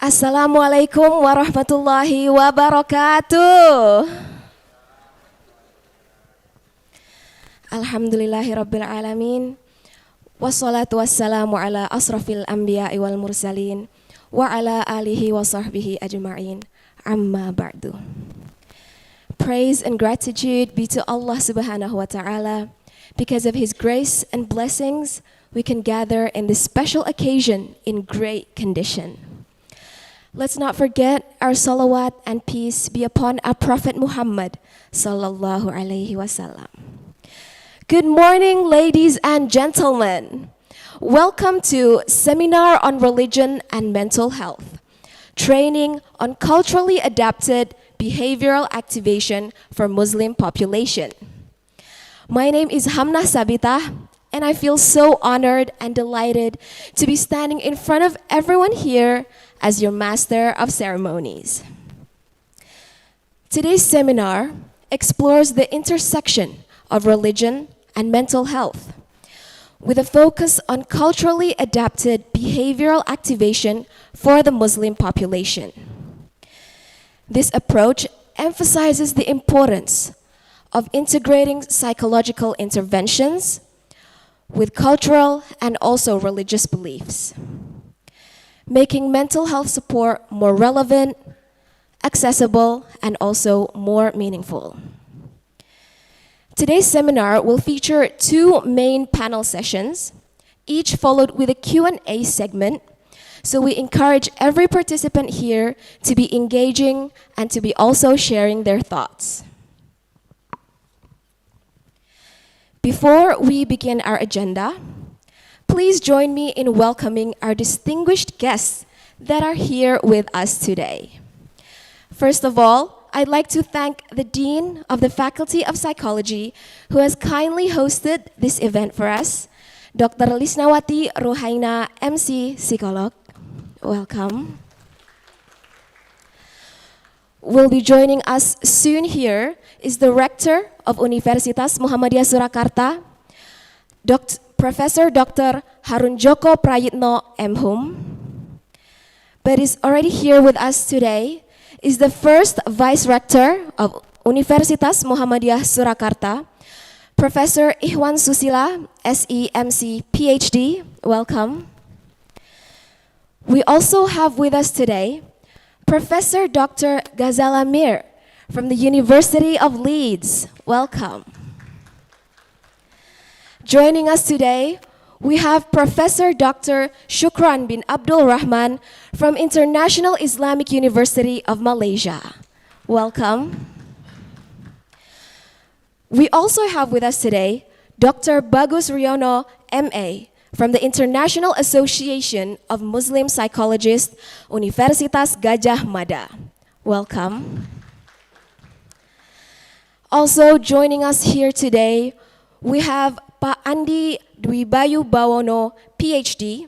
Assalamualaikum warahmatullahi wabarakatuh. Alhamdulillahirabbil alamin. Wassalatu wassalamu ala asrafil anbiya'i wal mursalin wa ala alihi wa sahbihi ajma'in. Amma ba'du. Praise and gratitude be to Allah subhanahu wa ta'ala. Because of his grace and blessings, we can gather in this special occasion in great condition. Let's not forget our salawat and peace be upon our Prophet Muhammad sallallahu alaihi wasallam. Good morning, ladies and gentlemen. Welcome to Seminar on Religion and Mental Health, training on culturally adapted behavioral activation for Muslim population. My name is Hamna Sabita, and I feel so honored and delighted to be standing in front of everyone here as your master of ceremonies. Today's seminar explores the intersection of religion and mental health, with a focus on culturally adapted behavioral activation for the Muslim population. This approach emphasizes the importance of integrating psychological interventions with cultural and also religious beliefs, making mental health support more relevant, accessible, and also more meaningful. Today's seminar will feature two main panel sessions, each followed with a Q&A segment, so we encourage every participant here to be engaging and to be also sharing their thoughts. Before we begin our agenda, please join me in welcoming our distinguished guests that are here with us today. First of all, I'd like to thank the Dean of the Faculty of Psychology who has kindly hosted this event for us, Dr. Lisnawati Rohaina, M.Si, Psikolog. Welcome. Will be joining us soon here is the Rector of Universitas Muhammadiyah Surakarta, Professor Dr. Harun Joko Prayitno M.Hum. But is already here with us today is the first Vice Rector of Universitas Muhammadiyah Surakarta, Professor Ikhwan Susila, S.E. M.Si, Ph.D. Welcome. We also have with us today Professor Dr. Ghazala from the University of Leeds. Welcome. Joining us today, we have Professor Dr. Shukran bin Abdul Rahman from International Islamic University of Malaysia. Welcome. We also have with us today Dr. Bagus Riyono, M.A. from the International Association of Muslim Psychologists, Universitas Gajah, Mada. Welcome. Also joining us here today, we have Pak Andi Dwi Bayu Bawono, Ph.D.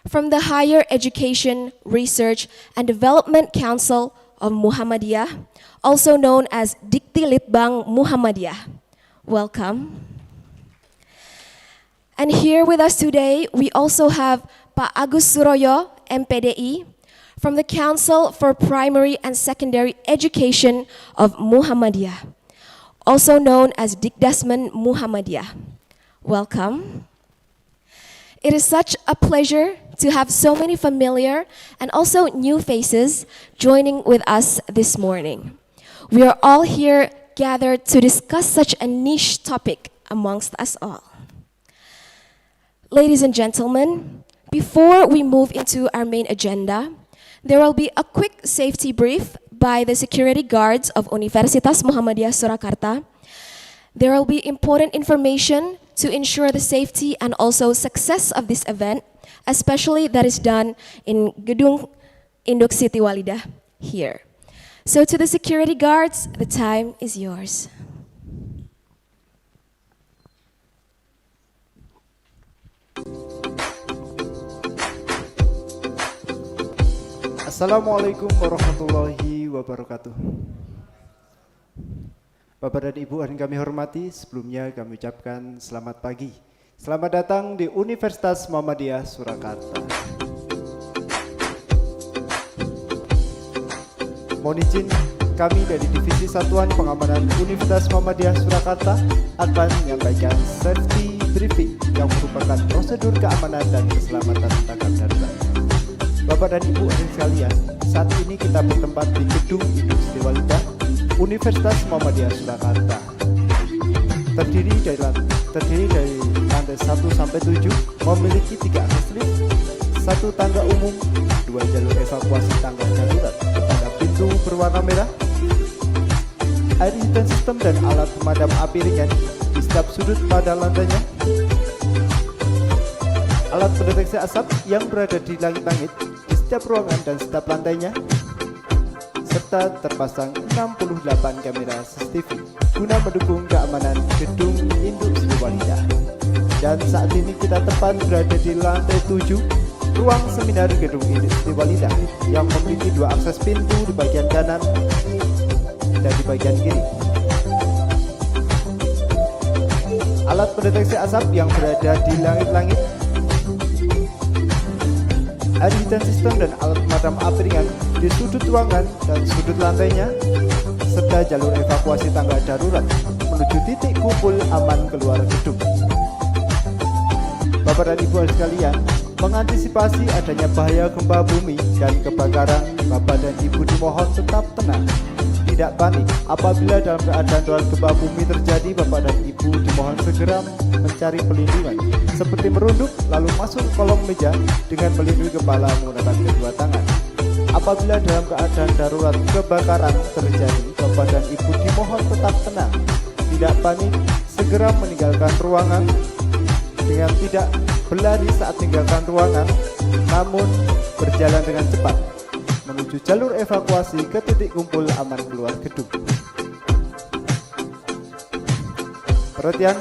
from the Higher Education, Research and Development Council of Muhammadiyah, also known as Dikti Litbang Muhammadiyah. Welcome. And here with us today, we also have Pak Agus Suroyo, MPDI, from the Council for Primary and Secondary Education of Muhammadiyah, also known as Dikdasmen Muhammadiyah. Welcome. It is such a pleasure to have so many familiar and also new faces joining with us this morning. We are all here gathered to discuss such a niche topic amongst us all. Ladies and gentlemen, before we move into our main agenda, there will be a quick safety brief by the security guards of Universitas Muhammadiyah Surakarta. There will be important information to ensure the safety and also success of this event, especially that is done in Gedung Induk Siti Walidah here. So to the security guards, the time is yours. Assalamualaikum warahmatullahi wabarakatuh. Bapak dan Ibu yang kami hormati, sebelumnya kami ucapkan selamat pagi. Selamat datang di Universitas Muhammadiyah Surakarta. Mohon izin, kami dari Divisi Satuan Pengamanan Universitas Muhammadiyah Surakarta akan menyampaikan safety briefing yang merupakan prosedur keamanan dan keselamatan tanggap darurat. Bapak dan Ibu hadirin sekalian, saat ini kita bertempat di gedung Istiwalidah Universitas Muhammadiyah Surakarta. Terdiri dari lantai 1 sampai 7, memiliki 3 akses lift, 1 tangga umum, 2 jalur evakuasi tangga darurat, tangga pintu berwarna merah, air heating system dan alat pemadam api ringan di setiap sudut pada lantainya, alat pendeteksi asap yang berada di langit-langit di setiap ruangan dan setiap lantainya, serta terpasang 68 kamera CCTV guna mendukung keamanan gedung induk Istiwalidah. Dan saat ini kita tepat berada di lantai 7, ruang seminar gedung induk Istiwalidah yang memiliki 2 akses pintu di bagian kanan dan di bagian kiri. Alat pendeteksi asap yang berada di langit-langit, air heating system dan alat pemadam api ringan di sudut ruangan dan sudut lantainya, serta jalur evakuasi tangga darurat menuju titik kumpul aman keluar gedung. Bapak dan Ibu sekalian, mengantisipasi adanya bahaya gempa bumi dan kebakaran, Bapak dan Ibu dimohon tetap tenang, tidak panik. Apabila dalam keadaan darurat gempa bumi terjadi, Bapak dan Ibu dimohon segera mencari perlindungan, seperti merunduk lalu masuk ke kolong meja dengan melindungi kepala menggunakan kedua tangan. Apabila dalam keadaan darurat kebakaran terjadi, Bapak dan Ibu dimohon tetap tenang, tidak panik, segera meninggalkan ruangan dengan tidak berlari saat meninggalkan ruangan, namun berjalan dengan cepat menuju jalur evakuasi ke titik kumpul aman keluar gedung. Perhatian,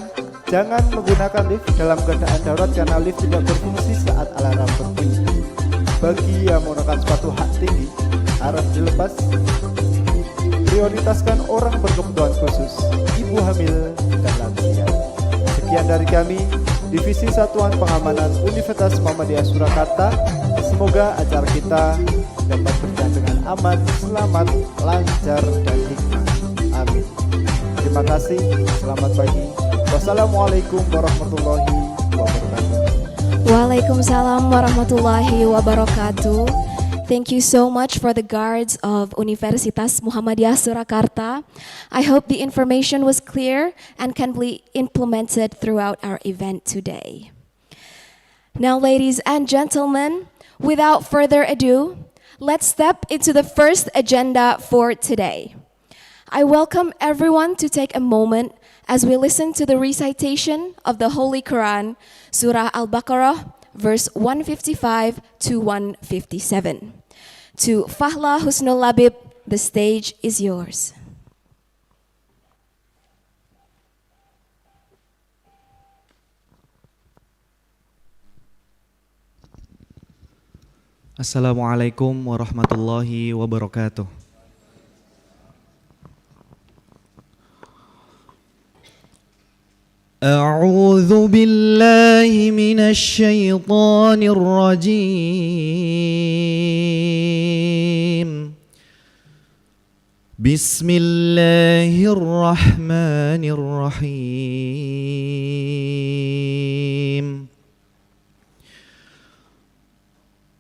jangan menggunakan lift dalam keadaan darurat karena lift tidak berfungsi saat alarm berbunyi. Bagi yang menggunakan sepatu hak tinggi, harap dilepas. Prioritaskan orang berkebutuhan khusus, ibu hamil, dan lansia. Sekian dari kami, Divisi Satuan Pengamanan Universitas Muhammadiyah Surakarta. Semoga acara kita dapat berjalan dengan aman, selamat, lancar, dan hikmah. Amin. Terima kasih. Selamat pagi. Wassalamualaikum warahmatullahi wabarakatuh. Waalaikumsalam warahmatullahi wabarakatuh. Thank you so much for the guards of Universitas Muhammadiyah Surakarta. I hope the information was clear and can be implemented throughout our event today. Now, ladies and gentlemen, without further ado, let's step into the first agenda for today. I welcome everyone to take a moment as we listen to the recitation of the Holy Quran, Surah Al-Baqarah, verse 155 to 157. To Fahla Husnul Labib, the stage is yours. Assalamualaikum warahmatullahi wabarakatuh. أعوذ بالله من الشيطان الرجيم. بسم الله الرحمن الرحيم.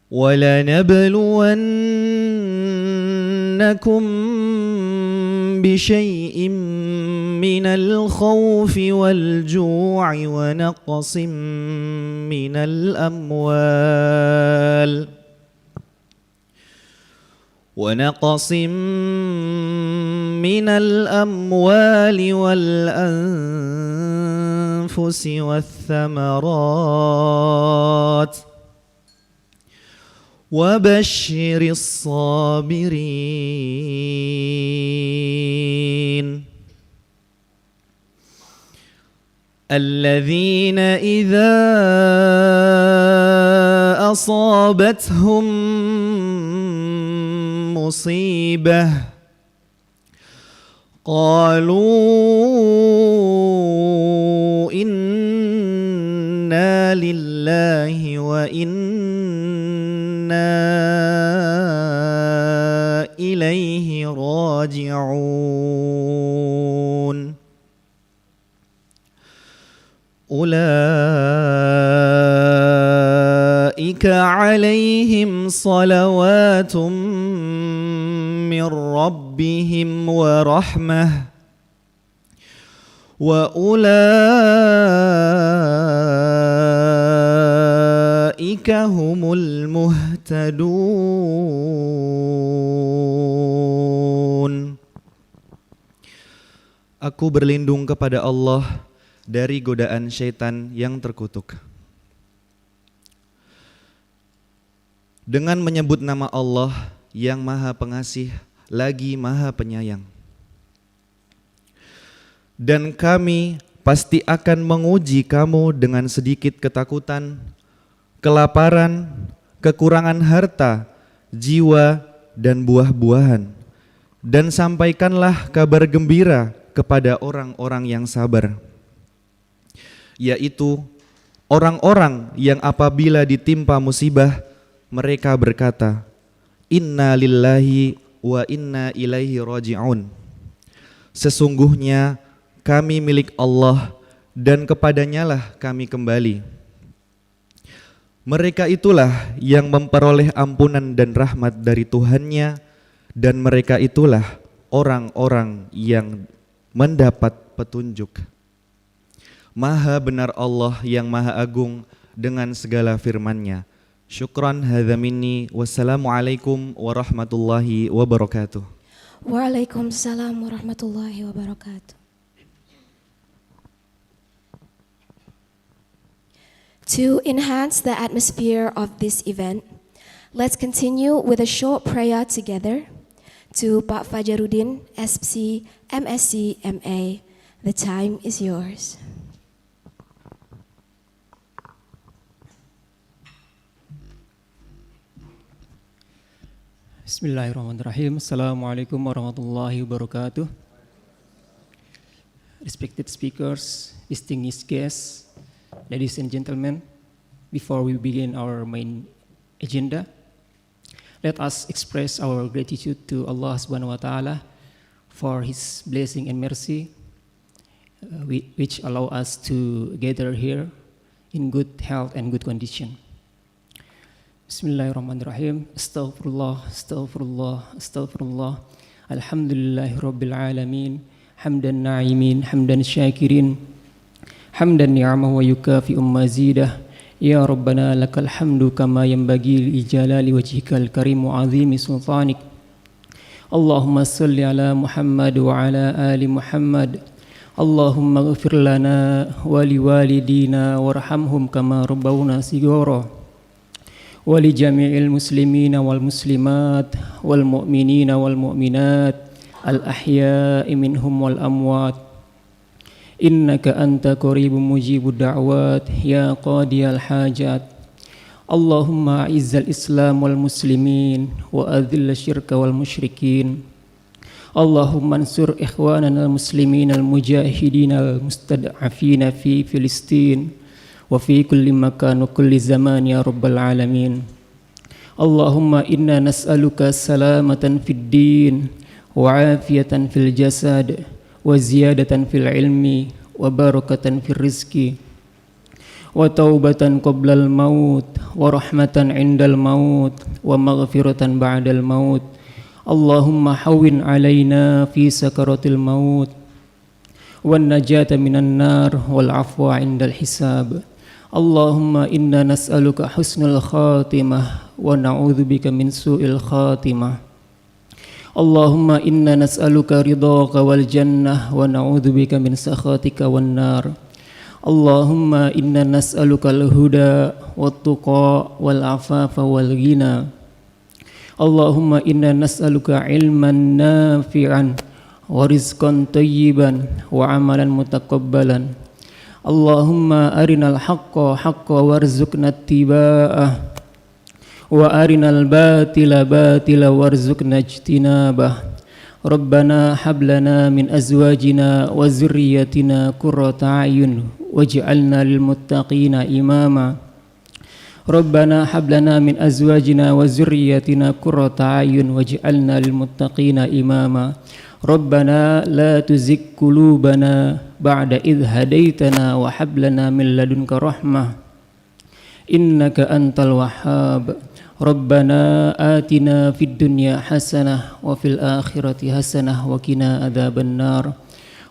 ولنبلونكم بشيء من الخوف والجوع ونقص من الأموال والأنفس والثمرات وبشر الصابرين الذين إذا أصابتهم مصيبة قالوا إنا لله وإنا إليه أولئك عليهم صلوات من ربهم ورحمة وأولئك هم المهتدون. Aku berlindung kepada Allah dari godaan syaitan yang terkutuk. Dengan menyebut nama Allah yang Maha Pengasih lagi Maha Penyayang. Dan kami pasti akan menguji kamu dengan sedikit ketakutan, kelaparan, kekurangan harta, jiwa, dan buah-buahan. Dan sampaikanlah kabar gembira kepada orang-orang yang sabar, yaitu orang-orang yang apabila ditimpa musibah, mereka berkata, Inna lillahi wa inna ilaihi raji'un. Sesungguhnya kami milik Allah dan kepadanyalah kami kembali. Mereka itulah yang memperoleh ampunan dan rahmat dari Tuhannya, dan mereka itulah orang-orang yang mendapat petunjuk. Maha benar Allah yang Maha Agung dengan segala firman-Nya. Shukran, hadza minni, wassalamualaikum warahmatullahi wabarakatuh. Waalaikumsalam warahmatullahi wabarakatuh. To enhance the atmosphere of this event, let's continue with a short prayer together. To Pak Fajarudin, M.Si, M.Si, M.A. The time is yours. Bismillahirrahmanirrahim. Assalamualaikum warahmatullahi wabarakatuh. Respected speakers, distinguished guests, ladies and gentlemen, before we begin our main agenda, let us express our gratitude to Allah Subhanahu wa Ta'ala for His blessing and mercy, which allow us to gather here in good health and good condition. Bismillahirrahmanirrahim. Astaghfirullah, astaghfirullah, astaghfirullah. Alhamdulillahi Rabbil Alamin. Hamdan na'imin, hamdan syakirin. Hamdan ni'amahu wa yukafi'u mazidah. Ya Rabbana lakal hamdu kama yanbaghi li jalali wajhikal karim wa azimi sultanik. Allahumma salli ala Muhammad wa ala ali Muhammad. Allahumma ghfir lana wa liwalidina warhamhum kama rabbawna shighara. Wa li jami'il muslimina wal muslimat wal mu'minina wal mu'minat al ahya'i minhum wal amwat. Innaka anta qaribun mujibud da'wat ya qadiyal hajat. Allahumma a'izzal islam wal muslimin wa adhil syirka wal musyrikin. Allahumma ansur ikhwanana al muslimin al mujahidin al mustad'afina fi Filistin wa fi kulli makan wa kulli zaman ya rabbal alamin. Allahumma inna nas'aluka salamatan fid din wa afiyatan fil jasad wa ziyadatan fil ilmi wa barakatan fil rizki wa taubatan qoblal maut wa rahmatan indal maut wa maghfiratan ba'dal maut. Allahumma hawwin alaina fi sakaratil maut wan najata minan nar wal afwa indal hisab. Allahumma inna nas'aluka husnul khatimah wa na'udzubika min su'il khatimah. Allahumma inna nas'aluka ridhaka wal jannah wa na'udzubika min sakhatika wan nar. Allahumma inna nas'aluka al-huda wat tuqa wal afafa wal ghina. Allahumma inna nas'aluka ilman nafi'an wa rizqan tayyiban wa amalan mutaqabbalan. Allahumma arinal haqqa haqqa warzuqna ittiba'ah wa arinal batila batila warzuqna ijtinabah. Rabbana hablana min azwajina wa zurriyyatina qurrata a'yun waj'alna lil muttaqina imama. Rabbana hablana min azwajina wa zurriyyatina qurrata a'yun waj'alna lil muttaqina imama. ربنا لا تزغ قلوبنا بعد إذ هديتنا وهب لنا من لدنك رحمة إنك أنت الوهاب ربنا آتنا في الدنيا حسنة وفي الآخرة حسنة وقنا عذاب النار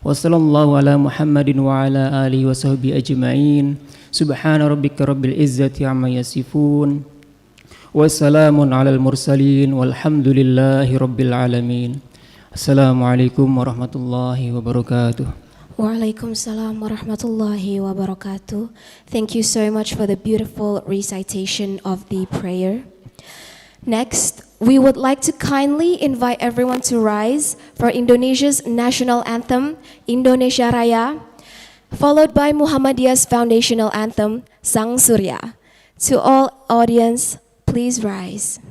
وصلى الله على محمد وعلى آله وصحبه أجمعين سبحان ربك رب العزة عما يصفون وسلام على المرسلين والحمد لله رب العالمين السلام عليكم ورحمة الله وبركاته. Waalaikumsalam warahmatullahi wabarakatuh. Thank you so much for the beautiful recitation of the prayer. Next, we would like to kindly invite everyone to rise for Indonesia's national anthem, Indonesia Raya, followed by Muhammadiyah's foundational anthem, Sang Surya. To all audience, please rise.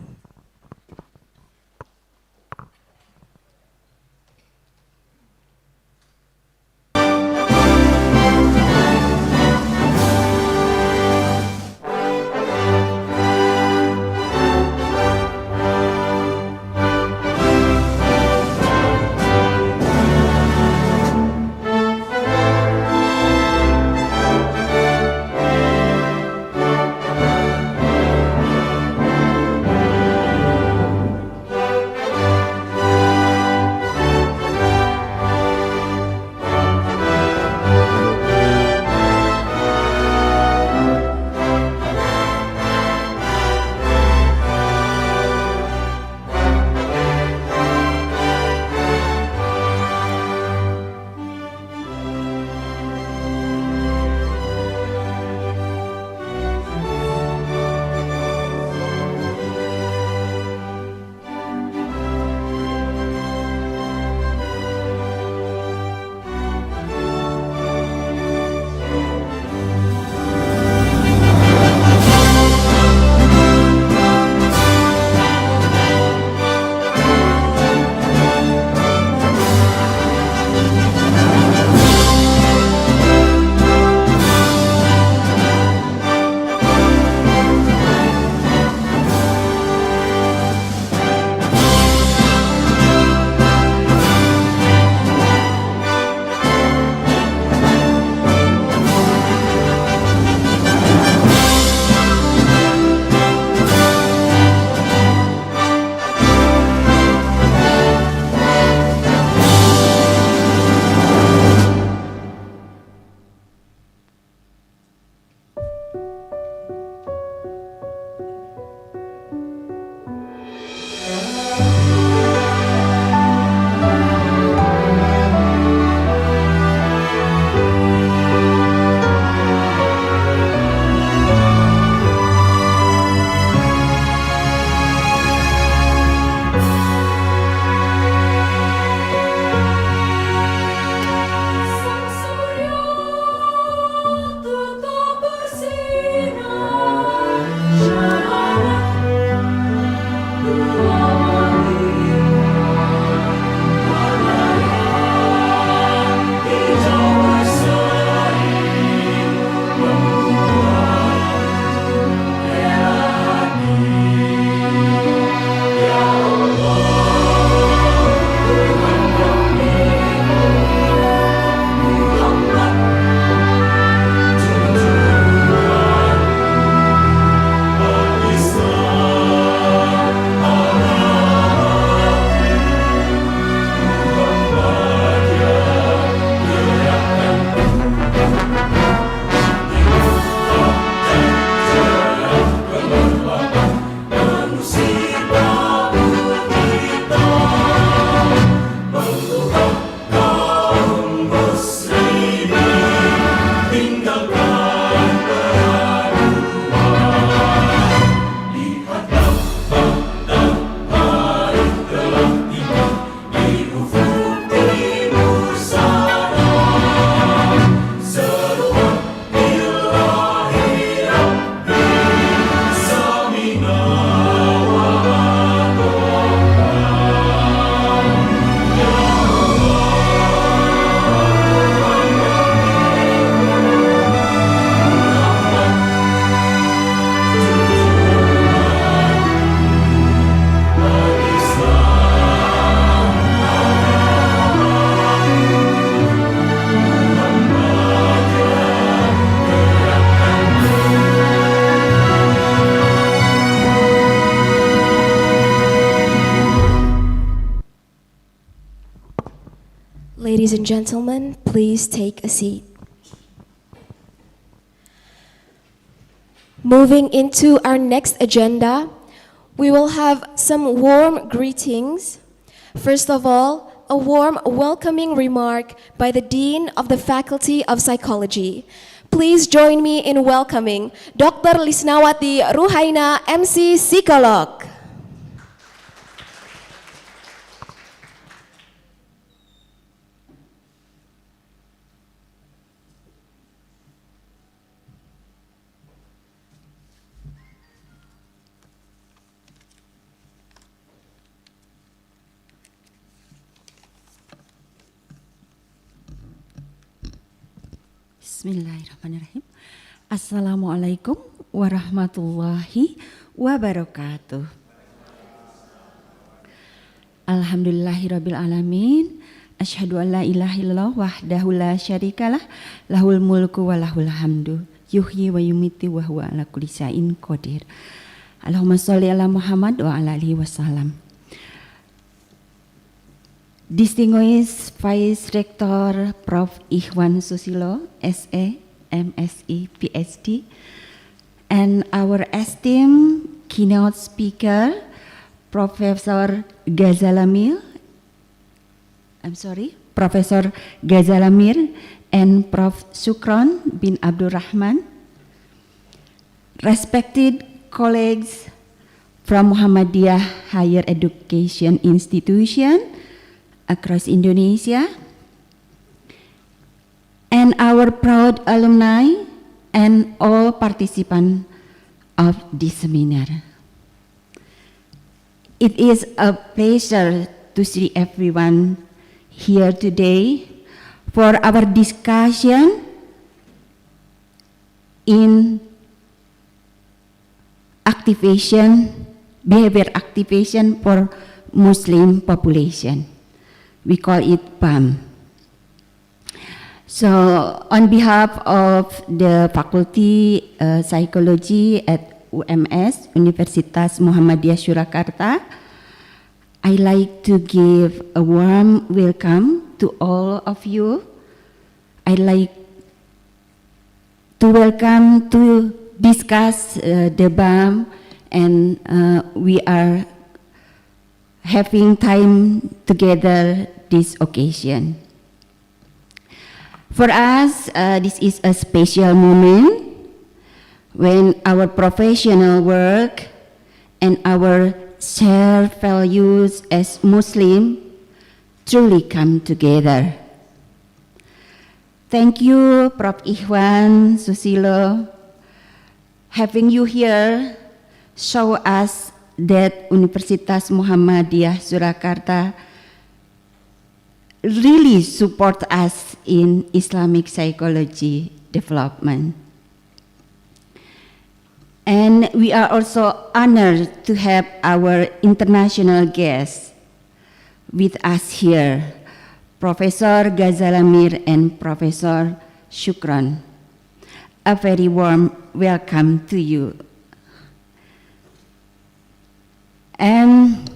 Ladies and gentlemen, please take a seat. Moving into our next agenda, we will have some warm greetings. First of all, a warm welcoming remark by the Dean of the Faculty of Psychology. Please join me in welcoming Dr. Lisnawati Ruhaina, M.Si, Psikolog. Bismillahirrahmanirrahim. Assalamualaikum warahmatullahi wabarakatuh. Alhamdulillahirabbil alamin. Asyhadu an la ilaha illallah wahdahu la syarikalah lahul mulku wa lahul hamdu. Yuhyi wa yumiitu wa huwa ala kulli syai'in qadir. Allahumma sholli ala Muhammad wa ala alihi wasallam. Distinguished Vice Rector Prof. Ikhwan Susilo, S.A., M.Si, Ph.D., and our esteemed keynote speaker, Professor Ghazala, Professor Ghazala and Prof. Shukran bin Abdul Rahman, respected colleagues from Muhammadiyah Higher Education Institution across Indonesia, and our proud alumni and all participants of this seminar. It is a pleasure to see everyone here today for our discussion in behavior activation for Muslim population. We call it BAM. So on behalf of the Faculty Psychology at UMS, Universitas Muhammadiyah Surakarta, I like to give a warm welcome to all of you. I like to welcome to discuss the BAM, and we are having time together this occasion. For us, this is a special moment when our professional work and our shared values as Muslim truly come together. Thank you, Prof. Ikhwan Susilo. Having you here show us that Universitas Muhammadiyah Surakarta really support us in Islamic psychology development. And we are also honored to have our international guests with us here, Professor Ghazala and Professor Shukran. A very warm welcome to you. And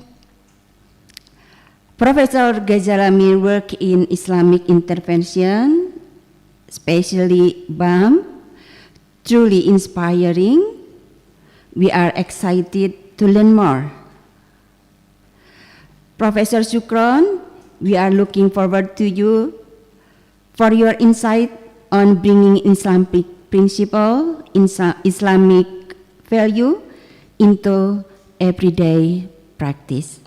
Professor Ghazala worked in Islamic intervention, especially BAM, truly inspiring. We are excited to learn more. Professor Shukran, we are looking forward to you for your insight on bringing Islamic principle, Islamic value into everyday practice.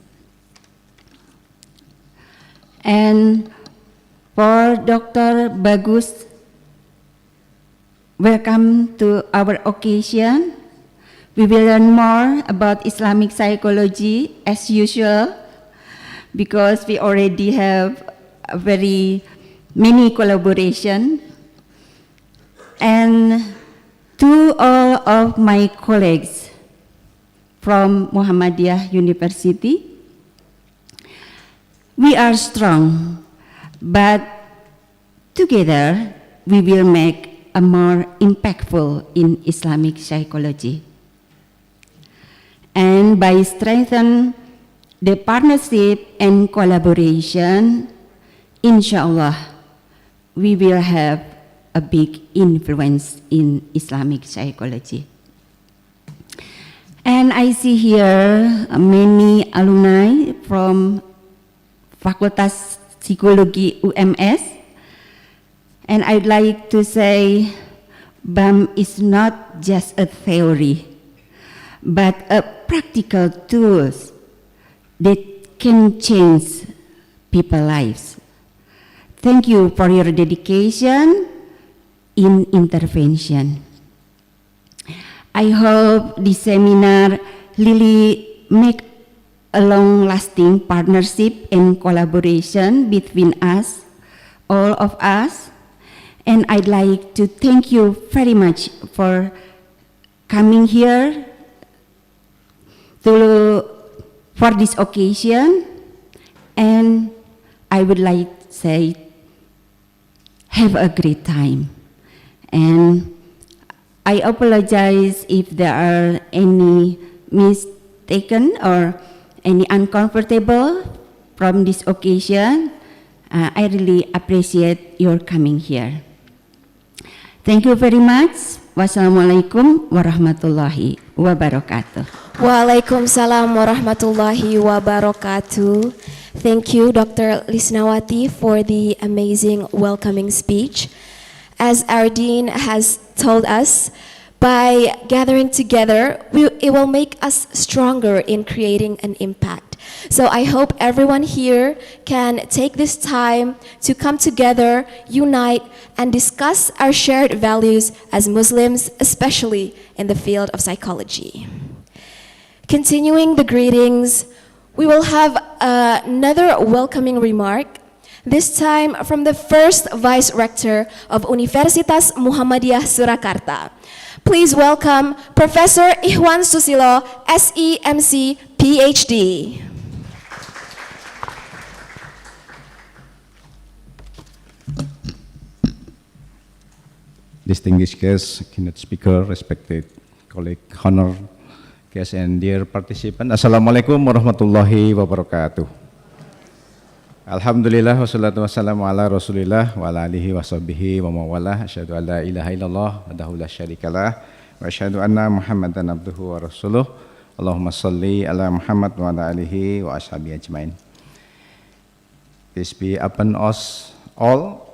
And for Dr. Bagus, welcome to our occasion. We will learn more about Islamic psychology as usual, because we already have a very many collaboration. And to all of my colleagues from Muhammadiyah University, we are strong, but together we will make a more impactful in Islamic psychology. And by strengthening the partnership and collaboration, inshallah, we will have a big influence in Islamic psychology. And I see here many alumni from Fakultas Psikologi UMS. And I'd like to say, BAM is not just a theory, but a practical tool that can change people's lives. Thank you for your dedication in intervention. I hope this seminar really make a long-lasting partnership and collaboration between us, all of us. And I'd like to thank you very much for coming here for this occasion. And I would like to say, have a great time. And I apologize if there are any mistaken or any uncomfortable from this occasion. I really appreciate your coming here. Thank you very much. Wassalamualaikum warahmatullahi wabarakatuh. Waalaikumsalam warahmatullahi wabarakatuh. Thank you, Dr. Lisnawati, for the amazing welcoming speech. As our Dean has told us, by gathering together, it will make us stronger in creating an impact. So I hope everyone here can take this time to come together, unite, and discuss our shared values as Muslims, especially in the field of psychology. Continuing the greetings, we will have another welcoming remark, this time from the first Vice Rector of Universitas Muhammadiyah Surakarta. Please welcome Professor Ikhwan Susilo, S.E. M.Si, Ph.D. Distinguished guests, keynote speaker, respected colleague, honor guests, and dear participants, Assalamualaikum warahmatullahi wabarakatuh. Alhamdulillah wassalatu wassalamu ala rasulillah wa ala alihi wa sahbihi wa mawalah. Asyhadu an la ilaha illallah wahdahu la syarikalah wa asyhadu anna Muhammadan abduhu wa rasuluh. Allahumma salli ala Muhammad wa ala alihi wa ashabihi ajmain. Peace be upon us all,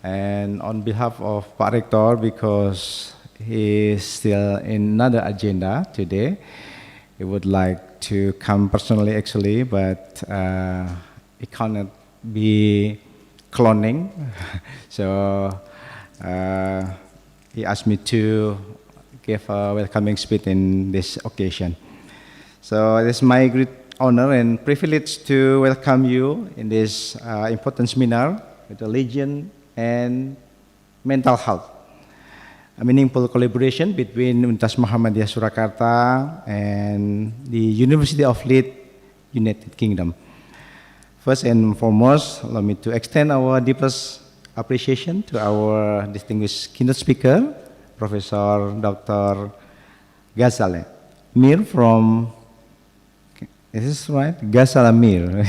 and on behalf of Pak Rektor, because he is still in another agenda today, he would like to come personally actually, but it cannot be cloning. So he asked me to give a welcoming speech in this occasion. So it is my great honor and privilege to welcome you in this important seminar with religion and mental health. A meaningful collaboration between Universitas Muhammadiyah Surakarta and the University of Leeds, United Kingdom. First and foremost, allow me to extend our deepest appreciation to our distinguished keynote speaker, Professor Dr. Ghazala Mir from, is this right? Ghazala Mir.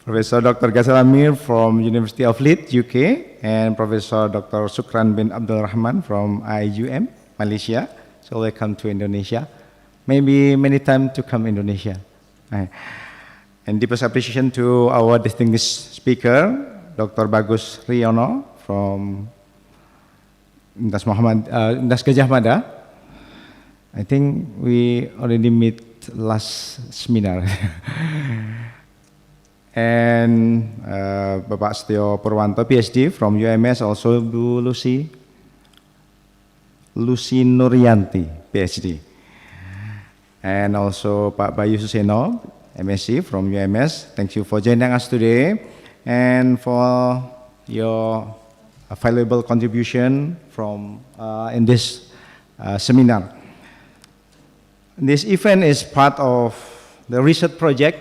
Professor Dr. Ghazala Mir from University of Leeds, UK, and Professor Dr. Shukran bin Abdul Rahman from IIUM, Malaysia. So welcome to Indonesia. Maybe many times to come Indonesia. And deepest appreciation to our distinguished speaker, Dr. Bagus Riyono from Universitas Gajah, Mada. I think we already meet last seminar. And Bapak Setiyo Purwanto, Ph.D. from UMS, also Bu Lusi Nuryanti, Ph.D. And also Pak Bayu M.Si from UMS. Thank you for joining us today and for your valuable contribution from in this seminar. This event is part of the research project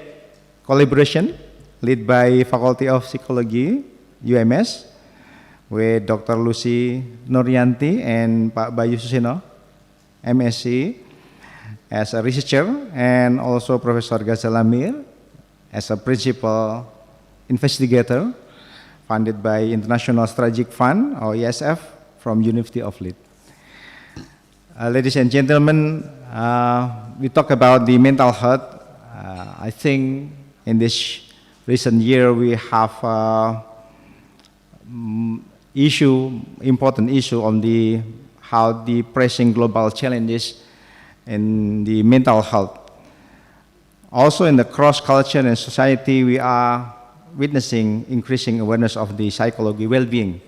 collaboration led by Faculty of Psychology, UMS, with Dr. Lusi Nuryanti and Pak Bayu M.Si as a researcher, and also Professor Ghazala Mir as a principal investigator funded by International Strategic Fund, or ESF, from University of Leeds. Ladies and gentlemen, we talk about the mental health. I think in this recent year we have important issue on how the pressing global challenges in the mental health. Also in the cross-culture and society, we are witnessing increasing awareness of the psychology well-being,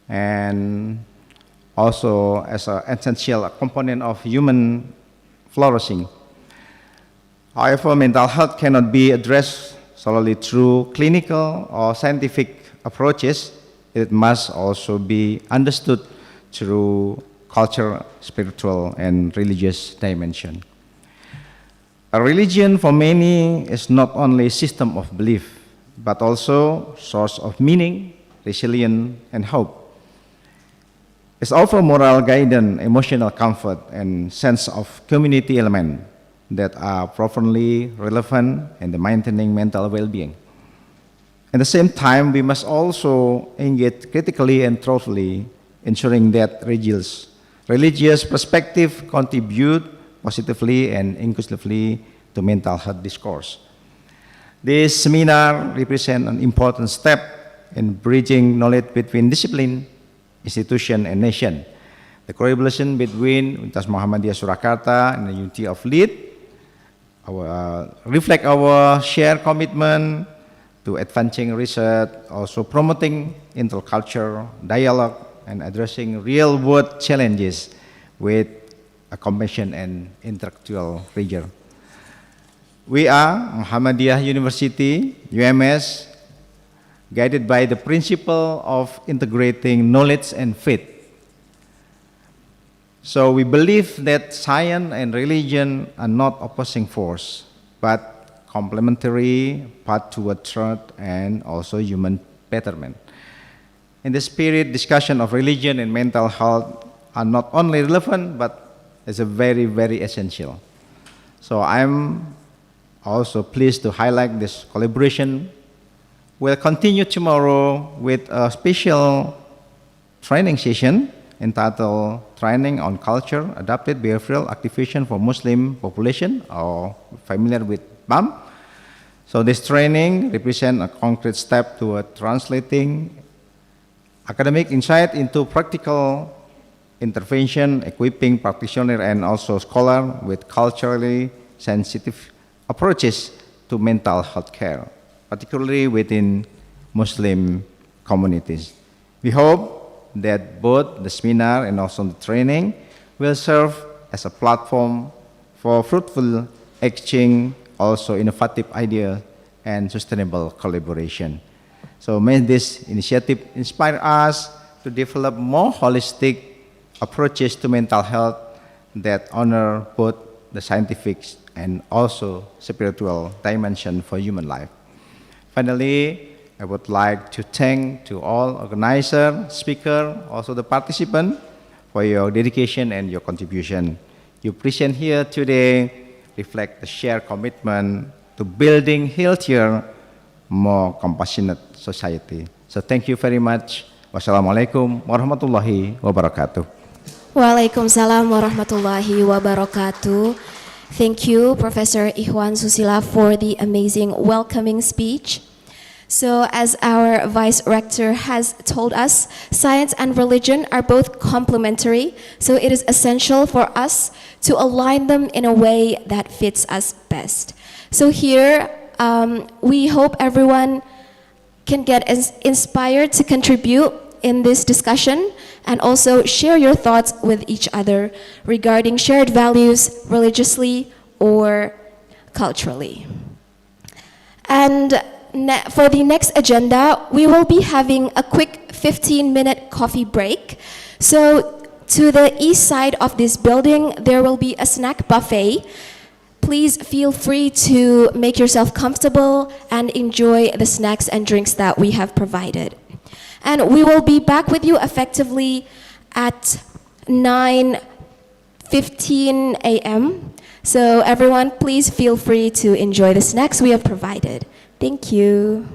and also as an essential component of human flourishing. However, mental health cannot be addressed solely through clinical or scientific approaches. It must also be understood through cultural, spiritual, and religious dimension. A religion for many is not only a system of belief, but also source of meaning, resilience, and hope. It's also moral guidance, emotional comfort, and sense of community element that are profoundly relevant in the maintaining mental well-being. At the same time, we must also engage critically and thoughtfully, ensuring that religious perspective contribute positively and inclusively to mental health discourse. This seminar represents an important step in bridging knowledge between discipline, institution, and nation. The collaboration between Universitas Muhammadiyah Surakarta and the University of Leeds reflect our shared commitment to advancing research, also promoting intercultural dialogue, and addressing real-world challenges with a compassion and intellectual rigor. We are Muhammadiyah University, UMS, guided by the principle of integrating knowledge and faith. So we believe that science and religion are not opposing force, but complementary path toward truth and also human betterment. In the spirit, discussion of religion and mental health are not only relevant, but is a very, very essential. So I'm also pleased to highlight this collaboration. We'll continue tomorrow with a special training session entitled Training on Culture, Adapted Behavioral Activation for Muslim Population, or familiar with BAM. So this training represents a concrete step toward translating academic insight into practical intervention, equipping practitioners and also scholars with culturally sensitive approaches to mental health care, particularly within Muslim communities. We hope that both the seminar and also the training will serve as a platform for fruitful exchange, also innovative ideas, and sustainable collaboration. So may this initiative inspire us to develop more holistic approaches to mental health that honor both the scientific and also spiritual dimension for human life. Finally, I would like to thank to all organizers, speakers, also the participants for your dedication and your contribution. Your presence here today reflect the shared commitment to building healthier, more compassionate society. So thank you very much. Wassalamualaikum warahmatullahi wabarakatuh. Waalaikumsalam warahmatullahi wabarakatuh. Thank you, Professor Ikhwan Susila, for the amazing welcoming speech. So as our Vice Rector has told us, science and religion are both complementary, so it is essential for us to align them in a way that fits us best. So here, we hope everyone can get inspired to contribute in this discussion and also share your thoughts with each other regarding shared values religiously or culturally. And for the next agenda, we will be having a quick 15-minute coffee break. So to the east side of this building, there will be a snack buffet. Please feel free to make yourself comfortable and enjoy the snacks and drinks that we have provided. And we will be back with you effectively at 9:15 a.m. So everyone, please feel free to enjoy the snacks we have provided. Thank you.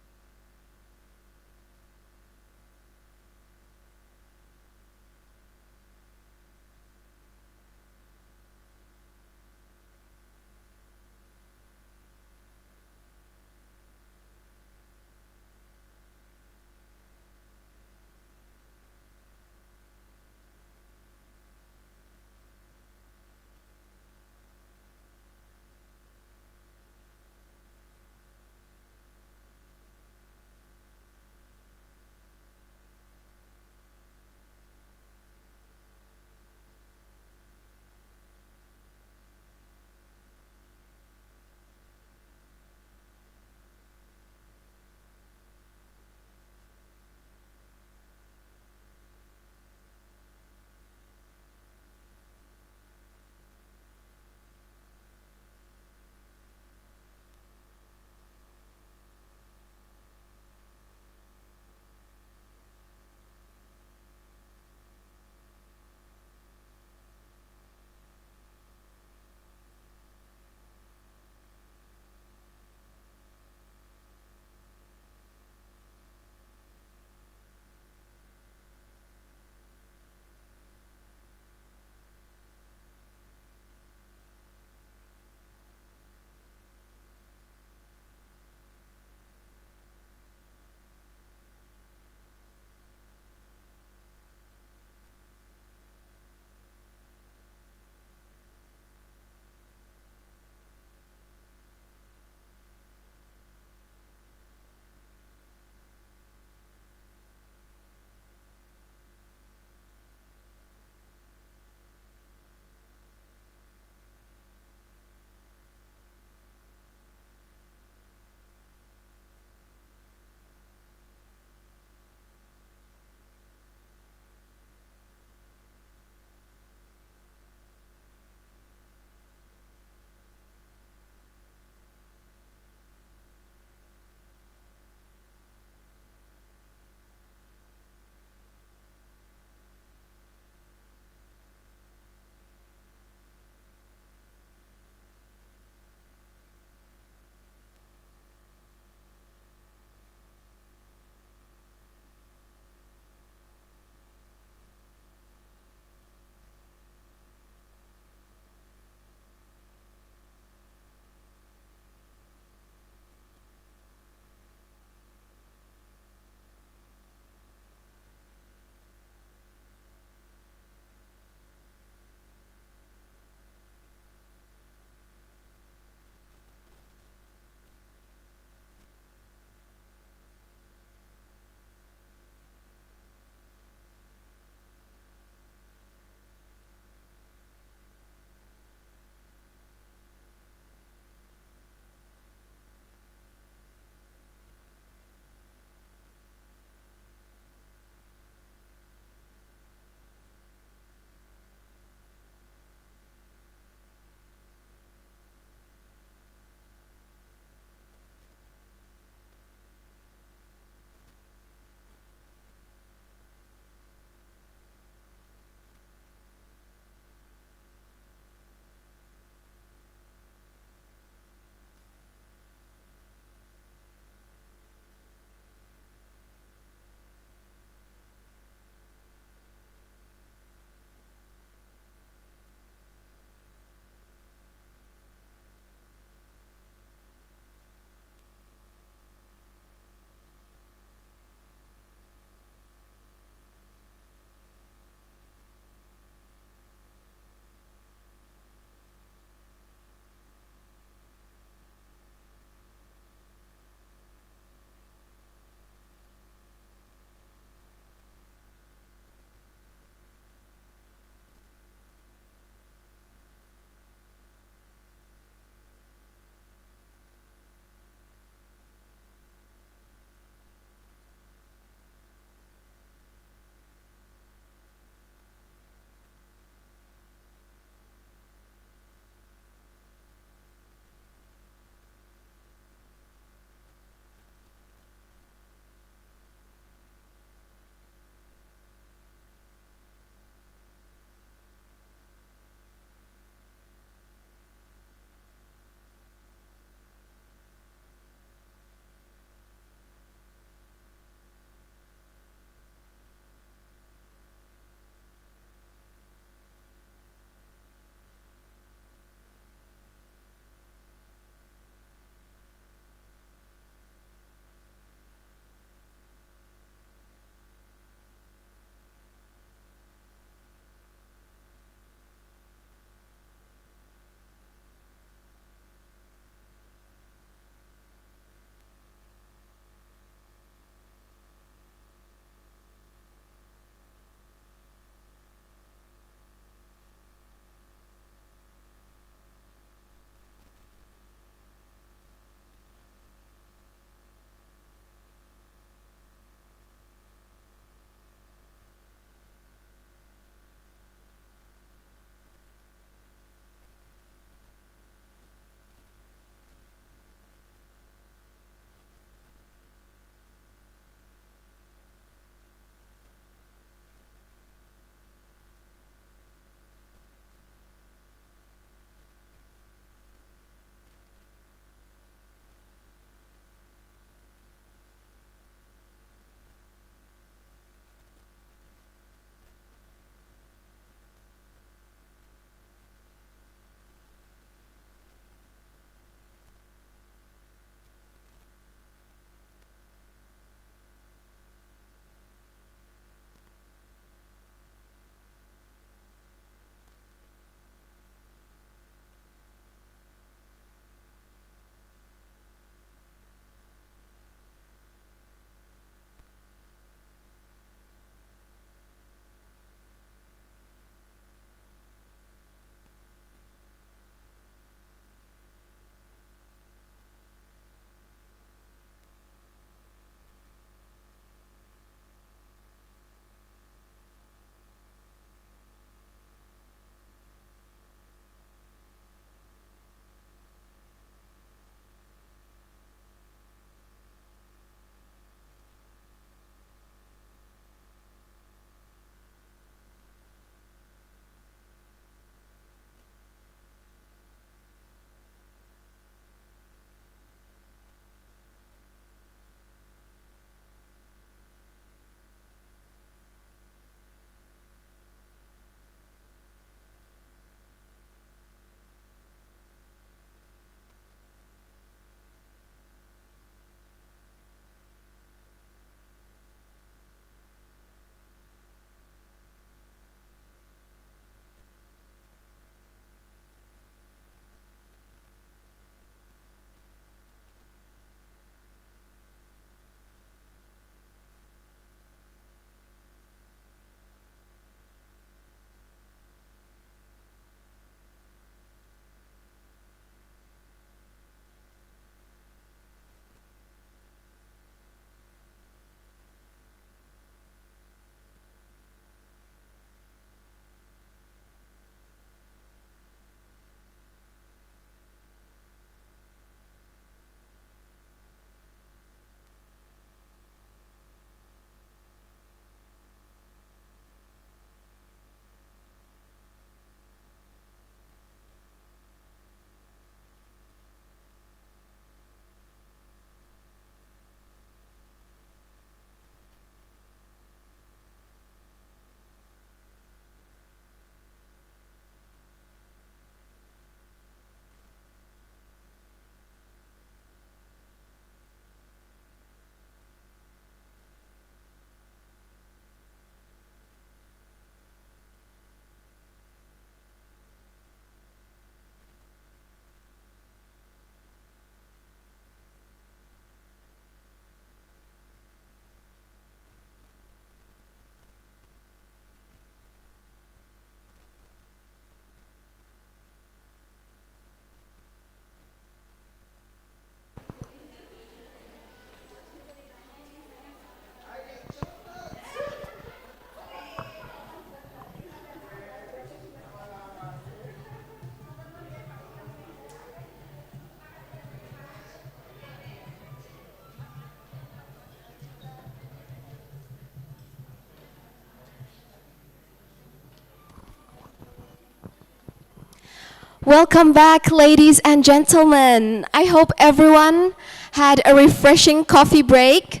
Welcome back, ladies and gentlemen. I hope everyone had a refreshing coffee break,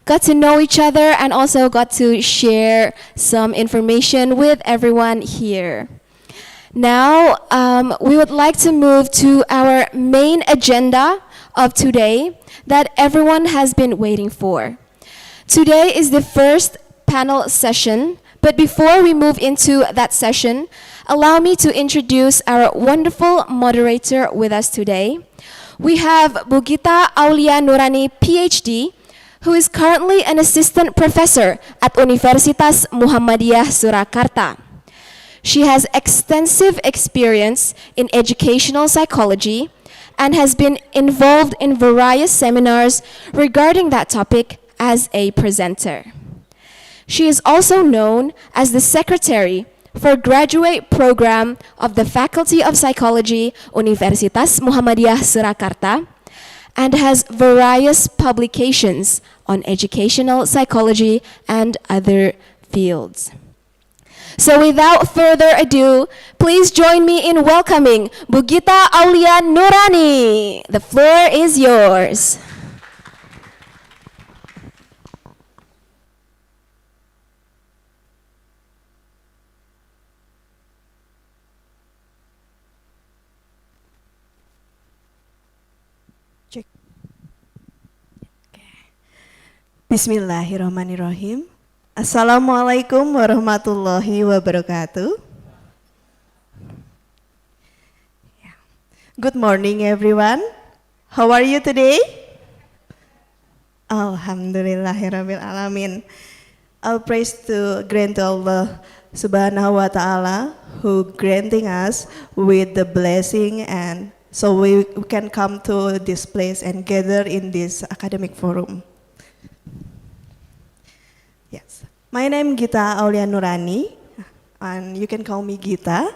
got to know each other, and also got to share some information with everyone here. Now, we would like to move to our main agenda of today that everyone has been waiting for. Today is the first panel session, but before we move into that session, allow me to introduce our wonderful moderator with us today. We have Bu Gita Aulia Nurani, Ph.D., who is currently an assistant professor at Universitas Muhammadiyah Surakarta. She has extensive experience in educational psychology and has been involved in various seminars regarding that topic as a presenter. She is also known as the secretary for graduate program of the Faculty of Psychology, Universitas Muhammadiyah Surakarta, and has various publications on educational psychology and other fields. So without further ado, please join me in welcoming Bu Gita Aulia Nurani. The floor is yours. Bismillahirrahmanirrahim. Assalamualaikum warahmatullahi wabarakatuh. Good morning, everyone. How are you today? Alhamdulillahirabbil alamin. All praise to grant to Allah Subhanahu wa Ta'ala, who granting us with the blessing, and so we can come to this place and gather in this academic forum. Yes, my name is Gita Aulia Nurani, and you can call me Gita.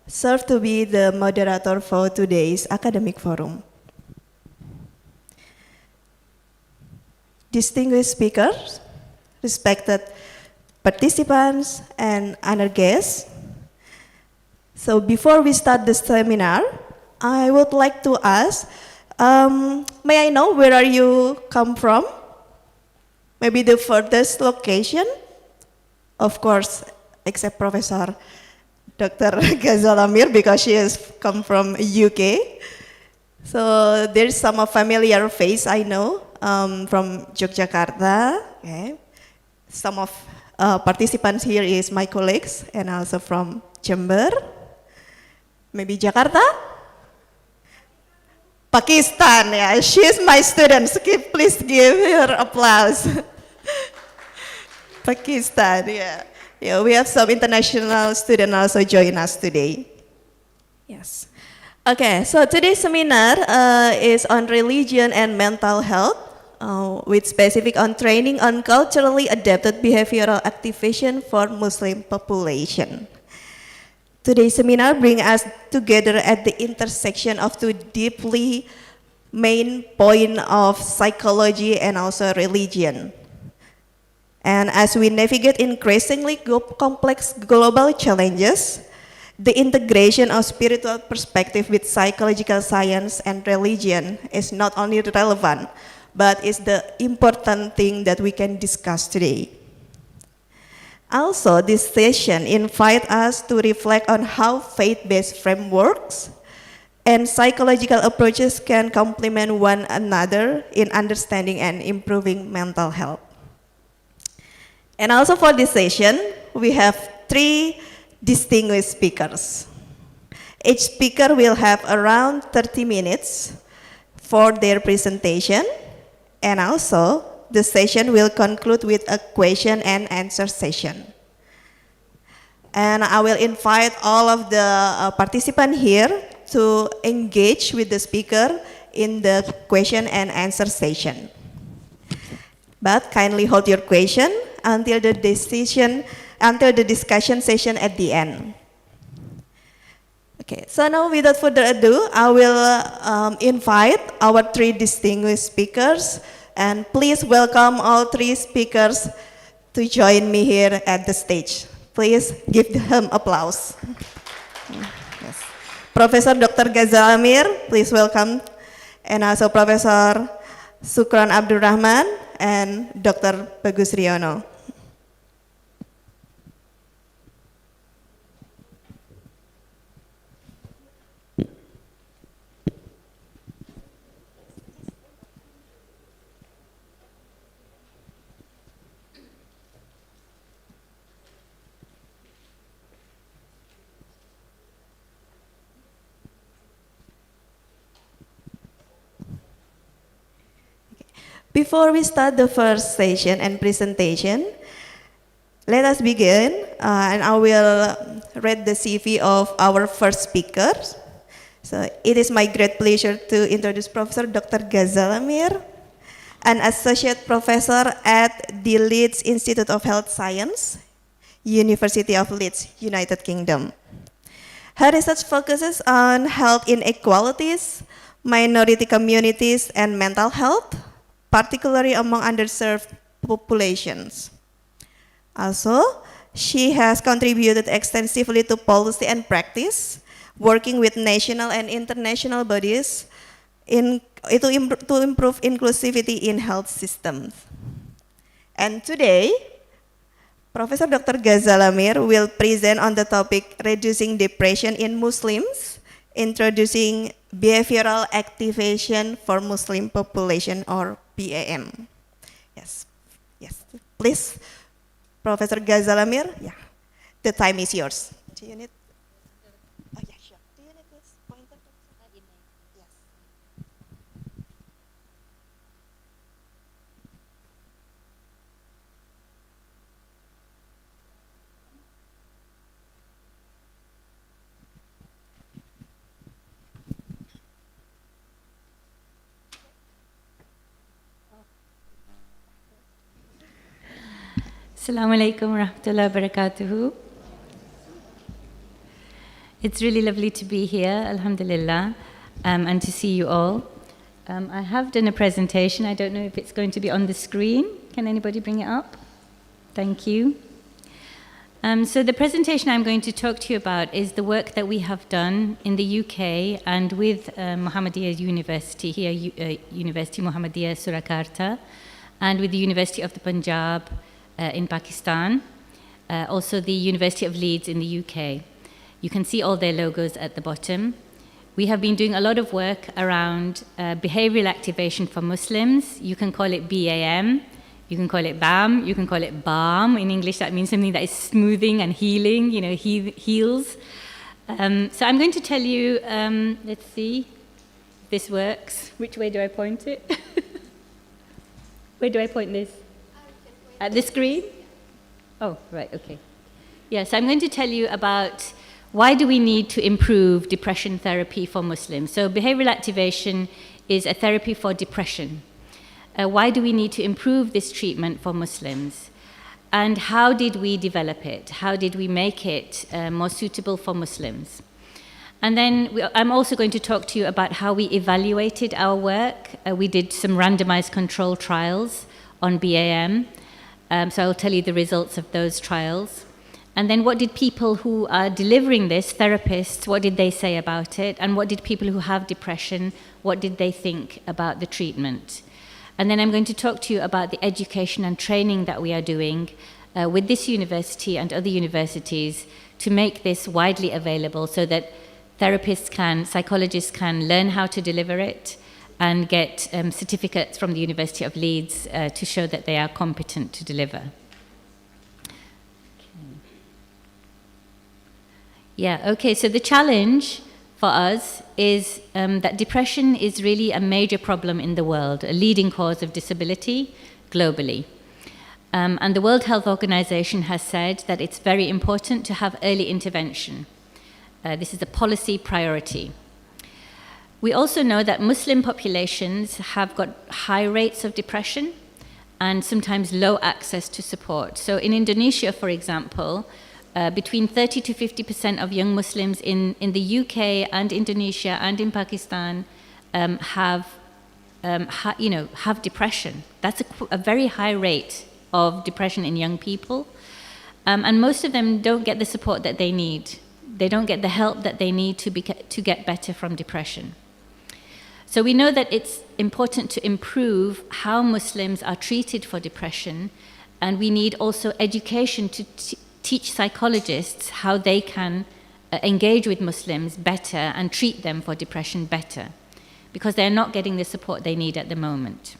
Serve to be the moderator for today's academic forum. Distinguished speakers, respected participants, and honored guests. So before we start the seminar, I would like to ask, may I know where are you come from? Maybe the furthest location? Of course, except Professor Dr. Ghazala because she has come from UK. So there's some familiar face I know from Yogyakarta. Okay. Some of participants here is my colleagues and also from Jember. Maybe Jakarta? Pakistan, yeah, she's my student. Please give her applause. Pakistan, yeah. Yeah, we have some international students also join us today. Yes. Okay, so today's seminar is on religion and mental health, with specific on training on culturally adapted behavioral activation for Muslim population. Today's seminar brings us together at the intersection of two deeply main points of psychology and also religion. And as we navigate increasingly complex global challenges, the integration of spiritual perspective with psychological science and religion is not only relevant, but is the important thing that we can discuss today. Also, this session invites us to reflect on how faith-based frameworks and psychological approaches can complement one another in understanding and improving mental health. And also for this session, we have 3 distinguished speakers. Each speaker will have around 30 minutes for their presentation, and also the session will conclude with a question and answer session. And I will invite all of the participants here to engage with the speaker in the question and answer session. But kindly hold your question until the discussion session at the end. Okay, so now without further ado, I will invite our 3 distinguished speakers, and please welcome all 3 speakers to join me here at the stage. Please give them applause. Yes. Professor Dr. Ghazala, please welcome. And also Professor Shukran Rahman and Dr. Bagus Riyono. Before we start the first session and presentation, let us begin, and I will read the CV of our first speaker. So it is my great pleasure to introduce Professor Dr. Ghazala, an associate professor at the Leeds Institute of Health Science, University of Leeds, United Kingdom. Her research focuses on health inequalities, minority communities, and mental health, particularly among underserved populations. Also, she has contributed extensively to policy and practice, working with national and international bodies to improve inclusivity in health systems. And today, Professor Dr. Ghazala will present on the topic Reducing Depression in Muslims, introducing behavioral activation for Muslim population, or BAM. Yes, please, Professor Ghazala, yeah, the time is yours. Do you need? Oh yeah, sure. Do you need this pointer? Yes. Assalamualaikum warahmatullahi wabarakatuh. It's really lovely to be here, alhamdulillah, and to see you all. I have done a presentation. I don't know if it's going to be on the screen. Can anybody bring it up? Thank you. So the presentation I'm going to talk to you about is the work that we have done in the UK and with Muhammadiyah University here, University Muhammadiyah Surakarta, and with the University of the Punjab in Pakistan, also the University of Leeds in the UK. You can see all their logos at the bottom. We have been doing a lot of work around behavioral activation for Muslims. You can call it BAM, you can call it BAM, you can call it BAM. In English, that means something that is smoothing and healing, heals. So I'm going to tell you, let's see, if this works. Which way do I point it? Where do I point this? At the screen? Oh, right, okay. Yes, I'm going to tell you about why do we need to improve depression therapy for Muslims. So behavioral activation is a therapy for depression. Why do we need to improve this treatment for Muslims? And how did we develop it? How did we make it more suitable for Muslims? And then I'm also going to talk to you about how we evaluated our work. We did some randomized control trials on BAM. So I'll tell you the results of those trials. And then what did people who are delivering this, therapists, what did they say about it? And what did people who have depression, what did they think about the treatment? And then I'm going to talk to you about the education and training that we are doing with this university and other universities to make this widely available so that therapists can, psychologists can learn how to deliver it and get certificates from the University of Leeds to show that they are competent to deliver. So the challenge for us is that depression is really a major problem in the world, a leading cause of disability globally. And the World Health Organization has said that it's very important to have early intervention. This is a policy priority. We also know that Muslim populations have got high rates of depression and sometimes low access to support. So in Indonesia, for example, between 30 to 50% of young Muslims in the UK and Indonesia and in Pakistan have depression. That's a very high rate of depression in young people. And most of them don't get the support that they need they don't get the help that they need to get better from depression. So we know that it's important to improve how Muslims are treated for depression, and we need also education to teach psychologists how they can engage with Muslims better and treat them for depression better, because they're not getting the support they need at the moment.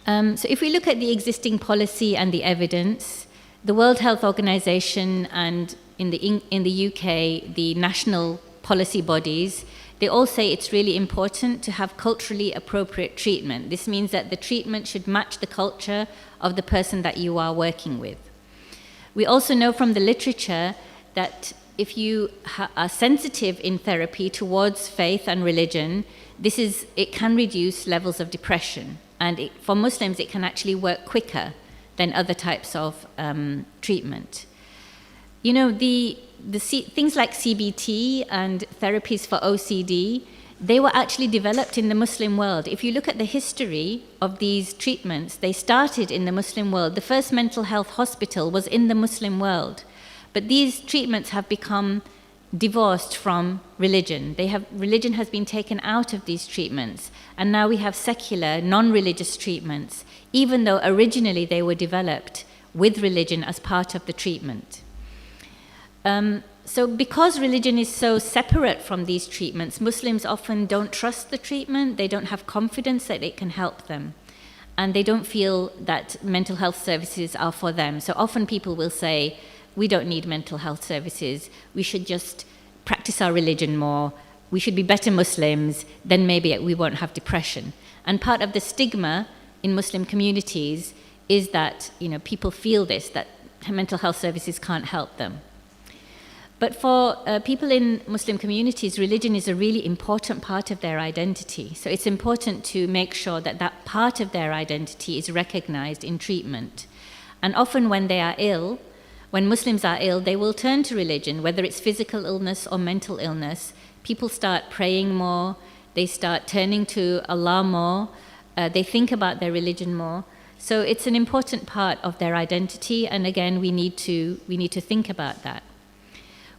So if we look at the existing policy and the evidence, the World Health Organization and in the UK, the national policy bodies, they all say it's really important to have culturally appropriate treatment. This means that the treatment should match the culture of the person that you are working with. We also know from the literature that if you are sensitive in therapy towards faith and religion, it can reduce levels of depression. And for Muslims, it can actually work quicker than other types of treatment. You know, things like CBT and therapies for OCD, they were actually developed in the Muslim world. If you look at the history of these treatments, they started in the Muslim world. The first mental health hospital was in the Muslim world. But these treatments have become divorced from religion. Religion has been taken out of these treatments, and now we have secular, non-religious treatments, even though originally they were developed with religion as part of the treatment. So because religion is so separate from these treatments, Muslims often don't trust the treatment, they don't have confidence that it can help them, and they don't feel that mental health services are for them. So often people will say, we don't need mental health services, we should just practice our religion more, we should be better Muslims, then maybe we won't have depression. And part of the stigma in Muslim communities is that, you know, people feel this, that mental health services can't help them. But for people in Muslim communities, religion is a really important part of their identity. So it's important to make sure that that part of their identity is recognized in treatment. And often when they are ill, when Muslims are ill, they will turn to religion, whether it's physical illness or mental illness. People start praying more, they start turning to Allah more, they think about their religion more. So it's an important part of their identity, and again, we need to think about that.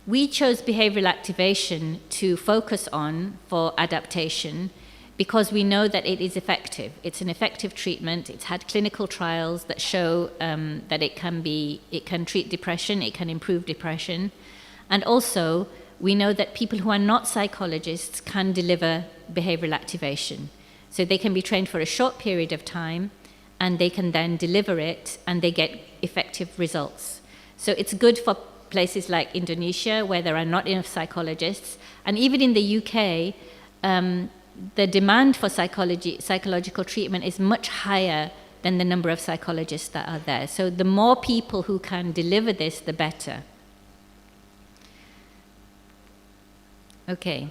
We chose behavioral activation to focus on for adaptation because we know that it is effective. It's an effective treatment. It's had clinical trials that show that it can treat depression, it can improve depression. And also, we know that people who are not psychologists can deliver behavioral activation. So they can be trained for a short period of time, and they can then deliver it, and they get effective results. So it's good for places like Indonesia, where there are not enough psychologists, and even in the UK, the demand for psychological treatment is much higher than the number of psychologists that are there. So the more people who can deliver this, the better. Okay.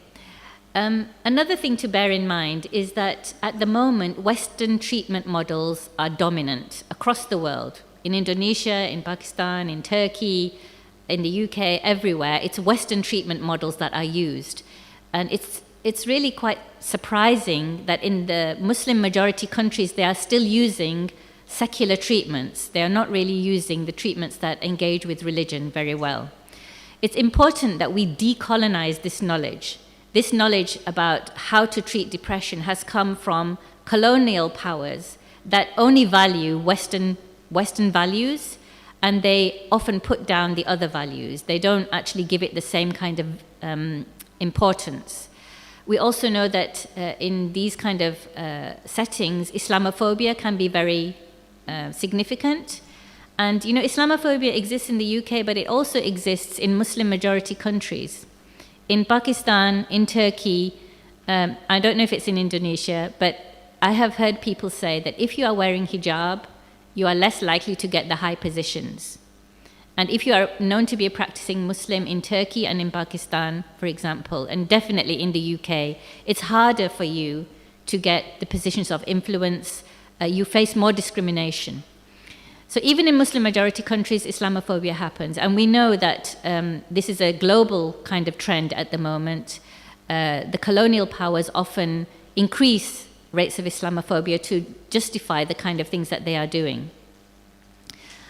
Another thing to bear in mind is that at the moment, Western treatment models are dominant across the world. In Indonesia, in Pakistan, in Turkey, in the UK, everywhere, it's Western treatment models that are used. And it's really quite surprising that in the Muslim majority countries, they are still using secular treatments. They are not really using the treatments that engage with religion very well. It's important that we decolonize this knowledge. This knowledge about how to treat depression has come from colonial powers that only value Western values, and they often put down the other values. They don't actually give it the same kind of importance. We also know that in these kind of settings, Islamophobia can be very significant. And you know, Islamophobia exists in the UK, but it also exists in Muslim majority countries. In Pakistan, in Turkey, I don't know if it's in Indonesia, but I have heard people say that if you are wearing hijab, you are less likely to get the high positions. And if you are known to be a practicing Muslim in Turkey and in Pakistan, for example, and definitely in the UK, it's harder for you to get the positions of influence. You face more discrimination. So even in Muslim majority countries, Islamophobia happens. And we know that this is a global kind of trend at the moment. The colonial powers often increase rates of Islamophobia to justify the kind of things that they are doing.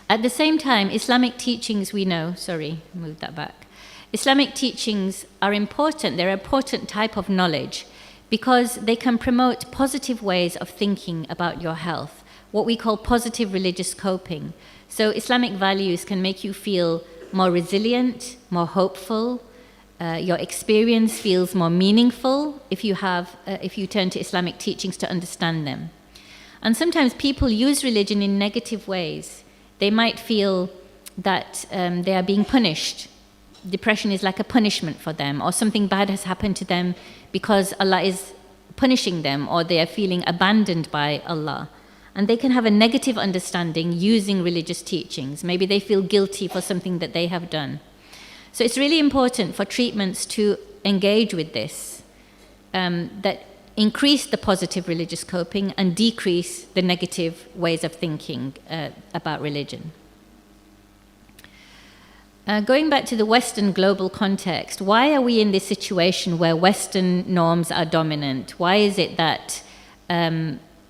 At the same time, Islamic teachings, we know, sorry, move that back. Islamic teachings are important. They're an important type of knowledge because they can promote positive ways of thinking about your health, what we call positive religious coping. So Islamic values can make you feel more resilient, more hopeful. Your experience feels more meaningful if you turn to Islamic teachings to understand them. And sometimes people use religion in negative ways. They might feel that they are being punished. Depression is like a punishment for them, or something bad has happened to them because Allah is punishing them, or they are feeling abandoned by Allah. And they can have a negative understanding using religious teachings. Maybe they feel guilty for something that they have done. So it's really important for treatments to engage with this, that increase the positive religious coping and decrease the negative ways of thinking about religion. Going back to the Western global context, why are we in this situation where Western norms are dominant? Why is it that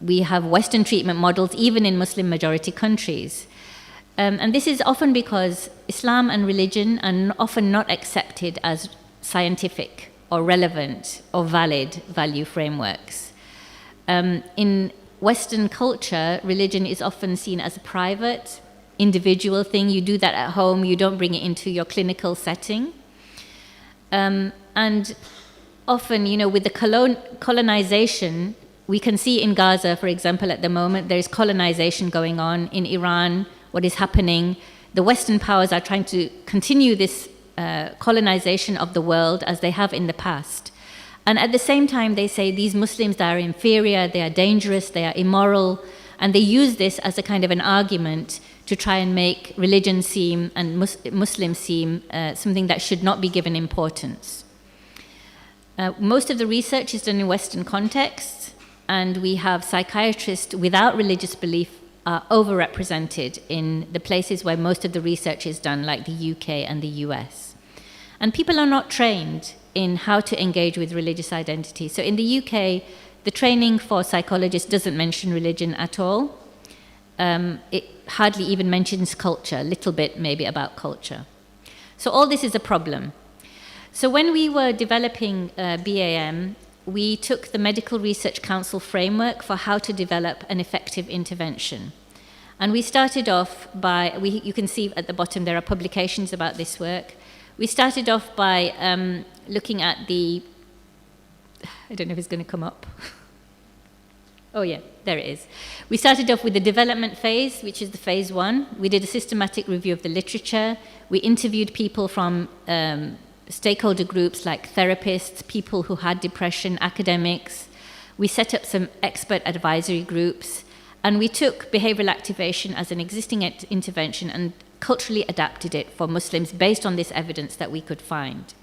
we have Western treatment models even in Muslim majority countries? And this is often because Islam and religion are often not accepted as scientific or relevant or valid value frameworks. In Western culture, religion is often seen as a private, individual thing. You do that at home, you don't bring it into your clinical setting. And often, with the colonization, we can see in Gaza, for example, at the moment, there is colonization going on. In Iran, what is happening, the Western powers are trying to continue this colonization of the world as they have in the past. And at the same time, they say these Muslims that are inferior, they are dangerous, they are immoral, and they use this as a kind of an argument to try and make religion seem, and Muslims seem, something that should not be given importance. Most of the research is done in Western contexts, and we have psychiatrists without religious belief are overrepresented in the places where most of the research is done, like the UK and the US. And people are not trained in how to engage with religious identity. So in the UK, the training for psychologists doesn't mention religion at all. It hardly even mentions culture, a little bit maybe about culture. So all this is a problem. So when we were developing BAM, we took the Medical Research Council framework for how to develop an effective intervention. And we started off by, you can see at the bottom there are publications about this work. We started off by looking at I don't know if it's going to come up. Oh yeah, there it is. We started off with the development phase, which is the phase 1. We did a systematic review of the literature. We interviewed people from stakeholder groups like therapists, people who had depression, academics. We set up some expert advisory groups, and we took behavioral activation as an existing intervention and culturally adapted it for Muslims based on this evidence that we could find.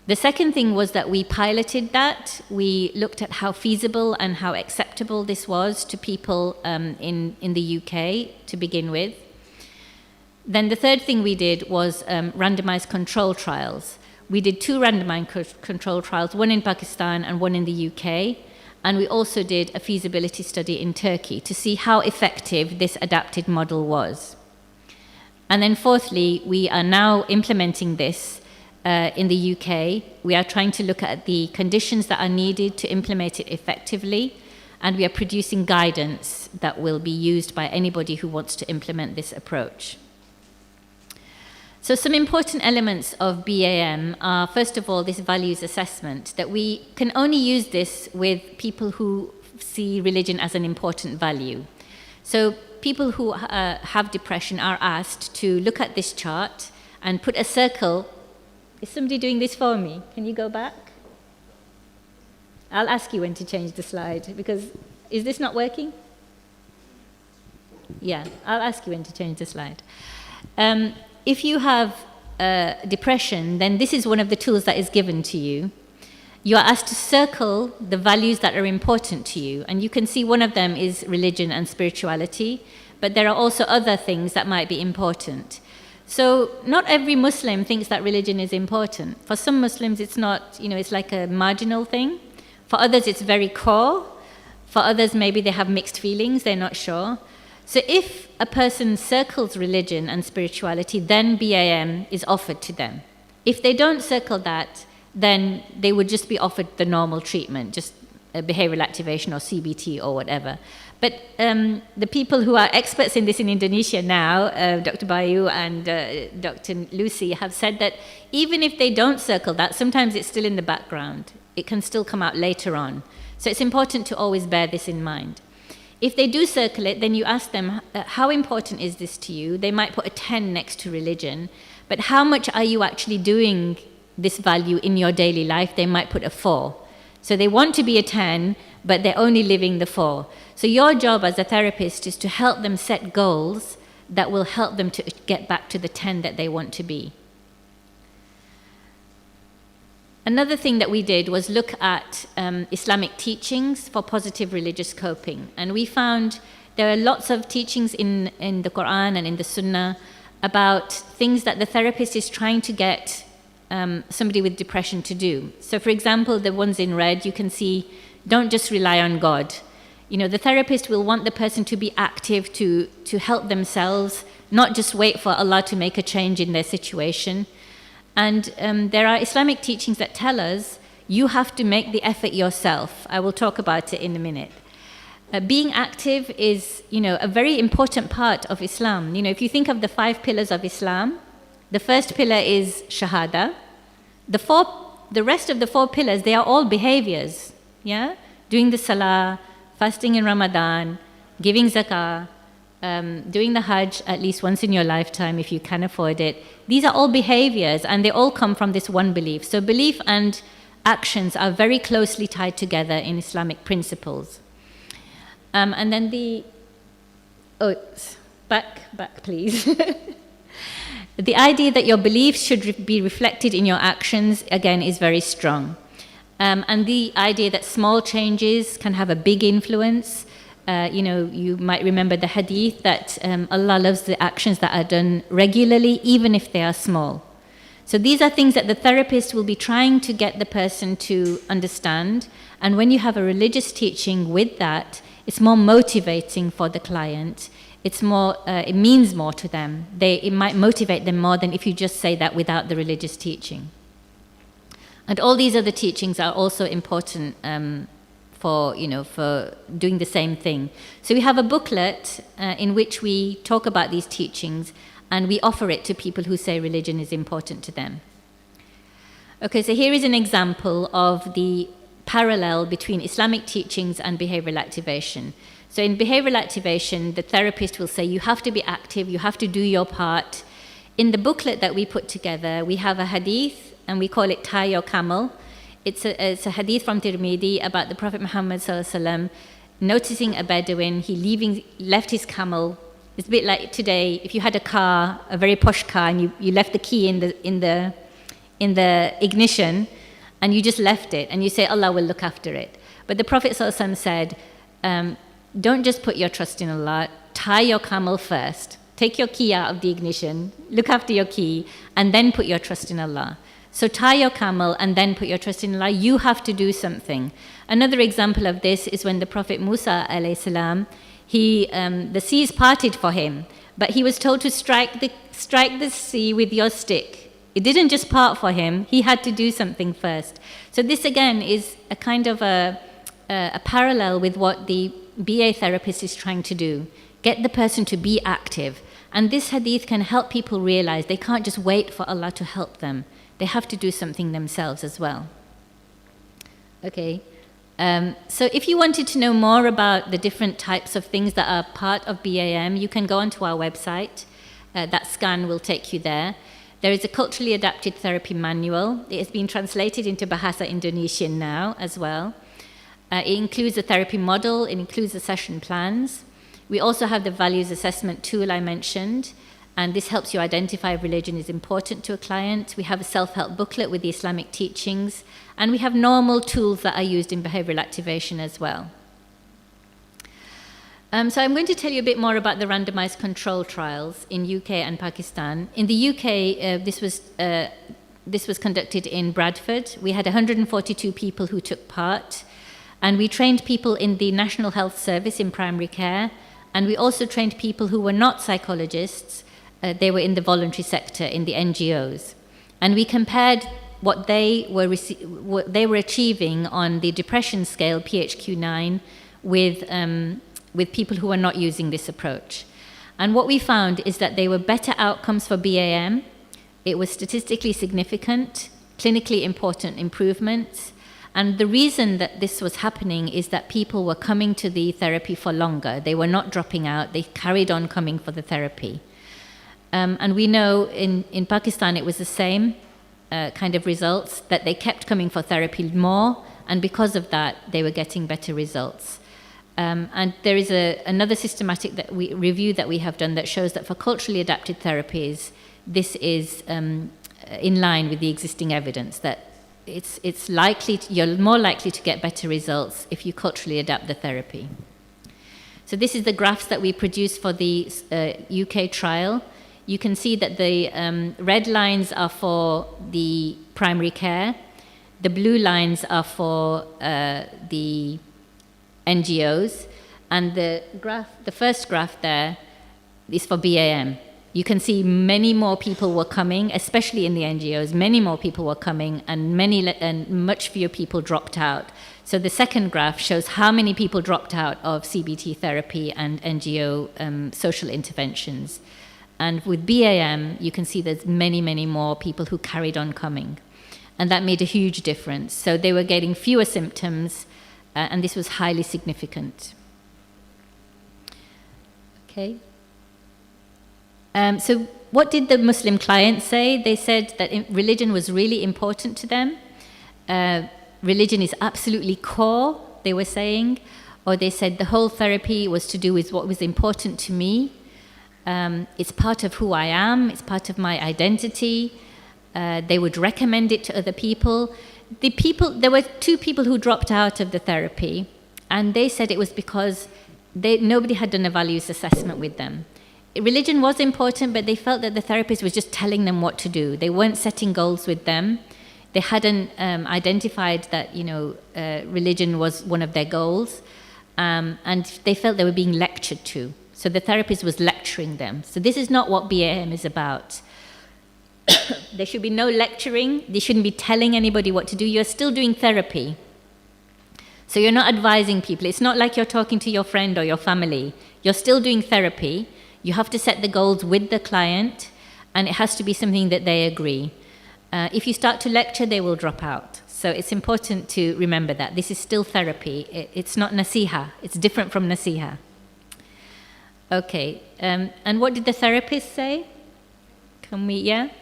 The second thing was that we piloted that. We looked at how feasible and how acceptable this was to people in the UK to begin with. Then the third thing we did was randomized control trials. We did 2 randomized control trials, one in Pakistan and one in the UK. And we also did a feasibility study in Turkey to see how effective this adapted model was. And then fourthly, we are now implementing this in the UK. We are trying to look at the conditions that are needed to implement it effectively, and we are producing guidance that will be used by anybody who wants to implement this approach. So some important elements of BAM are, first of all, this values assessment, that we can only use this with people who see religion as an important value. So people who have depression are asked to look at this chart and put a circle. Is somebody doing this for me? Can you go back? I'll ask you when to change the slide, because is this not working? Yeah, I'll ask you when to change the slide. If you have depression, then this is one of the tools that is given to you. You are asked to circle the values that are important to you. And you can see one of them is religion and spirituality, but there are also other things that might be important. So not every Muslim thinks that religion is important. For some Muslims, it's not, it's like a marginal thing. For others, it's very core. For others, maybe they have mixed feelings, they're not sure. So if a person circles religion and spirituality, then BAM is offered to them. If they don't circle that, then they would just be offered the normal treatment, just behavioral activation or CBT or whatever. But the people who are experts in this in Indonesia now, Dr. Bayu and Dr. Lusi, have said that even if they don't circle that, sometimes it's still in the background. It can still come out later on. So it's important to always bear this in mind. If they do circle it, then you ask them, how important is this to you? They might put a 10 next to religion, but how much are you actually doing this value in your daily life? They might put a 4. So they want to be a 10, but they're only living the 4. So your job as a therapist is to help them set goals that will help them to get back to the 10 that they want to be. Another thing that we did was look at Islamic teachings for positive religious coping. And we found there are lots of teachings in the Quran and in the Sunnah about things that the therapist is trying to get somebody with depression to do. So for example, the ones in red, you can see, don't just rely on God. You know, the therapist will want the person to be active, to help themselves, not just wait for Allah to make a change in their situation. And there are Islamic teachings that tell us you have to make the effort yourself. I will talk about it in a minute. Being active is, you know, a very important part of Islam. You know, if you think of the 5 pillars of Islam, the first pillar is Shahada. The rest of the 4 pillars, they are all behaviors. Yeah, doing the Salah, fasting in Ramadan, giving Zakah, doing the Hajj at least once in your lifetime if you can afford it. These are all behaviors, and they all come from this one belief. So belief and actions are very closely tied together in Islamic principles. And then back please. The idea that your beliefs should be reflected in your actions, again, is very strong. And the idea that small changes can have a big influence. You know, you might remember the hadith that Allah loves the actions that are done regularly, even if they are small. So these are things that the therapist will be trying to get the person to understand. And when you have a religious teaching with that, it's more motivating for the client. It's more, it means more to them. It might motivate them more than if you just say that without the religious teaching. And all these other teachings are also important for doing the same thing. So we have a booklet in which we talk about these teachings, and we offer it to people who say religion is important to them. Okay, so here is an example of the parallel between Islamic teachings and behavioral activation. So in behavioral activation, the therapist will say, you have to be active, you have to do your part. In the booklet that we put together, we have a hadith, and we call it Tie Your Camel. It's a hadith from Tirmidhi about the Prophet Muhammad ﷺ noticing a Bedouin. He left his camel. It's a bit like today, if you had a car, a very posh car, and you left the key in the ignition, and you just left it, and you say Allah will look after it. But the Prophet ﷺ said, don't just put your trust in Allah. Tie your camel first. Take your key out of the ignition, look after your key, and then put your trust in Allah. So tie your camel and then put your trust in Allah. You have to do something. Another example of this is when the Prophet Musa alayhi salam, the seas parted for him, but he was told to strike the sea with your stick. It didn't just part for him. He had to do something first. So this again is a kind of a parallel with what the BA therapist is trying to do. Get the person to be active. And this hadith can help people realize they can't just wait for Allah to help them. They have to do something themselves as well. Okay, so if you wanted to know more about the different types of things that are part of BAM, you can go onto our website. That scan will take you there. There is a culturally adapted therapy manual. It has been translated into Bahasa Indonesian now as well. It includes a therapy model. It includes the session plans. We also have the values assessment tool I mentioned. And this helps you identify if religion is important to a client. We have a self-help booklet with the Islamic teachings, and we have normal tools that are used in behavioral activation as well. So I'm going to tell you a bit more about the randomized control trials in UK and Pakistan. In the UK, this was conducted in Bradford. We had 142 people who took part, and we trained people in the National Health Service in primary care, And we also trained people who were not psychologists. They were in the voluntary sector, in the NGOs. And we compared what they were achieving on the depression scale, PHQ-9, with people who were not using this approach. And what we found is that there were better outcomes for BAM. It was statistically significant, clinically important improvements. And the reason that this was happening is that people were coming to the therapy for longer. They were not dropping out. They carried on coming for the therapy. And we know in Pakistan it was the same kind of results, that they kept coming for therapy more, and because of that, they were getting better results. And there is another systematic review that we have done that shows that for culturally adapted therapies, this is in line with the existing evidence, that it's likely you're more likely to get better results if you culturally adapt the therapy. So this is the graphs that we produced for the UK trial. You can see that the red lines are for the primary care, the blue lines are for the NGOs, and the first graph there is for BAM. You can see many more people were coming, especially in the NGOs. Many more people were coming, and much fewer people dropped out. So the second graph shows how many people dropped out of CBT therapy and NGO social interventions. And with BAM, you can see there's many, many more people who carried on coming. And that made a huge difference. So they were getting fewer symptoms, and this was highly significant. Okay. So what did the Muslim clients say? They said that religion was really important to them. Religion is absolutely core, they were saying. Or they said the whole therapy was to do with what was important to me. It's part of who I am, it's part of my identity. They would recommend it to other people. There were 2 people who dropped out of the therapy, and they said it was because nobody had done a values assessment with them. Religion was important, but they felt that the therapist was just telling them what to do. They weren't setting goals with them. They hadn't identified that, religion was one of their goals, and they felt they were being lectured to. So the therapist was lecturing them. So this is not what BAM is about. There should be no lecturing. They shouldn't be telling anybody what to do. You're still doing therapy. So you're not advising people. It's not like you're talking to your friend or your family. You're still doing therapy. You have to set the goals with the client, and it has to be something that they agree. If you start to lecture, they will drop out. So it's important to remember that. This is still therapy. It's not nasiha. It's different from nasiha. Okay, and what did the therapist say? The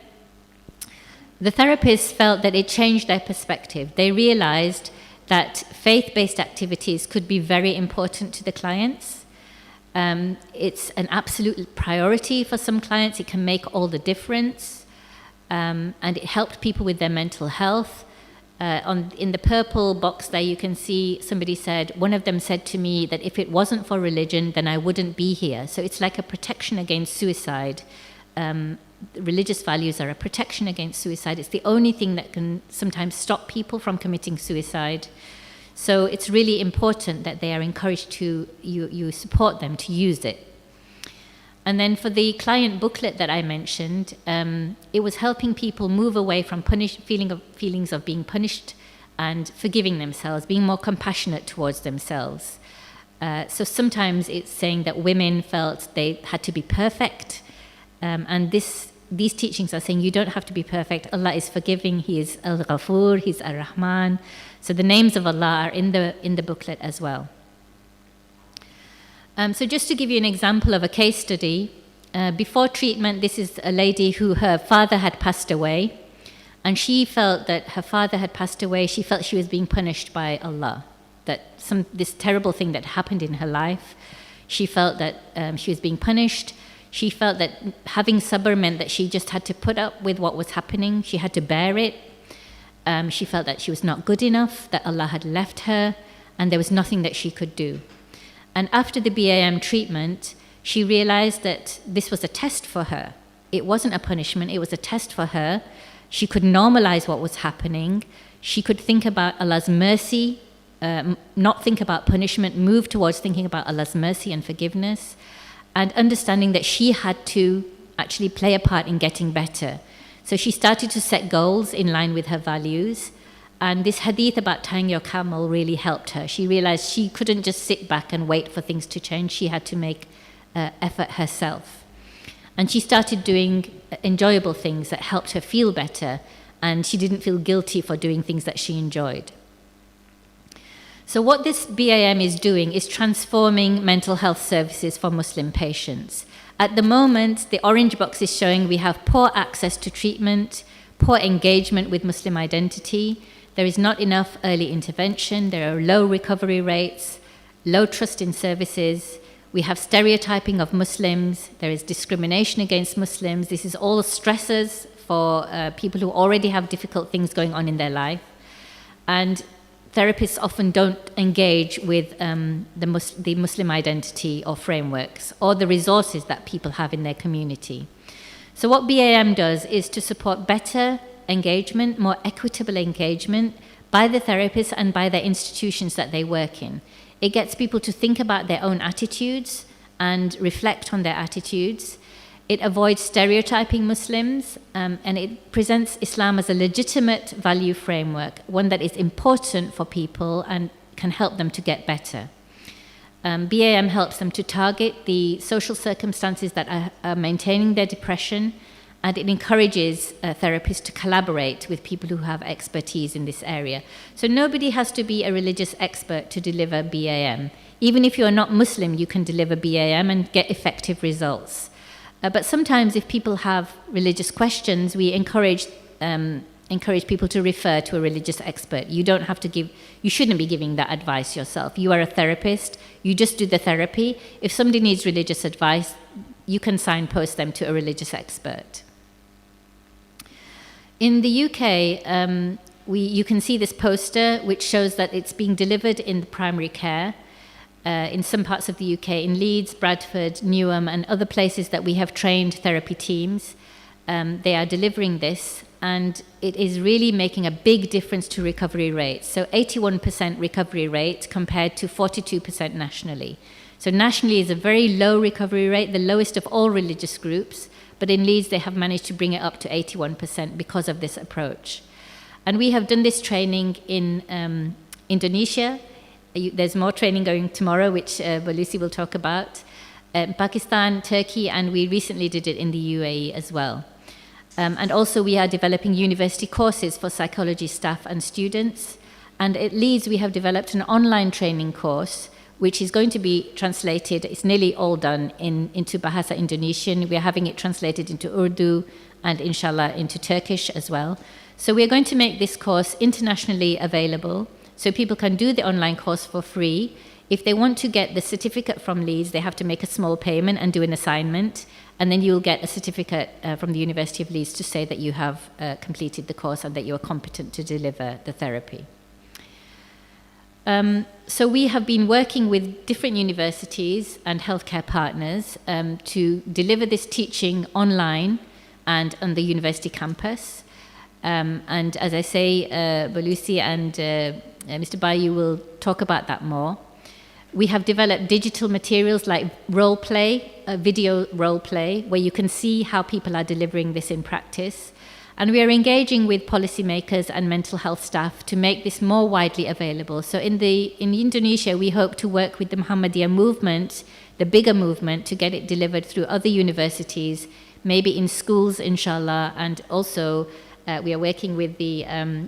therapists felt that it changed their perspective. They realized that faith-based activities could be very important to the clients. It's an absolute priority for some clients. It can make all the difference. And it helped people with their mental health. In the purple box there, you can see somebody said, one of them said to me that if it wasn't for religion, then I wouldn't be here. So it's like a protection against suicide. Religious values are a protection against suicide. It's the only thing that can sometimes stop people from committing suicide. So it's really important that they are encouraged to, you support them to use it. And then for the client booklet that I mentioned, it was helping people move away from feelings of being punished and forgiving themselves, being more compassionate towards themselves. So sometimes it's saying that women felt they had to be perfect, and these teachings are saying you don't have to be perfect. Allah is forgiving. He is Al-Ghafur, He's Ar-Rahman. So the names of Allah are in the booklet as well. So just to give you an example of a case study, before treatment, this is a lady who her father had passed away, and she felt that her father had passed away. She felt she was being punished by Allah, that this terrible thing that happened in her life. She felt that she was being punished. She felt that having sabr meant that she just had to put up with what was happening. She had to bear it. She felt that she was not good enough, that Allah had left her, and there was nothing that she could do. And after the BAM treatment, she realized that this was a test for her. It wasn't a punishment, it was a test for her. She could normalize what was happening. She could think about Allah's mercy not think about punishment, move towards thinking about Allah's mercy and forgiveness, and understanding that she had to actually play a part in getting better. So she started to set goals in line with her values, and this hadith about tying your camel really helped her. She realized she couldn't just sit back and wait for things to change. She had to make effort herself. And she started doing enjoyable things that helped her feel better, and she didn't feel guilty for doing things that she enjoyed. So what this BAM is doing is transforming mental health services for Muslim patients. At the moment, the orange box is showing we have poor access to treatment, poor engagement with Muslim identity, there is not enough early intervention, there are low recovery rates, low trust in services, we have stereotyping of Muslims, there is discrimination against Muslims. This is all stressors for people who already have difficult things going on in their life. And therapists often don't engage with the Muslim identity or frameworks or the resources that people have in their community. So what BAM does is to support better engagement, more equitable engagement by the therapists and by the institutions that they work in. It gets people to think about their own attitudes and reflect on their attitudes. It avoids stereotyping Muslims, and it presents Islam as a legitimate value framework, one that is important for people and can help them to get better. BAM helps them to target the social circumstances that are maintaining their depression, and it encourages therapists to collaborate with people who have expertise in this area. So nobody has to be a religious expert to deliver BAM. Even if you're not Muslim, you can deliver BAM and get effective results. But sometimes if people have religious questions, we encourage people to refer to a religious expert. You don't have to you shouldn't be giving that advice yourself. You are a therapist, you just do the therapy. If somebody needs religious advice, you can signpost them to a religious expert. In the UK, you can see this poster which shows that it's being delivered in the primary care. In some parts of the UK, in Leeds, Bradford, Newham, and other places that we have trained therapy teams, they are delivering this, and it is really making a big difference to recovery rates. So 81% recovery rate compared to 42% nationally. So nationally is a very low recovery rate, the lowest of all religious groups, but in Leeds they have managed to bring it up to 81% because of this approach. And we have done this training in Indonesia. There's more training going tomorrow, which Lusi will talk about. Pakistan, Turkey, and we recently did it in the UAE as well. And also we are developing university courses for psychology staff and students. And at Leeds we have developed an online training course which is going to be translated, it's nearly all done, into Bahasa Indonesian. We're having it translated into Urdu and inshallah into Turkish as well. So we're going to make this course internationally available so people can do the online course for free. If they want to get the certificate from Leeds, they have to make a small payment and do an assignment, and then you'll get a certificate from the University of Leeds to say that you have completed the course and that you are competent to deliver the therapy. So we have been working with different universities and healthcare partners to deliver this teaching online and on the university campus. And as I say, Lusi and Mr. Bayu will talk about that more. We have developed digital materials like role play, video role play, where you can see how people are delivering this in practice. And we are engaging with policymakers and mental health staff to make this more widely available. So in Indonesia, we hope to work with the Muhammadiyah movement, the bigger movement, to get it delivered through other universities, maybe in schools, inshallah, and also we are working with the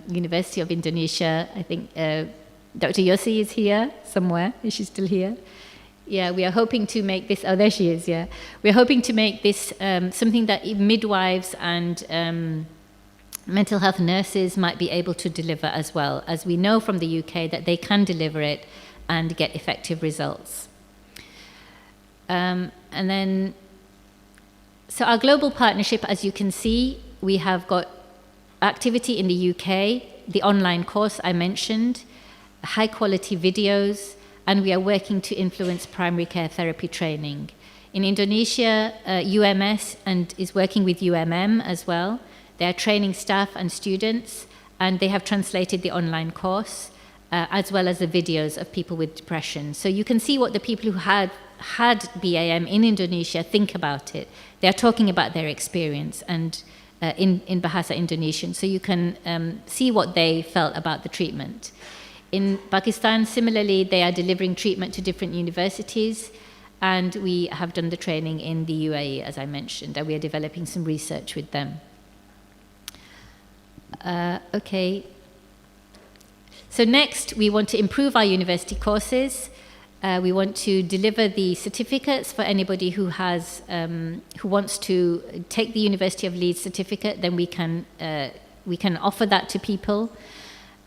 University of Indonesia. I think Dr. Yossi is here somewhere. Is she still here? Yeah, we are hoping to make this, oh, there she is, yeah. We're hoping to make this something that midwives and mental health nurses might be able to deliver as well, as we know from the UK that they can deliver it and get effective results. And then, so our global partnership, as you can see, we have got activity in the UK, the online course I mentioned, high quality videos, and we are working to influence primary care therapy training. In Indonesia, UMS is working with UMM as well. They are training staff and students, and they have translated the online course. as well as the videos of people with depression. So you can see what the people who had BAM in Indonesia think about it. They are talking about their experience and in Bahasa Indonesian, so you can see what they felt about the treatment. In Pakistan, similarly, they are delivering treatment to different universities, and we have done the training in the UAE, as I mentioned, and we are developing some research with them. Okay. So next, we want to improve our university courses. We want to deliver the certificates for anybody who has, who wants to take the University of Leeds certificate. Then we can offer that to people.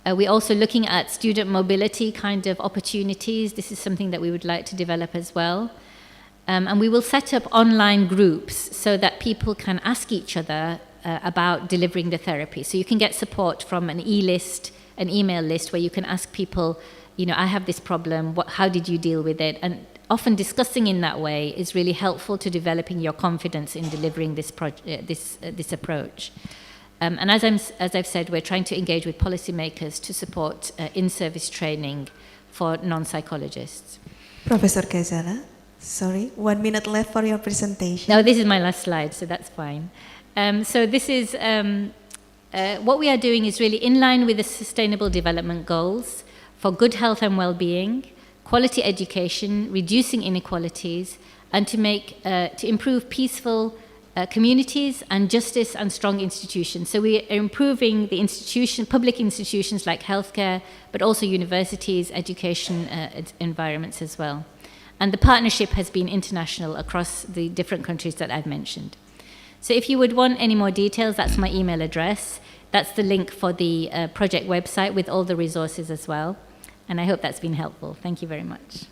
We're also looking at student mobility kind of opportunities. This is something that we would like to develop as well. And we will set up online groups so that people can ask each other about delivering the therapy. So you can get support from an e-list, an email list, where you can ask people, you know, I have this problem, how did you deal with it? And often discussing in that way is really helpful to developing your confidence in delivering this approach. And as I've said, we're trying to engage with policymakers to support in-service training for non-psychologists. Professor Ghazala, sorry, 1 minute left for your presentation. No, this is my last slide, so that's fine. So this is, what we are doing is really in line with the Sustainable Development Goals for good health and well-being, quality education, reducing inequalities, and to improve peaceful communities and justice and strong institutions. So we are improving the public institutions like healthcare, but also universities, education environments as well. And the partnership has been international across the different countries that I've mentioned. So if you would want any more details, that's my email address. That's the link for the project website with all the resources as well. And I hope that's been helpful. Thank you very much.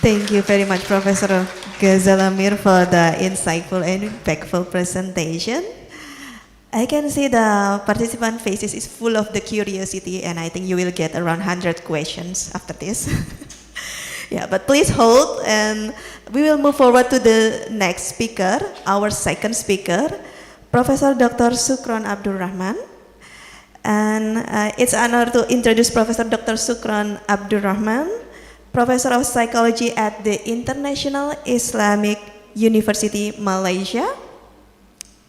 Thank you very much, Professor Ghazala Mir, for the insightful and impactful presentation. I can see the participant faces is full of the curiosity, and I think you will get around 100 questions after this. Yeah, but please hold, and we will move forward to the next speaker, our second speaker, Professor Dr. Shukran Abdul Rahman. And it's an honor to introduce Professor Dr. Shukran Abdul Rahman, Professor of Psychology at the International Islamic University, Malaysia.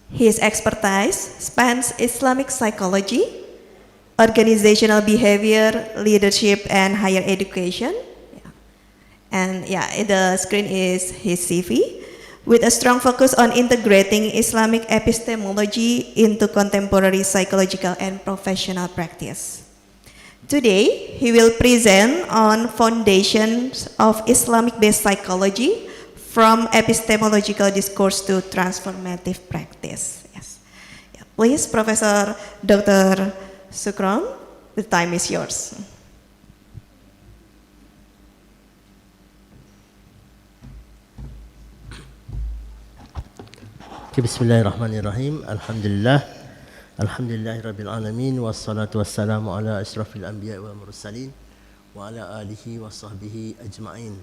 His expertise spans Islamic psychology, organizational behavior, leadership, and higher education. And yeah, the screen is his CV, with a strong focus on integrating Islamic epistemology into contemporary psychological and professional practice. Today, he will present on foundations of Islamic-based psychology, from epistemological discourse to transformative practice. Yes. Yeah. Please, Professor Dr. Shukran, the time is yours. Bismillahirrahmanirrahim. Alhamdulillah Rabbil Alamin. Wassalatu wassalamu ala ashrafil anbiya wal mursalin wa ala alihi wa sahbihi ajma'in.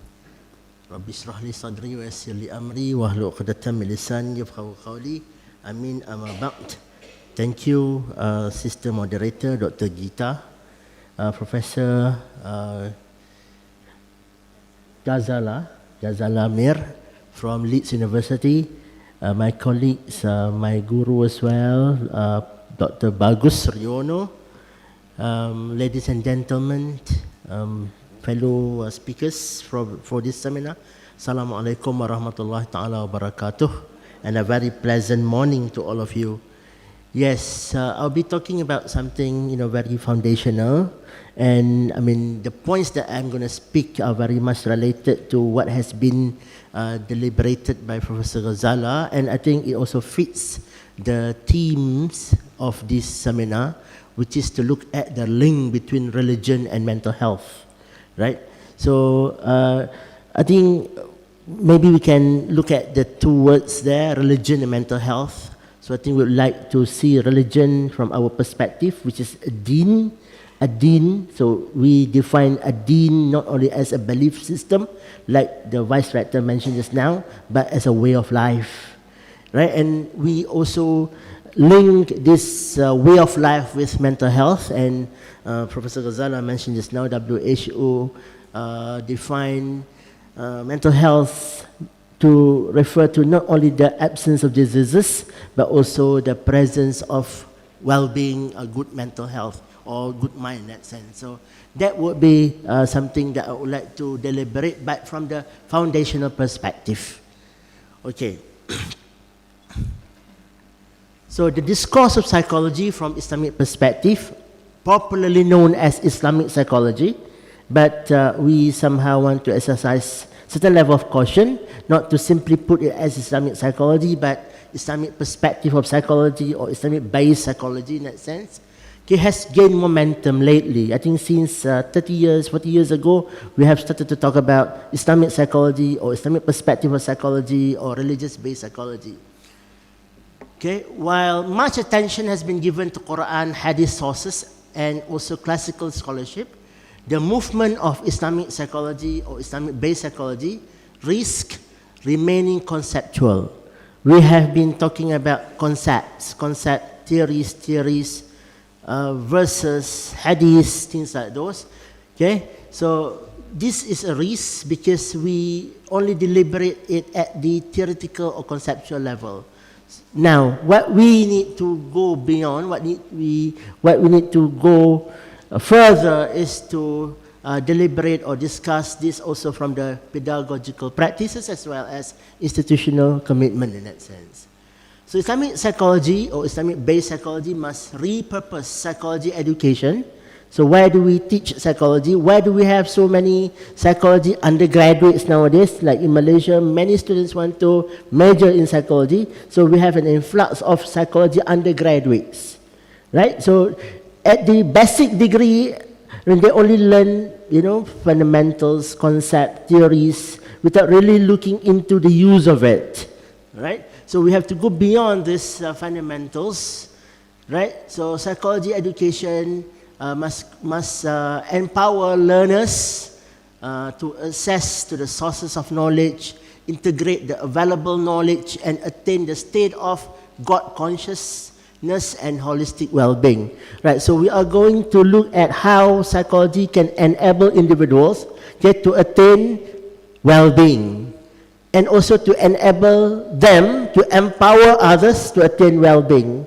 Rabbi shrah li sadri wa yassir li amri wa hlul 'uqdatam min lisani yafqahu qawli. Amin, amma ba'd. Thank you, Sister Moderator Dr. Gita, Professor Ghazala Mir from Leeds University, my colleagues, my guru as well, Dr. Bagus Riyono, ladies and gentlemen, fellow speakers for this seminar. Assalamualaikum warahmatullahi ta'ala wabarakatuh, and a very pleasant morning to all of you. Yes, I'll be talking about something, very foundational, and I mean, the points that I'm going to speak are very much related to what has been deliberated by Professor Ghazala, and I think it also fits the themes of this seminar, which is to look at the link between religion and mental health, right? So I think maybe we can look at the two words there, religion and mental health. So I think we'd like to see religion from our perspective, which is a deen. So we define a deen not only as a belief system, like the Vice Rector mentioned just now, but as a way of life, right? And we also link this way of life with mental health, and Professor Ghazala mentioned just now, WHO defined mental health to refer to not only the absence of diseases, but also the presence of well-being, a good mental health, or good mind in that sense. So that would be something that I would like to deliberate back from the foundational perspective. Okay. So the discourse of psychology from Islamic perspective, popularly known as Islamic psychology, but we somehow want to exercise certain level of caution, not to simply put it as Islamic psychology, but Islamic perspective of psychology or Islamic-based psychology in that sense. It has gained momentum lately. I think since 30 years, 40 years ago, we have started to talk about Islamic psychology or Islamic perspective of psychology or religious-based psychology. Okay, while much attention has been given to Quran, Hadith sources, and also classical scholarship, the movement of Islamic psychology or Islamic-based psychology risks remaining conceptual. We have been talking about concepts, theories, verses, hadiths, things like those. Okay, so this is a risk because we only deliberate it at the theoretical or conceptual level. Now, what we need to go beyond, what we need to go further is to deliberate or discuss this also from the pedagogical practices as well as institutional commitment in that sense. So Islamic psychology or Islamic-based psychology must repurpose psychology education. So why do we teach psychology? Why do we have so many psychology undergraduates nowadays? Like in Malaysia, many students want to major in psychology. So we have an influx of psychology undergraduates, right? So at the basic degree, when they only learn, fundamentals, concept, theories, without really looking into the use of it, right? So we have to go beyond these fundamentals, right? So psychology education must empower learners to access to the sources of knowledge, integrate the available knowledge, and attain the state of God consciousness and holistic well-being. Right. So we are going to look at how psychology can enable individuals to attain well-being, and also to enable them to empower others to attain well-being.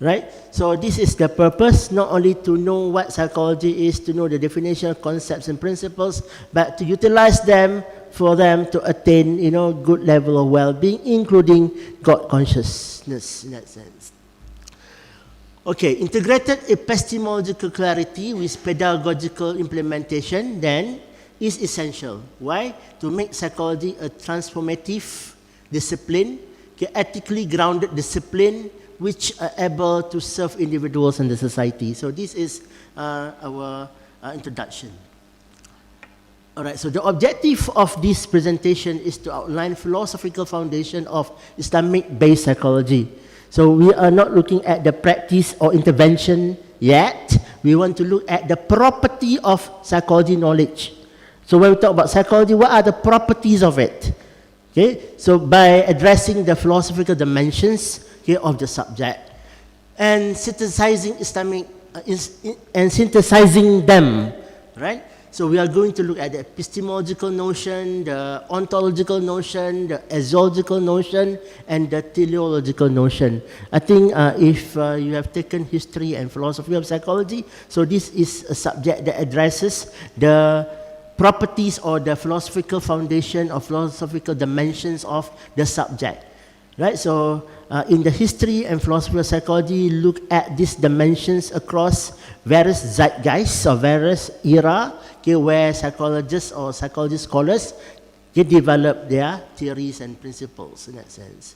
Right? So this is the purpose, not only to know what psychology is, to know the definition of concepts and principles, but to utilize them for them to attain, good level of well-being, including God consciousness in that sense. Okay, integrated epistemological clarity with pedagogical implementation then is essential. Why? To make psychology a transformative discipline, ethically grounded discipline, which are able to serve individuals and the society. So this is our introduction. All right, so the objective of this presentation is to outline philosophical foundation of Islamic-based psychology. So we are not looking at the practice or intervention yet. We want to look at the property of psychology knowledge. So when we talk about psychology, what are the properties of it? Okay, so by addressing the philosophical dimensions of the subject and synthesizing synthesizing them, right? So we are going to look at the epistemological notion, the ontological notion, the exological notion, and the teleological notion. I think if you have taken history and philosophy of psychology, so this is a subject that addresses the properties or the philosophical foundation or philosophical dimensions of the subject. Right, so in the history and philosophy of psychology, look at these dimensions across various zeitgeists or various era, where psychologists or psychology scholars develop their theories and principles in that sense.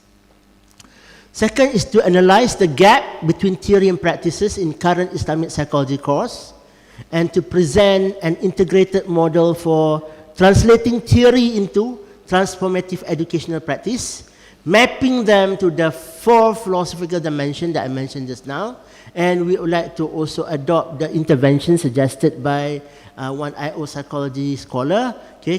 Second is to analyze the gap between theory and practices in current Islamic psychology course, and to present an integrated model for translating theory into transformative educational practice, mapping them to the four philosophical dimensions that I mentioned just now. And we would like to also adopt the intervention suggested by one IO psychology scholar,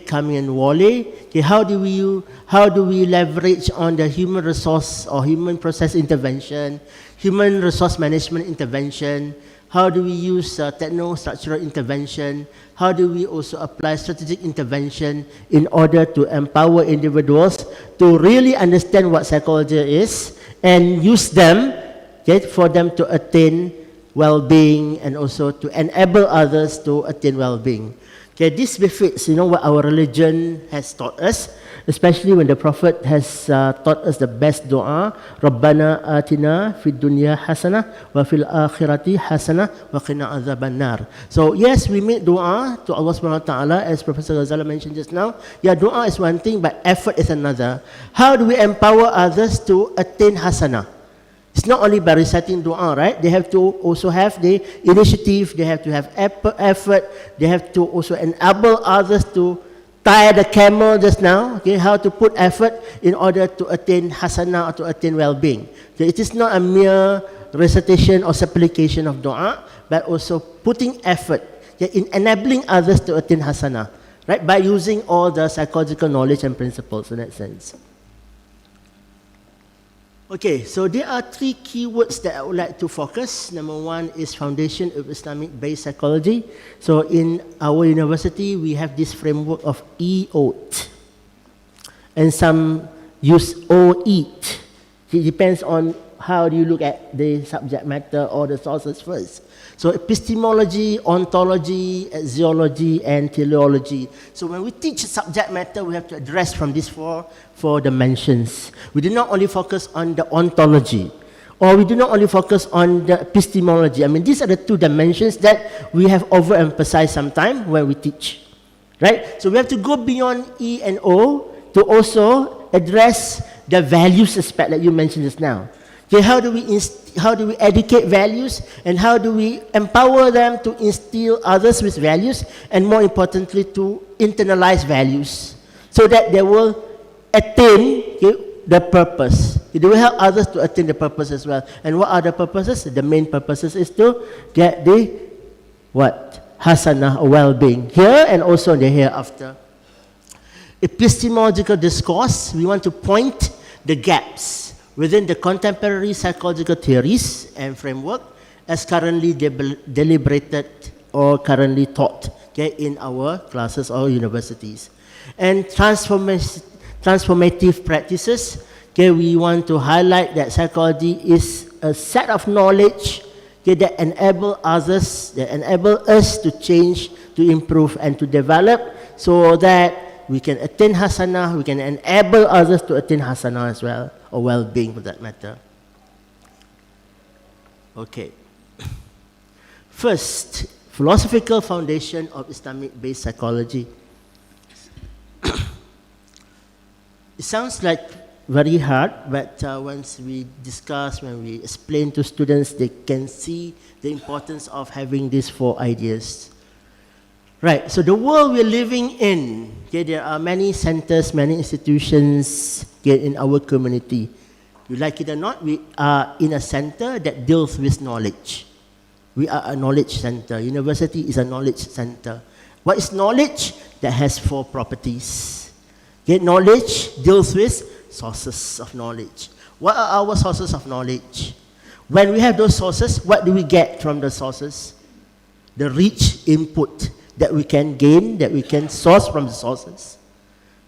Kami and Wally. How do we leverage on the human resource or human process intervention human resource management intervention, how do we use techno-structural intervention, how do we also apply strategic intervention in order to empower individuals to really understand what psychology is and use them, okay, for them to attain well-being and also to enable others to attain well-being. Okay, this befits, what our religion has taught us, especially when the Prophet has taught us the best dua, Rabbana atina fid dunya hasanah wa fil akhirati hasanah wa qina adzaban nar. So yes, we make dua to Allah Subhanahu wa Ta'ala, as Professor Ghazala mentioned just now. Yeah, dua is one thing, but effort is another. How do we empower others to attain hasanah? It's not only by reciting dua, right? They have to also have the initiative, they have to have effort, they have to also enable others to tie the camel just now, okay, how to put effort in order to attain hasanah or to attain well-being. So it is not a mere recitation or supplication of dua, but also putting effort, okay, in enabling others to attain hasanah, right, by using all the psychological knowledge and principles in that sense. Okay, so there are three keywords that I would like to focus. Number one is foundation of Islamic-based psychology. So in our university, we have this framework of EOT. And some use OEAT. It depends on how do you look at the subject matter or the sources first. So epistemology, ontology, zoology, and teleology. So when we teach subject matter, we have to address from these four dimensions. We do not only focus on the ontology, or we do not only focus on the epistemology. I mean, these are the two dimensions that we have overemphasized sometimes when we teach, right? So we have to go beyond E and O to also address the values aspect that you mentioned just now. Okay, how do we educate values, and how do we empower them to instill others with values, and more importantly to internalize values so that they will attain, okay, the purpose. They will help others to attain the purpose as well. And what are the purposes? The main purposes is to get the hasanah, or well-being here and also in the hereafter. Epistemological discourse, we want to point the gaps within the contemporary psychological theories and framework as currently deliberated or currently taught, okay, in our classes or universities. And transformative practices, okay, we want to highlight that psychology is a set of knowledge, okay, that enable others, that enable us to change, to improve, and to develop so that we can attain hasanah, we can enable others to attain hasanah as well, or well-being for that matter. Okay. First, philosophical foundation of Islamic-based psychology. It sounds like very hard, but once we discuss, when we explain to students, they can see the importance of having these four ideas. Right, so the world we're living in, okay, there are many centers, many institutions, okay, in our community. You like it or not, we are in a center that deals with knowledge. We are a knowledge center. University is a knowledge center. What is knowledge? That has four properties. Okay, knowledge deals with sources of knowledge. What are our sources of knowledge? When we have those sources, what do we get from the sources? The rich input that we can gain, that we can source from the sources.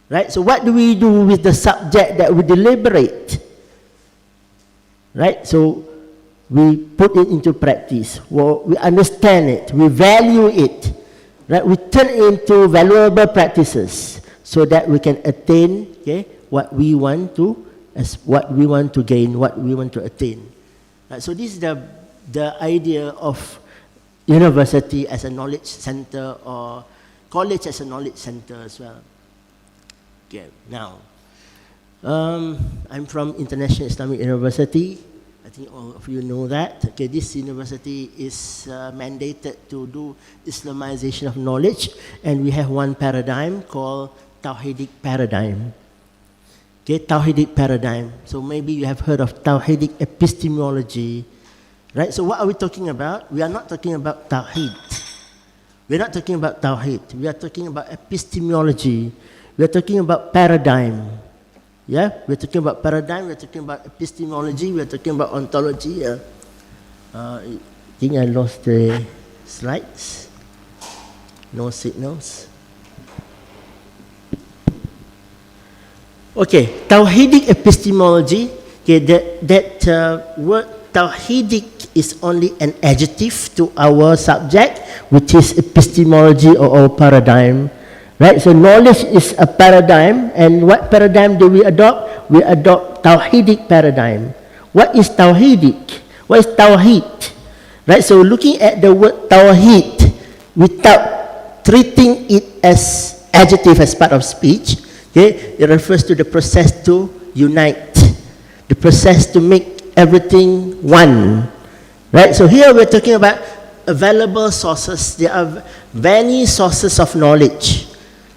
Right? So what do we do with the subject that we deliberate? Right? So we put it into practice. Well, we understand it, we value it. Right? We turn it into valuable practices so that we can attain, okay, what we want to gain, what we want to attain. Right? So this is the idea of university as a knowledge center, or college as a knowledge center as well. Okay, now, I'm from International Islamic University. I think all of you know that. Okay, this university is mandated to do Islamization of knowledge, and we have one paradigm called Tawhidic paradigm. Okay, Tawhidic paradigm. So maybe you have heard of Tawhidic epistemology. Right, so what are we talking about? We are not talking about Tawhid. We are not talking about Tawhid. We are talking about epistemology. We are talking about paradigm. Yeah, we're talking about paradigm, we're talking about epistemology, we're talking about ontology. I think I lost the slides. No signals. Okay, Tawhidic epistemology. Okay, that word Tawhidic is only an adjective to our subject, which is epistemology or our paradigm. Right, so knowledge is a paradigm, and what paradigm do we adopt? We adopt Tawhidic paradigm. What is Tawhidic? What is Tawhid? Right, so looking at the word Tawhid without treating it as adjective as part of speech, okay, it refers to the process to unite, the process to make everything one. Right, so here we're talking about available sources. There are many sources of knowledge.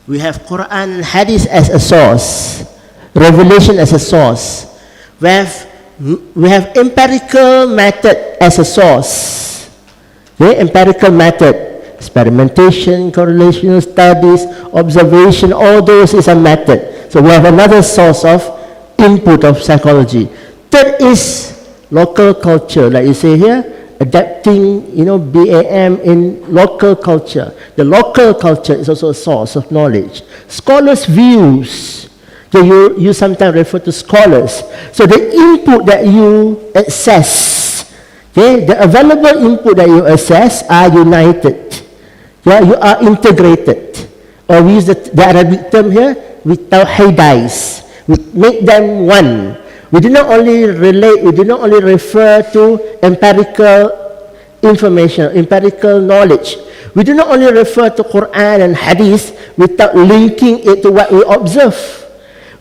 We have Quran and Hadith as a source, revelation as a source. We have empirical method as a source. Okay, empirical method, experimentation, correlational studies, observation, all those is a method. So we have another source of input of psychology. Third is local culture, like you say here, adapting, BAM in local culture. The local culture is also a source of knowledge. Scholars' views. So you sometimes refer to scholars. So the input that you access, okay, the available input that you access are united. Yeah, you are integrated. Or we use the Arabic term here, we tawhidize. We make them one. We do not only relate, we do not only refer to empirical information, empirical knowledge. We do not only refer to Quran and Hadith without linking it to what we observe.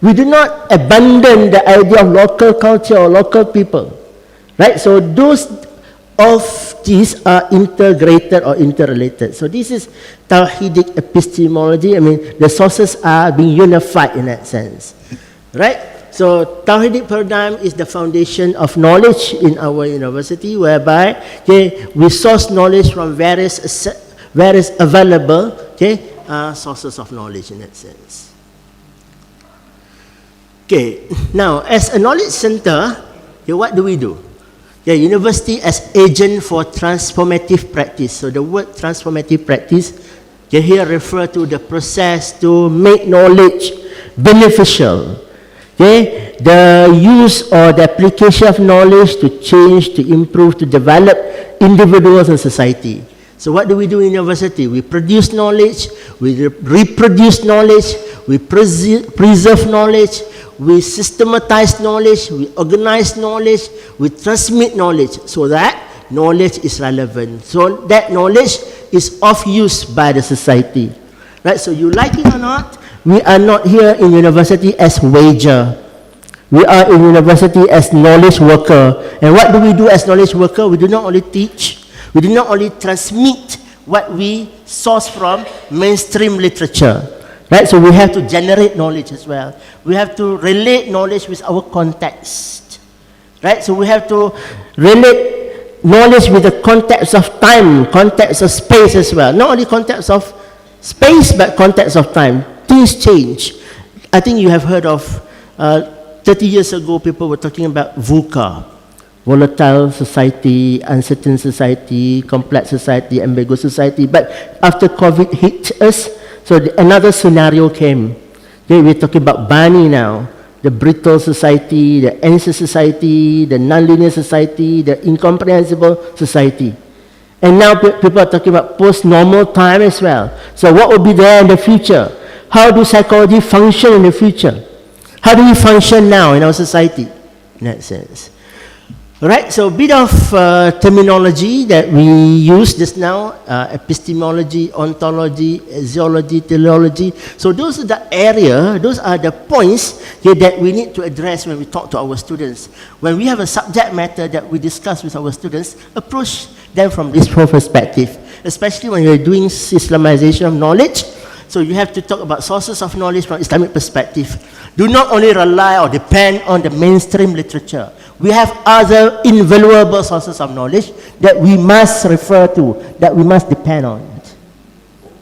We do not abandon the idea of local culture or local people. Right? So those of these are integrated or interrelated. So this is Tawhidic epistemology. I mean, the sources are being unified in that sense. Right? So Tawhidic paradigm is the foundation of knowledge in our university, whereby we source knowledge from various available sources of knowledge in that sense. Okay, now as a knowledge center, what do we do? The university as agent for transformative practice. So the word transformative practice here refer to the process to make knowledge beneficial. Okay, the use or the application of knowledge to change, to improve, to develop individuals and society. So what do we do in university? We produce knowledge, we reproduce knowledge, we preserve knowledge, we systematize knowledge, we organize knowledge, we transmit knowledge so that knowledge is relevant. So that knowledge is of use by the society. Right? So you like it or not, we are not here in university as wager. We are in university as knowledge worker. And what do we do as knowledge worker? We do not only teach, we do not only transmit what we source from mainstream literature. Right? So we have to generate knowledge as well. We have to relate knowledge with our context. Right? So we have to relate knowledge with the context of time, context of space as well. Not only context of space, but context of time. Things change. I think you have heard of 30 years ago, people were talking about VUCA, volatile society, uncertain society, complex society, ambiguous society. But after COVID hit us, so another scenario came. Okay, we're talking about BANI now, the brittle society, the anxious society, the nonlinear society, the incomprehensible society. And now people are talking about post-normal time as well. So what will be there in the future? How do psychology function in the future? How do we function now in our society? In that sense. Right, so a bit of terminology that we use just now, epistemology, ontology, zoology, teleology. So those are the area, those are the points that we need to address when we talk to our students. When we have a subject matter that we discuss with our students, approach them from this perspective, especially when you're doing Islamization of knowledge. So you have to talk about sources of knowledge from Islamic perspective. Do not only rely or depend on the mainstream literature. We have other invaluable sources of knowledge that we must refer to, that we must depend on.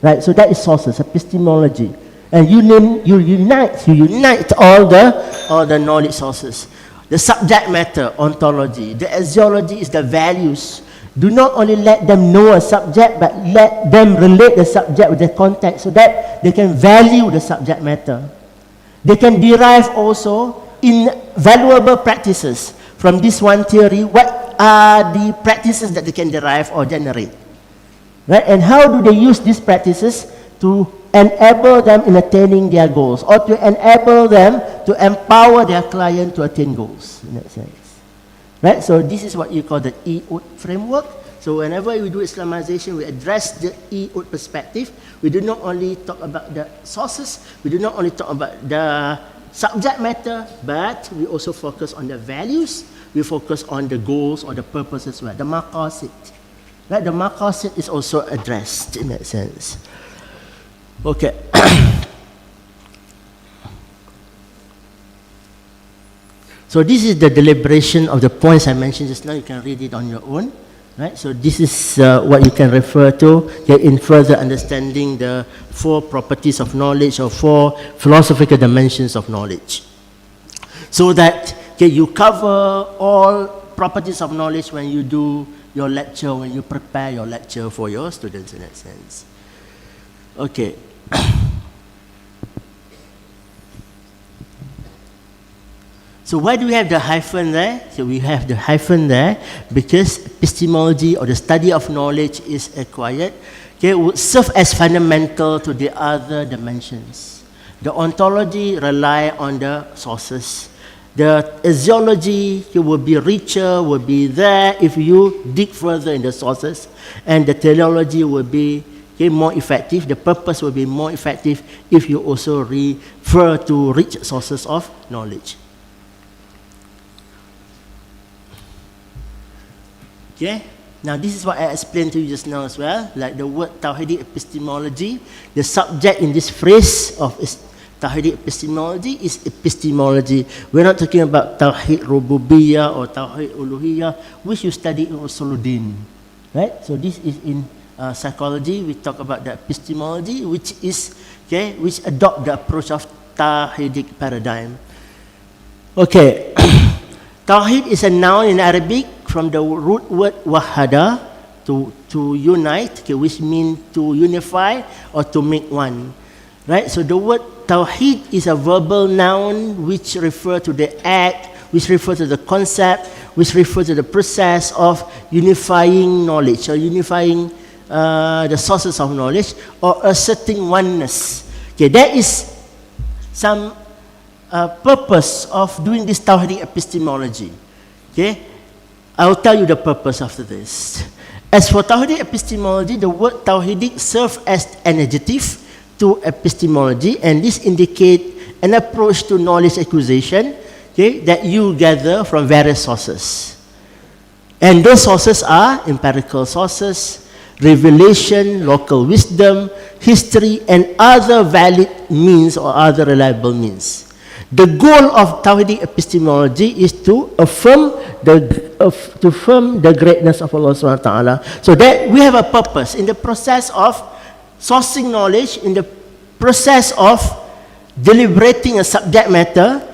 Right, so that is sources, epistemology. And you unite all the knowledge sources. The subject matter, ontology. The axiology is the values. Do not only let them know a subject, but let them relate the subject with the context so that they can value the subject matter. They can derive also invaluable practices from this one theory. What are the practices that they can derive or generate? Right? And how do they use these practices to enable them in attaining their goals, or to enable them to empower their client to attain goals, in that sense. Right? So this is what you call the IIUM framework. So whenever we do Islamization, we address the IIUM perspective. We do not only talk about the sources, we do not only talk about the subject matter, but we also focus on the values, we focus on the goals or the purposes as well, the maqasid. Right? The maqasid is also addressed in that sense. Okay. So this is the deliberation of the points I mentioned just now. You can read it on your own. Right? So this is what you can refer to in further understanding the 4 properties of knowledge or 4 philosophical dimensions of knowledge. So that you cover all properties of knowledge when you do your lecture, when you prepare your lecture for your students in that sense. Okay. So why do we have the hyphen there? So we have the hyphen there because epistemology or the study of knowledge is acquired. Would serve as fundamental to the other dimensions. The ontology rely on the sources. The axiology will be richer, will be there if you dig further in the sources, and the teleology will be more effective. The purpose will be more effective if you also refer to rich sources of knowledge. Okay, now this is what I explained to you just now as well, like the word Tawhidi epistemology. The subject in this phrase of Tawhidi epistemology is epistemology. We're not talking about Tawhid Rububiyah or Tawhid Uluhiyah, which you study in Usuluddin. Right? So this is in psychology. We talk about the epistemology, which is, which adopt the approach of Tawhidic paradigm. Okay. Tawhid is a noun in Arabic from the root word wahada, to unite, which means to unify or to make one. Right? So the word Tawhid is a verbal noun which refers to the act, which refers to the concept, which refers to the process of unifying knowledge or unifying the sources of knowledge or asserting oneness. Okay, there is some purpose of doing this Tawhidi epistemology. Okay, I'll tell you the purpose after this. As for Tawhidi epistemology, the word Tawhidi serves as an adjective to epistemology, and this indicates an approach to knowledge acquisition, that you gather from various sources. And those sources are empirical sources, revelation, local wisdom, history, and other valid means or other reliable means. The goal of Tawhidi epistemology is to affirm the greatness of Allah subhanahu wa ta'ala. So that we have a purpose in the process of sourcing knowledge, in the process of deliberating a subject matter,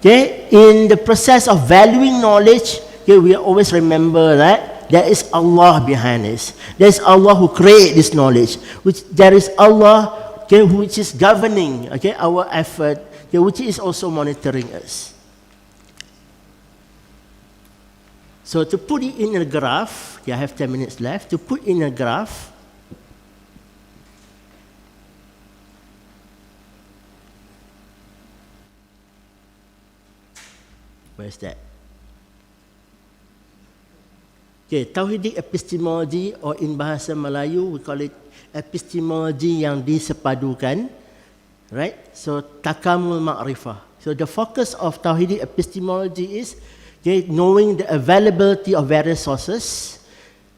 in the process of valuing knowledge, we always remember that there is Allah behind this. There is Allah who created this knowledge. There is Allah which is governing our effort, which is also monitoring us. So to put it in a graph, I have 10 minutes left. To put in a graph, where's that? Okay, Tauhidi epistemology, or in bahasa Melayu we call it epistemology yang disepadukan, right? So takamul ma'rifah. So the focus of Tauhidi epistemology is knowing the availability of various sources,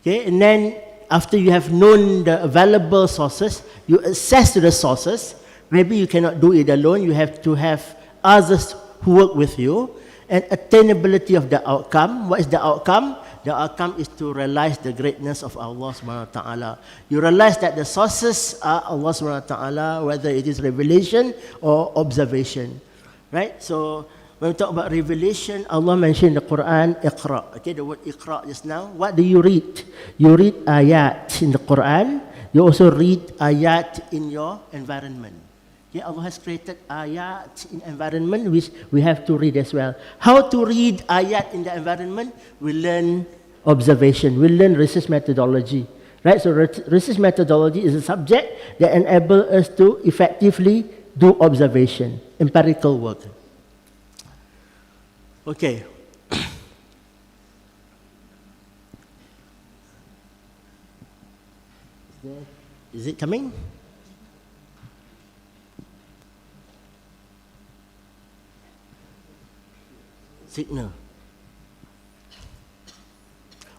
and then after you have known the available sources, you access to the sources. Maybe you cannot do it alone. You have to have others who work with you. And attainability of the outcome. What is the outcome? The outcome is to realize the greatness of Allah subhanahu wa ta'ala. You realize that the sources are Allah subhanahu wa ta'ala, whether it is revelation or observation. Right? So when we talk about revelation, Allah mentioned in the Quran, Iqra. Okay, the word Iqra just now. What do you read? You read ayat in the Quran. You also read ayat in your environment. Okay, Allah has created ayat in environment which we have to read as well. How to read ayat in the environment? We learn observation. We learn research methodology. Right? So research methodology is a subject that enables us to effectively do observation, empirical work. Okay. Is it coming? Signal.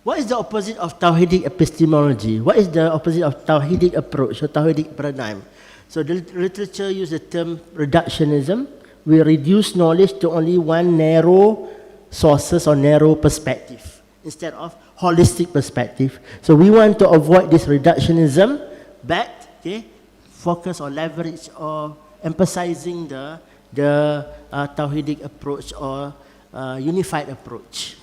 What is the opposite of Tawhidic epistemology? What is the opposite of Tawhidic approach or Tawhidic paradigm? So the literature uses the term reductionism. We reduce knowledge to only one narrow sources or narrow perspective instead of holistic perspective. So we want to avoid this reductionism, but focus or leverage or emphasizing the Tawhidic approach or unified approach.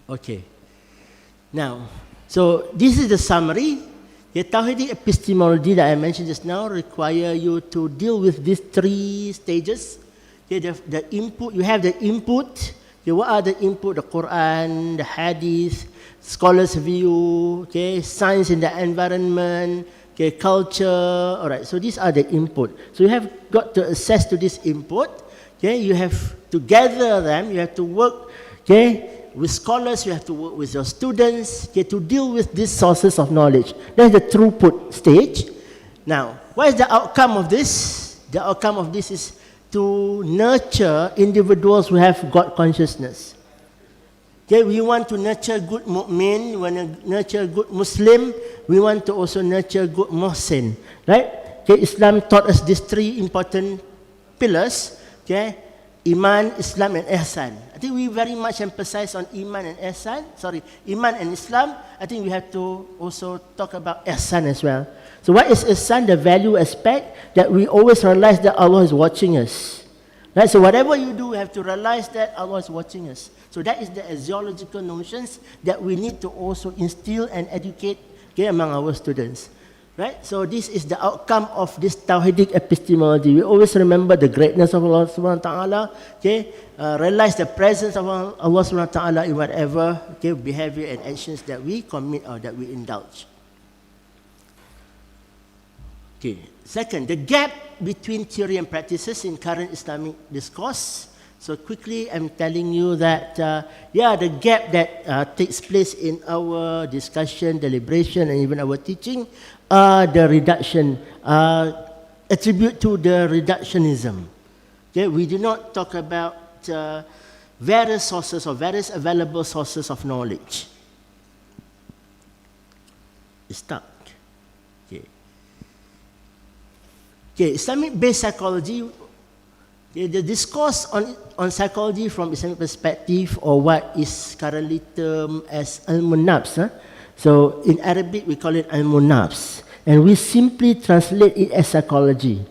Okay. Now, so this is the summary. The Tawhidic epistemology that I mentioned just now require you to deal with these three stages. Okay, the input, you have the input. Okay, what are the input? The Quran, the Hadith, scholars' view, okay, science in the environment, okay, culture. All right, so these are the input. So you have got to access to this input. Okay, you have to gather them. You have to work. Okay. With scholars, you have to work with your students to deal with these sources of knowledge. That's the throughput stage. Now, what is the outcome of this? The outcome of this is to nurture individuals who have God consciousness. Okay, we want to nurture good mu'min, we want to nurture good Muslim, we want to also nurture good muhsin. Right? Okay, Islam taught us these three important pillars. Okay? Iman, Islam, and Ihsan. I think we very much emphasize on Iman and Ihsan. Sorry, Iman and Islam. I think we have to also talk about Ihsan as well. So what is Ihsan? The value aspect that we always realize that Allah is watching us. Right? So whatever you do, we have to realize that Allah is watching us. So that is the axiological notions that we need to also instill and educate among our students. Right? So this is the outcome of this Tawhidic epistemology. We always remember the greatness of Allah subhanahu wa ta'ala. Okay? Realize the presence of Allah subhanahu wa ta'ala in whatever behavior and actions that we commit or that we indulge. Okay. Second, the gap between theory and practices in current Islamic discourse. So quickly, I'm telling you that, the gap that takes place in our discussion, deliberation, and even our teaching, the reduction, attribute to the reductionism. Okay, we do not talk about various sources or various available sources of knowledge. It's stuck. Okay, Islamic-based psychology. The discourse on psychology from Islamic perspective, or what is currently termed as ilmun-nafs. So in Arabic we call it ilmun-nafs, and we simply translate it as psychology.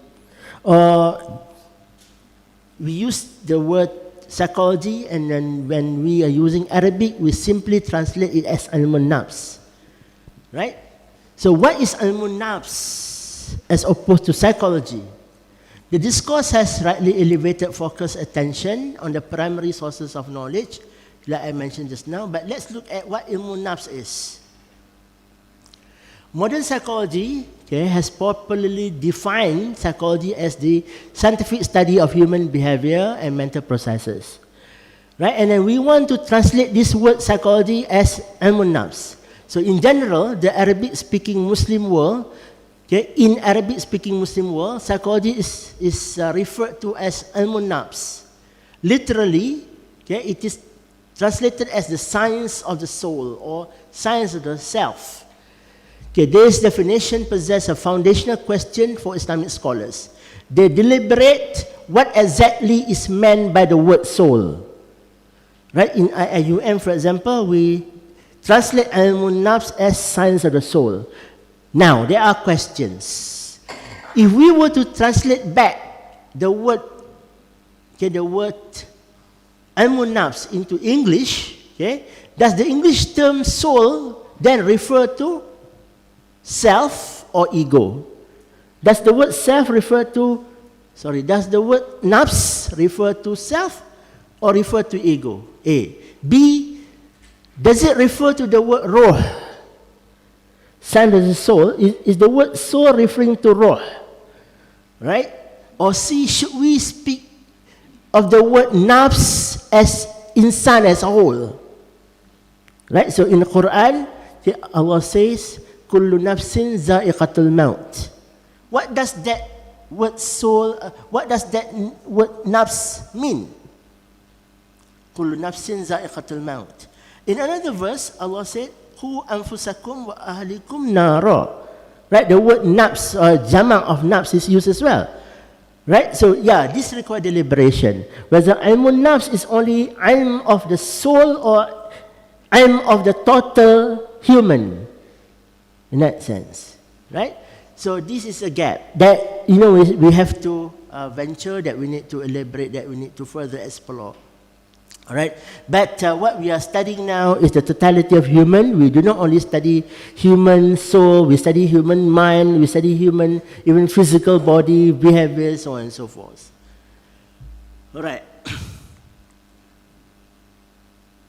We use the word psychology, and then when we are using Arabic, we simply translate it as ilmun-nafs. Right? So what is ilmun-nafs as opposed to psychology? The discourse has rightly elevated focus attention on the primary sources of knowledge, like I mentioned just now, but let's look at what ilmun-nafs is. Modern psychology has popularly defined psychology as the scientific study of human behavior and mental processes. Right? And then we want to translate this word psychology as ilmun-nafs. So in general, the Arabic-speaking Muslim world, in Arabic-speaking Muslim world, psychology is referred to as ilmun-nafs. Literally, it is translated as the science of the soul or science of the self. This definition possesses a foundational question for Islamic scholars. They deliberate what exactly is meant by the word soul. Right? In IIUM, for example, we translate ilmun nafs as science of the soul. Now, there are questions. If we were to translate back the word ilmun nafs into English, does the English term soul then refer to self or ego? Does the word self refer to, does the word nafs refer to self or refer to ego? A. B, does it refer to the word roh? Science of the soul. Is the word soul referring to roh? Right? Or C, should we speak of the word nafs as insan as a whole? Right? So in the Quran, Allah says, kullu nafsin za'iqatul maut. What does that word soul, what does that word nafs mean? Kullu nafsin za'iqatul maut. In another verse, Allah said, Qu anfusakum wa ahlikum nara. Right? The word nafs, or jama' of nafs is used as well. Right? So yeah, this requires deliberation. Whether ilmun nafs is only ilm of the soul or ilm of the total human. In that sense. Right? So this is a gap that, we have to venture, that we need to elaborate, that we need to further explore. All right, but what we are studying now is the totality of human. We do not only study human soul, we study human mind, we study human, even physical body, behavior, so on and so forth. All right.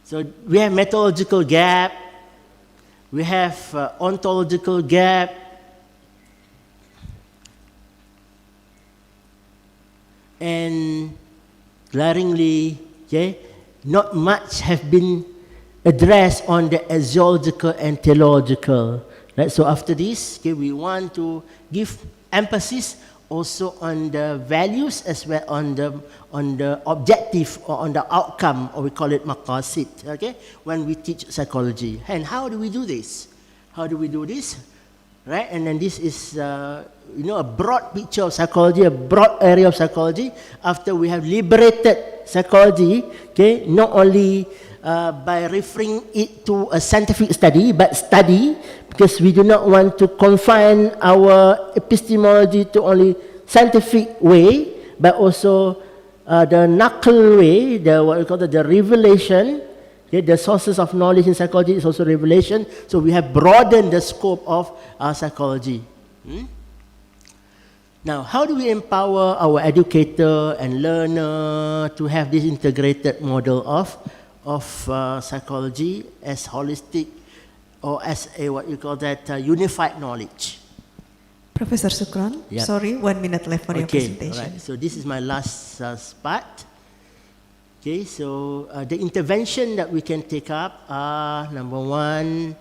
So we have methodological gap, we have ontological gap, and glaringly, not much have been addressed on the axiological and teleological. Right? So after this, we want to give emphasis also on the values as well on the objective or on the outcome, or we call it maqasid, when we teach psychology. And how do we do this? Right? And then this is a broad picture of psychology, a broad area of psychology. After we have liberated psychology, not only by referring it to a scientific study, but study, because we do not want to confine our epistemology to only scientific way, but also the naql way, what we call the revelation. The sources of knowledge in psychology is also revelation. So we have broadened the scope of psychology. Now, how do we empower our educator and learner to have this integrated model of psychology as holistic, or as a what you call that unified knowledge? Professor Shukran, Yep. sorry, 1 minute left for your presentation. All right. So this is my last part. Okay, so the intervention that we can take up are, number one,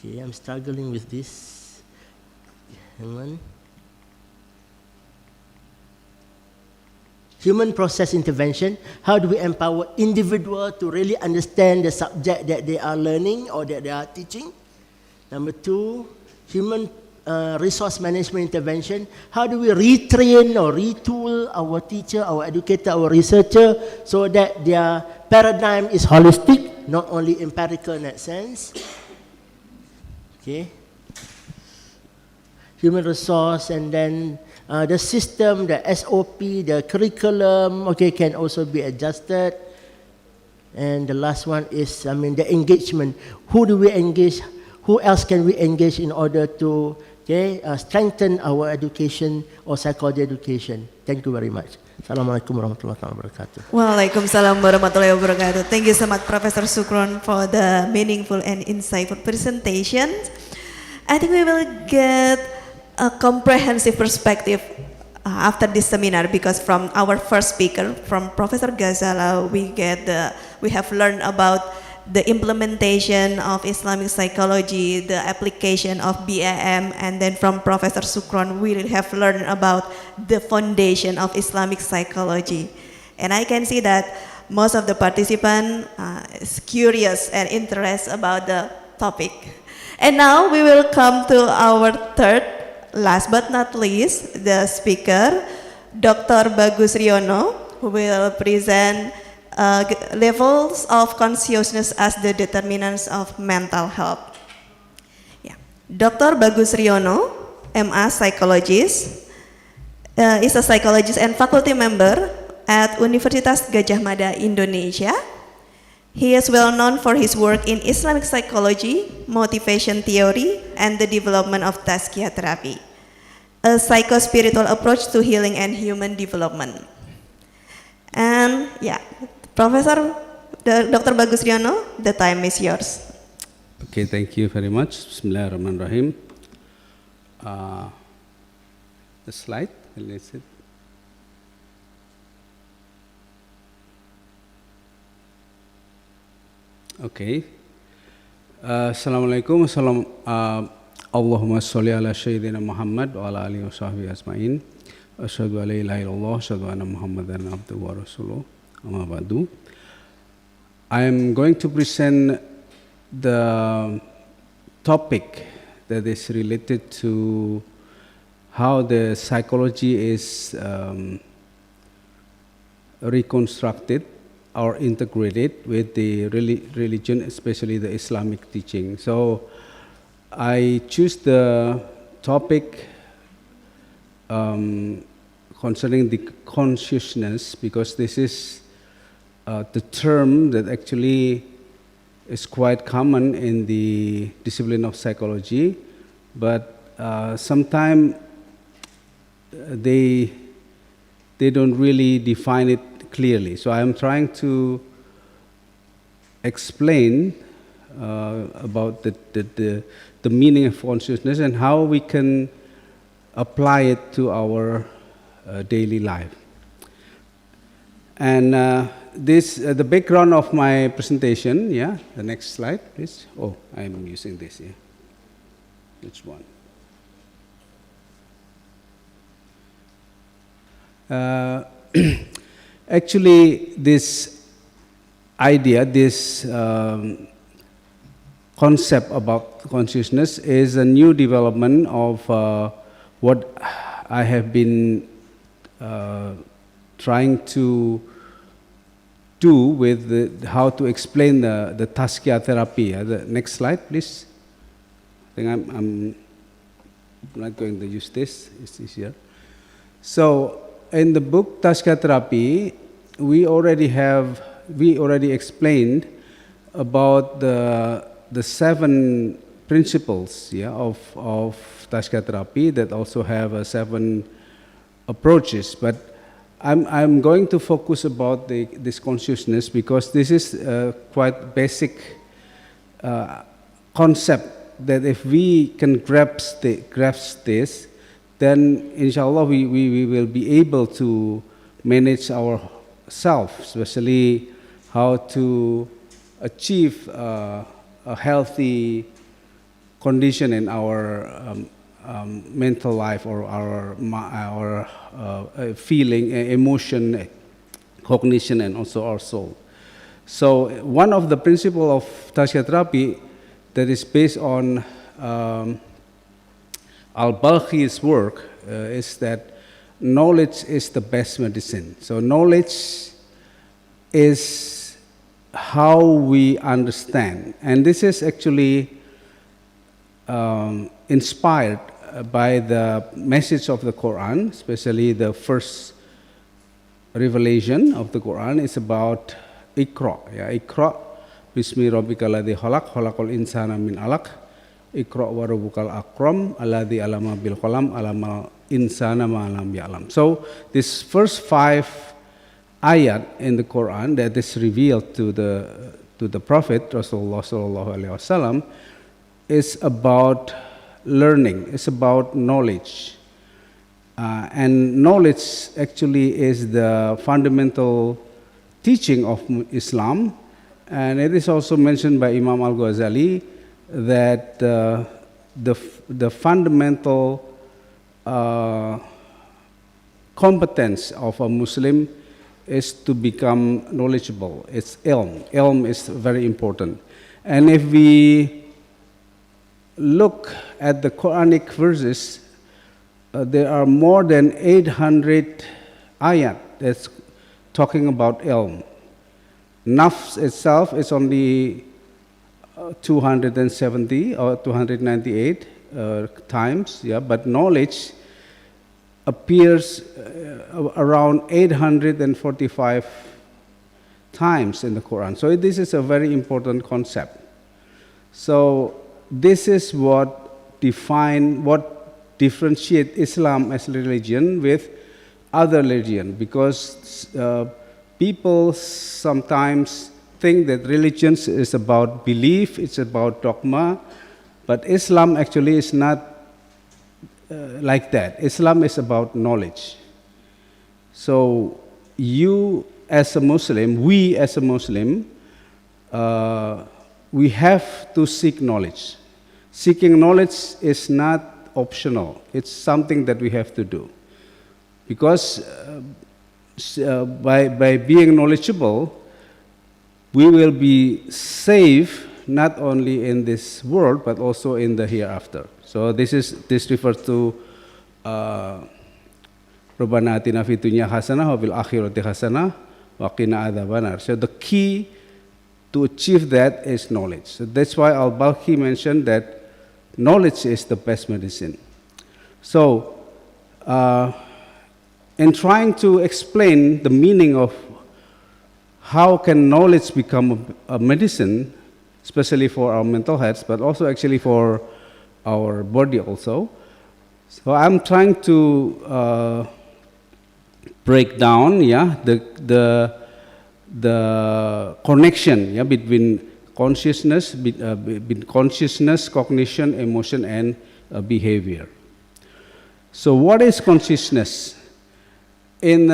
I'm struggling with this. Hang on. Human process intervention. How do we empower individual to really understand the subject that they are learning or that they are teaching? Number two, human resource management intervention. How do we retrain or retool our teacher, our educator, our researcher, so that their paradigm is holistic, not only empirical in that sense? Okay. Human resource, and then the system, the SOP, the curriculum, can also be adjusted. And the last one is, the engagement. Who do we engage? Who else can we engage in order to strengthen our education or psychology education? Thank you very much. Assalamualaikum warahmatullahi wabarakatuh. Waalaikumsalam warahmatullahi wabarakatuh. Thank you so much, Professor Shukran, for the meaningful and insightful presentation. I think we will get a comprehensive perspective after this seminar, because from our first speaker, from Professor Ghazala, we have learned about the implementation of Islamic psychology, the application of BAM, and then from Professor Shukran, we have learned about the foundation of Islamic psychology. And I can see that most of the participants is curious and interested about the topic. And now we will come to our third, last but not least, the speaker, Dr. Bagus Riyono, who will present levels of consciousness as the determinants of mental health. Yeah. Dr. Bagus Riyono, M.A. psychologist, is a psychologist and faculty member at Universitas Gajah Mada, Indonesia. He is well known for his work in Islamic psychology, motivation theory, and the development of tazkiyah therapy, a psycho-spiritual approach to healing and human development. And yeah, Professor Dr. Bagus Riyono, the time is yours. Okay, thank you very much. Bismillahirrahmanirrahim. The slide, let's see. Okay. Assalamualaikum. Allahumma sholli ala Sayyidina Muhammad wa ala alihi wa sahbihi asma'in. Asyhadu an la ilaha illallah, asyhadu anna Muhammadan abduhu wa rasuluh. Amma ba'du. I am going to present the topic that is related to how the psychology is reconstructed or integrated with the religion, especially the Islamic teaching. So I choose the topic concerning the consciousness because this is the term that actually is quite common in the discipline of psychology, but sometimes they don't really define it clearly. So I am trying to explain about the meaning of consciousness and how we can apply it to our daily life. And the background of my presentation, yeah, the next slide, please. Oh, I'm using this, yeah. Which one? Actually, this idea, this concept about consciousness is a new development of what I have been trying to do with how to explain the tazkiyah therapy. The next slide, please. I think I'm not going to use this. It's easier. So in the book Tazkiyah Therapy, we already explained about the 7 principles, yeah, of Tazkiyah Therapy that also have 7 approaches. But I'm going to focus about this consciousness because this is a quite basic concept that if we can grasp this, then inshallah we will be able to manage ourselves, especially how to achieve a healthy condition in our mental life or our feeling, emotion, cognition, and also our soul. So one of the principles of Tazkiyah Therapy that is based on Al-Balkhi's work is that knowledge is the best medicine. So knowledge is how we understand. And this is actually inspired by the message of the Quran, especially the first revelation of the Quran is about Iqra. Yeah, Iqra, Bismi Rabbikal ladzi khalaq, khalaqal insana min alaq. Iqra wa rabbukal akram, alladzi alama bil qalam, alamal insana ma lam ya'lam. So this first 5 ayat in the Quran that is revealed to the Prophet Rasulullah sallallahu alaihi wasallam is about learning. It's about knowledge, and knowledge actually is the fundamental teaching of Islam, and it is also mentioned by Imam Al-Ghazali that the fundamental competence of a Muslim is to become knowledgeable. It's ilm. Ilm is very important. And if we look at the Quranic verses, there are more than 800 ayat that's talking about ilm. Nafs itself is only 270 or 298 times, yeah, but knowledge appears around 845 times in the Quran. So this is a very important concept. So this is what differentiate Islam as a religion with other religion, because people sometimes think that religion is about belief, it's about dogma, but Islam actually is not like that. Islam is about knowledge. So you as a Muslim, we as a Muslim, we have to seek knowledge. Seeking knowledge is not optional. It's something that we have to do. Because by being knowledgeable, we will be safe not only in this world, but also in the hereafter. So this refers to Rabbana atina fid dunya hasanah wa fil akhirati hasanah wa qina adzabannar. So the key to achieve that is knowledge. So that's why Al-Balkhi mentioned that knowledge is the best medicine. So in trying to explain the meaning of how can knowledge become a medicine, especially for our mental health, but also actually for our body also. So I'm trying to break down, the connection, between consciousness, cognition, emotion, and behavior. So what is consciousness? In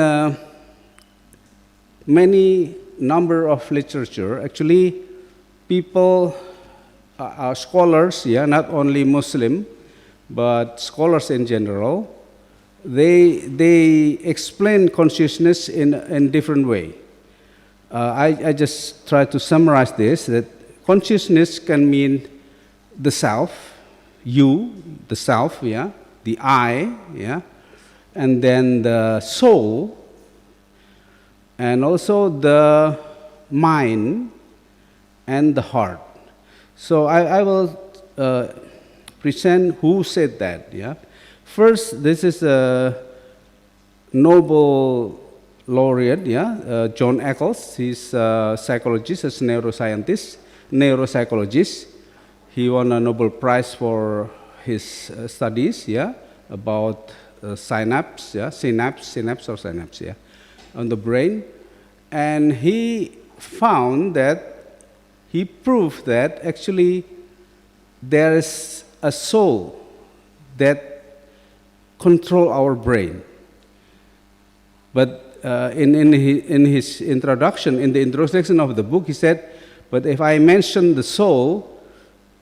many number of literature, actually people, scholars, not only Muslim, but scholars in general, they explain consciousness in different way. I just try to summarize this, that consciousness can mean the self, you, the self, the I, and then the soul, and also the mind and the heart. So I will present who said that. First, this is a Nobel laureate, John Eccles. He's a psychologist, a neuropsychologist. He won a Nobel Prize for his studies, about synapse on the brain. And he proved that actually there is a soul that control our brain. But in his introduction, in the introduction of the book, he said, but if I mention the soul,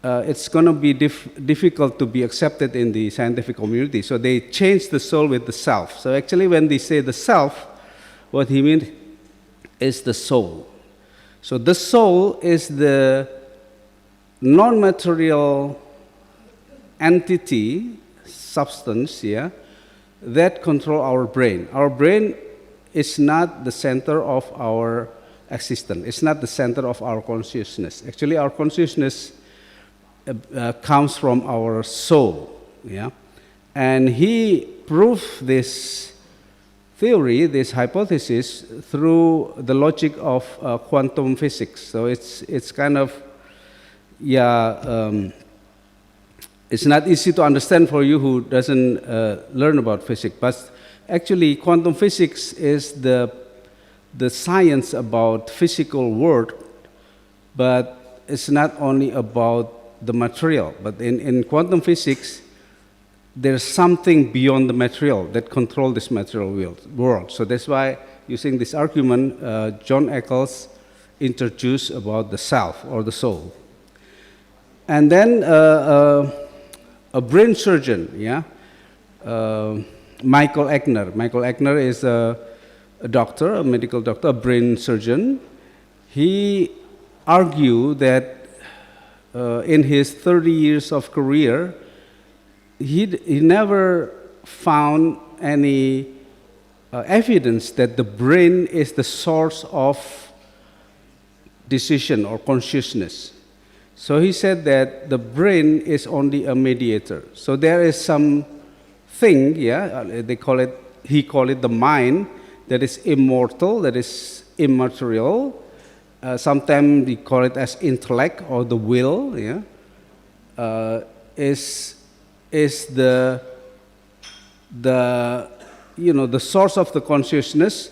it's going to be difficult to be accepted in the scientific community. So they changed the soul with the self. So actually when they say the self, what he means is the soul. So the soul is the non-material entity, substance, that control our brain. Our brain is not the center of our existence. It's not the center of our consciousness. Actually, our consciousness comes from our soul, And he proved this theory, this hypothesis, through the logic of quantum physics. So it's kind of, it's not easy to understand for you who doesn't learn about physics, but actually quantum physics is the science about physical world, but it's not only about the material, but in quantum physics, there's something beyond the material that controls this material world. So that's why, using this argument, John Eccles introduced about the self or the soul. And then a brain surgeon, Michael Eckner. Michael Eckner is a doctor, a medical doctor, a brain surgeon. He argued that in his 30 years of career, he never found any evidence that the brain is the source of decision or consciousness. So he said that the brain is only a mediator. So there is some thing, he call it the mind, that is immortal, that is immaterial. Sometimes we call it as intellect or the will. Is the source of the consciousness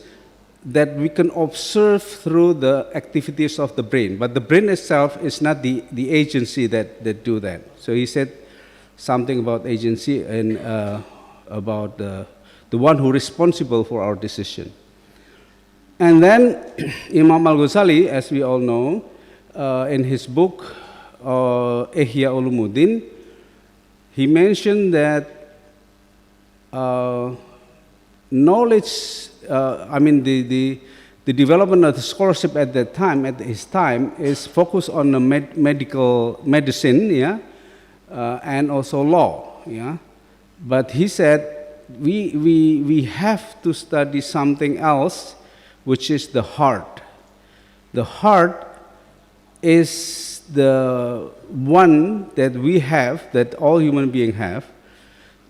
that we can observe through the activities of the brain. But the brain itself is not the agency that do that. So he said something about agency and about the one who is responsible for our decision. And then Imam al-Ghazali, as we all know, in his book, Ihya Ulumuddin, he mentioned that knowledge, the development of the scholarship at that time, at his time, is focused on the medicine, and also law, But he said we have to study something else, which is the heart. The heart is the one that we have, that all human beings have,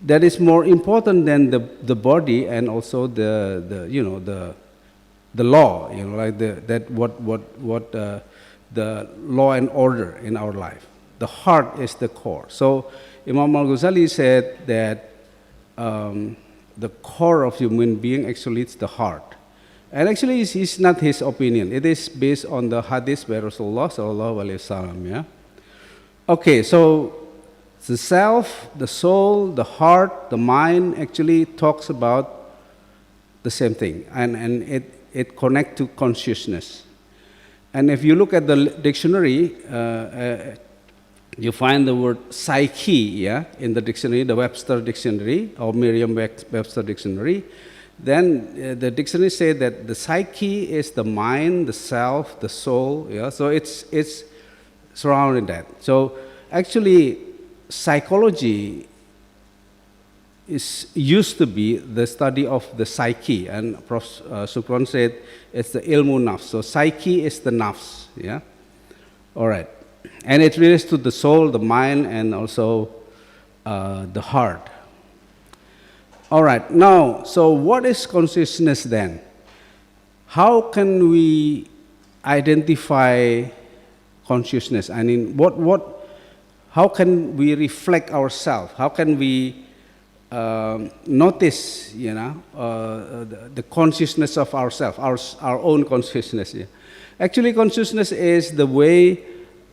that is more important than the body and also the law, like the law and order in our life. The heart is the core. So Imam al-Ghazali said that the core of human being actually is the heart. And actually it's not his opinion. It is based on the hadith by Rasulullah sallallahu alaihi wasallam. Okay, so the self, the soul, the heart, the mind actually talks about the same thing, and it connects to consciousness. And if you look at the dictionary, you find the word psyche, in the dictionary, the Webster dictionary or Merriam-Webster dictionary. Then the dictionary said that the psyche is the mind, the self, the soul. So it's surrounding that. So actually, psychology used to be the study of the psyche, and Prof. Shukran said it's the ilmu nafs. So psyche is the nafs. All right, and it relates to the soul, the mind, and also the heart. All right, now, so what is consciousness then? How can we identify consciousness? I mean, how can we reflect ourselves? How can we notice, the consciousness of ourselves, our own consciousness? Actually, consciousness is the way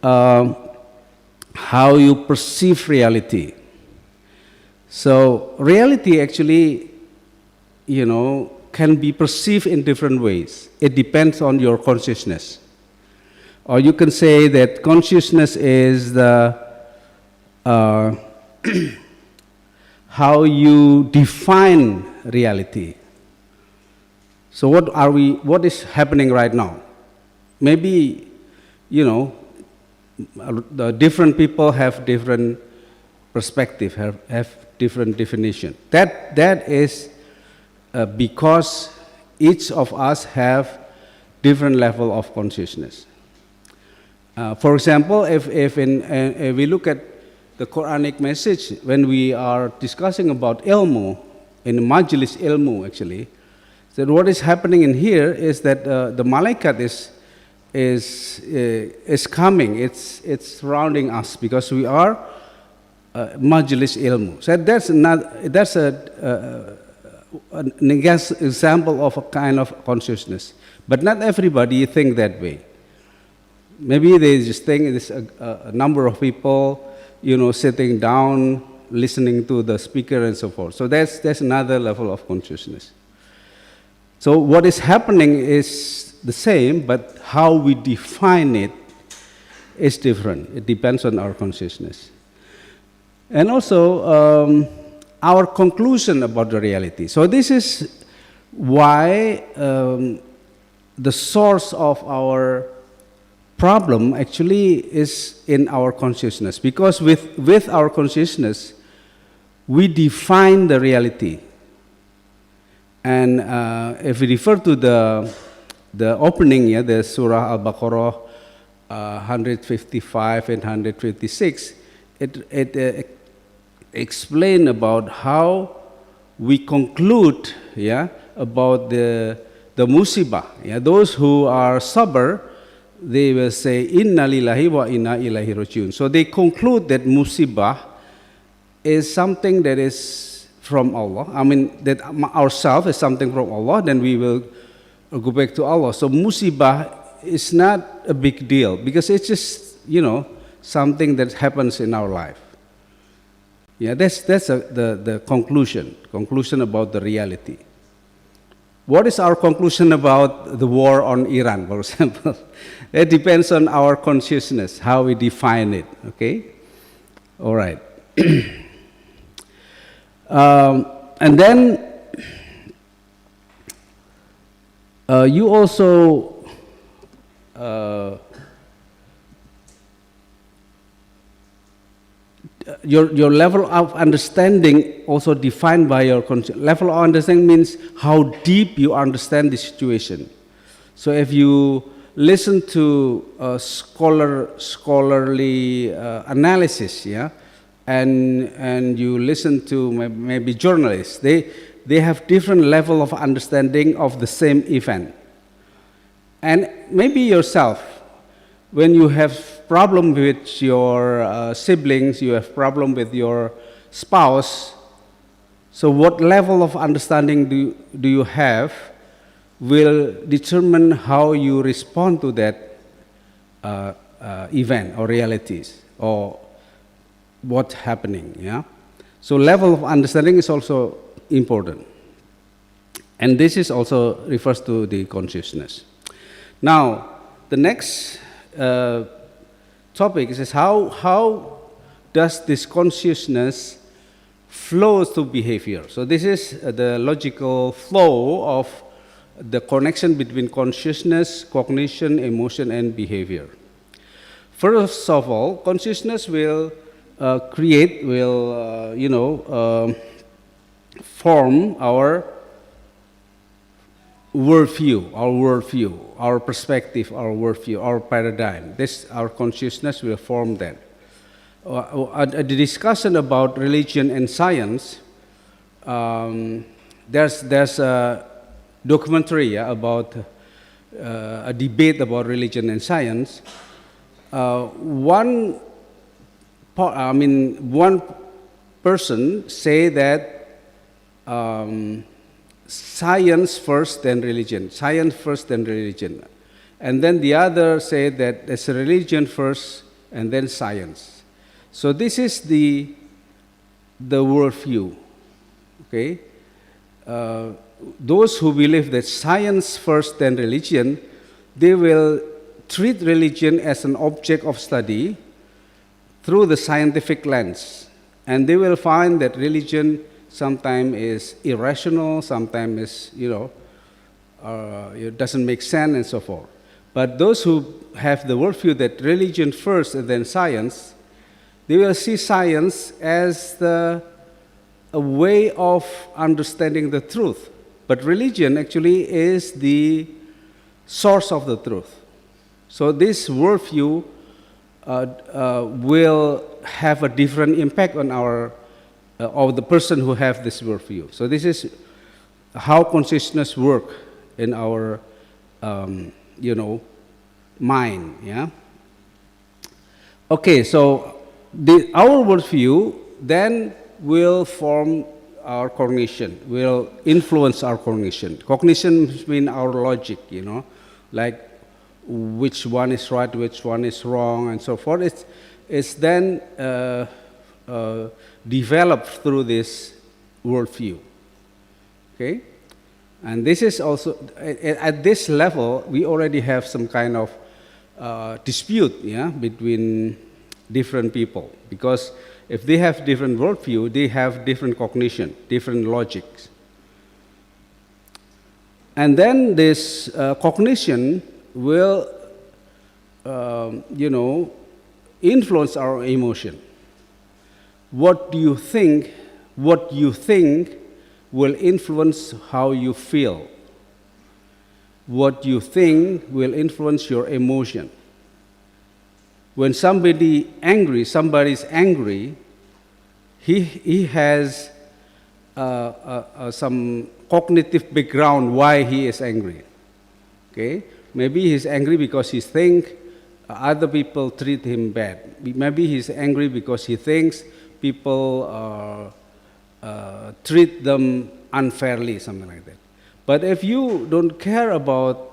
how you perceive reality. So reality actually, can be perceived in different ways. It depends on your consciousness. Or you can say that consciousness is the how you define reality. So what is happening right now? Maybe, the different people have different perspective, have different definition. That is because each of us have different level of consciousness. For example, if we look at the Quranic message, when we are discussing about ilmu, in majlis ilmu actually, that what is happening in here is that the malaikat is coming, it's surrounding us because we are majlis ilmu. So that's an example of a kind of consciousness. But not everybody think that way. Maybe they just think it's a number of people, sitting down, listening to the speaker and so forth. So that's another level of consciousness. So what is happening is the same, but how we define it is different. It depends on our consciousness. And also our conclusion about the reality. So this is why the source of our problem actually is in our consciousness, because with our consciousness we define the reality, And if we refer to the opening, yeah, the Surah Al-Baqarah 155 and 156, it explain about how we conclude, yeah, about the musibah. Yeah, those who are sabr, they will say inna lillahi wa inna ilaihi rajiun. So they conclude that musibah is something that is from Allah. I mean, that ourselves is something from Allah, then we will go back to Allah. So musibah is not a big deal because it's just, you know, something that happens in our life. Yeah, that's the conclusion about the reality. What is our conclusion about the war on Iran, for example? It depends on our consciousness, how we define it, okay? All right. And then you also your level of understanding also defined by your level of understanding means how deep you understand the situation. So if you listen to scholarly analysis, yeah, and you listen to maybe journalists, they have different level of understanding of the same event. And maybe yourself, when you have problem with your siblings, you have problem with your spouse, so what level of understanding do you have will determine how you respond to that event or realities or what's happening, yeah? So level of understanding is also important. And this is also refers to the consciousness. Now, the next topic is how does this consciousness flow to behavior? So this is the logical flow of the connection between consciousness, cognition, emotion, and behavior. First of all, consciousness will form our worldview, our perspective, our worldview, our paradigm. Our consciousness will form that. The discussion about religion and science, there's a documentary about a debate about religion and science. One person say that science first, then religion. Science first, then religion. And then the other say that it's religion first, and then science. So this is the worldview, okay? Those who believe that science first, then religion, they will treat religion as an object of study through the scientific lens. And they will find that religion sometimes is irrational, sometimes is, it doesn't make sense and so forth. But those who have the worldview that religion first and then science, they will see science as a way of understanding the truth. But religion actually is the source of the truth. So this worldview will have a different impact on or the person who have this worldview. So this is how consciousness work in our, mind, yeah? Okay, so our worldview then will form our cognition, will influence our cognition. Cognition means our logic, like which one is right, which one is wrong, and so forth. It's then developed through this worldview, okay? And this is also, at this level, we already have some kind of dispute, yeah, between different people. Because if they have different worldview, they have different cognition, different logics. And then this cognition will, influence our emotion. What you think will influence how you feel. What you think will influence your emotion. When somebody's angry, he has some cognitive background why he is angry. Okay, maybe he's angry because he thinks other people treat him bad. Maybe he's angry because he thinks people treat them unfairly, something like that. But if you don't care about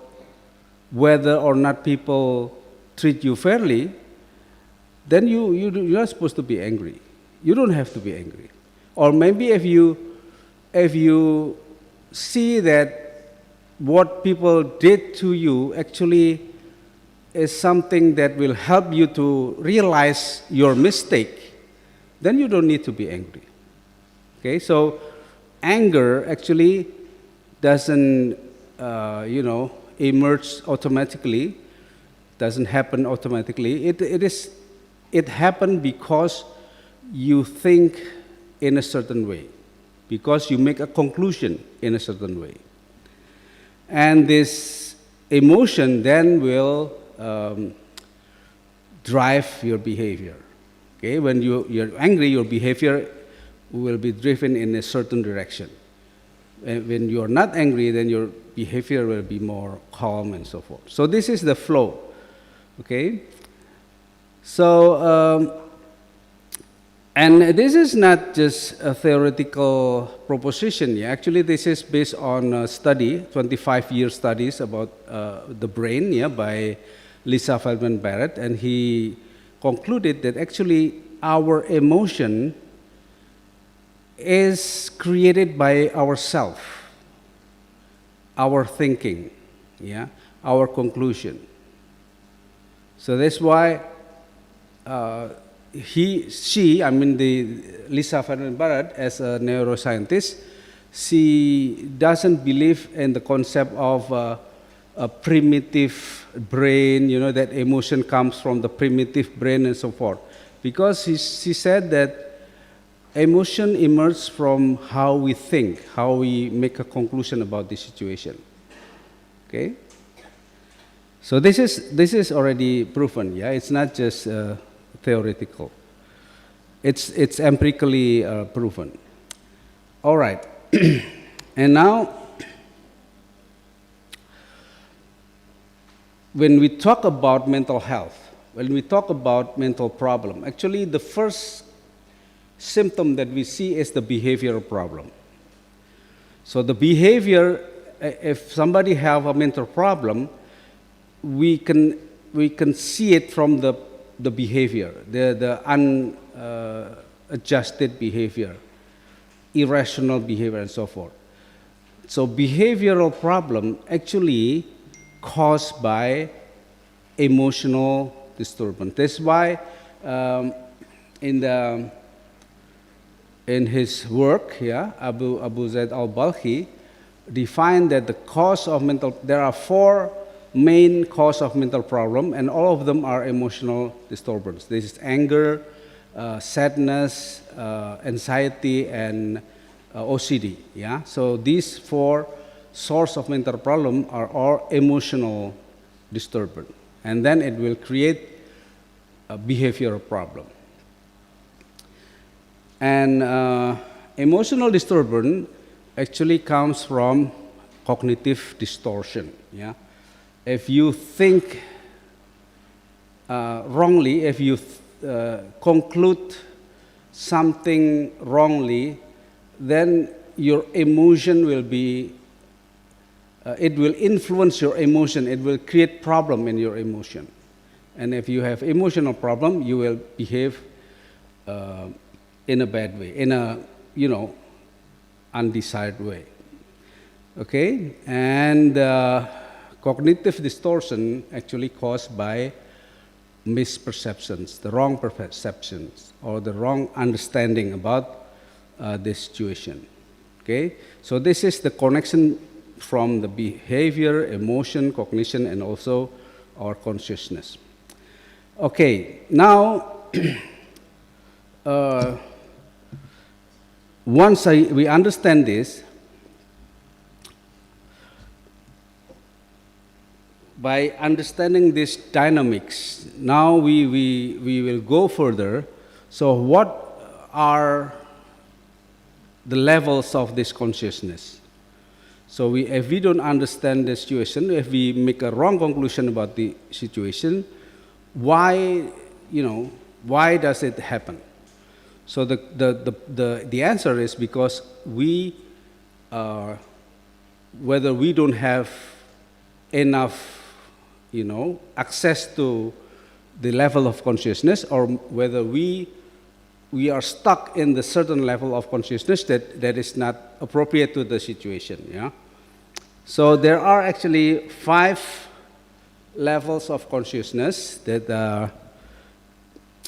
whether or not people treat you fairly, then you're not supposed to be angry. You don't have to be angry. Or maybe if you see that what people did to you actually is something that will help you to realize your mistake, then you don't need to be angry. Okay, so anger actually doesn't, emerge automatically, doesn't happen automatically. It happened because you think in a certain way, because you make a conclusion in a certain way. And this emotion then will drive your behavior. Okay, when you're angry, your behavior will be driven in a certain direction. And when you're not angry, then your behavior will be more calm and so forth. So this is the flow. Okay? So, and this is not just a theoretical proposition. Yeah? Actually, this is based on a study, 25-year studies about the brain, by Lisa Feldman Barrett, and he concluded that actually our emotion is created by ourselves, our thinking, our conclusion. So that's why Lisa Feldman Barrett, as a neuroscientist, she doesn't believe in the concept of a primitive brain, that emotion comes from the primitive brain and so forth. Because she said that emotion emerges from how we think, how we make a conclusion about the situation. Okay? So this is already proven, It's not just theoretical. It's empirically proven. All right. And now, when we talk about mental health, when we talk about mental problem, actually the first symptom that we see is the behavioral problem. So the behavior, if somebody have a mental problem, we can see it from the behavior, the unadjusted behavior, irrational behavior, and so forth. So behavioral problem actually caused by emotional disturbance. That's why in his work, Abu Zaid al-Balkhi defined that there are 4 main causes of mental problem, and all of them are emotional disturbance. This is anger, sadness, anxiety, and OCD. So these 4 sources of mental problem are all emotional disturbance, and then it will create a behavioral problem. And emotional disturbance actually comes from cognitive distortion. If you think wrongly, if you conclude something wrongly, then your emotion will be, it will influence your emotion, it will create problem in your emotion. And if you have emotional problem, you will behave in a bad way, in a, undesired way. Okay? And cognitive distortion actually caused by misperceptions, the wrong perceptions, or the wrong understanding about this situation. Okay? So this is the connection from the behavior, emotion, cognition, and also our consciousness. Okay, now once we understand this, by understanding these dynamics, now we will go further. So what are the levels of this consciousness? So if we don't understand the situation, if we make a wrong conclusion about the situation, why does it happen? So the answer is because whether we don't have enough access to the level of consciousness, or whether we are stuck in the certain level of consciousness that is not appropriate to the situation. Yeah. So there are actually 5 levels of consciousness that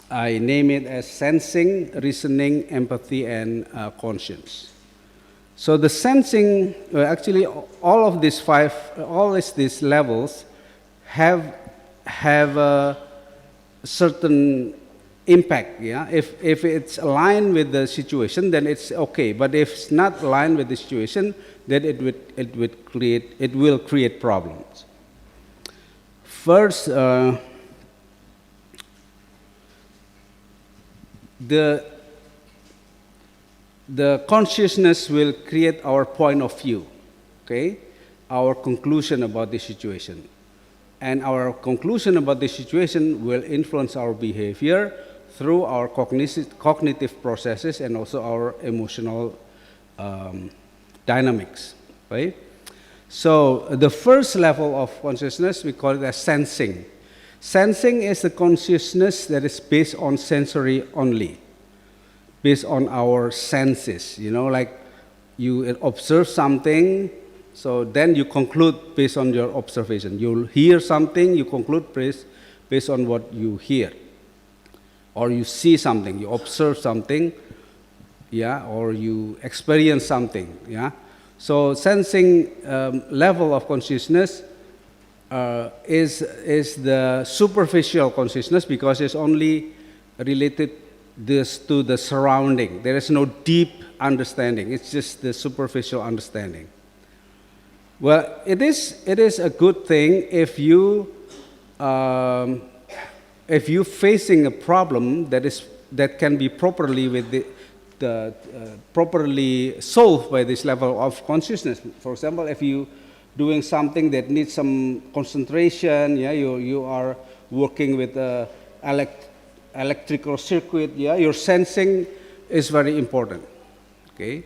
I name it as sensing, reasoning, empathy, and conscience. So the sensing, actually all of these these levels have a certain impact. Yeah, if it's aligned with the situation, then it's okay. But if it's not aligned with the situation, then it will create problems. First, the consciousness will create our point of view, okay, our conclusion about the situation. And our conclusion about the situation will influence our behavior through our cognitive processes and also our emotional dynamics, right? So the first level of consciousness, we call it as sensing. Sensing is the consciousness that is based on sensory only, based on our senses. Like you observe something, so then you conclude based on your observation. You'll hear something, you conclude based on what you hear. Or you see something, you observe something, yeah, or you experience something, yeah. So sensing level of consciousness is the superficial consciousness, because it's only related to the surrounding. There is no deep understanding. It's just the superficial understanding. Well, it is a good thing if you facing a problem that can be properly properly solved by this level of consciousness. For example, if you doing something that needs some concentration, yeah, you are working with a electrical circuit, yeah, your sensing is very important. Okay.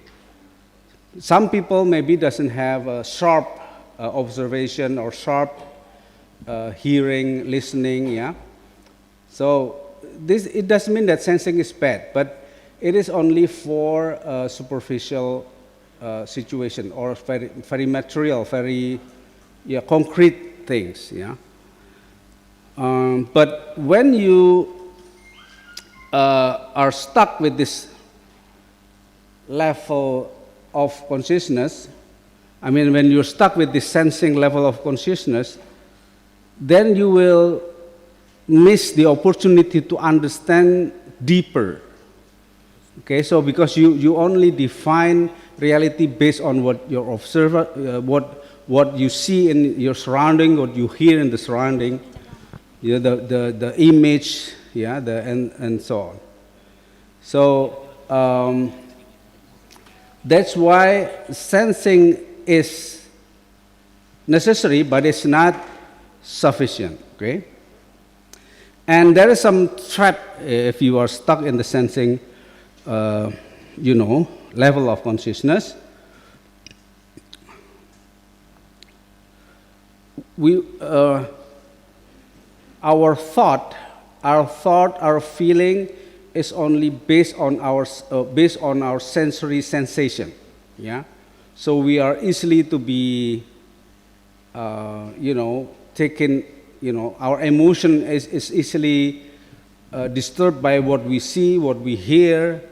Some people maybe doesn't have a sharp observation or sharp hearing, listening, yeah. So it doesn't mean that sensing is bad, but it is only for a superficial situation or very material, very concrete things. Yeah. But when you are stuck with this level of consciousness, I mean, when you're stuck with this sensing level of consciousness, then you will miss the opportunity to understand deeper. Okay, so because you only define reality based on what your observer, what you see in your surrounding, what you hear in the surrounding, the image, yeah, and so on. So that's why sensing is necessary, but it's not sufficient. Okay, and there is some trap if you are stuck in the sensing level of consciousness. Our thought, our feeling is only based on our sensory sensation. Yeah, so we are easily to be, taken. Our emotion is easily disturbed by what we see, what we hear,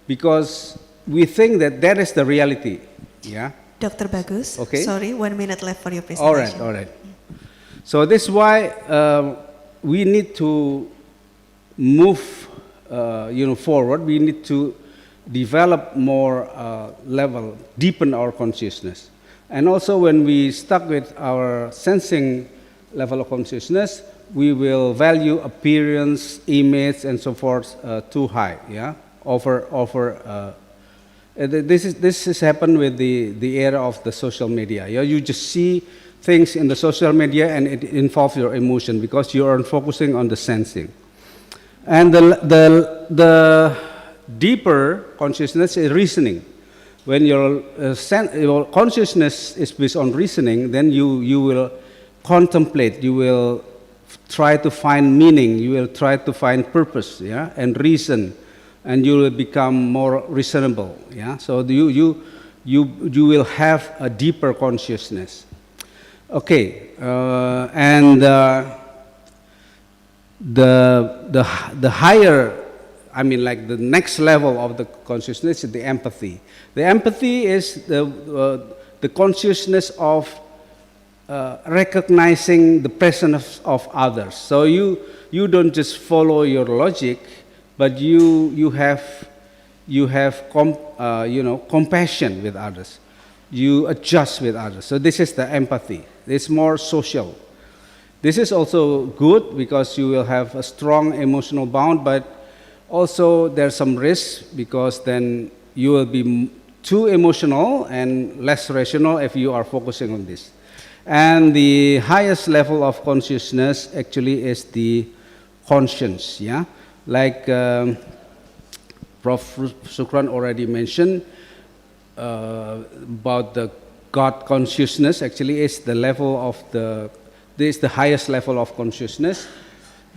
because we think that is the reality. Yeah. Dr. Bagus, okay. Sorry, 1 minute left for your presentation. All right. So this is why we need to move, forward. We need to develop more level, deepen our consciousness. And also when we stuck with our sensing level of consciousness, we will value appearance, image, and so forth too high. Yeah, this has happened with the era of the social media. Yeah, you just see things in the social media and it involves your emotion because you are focusing on the sensing. And the deeper consciousness is reasoning. When your consciousness is based on reasoning, then you will contemplate, you will try to find meaning, you will try to find purpose, yeah, and reason, and you will become more reasonable, yeah. So you will have a deeper consciousness. Okay, and the higher, I mean, like the next level of the consciousness is the empathy. The empathy is the consciousness of recognizing the presence of others. So you don't just follow your logic, but you have compassion with others. You adjust with others. So this is the empathy. It's more social. This is also good because you will have a strong emotional bond, but also there's some risk because then you will be too emotional and less rational if you are focusing on this. And the highest level of consciousness actually is the conscience, yeah? Like Prof. Shukran already mentioned about the God consciousness, actually is the level of this is the highest level of consciousness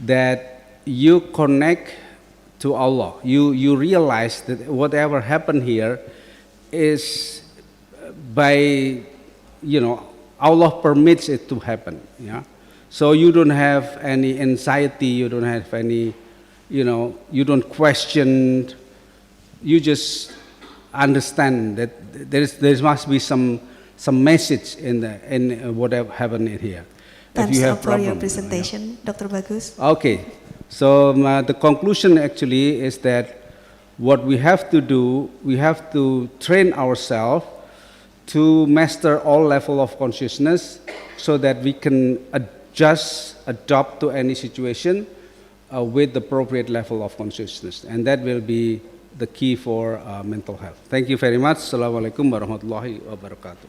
that you connect to Allah. You realize that whatever happened here is by, Allah permits it to happen, yeah. So you don't have any anxiety, you don't have any, you don't question, you just understand that there must be some message in whatever happened in here. Thanks for your presentation, Dr. Bagus. Okay, so the conclusion actually is that what we have to do, we have to train ourselves to master all level of consciousness so that we can adapt to any situation with the appropriate level of consciousness. And that will be the key for mental health. Thank you very much. Assalamualaikum warahmatullahi wabarakatuh.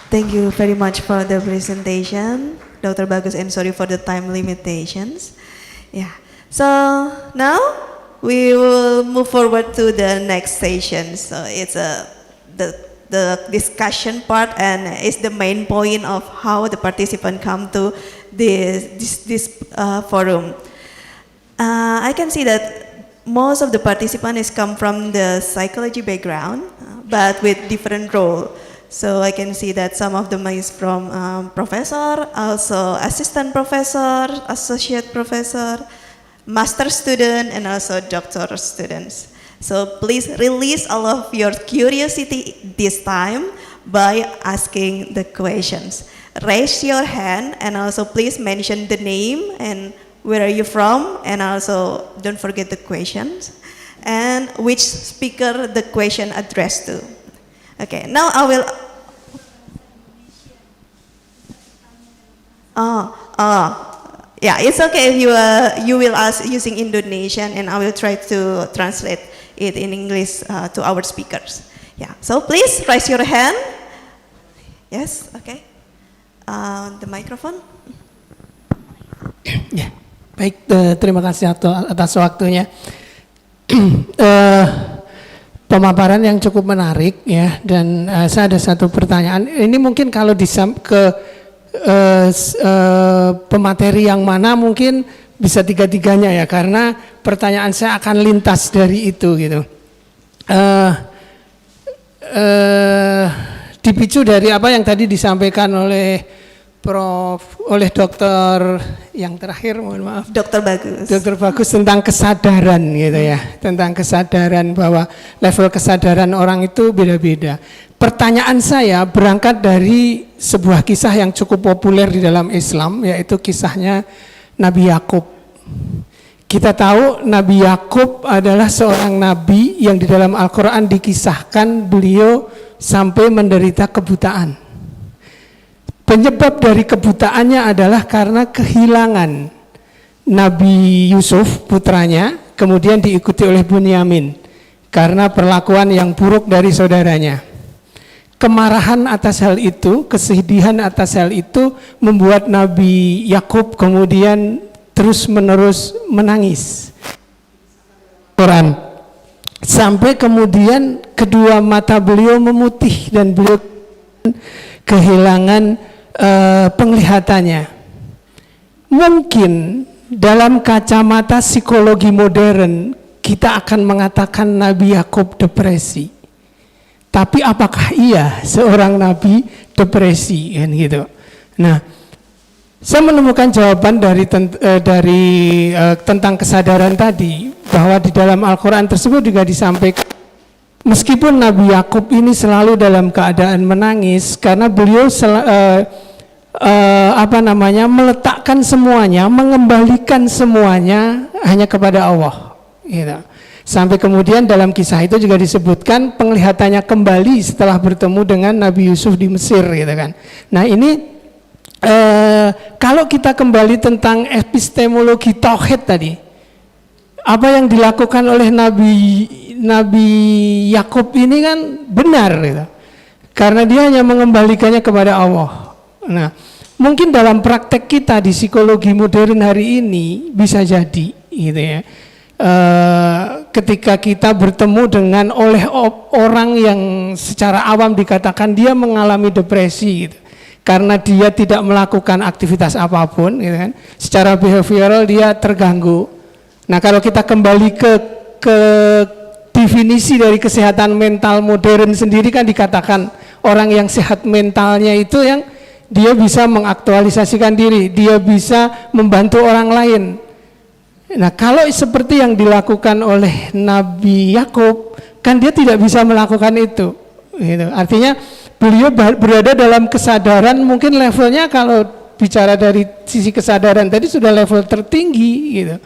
Thank you very much for the presentation, Dr. Bagus, and sorry for the time limitations. Yeah. So now we will move forward to the next session. So it's the discussion part, and it's the main point of how the participant come to this forum. I can see that most of the participants come from the psychology background, but with different role. So I can see that some of them is from professor, also assistant professor, associate professor, master student, and also doctoral students. So please release all of your curiosity this time by asking the questions. Raise your hand and also please mention the name and where are you from, and also don't forget the questions and which speaker the question addressed to. Okay, now I will. Yeah, it's okay if you will ask using Indonesian, and I will try to translate it in English to our speakers. Yeah, so please raise your hand. Yes, okay. The microphone. Ya, baik. Terima kasih atas waktunya. Pemaparan yang cukup menarik ya, dan saya ada satu pertanyaan. Ini mungkin kalau ke pemateri yang mana mungkin bisa tiga-tiganya ya, karena pertanyaan saya akan lintas dari itu gitu. Dipicu dari apa yang tadi disampaikan oleh Prof, oleh dokter yang terakhir, mohon maaf, Dokter Bagus tentang kesadaran gitu ya, tentang kesadaran bahwa level kesadaran orang itu beda-beda. Pertanyaan saya berangkat dari sebuah kisah yang cukup populer di dalam Islam, yaitu kisahnya Nabi Yakub. Kita tahu Nabi Yakub adalah seorang nabi yang di dalam Al-Quran dikisahkan beliau sampai menderita kebutaan. Penyebab dari kebutaannya adalah karena kehilangan Nabi Yusuf putranya, kemudian diikuti oleh Bunyamin karena perlakuan yang buruk dari saudaranya. Kemarahan atas hal itu, kesedihan atas hal itu membuat Nabi Yakub kemudian terus-menerus menangis. Quran. Sampai kemudian kedua mata beliau memutih dan beliau kehilangan penglihatannya. Mungkin dalam kacamata psikologi modern kita akan mengatakan Nabi Yakub depresi. Tapi apakah iya seorang nabi depresi kan gitu. Nah, saya menemukan jawaban tentang kesadaran tadi, bahwa di dalam Al-Quran tersebut juga disampaikan meskipun Nabi Yakub ini selalu dalam keadaan menangis karena beliau meletakkan semuanya, mengembalikan semuanya hanya kepada Allah gitu. Sampai kemudian dalam kisah itu juga disebutkan penglihatannya kembali setelah bertemu dengan Nabi Yusuf di Mesir gitu kan. Nah ini kalau kita kembali tentang epistemologi tauhid tadi, apa yang dilakukan oleh Nabi Yakub ini kan benar gitu. Karena dia hanya mengembalikannya kepada Allah. Nah, mungkin dalam praktek kita di psikologi modern hari ini bisa jadi gitu ya. Ketika kita bertemu dengan orang yang secara awam dikatakan dia mengalami depresi gitu. Karena dia tidak melakukan aktivitas apapun gitu kan. Secara behavioral dia terganggu. Nah, kalau kita kembali ke definisi dari kesehatan mental modern sendiri kan dikatakan orang yang sehat mentalnya itu yang dia bisa mengaktualisasikan diri, dia bisa membantu orang lain. Nah, kalau seperti yang dilakukan oleh Nabi Yakub, kan dia tidak bisa melakukan itu. Gitu. Artinya beliau berada dalam kesadaran, mungkin levelnya kalau bicara dari sisi kesadaran tadi sudah level tertinggi gitu.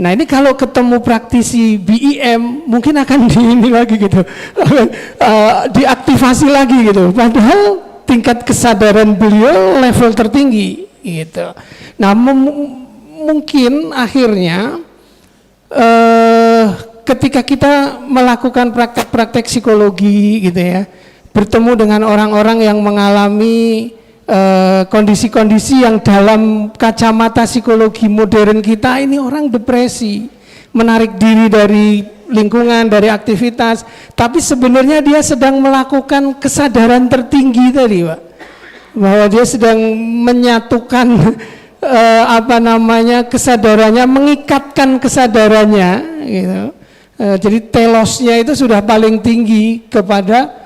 Nah ini kalau ketemu praktisi BIM mungkin akan diaktifasi lagi gitu. Padahal tingkat kesadaran beliau level tertinggi gitu. Nah mungkin akhirnya ketika kita melakukan praktek-praktek psikologi gitu ya, bertemu dengan orang-orang yang mengalami kondisi-kondisi yang dalam kacamata psikologi modern kita ini orang depresi, menarik diri dari lingkungan, dari aktivitas, tapi sebenarnya dia sedang melakukan kesadaran tertinggi tadi Pak, bahwa dia sedang menyatukan kesadarannya, mengikatkan kesadarannya gitu. Jadi telosnya itu sudah paling tinggi kepada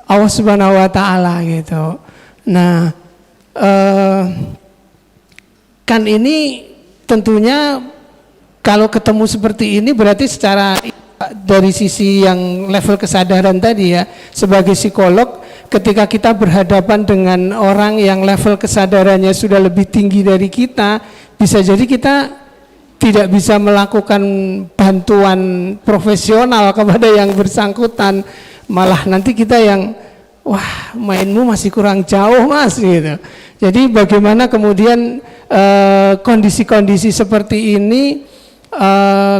Allah Subhanahu wa Ta'ala gitu. Nah, kan ini tentunya kalau ketemu seperti ini berarti secara dari sisi yang level kesadaran tadi ya, sebagai psikolog ketika kita berhadapan dengan orang yang level kesadarannya sudah lebih tinggi dari kita, bisa jadi kita tidak bisa melakukan bantuan profesional kepada yang bersangkutan, malah nanti kita yang wah mainmu masih kurang jauh mas gitu. Jadi bagaimana kemudian kondisi-kondisi seperti ini,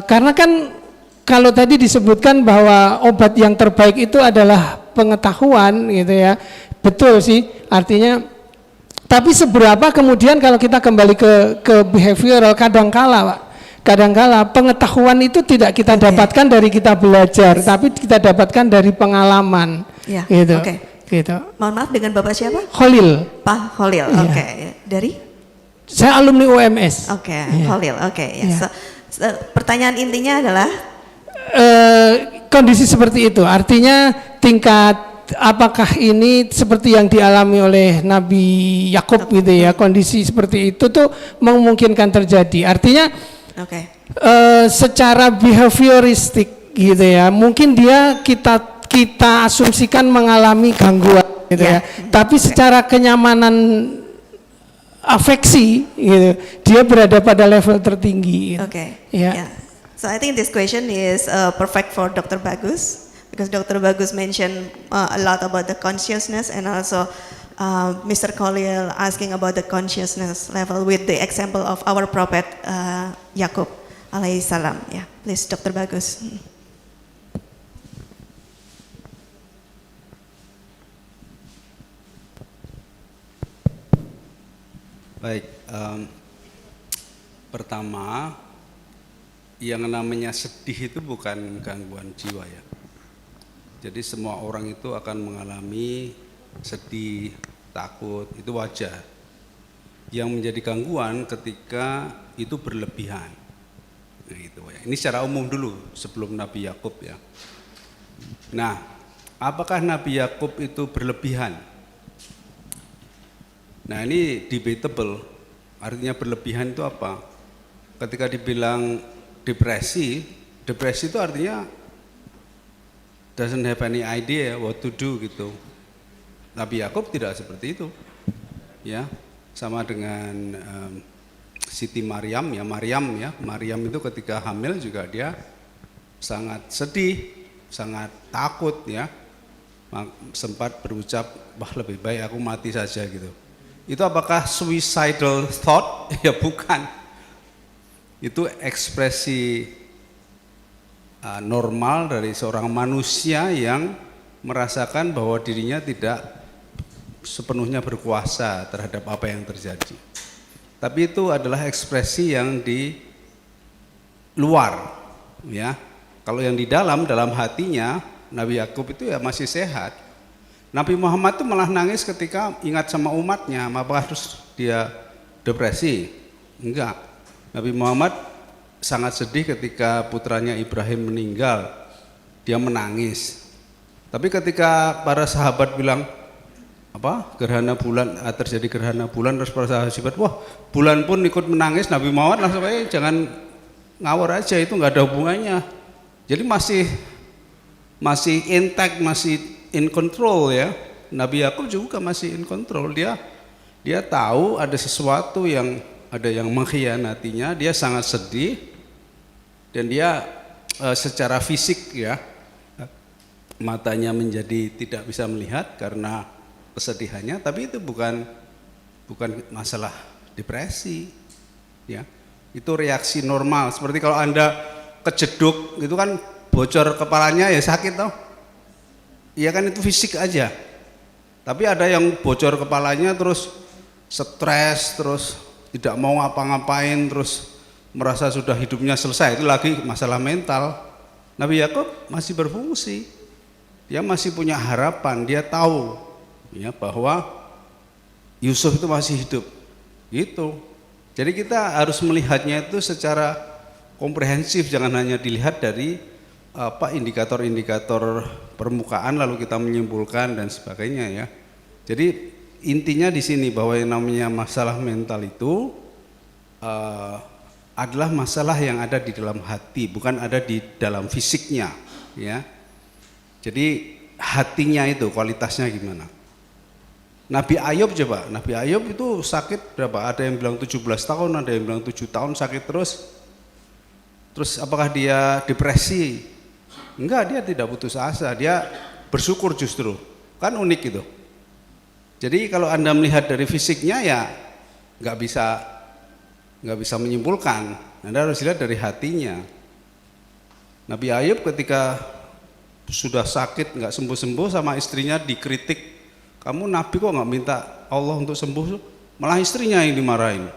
karena kan kalau tadi disebutkan bahwa obat yang terbaik itu adalah pengetahuan gitu ya, betul sih artinya. Tapi seberapa kemudian kalau kita kembali ke behavioral, kadangkala pengetahuan itu tidak kita dapatkan dari kita belajar, tapi kita dapatkan dari pengalaman. Ya, gitu. Gitu. Mohon maaf, dengan Bapak siapa? Khalil. Pak Khalil. Ya. Oke. Dari? Saya alumni UMS. Oke, Khalil. Oke. Ya. Pertanyaan intinya adalah kondisi seperti itu. Artinya tingkat apakah ini seperti yang dialami oleh Nabi Yakub gitu ya, kondisi seperti itu tuh memungkinkan terjadi. Artinya secara behavioristik gitu ya, mungkin dia kita asumsikan mengalami gangguan gitu ya. Tapi secara kenyamanan afeksi gitu. Dia berada pada level tertinggi gitu. Okay. Ya. Yeah. So I think this question is perfect for Dr. Bagus, because Dr. Bagus mentioned a lot about the consciousness, and also Mr. Khalil asking about the consciousness level with the example of our Prophet Yaqub alaihi salam. Yeah, please Dr. Bagus. Baik, pertama, yang namanya sedih itu bukan gangguan jiwa ya. Jadi semua orang itu akan mengalami sedih, takut, itu wajar. Yang menjadi gangguan ketika itu berlebihan. Nah, itu ya. Ini secara umum dulu sebelum Nabi Yaqub ya. Nah, apakah Nabi Yaqub itu berlebihan? Nah, ini debatable. Artinya berlebihan itu apa? Ketika dibilang depresi itu artinya doesn't have any idea what to do gitu. Nabi Yaqub tidak seperti itu. Ya, sama dengan Siti Maryam ya, Maryam itu ketika hamil juga dia sangat sedih, sangat takut ya. Sempat berucap, wah lebih baik aku mati saja gitu. Itu apakah suicidal thought? Ya bukan. Itu ekspresi normal dari seorang manusia yang merasakan bahwa dirinya tidak sepenuhnya berkuasa terhadap apa yang terjadi. Tapi itu adalah ekspresi yang di luar, ya. Kalau yang di dalam hatinya Nabi Yaqub itu ya masih sehat. Nabi Muhammad itu malah nangis ketika ingat sama umatnya, apakah terus dia depresi? Enggak. Nabi Muhammad sangat sedih ketika putranya Ibrahim meninggal, dia menangis. Tapi ketika para sahabat bilang, gerhana bulan, terjadi gerhana bulan, terus para sahabat, wah bulan pun ikut menangis, Nabi Muhammad langsung jangan ngawur aja, itu nggak ada hubungannya. Jadi masih intact, masih in control ya. Nabi Yaqub juga masih in control, dia tahu ada sesuatu yang mengkhianatinya, dia sangat sedih dan dia secara fisik ya matanya menjadi tidak bisa melihat karena kesedihannya, tapi itu bukan masalah depresi ya. Itu reaksi normal, seperti kalau Anda kejeduk itu kan bocor kepalanya ya sakit toh. Iya kan, itu fisik aja. Tapi ada yang bocor kepalanya terus stres, terus tidak mau ngapa-ngapain, terus merasa sudah hidupnya selesai, itu lagi masalah mental. Nabi Yaqub masih berfungsi, dia masih punya harapan, dia tahu ya bahwa Yusuf itu masih hidup gitu. Jadi kita harus melihatnya itu secara komprehensif, jangan hanya dilihat dari indikator-indikator permukaan lalu kita menyimpulkan dan sebagainya ya. Jadi intinya di sini bahwa yang namanya masalah mental itu adalah masalah yang ada di dalam hati, bukan ada di dalam fisiknya ya. Jadi hatinya itu kualitasnya gimana. Nabi Ayub coba, Nabi Ayub itu sakit berapa? Ada yang bilang 17 tahun, ada yang bilang 7 tahun sakit terus. Terus apakah dia depresi? Enggak, dia tidak putus asa, dia bersyukur justru. Kan unik itu. Jadi kalau Anda melihat dari fisiknya ya nggak bisa menyimpulkan. Anda harus lihat dari hatinya. Nabi Ayub ketika sudah sakit nggak sembuh-sembuh sama istrinya dikritik, kamu Nabi kok nggak minta Allah untuk sembuh, malah istrinya yang dimarahin.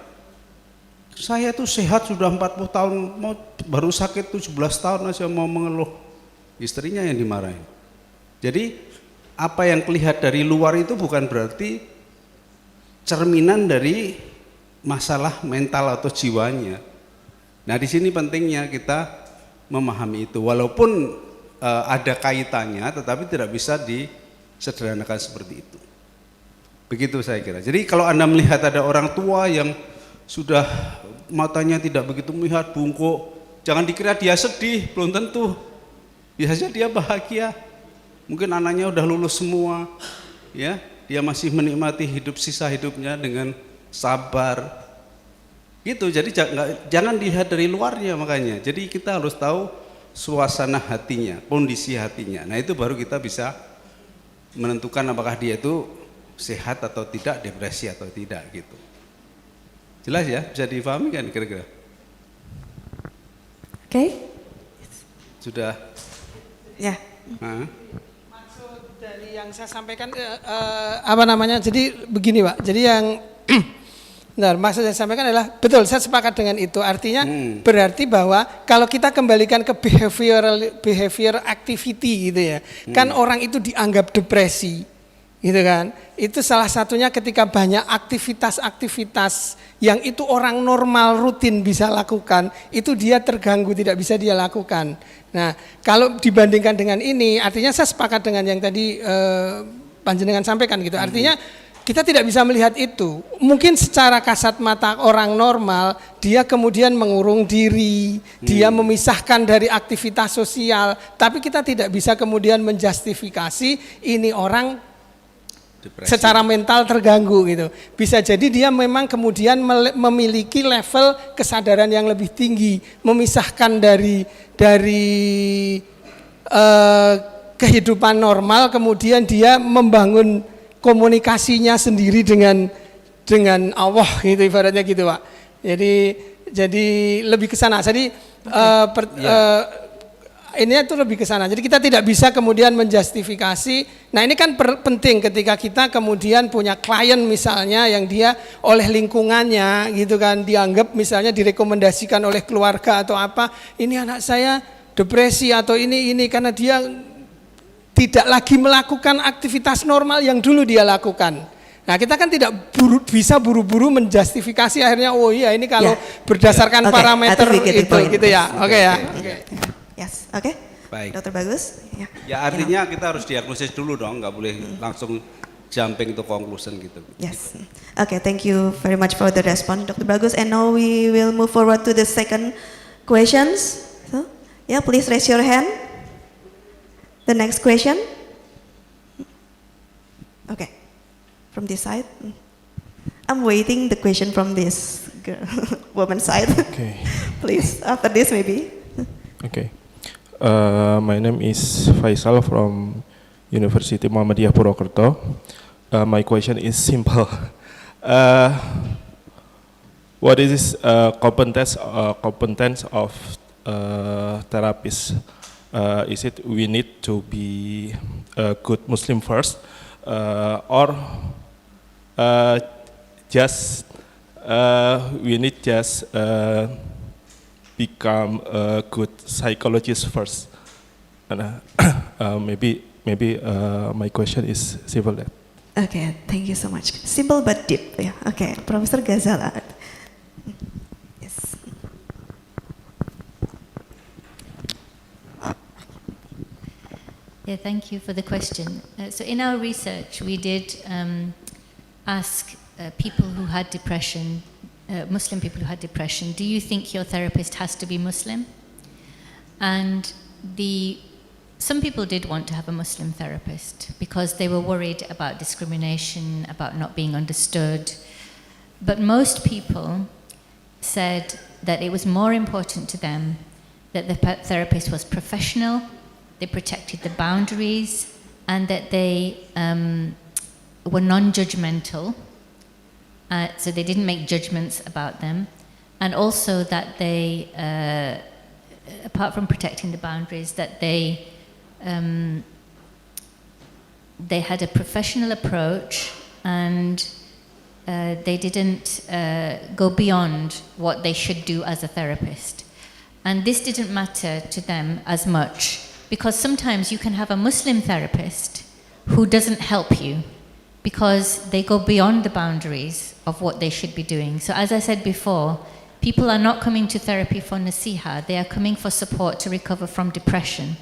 Saya tuh sehat sudah 40 tahun, baru sakit 17 tahun aja mau mengeluh. Istrinya yang dimarahin. Jadi apa yang kelihatan dari luar itu bukan berarti cerminan dari masalah mental atau jiwanya. Nah di sini pentingnya kita memahami itu, walaupun ada kaitannya, tetapi tidak bisa disederhanakan seperti itu. Begitu saya kira. Jadi kalau Anda melihat ada orang tua yang sudah matanya tidak begitu melihat, bungkuk, jangan dikira dia sedih, belum tentu. Biasanya dia bahagia, mungkin anaknya udah lulus semua, ya, dia masih menikmati hidup, sisa hidupnya dengan sabar. Gitu, jadi jangan dilihat dari luarnya makanya. Jadi kita harus tahu suasana hatinya, kondisi hatinya. Nah itu baru kita bisa menentukan apakah dia itu sehat atau tidak, depresi atau tidak gitu. Jelas ya? Bisa difahami kan kira-kira? Oke. Sudah? Ya. Maksud dari yang saya sampaikan apa namanya? Jadi begini Pak. Jadi yang benar, maksud yang saya sampaikan adalah betul, saya sepakat dengan itu. Artinya berarti bahwa kalau kita kembalikan ke behavior activity gitu ya, kan orang itu dianggap depresi, gitu kan? Itu salah satunya ketika banyak aktivitas-aktivitas yang itu orang normal rutin bisa lakukan, itu dia terganggu, tidak bisa dia lakukan. Nah, kalau dibandingkan dengan ini, artinya saya sepakat dengan yang tadi panjenengan sampaikan gitu. Artinya kita tidak bisa melihat itu. Mungkin secara kasat mata orang normal, dia kemudian mengurung diri, dia memisahkan dari aktivitas sosial, tapi kita tidak bisa kemudian menjustifikasi ini orang depresi, secara mental terganggu gitu. Bisa jadi dia memang kemudian memiliki level kesadaran yang lebih tinggi, memisahkan dari kehidupan normal, kemudian dia membangun komunikasinya sendiri dengan Allah gitu ibaratnya gitu Pak. Jadi lebih ke sana. Jadi ini itu lebih ke sana. Jadi kita tidak bisa kemudian menjustifikasi. Nah ini kan penting ketika kita kemudian punya klien misalnya yang dia oleh lingkungannya gitu kan dianggap misalnya direkomendasikan oleh keluarga atau apa, ini anak saya depresi atau ini karena dia tidak lagi melakukan aktivitas normal yang dulu dia lakukan. Nah kita kan tidak bisa buru-buru menjustifikasi akhirnya oh iya ini kalau berdasarkan parameter itu gitu ya. Oke ya. Yes, oke. Baik. Dr. Bagus. Ya artinya kita harus diagnosis dulu dong, nggak boleh langsung jumping to conclusion gitu. Yes. Okay, thank you very much for the response, Dr. Bagus. And now we will move forward to the second questions. So, yeah, please raise your hand. The next question. Okay, from this side. I'm waiting the question from this girl, woman side. Okay. Please, after this maybe. Okay. My name is Faisal from University Muhammadiyah Surakarta. My question is simple. What is this competence of therapists? Is it we need to be a good Muslim first, or just we need just become a good psychologist first? And maybe my question is simple that. Okay, thank you so much. Simple but deep. Yeah. Okay, Professor Ghazala. Yes. Yeah, thank you for the question. So in our research, we did ask people who had depression, Muslim people who had depression, do you think your therapist has to be Muslim? And some people did want to have a Muslim therapist because they were worried about discrimination, about not being understood. But most people said that it was more important to them that the therapist was professional, they protected the boundaries, and that they were non-judgmental, so they didn't make judgments about them, and also that they, apart from protecting the boundaries, that they had a professional approach and they didn't go beyond what they should do as a therapist. And this didn't matter to them as much, because sometimes you can have a Muslim therapist who doesn't help you because they go beyond the boundaries of what they should be doing. So as I said before, people are not coming to therapy for nasiha, they are coming for support to recover from depression.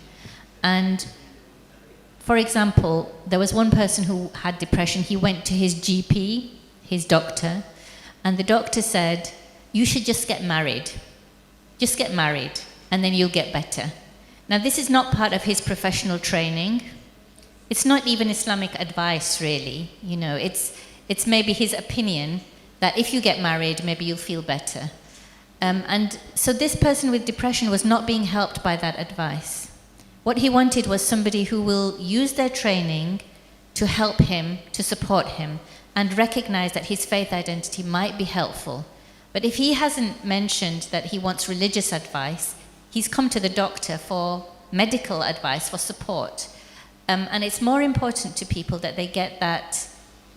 And for example, there was one person who had depression, he went to his GP, his doctor, and the doctor said, you should just get married. Just get married, and then you'll get better. Now, this is not part of his professional training. It's not even Islamic advice, really. You know, it's maybe his opinion, that if you get married, maybe you'll feel better. And so this person with depression was not being helped by that advice. What he wanted was somebody who will use their training to help him, to support him, and recognize that his faith identity might be helpful. But if he hasn't mentioned that he wants religious advice, he's come to the doctor for medical advice, for support. And it's more important to people that they get that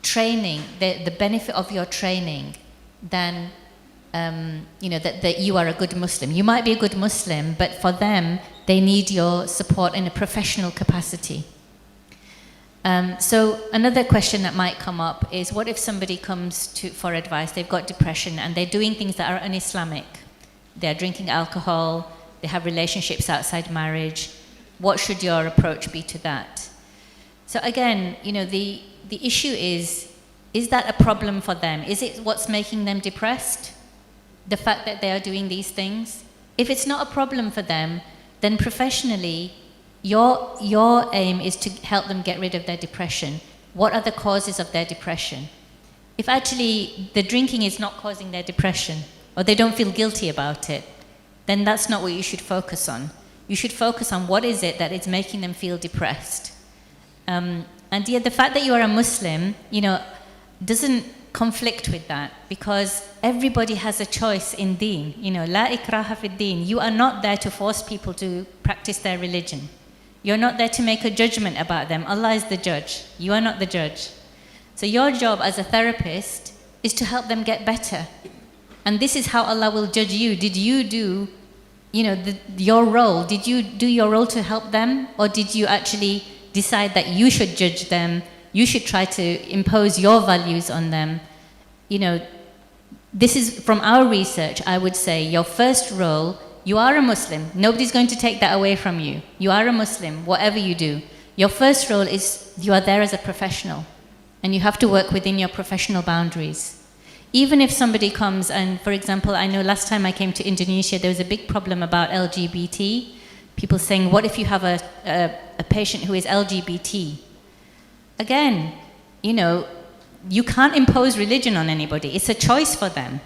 training, the benefit of your training, than that you are a good Muslim. You might be a good Muslim, but for them, they need your support in a professional capacity. So another question that might come up is, what if somebody comes for advice, they've got depression, and they're doing things that are un-Islamic? They're drinking alcohol, they have relationships outside marriage. What should your approach be to that? So again, the issue is that a problem for them? Is it what's making them depressed? The fact that they are doing these things? If it's not a problem for them, then professionally, your aim is to help them get rid of their depression. What are the causes of their depression? If actually the drinking is not causing their depression, or they don't feel guilty about it, then that's not what you should focus on. You should focus on what is it that is making them feel depressed. And yet the fact that you are a Muslim, doesn't conflict with that, because everybody has a choice in deen. La ikraha fi deen. You are not there to force people to practice their religion. You're not there to make a judgment about them. Allah is the judge. You are not the judge. So your job as a therapist is to help them get better. And this is how Allah will judge you. Did you do, your role? Did you do your role to help them? Or did you actually decide that you should judge them? You should try to impose your values on them? This is from our research, I would say, your first role. You are a Muslim. Nobody's going to take that away from you. You are a Muslim, whatever you do. Your first role is you are there as a professional, and you have to work within your professional boundaries. Even if somebody comes and, for example, I know last time I came to Indonesia, there was a big problem about LGBT. People saying, what if you have a patient who is LGBT? Again, you can't impose religion on anybody. It's a choice for them.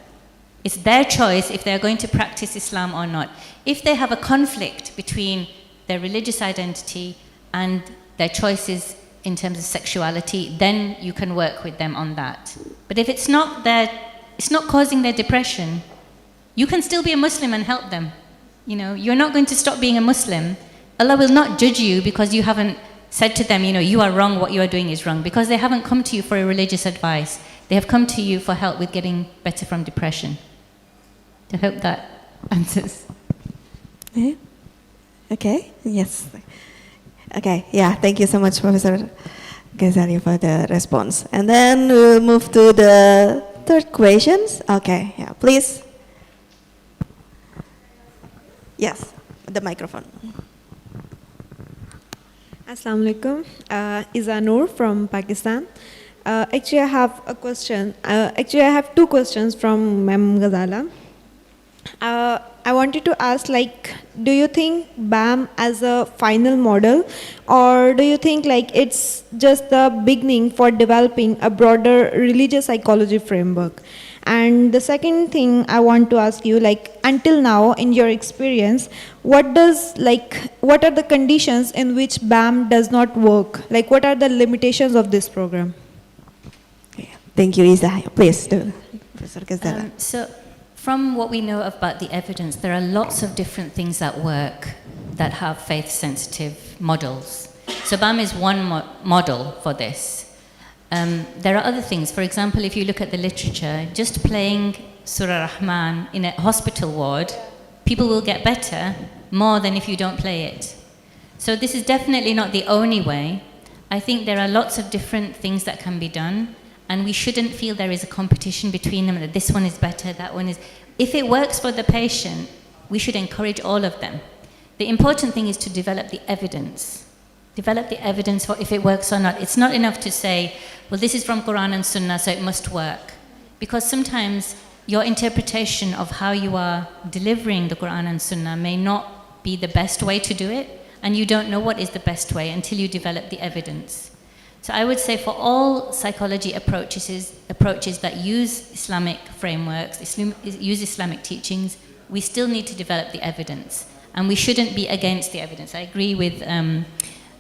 It's their choice if they're going to practice Islam or not. If they have a conflict between their religious identity and their choices in terms of sexuality, then you can work with them on that. But if it's not causing their depression, you can still be a Muslim and help them. You're not going to stop being a Muslim. Allah will not judge you because you haven't said to them, you are wrong, what you are doing is wrong, because they haven't come to you for a religious advice. They have come to you for help with getting better from depression. I hope that answers. Okay, yes. Okay, yeah, thank you so much, Professor Ghazali, for the response. And then we'll move to the third questions. Okay, yeah, please. Yes, the microphone. Assalamu alaikum. Izanur from Pakistan. Actually, I have a question. I have two questions from Ma'am Ghazala. I wanted to ask, do you think BAM as a final model, or do you think it's just the beginning for developing a broader religious psychology framework? And the second thing I want to ask you, until now, in your experience, what are the conditions in which BAM does not work? What are the limitations of this program? Thank you, Isa. Please, Professor Ghazala. So, from what we know about the evidence, there are lots of different things at work that have faith-sensitive models. So BAM is one model for this. There are other things. For example, if you look at the literature, just playing Surah Rahman in a hospital ward, people will get better more than if you don't play it. So this is definitely not the only way. I think there are lots of different things that can be done, and we shouldn't feel there is a competition between them, that this one is better, that one is... If it works for the patient, we should encourage all of them. The important thing is to develop the evidence. Develop the evidence for if it works or not. It's not enough to say, well, this is from Quran and Sunnah, so it must work. Because sometimes your interpretation of how you are delivering the Quran and Sunnah may not be the best way to do it, and you don't know what is the best way until you develop the evidence. So I would say for all psychology approaches that use Islamic frameworks, use Islamic teachings, we still need to develop the evidence. And we shouldn't be against the evidence. I agree with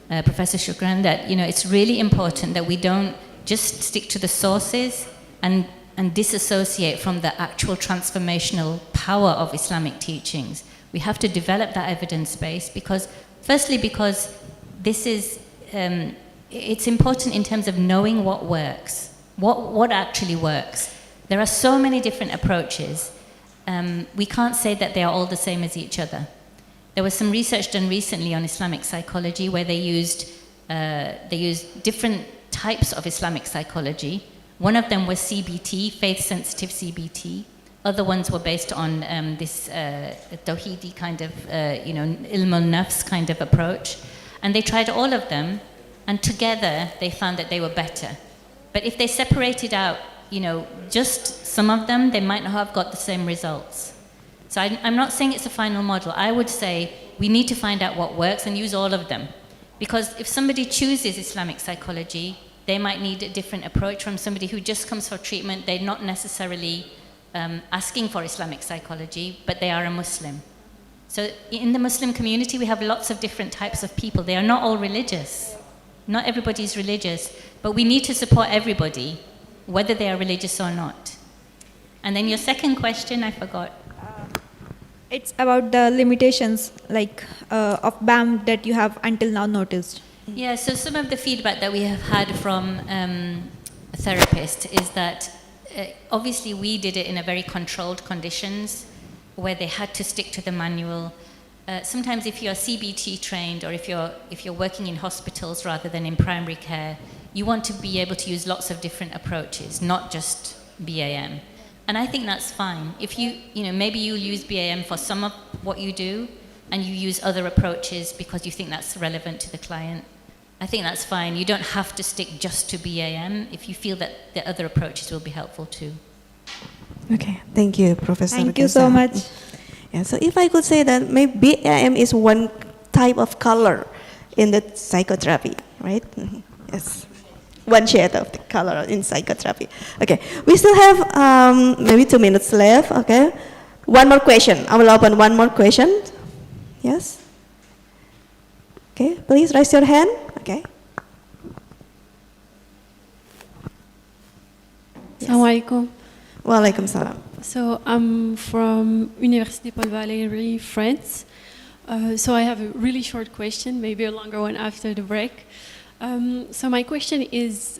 Professor Shukran that it's really important that we don't just stick to the sources and disassociate from the actual transformational power of Islamic teachings. We have to develop that evidence base because this is it's important in terms of knowing what works, what actually works. There are so many different approaches. We can't say that they are all the same as each other. There was some research done recently on Islamic psychology where they used different types of Islamic psychology. One of them was CBT, faith-sensitive CBT. Other ones were based on this Tawhidi kind of, ilm al-nafs kind of approach. And they tried all of them, and together they found that they were better. But if they separated out, just some of them, they might not have got the same results. So I'm not saying it's a final model. I would say we need to find out what works and use all of them. Because if somebody chooses Islamic psychology, they might need a different approach from somebody who just comes for treatment. They're not necessarily asking for Islamic psychology, but they are a Muslim. So in the Muslim community, we have lots of different types of people. They are not all religious. Not everybody is religious, but we need to support everybody, whether they are religious or not. And then your second question, I forgot. It's about the limitations of BAM that you have until now noticed. Yeah, so some of the feedback that we have had from therapists is that obviously we did it in a very controlled conditions where they had to stick to the manual. Sometimes if you're CBT trained or if you're working in hospitals rather than in primary care, you want to be able to use lots of different approaches, not just BAM. And I think that's fine. If maybe you use BAM for some of what you do and you use other approaches because you think that's relevant to the client. I think that's fine. You don't have to stick just to BAM if you feel that the other approaches will be helpful too. Okay, thank you, Professor. Thank you so much. Yeah, so if I could say that maybe BAM is one type of color in the psychotherapy, right? Yes, one shade of the color in psychotherapy. Okay, we still have maybe 2 minutes left. Okay, one more question. I will open one more question. Yes. Okay, please raise your hand. Okay. Yes. Assalamualaikum. Waalaikumsalam. So I'm from Université Paul Valéry, France. So I have a really short question, maybe a longer one after the break. So my question is,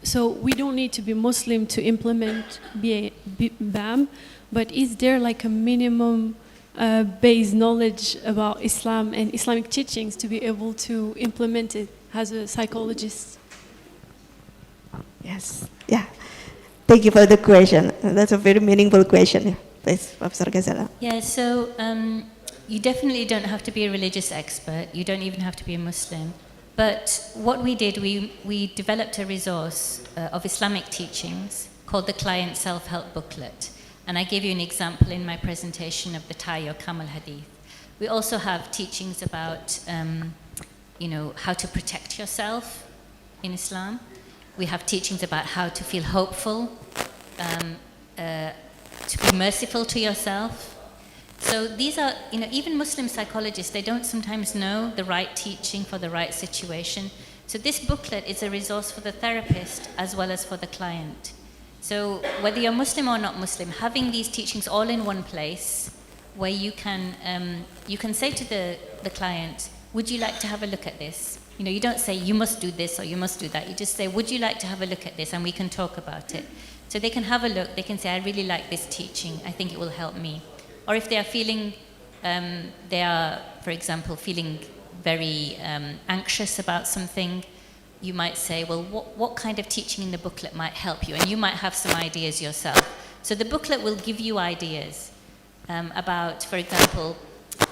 so we don't need to be Muslim to implement BAM, but is there like a minimum base knowledge about Islam and Islamic teachings to be able to implement it as a psychologist? Yes. Yeah. Thank you for the question. That's a very meaningful question. Please, Professor Ghazala. Yeah, so you definitely don't have to be a religious expert. You don't even have to be a Muslim. But what we did, we developed a resource of Islamic teachings called the Client Self-Help Booklet. And I gave you an example in my presentation of the Ta'i or Kamal Hadith. We also have teachings about, how to protect yourself in Islam. We have teachings about how to feel hopeful, to be merciful to yourself. So these are, even Muslim psychologists, they don't sometimes know the right teaching for the right situation. So this booklet is a resource for the therapist as well as for the client. So whether you're Muslim or not Muslim, having these teachings all in one place where you can say to the client, would you like to have a look at this? You don't say, you must do this or you must do that. You just say, would you like to have a look at this? And we can talk about it. So they can have a look. They can say, I really like this teaching. I think it will help me. Or if they are feeling, for example, feeling very anxious about something, you might say, well, what kind of teaching in the booklet might help you? And you might have some ideas yourself. So the booklet will give you ideas about, for example,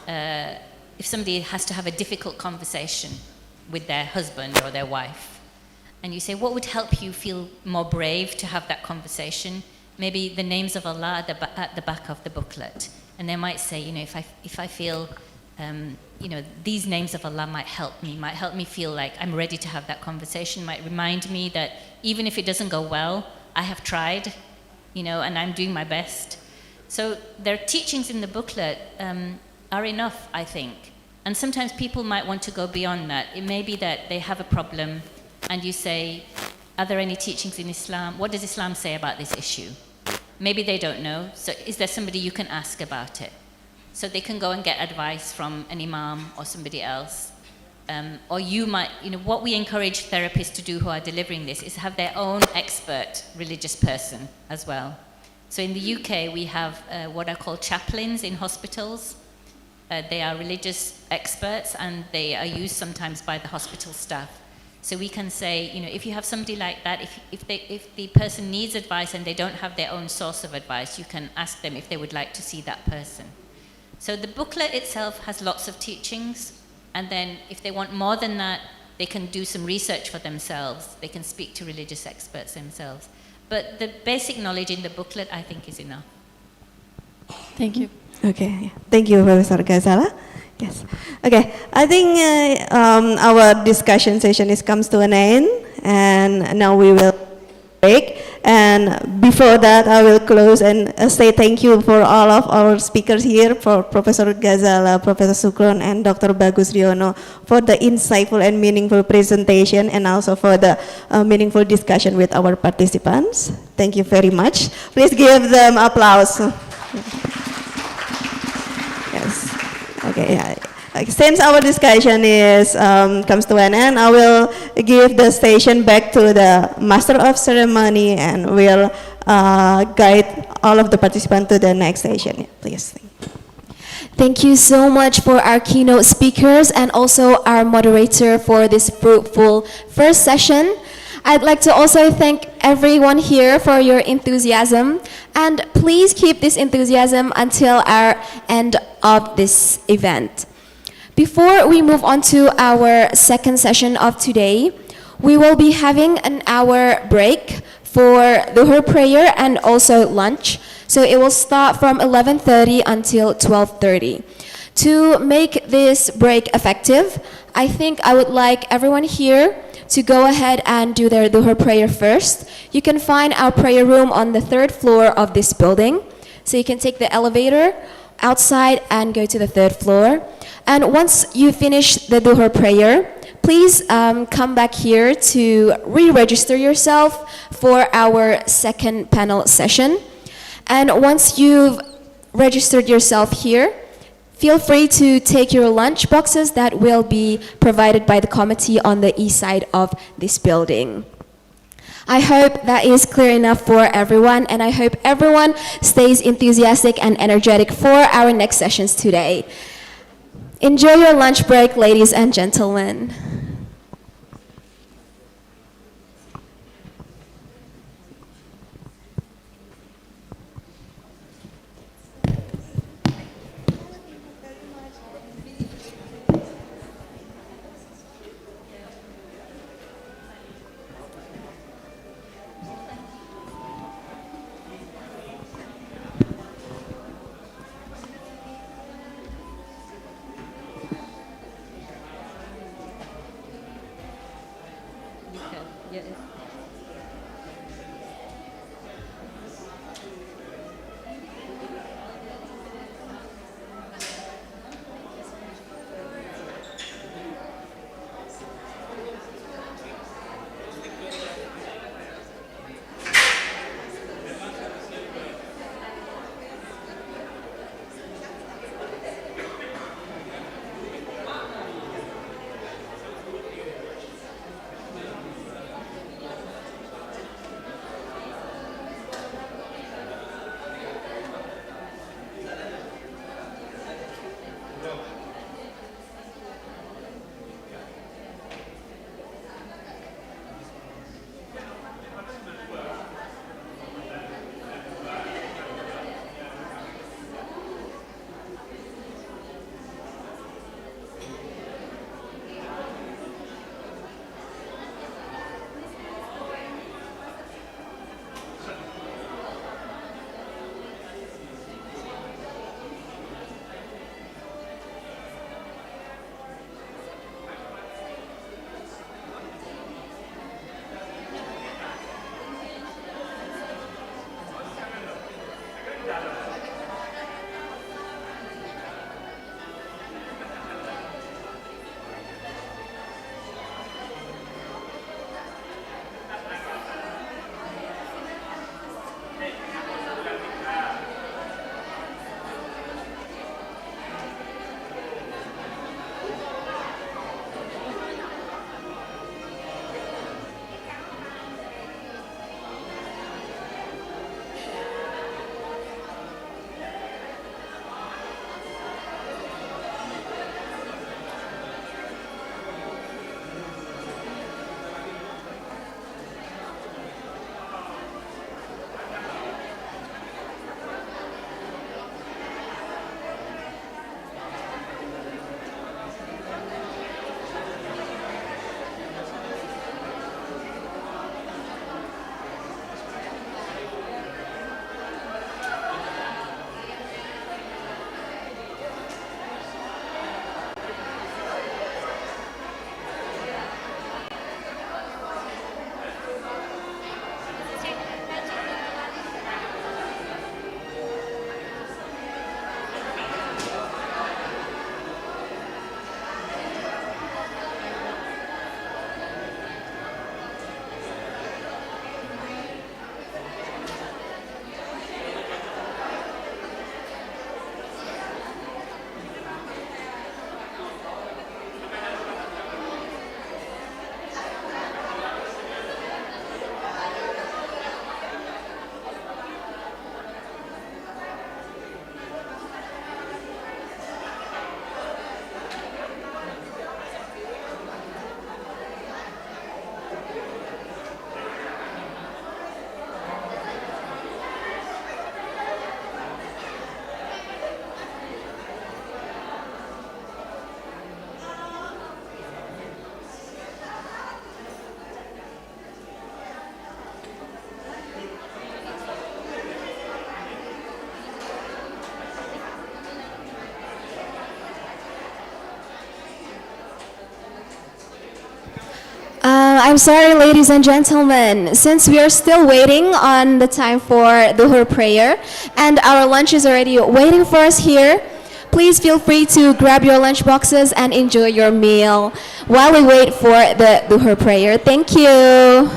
if somebody has to have a difficult conversation with their husband or their wife, and you say, what would help you feel more brave to have that conversation? Maybe the names of Allah at the back of the booklet. And they might say, if I feel these names of Allah might help me feel like I'm ready to have that conversation, might remind me that even if it doesn't go well, I have tried, and I'm doing my best. So their teachings in the booklet are enough, I think. And sometimes people might want to go beyond that. It may be that they have a problem and you say, are there any teachings in Islam? What does Islam say about this issue? Maybe they don't know. So is there somebody you can ask about it? So they can go and get advice from an imam or somebody else. Or you might, what we encourage therapists to do who are delivering this is have their own expert religious person as well. So in the UK, we have what are called chaplains in hospitals. They are religious experts and they are used sometimes by the hospital staff. So we can say, if you have somebody like that, if the person needs advice and they don't have their own source of advice, you can ask them if they would like to see that person. So the booklet itself has lots of teachings, and then if they want more than that, they can do some research for themselves. They can speak to religious experts themselves. But the basic knowledge in the booklet, I think, is enough. Thank you. Okay, thank you, Professor Ghazala. Yes. Okay, I think our discussion session comes to an end, and now we will break. And before that, I will close and say thank you for all of our speakers here, for Professor Ghazala, Professor Shukran, and Dr. Bagus Riyono for the insightful and meaningful presentation, and also for the meaningful discussion with our participants. Thank you very much. Please give them applause. Yes. Okay. Since our discussion comes to an end, I will give the station back to the Master of Ceremony and will guide all of the participants to the next session. Please. Thank you so much for our keynote speakers and also our moderator for this fruitful first session. I'd like to also thank everyone here for your enthusiasm, and please keep this enthusiasm until our end of this event. Before we move on to our second session of today, we will be having an hour break for Dhuhr prayer and also lunch. So it will start from 11:30 until 12:30. To make this break effective, I think I would like everyone here to go ahead and do their Dhuhr prayer first. You can find our prayer room on the 3rd floor of this building. So you can take the elevator outside and go to the 3rd floor. And once you finish the Dhuhr prayer, please come back here to re-register yourself for our second panel session. And once you've registered yourself here, feel free to take your lunch boxes that will be provided by the committee on the east side of this building. I hope that is clear enough for everyone, and I hope everyone stays enthusiastic and energetic for our next sessions today. Enjoy your lunch break, ladies and gentlemen. I'm sorry, ladies and gentlemen. Since we are still waiting on the time for Dhuhr prayer, and our lunch is already waiting for us here, please feel free to grab your lunch boxes and enjoy your meal while we wait for the Dhuhr prayer. Thank you.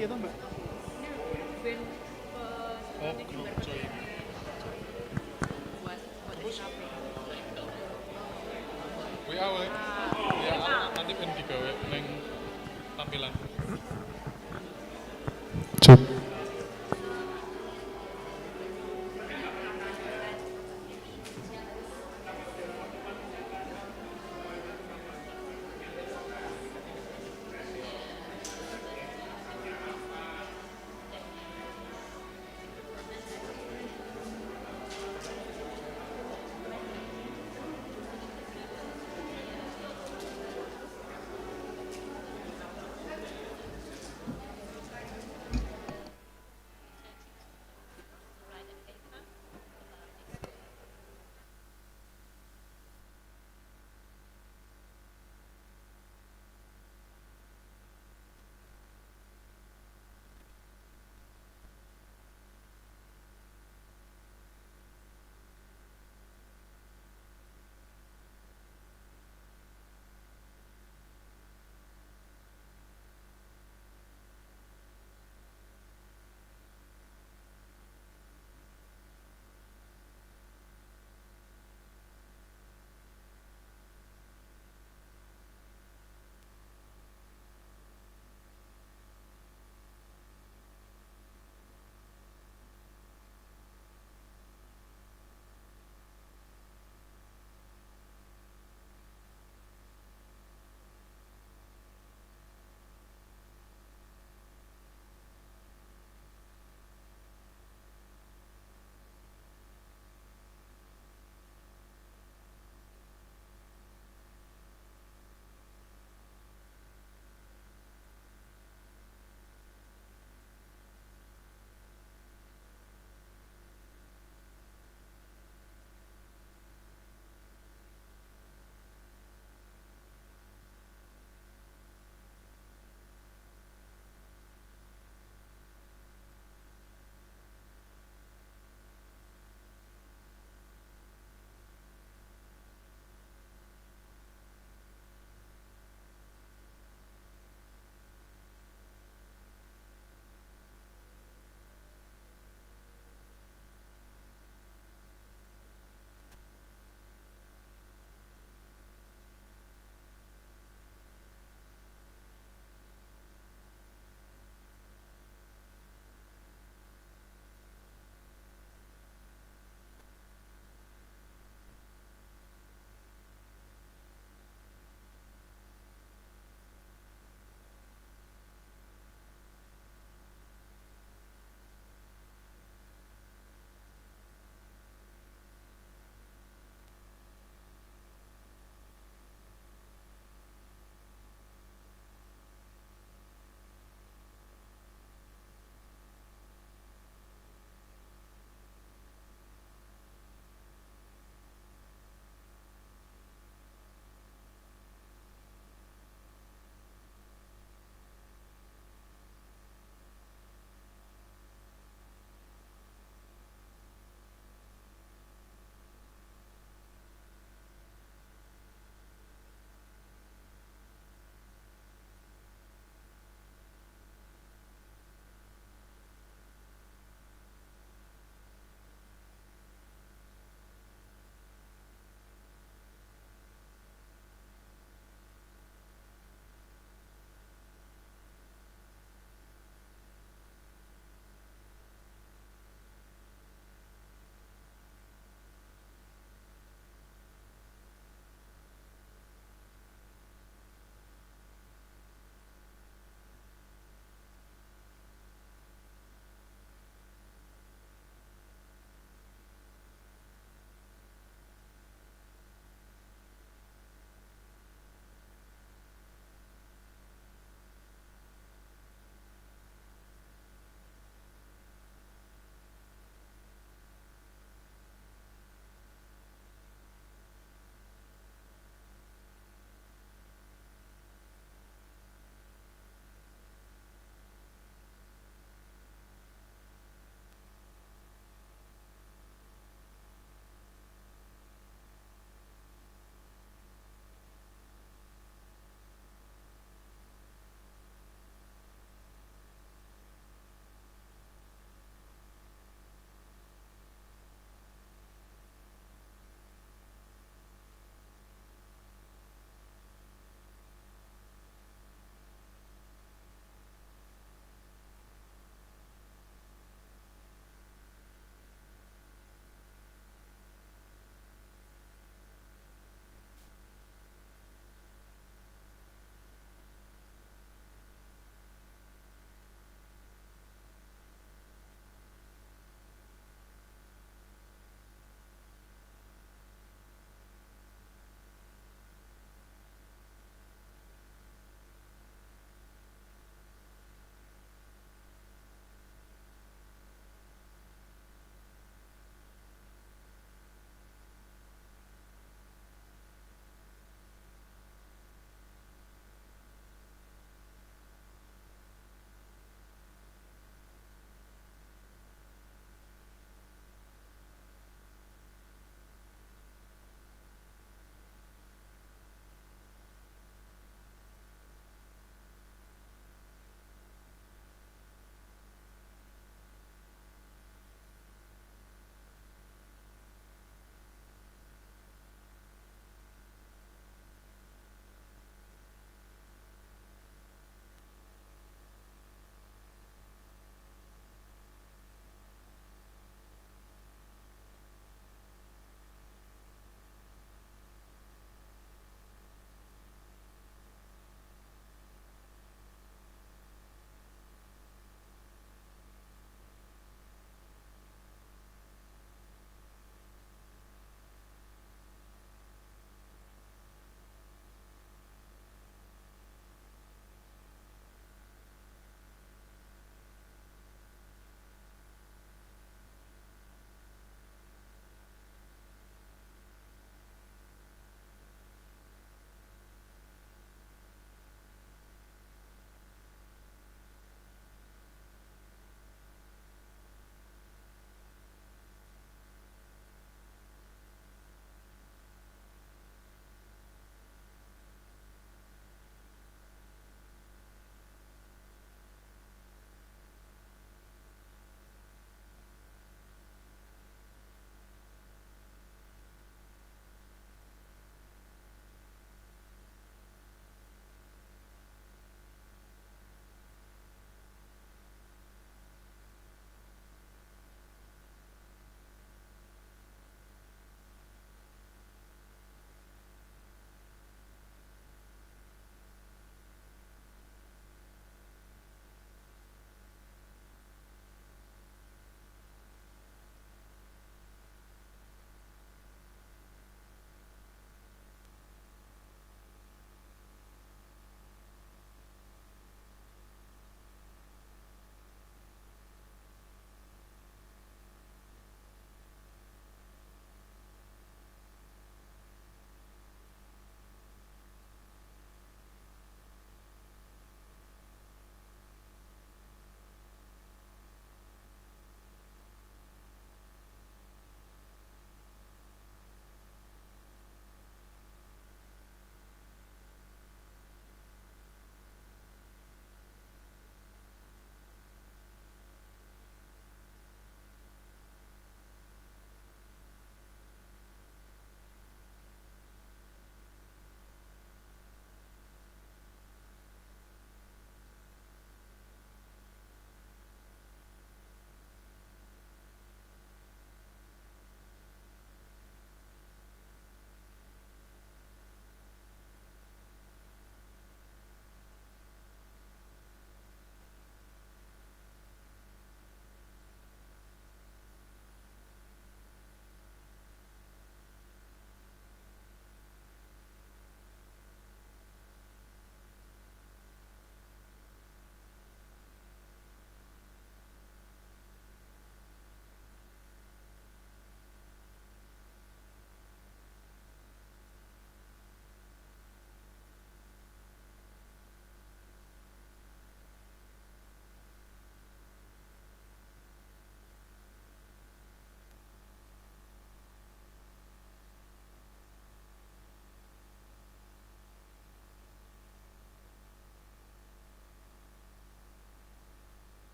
kopi atau Mbak? Oh, grup coy. WA wae. Ya, nanti pengen digawe neng tampilan. Cuk.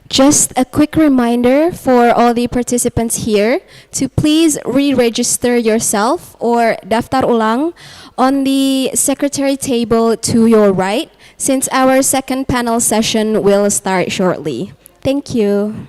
Just a quick reminder for all the participants here to please re-register yourself or daftar ulang on the secretary table to your right, since our second panel session will start shortly. Thank you.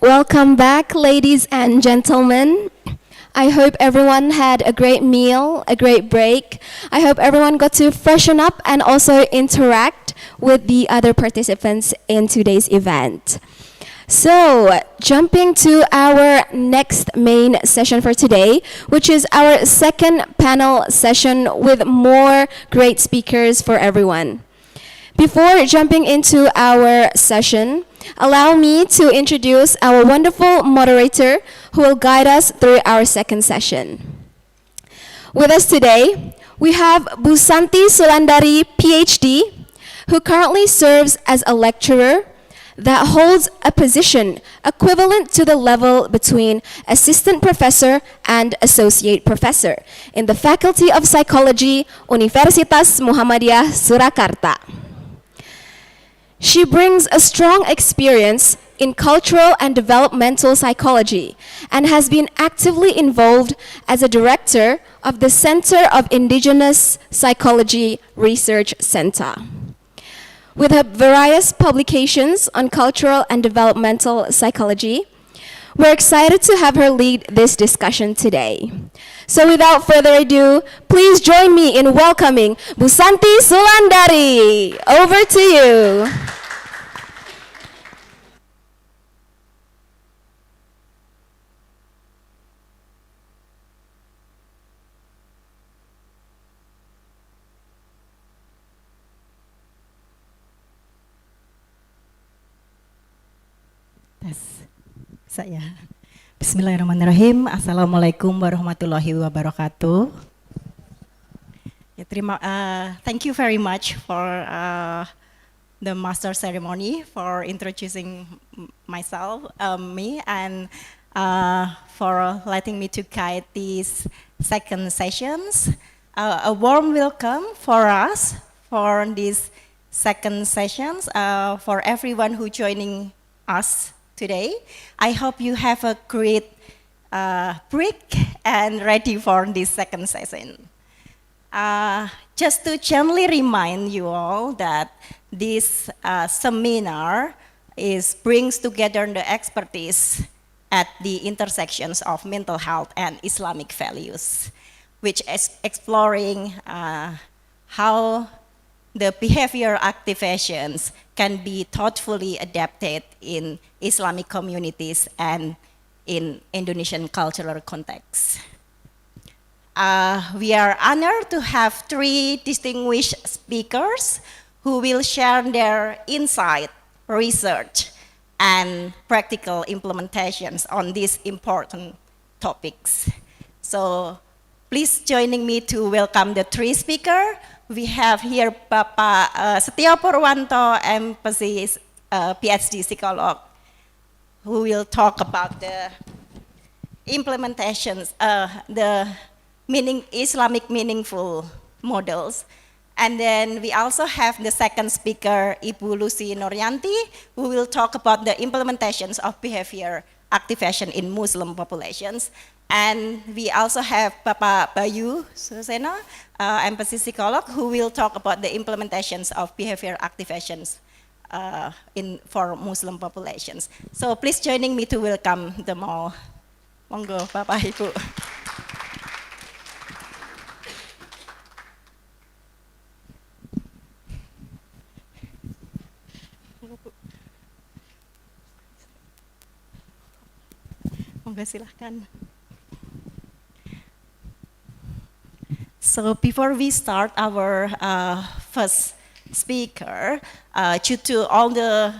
Welcome back, ladies and gentlemen. I hope everyone had a great meal, a great break. I hope everyone got to freshen up and also interact with the other participants in today's event. So, jumping to our next main session for today, which is our second panel session with more great speakers for everyone. Before jumping into our session, allow me to introduce our wonderful moderator who will guide us through our second session. With us today, we have Bu Santi Sulandari, Ph.D., who currently serves as a lecturer that holds a position equivalent to the level between assistant professor and associate professor in the Faculty of Psychology, Universitas Muhammadiyah, Surakarta. She brings a strong experience in cultural and developmental psychology and has been actively involved as a director of the Center of Indigenous Psychology Research Center. With her various publications on cultural and developmental psychology, we're excited to have her lead this discussion today. So without further ado, please join me in welcoming Bu Santi Sulandari. Over to you. Saya. Bismillahirrahmanirrahim. Assalamualaikum warahmatullahi wabarakatuh. Thank you very much for the master ceremony for introducing myself, me, and for letting me to guide these second sessions. A warm welcome for us for these second sessions, for everyone who joining us today. I hope you have a great break and ready for this second session. Just to gently remind you all that this seminar brings together the expertise at the intersections of mental health and Islamic values, which is exploring how the behavior activations can be thoughtfully adapted in Islamic communities and in Indonesian cultural contexts. We are honored to have three distinguished speakers who will share their insight, research, and practical implementations on these important topics. So please joining me to welcome the three speakers. We have here Bapak Setiyo Purwanto, M.Si, Ph.D. psycholog, who will talk about the implementations, the Islamic meaningful models. And then we also have the second speaker, Ibu Lusi Nuryanti, who will talk about the implementations of behavior activation in Muslim populations. And we also have Bapak Bayu M.Si psycholog, who will talk about the implementations of behavior activations for Muslim populations. So please joining me to welcome them all. Monggo, Bapak Ibu. Monggo silahkan. So before we start our first speaker, due to all the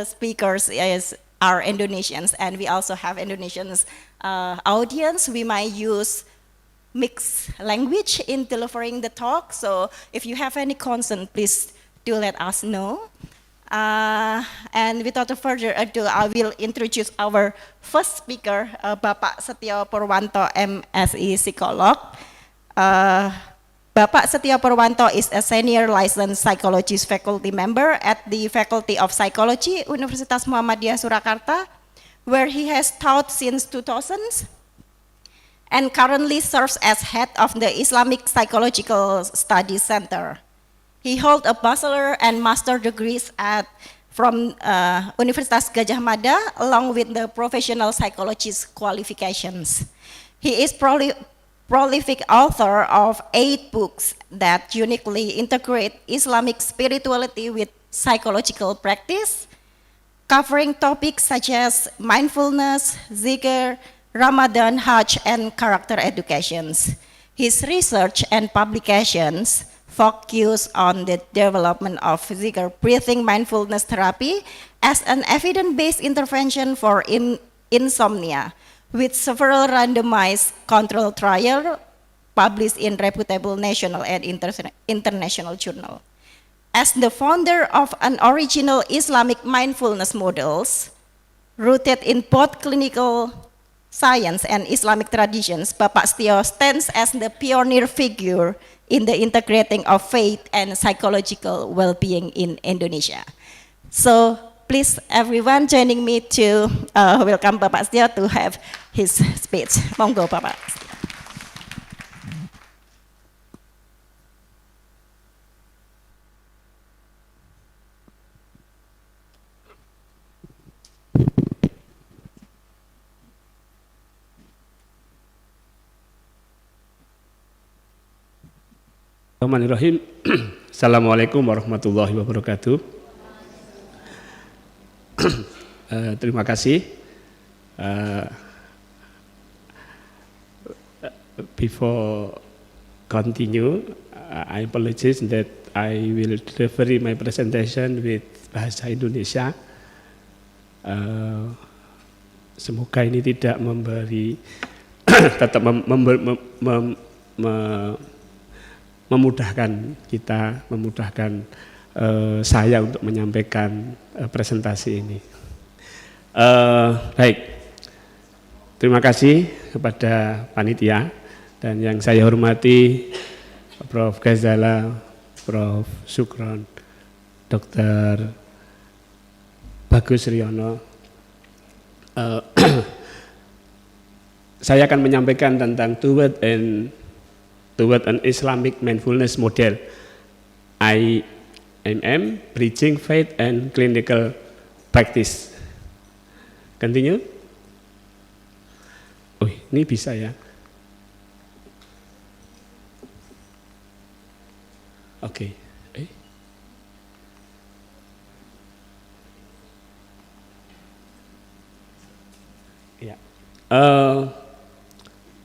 speakers are Indonesians, and we also have Indonesians audience, we might use mixed language in delivering the talk. So if you have any concern, please do let us know. And without further ado, I will introduce our first speaker, Bapak Setiyo Purwanto, M.Si psycholog. Bapak Setiyo Purwanto is a senior licensed psychologist faculty member at the Faculty of Psychology, Universitas Muhammadiyah Surakarta, where he has taught since 2000 and currently serves as head of the Islamic Psychological Studies Center. He holds a bachelor and master degrees at from Universitas Gajah Mada, along with the professional psychologist qualifications. He is prolific author of 8 books that uniquely integrate Islamic spirituality with psychological practice, covering topics such as mindfulness, zikr, Ramadan, Hajj, and character educations. His research and publications focus on the development of zikr breathing mindfulness therapy as an evidence-based intervention for insomnia, with several randomized control trials published in reputable national and international journals. As the founder of an original Islamic mindfulness models, rooted in both clinical science and Islamic traditions, Bapak Setiyo stands as the pioneer figure in the integrating of faith and psychological well-being in Indonesia. So please everyone joining me to welcome Bapak Setiyo to have his speech. Monggo Bapak. Bismillahirrahmanirrahim. Assalamualaikum warahmatullahi wabarakatuh. Terima kasih. Before continue, I apologize that I will deliver my presentation with bahasa Indonesia. Semoga ini tidak memberi tetap memudahkan kita, memudahkan saya untuk menyampaikan presentasi ini. Baik, terima kasih kepada panitia dan yang saya hormati Prof. Ghazala, Prof. Shukran, Dr. Bagus Riyono. Saya akan menyampaikan tentang toward an Islamic mindfulness model, IIUM, bridging faith and clinical practice. Continue. Oh, ini bisa ya. Oke. Ya.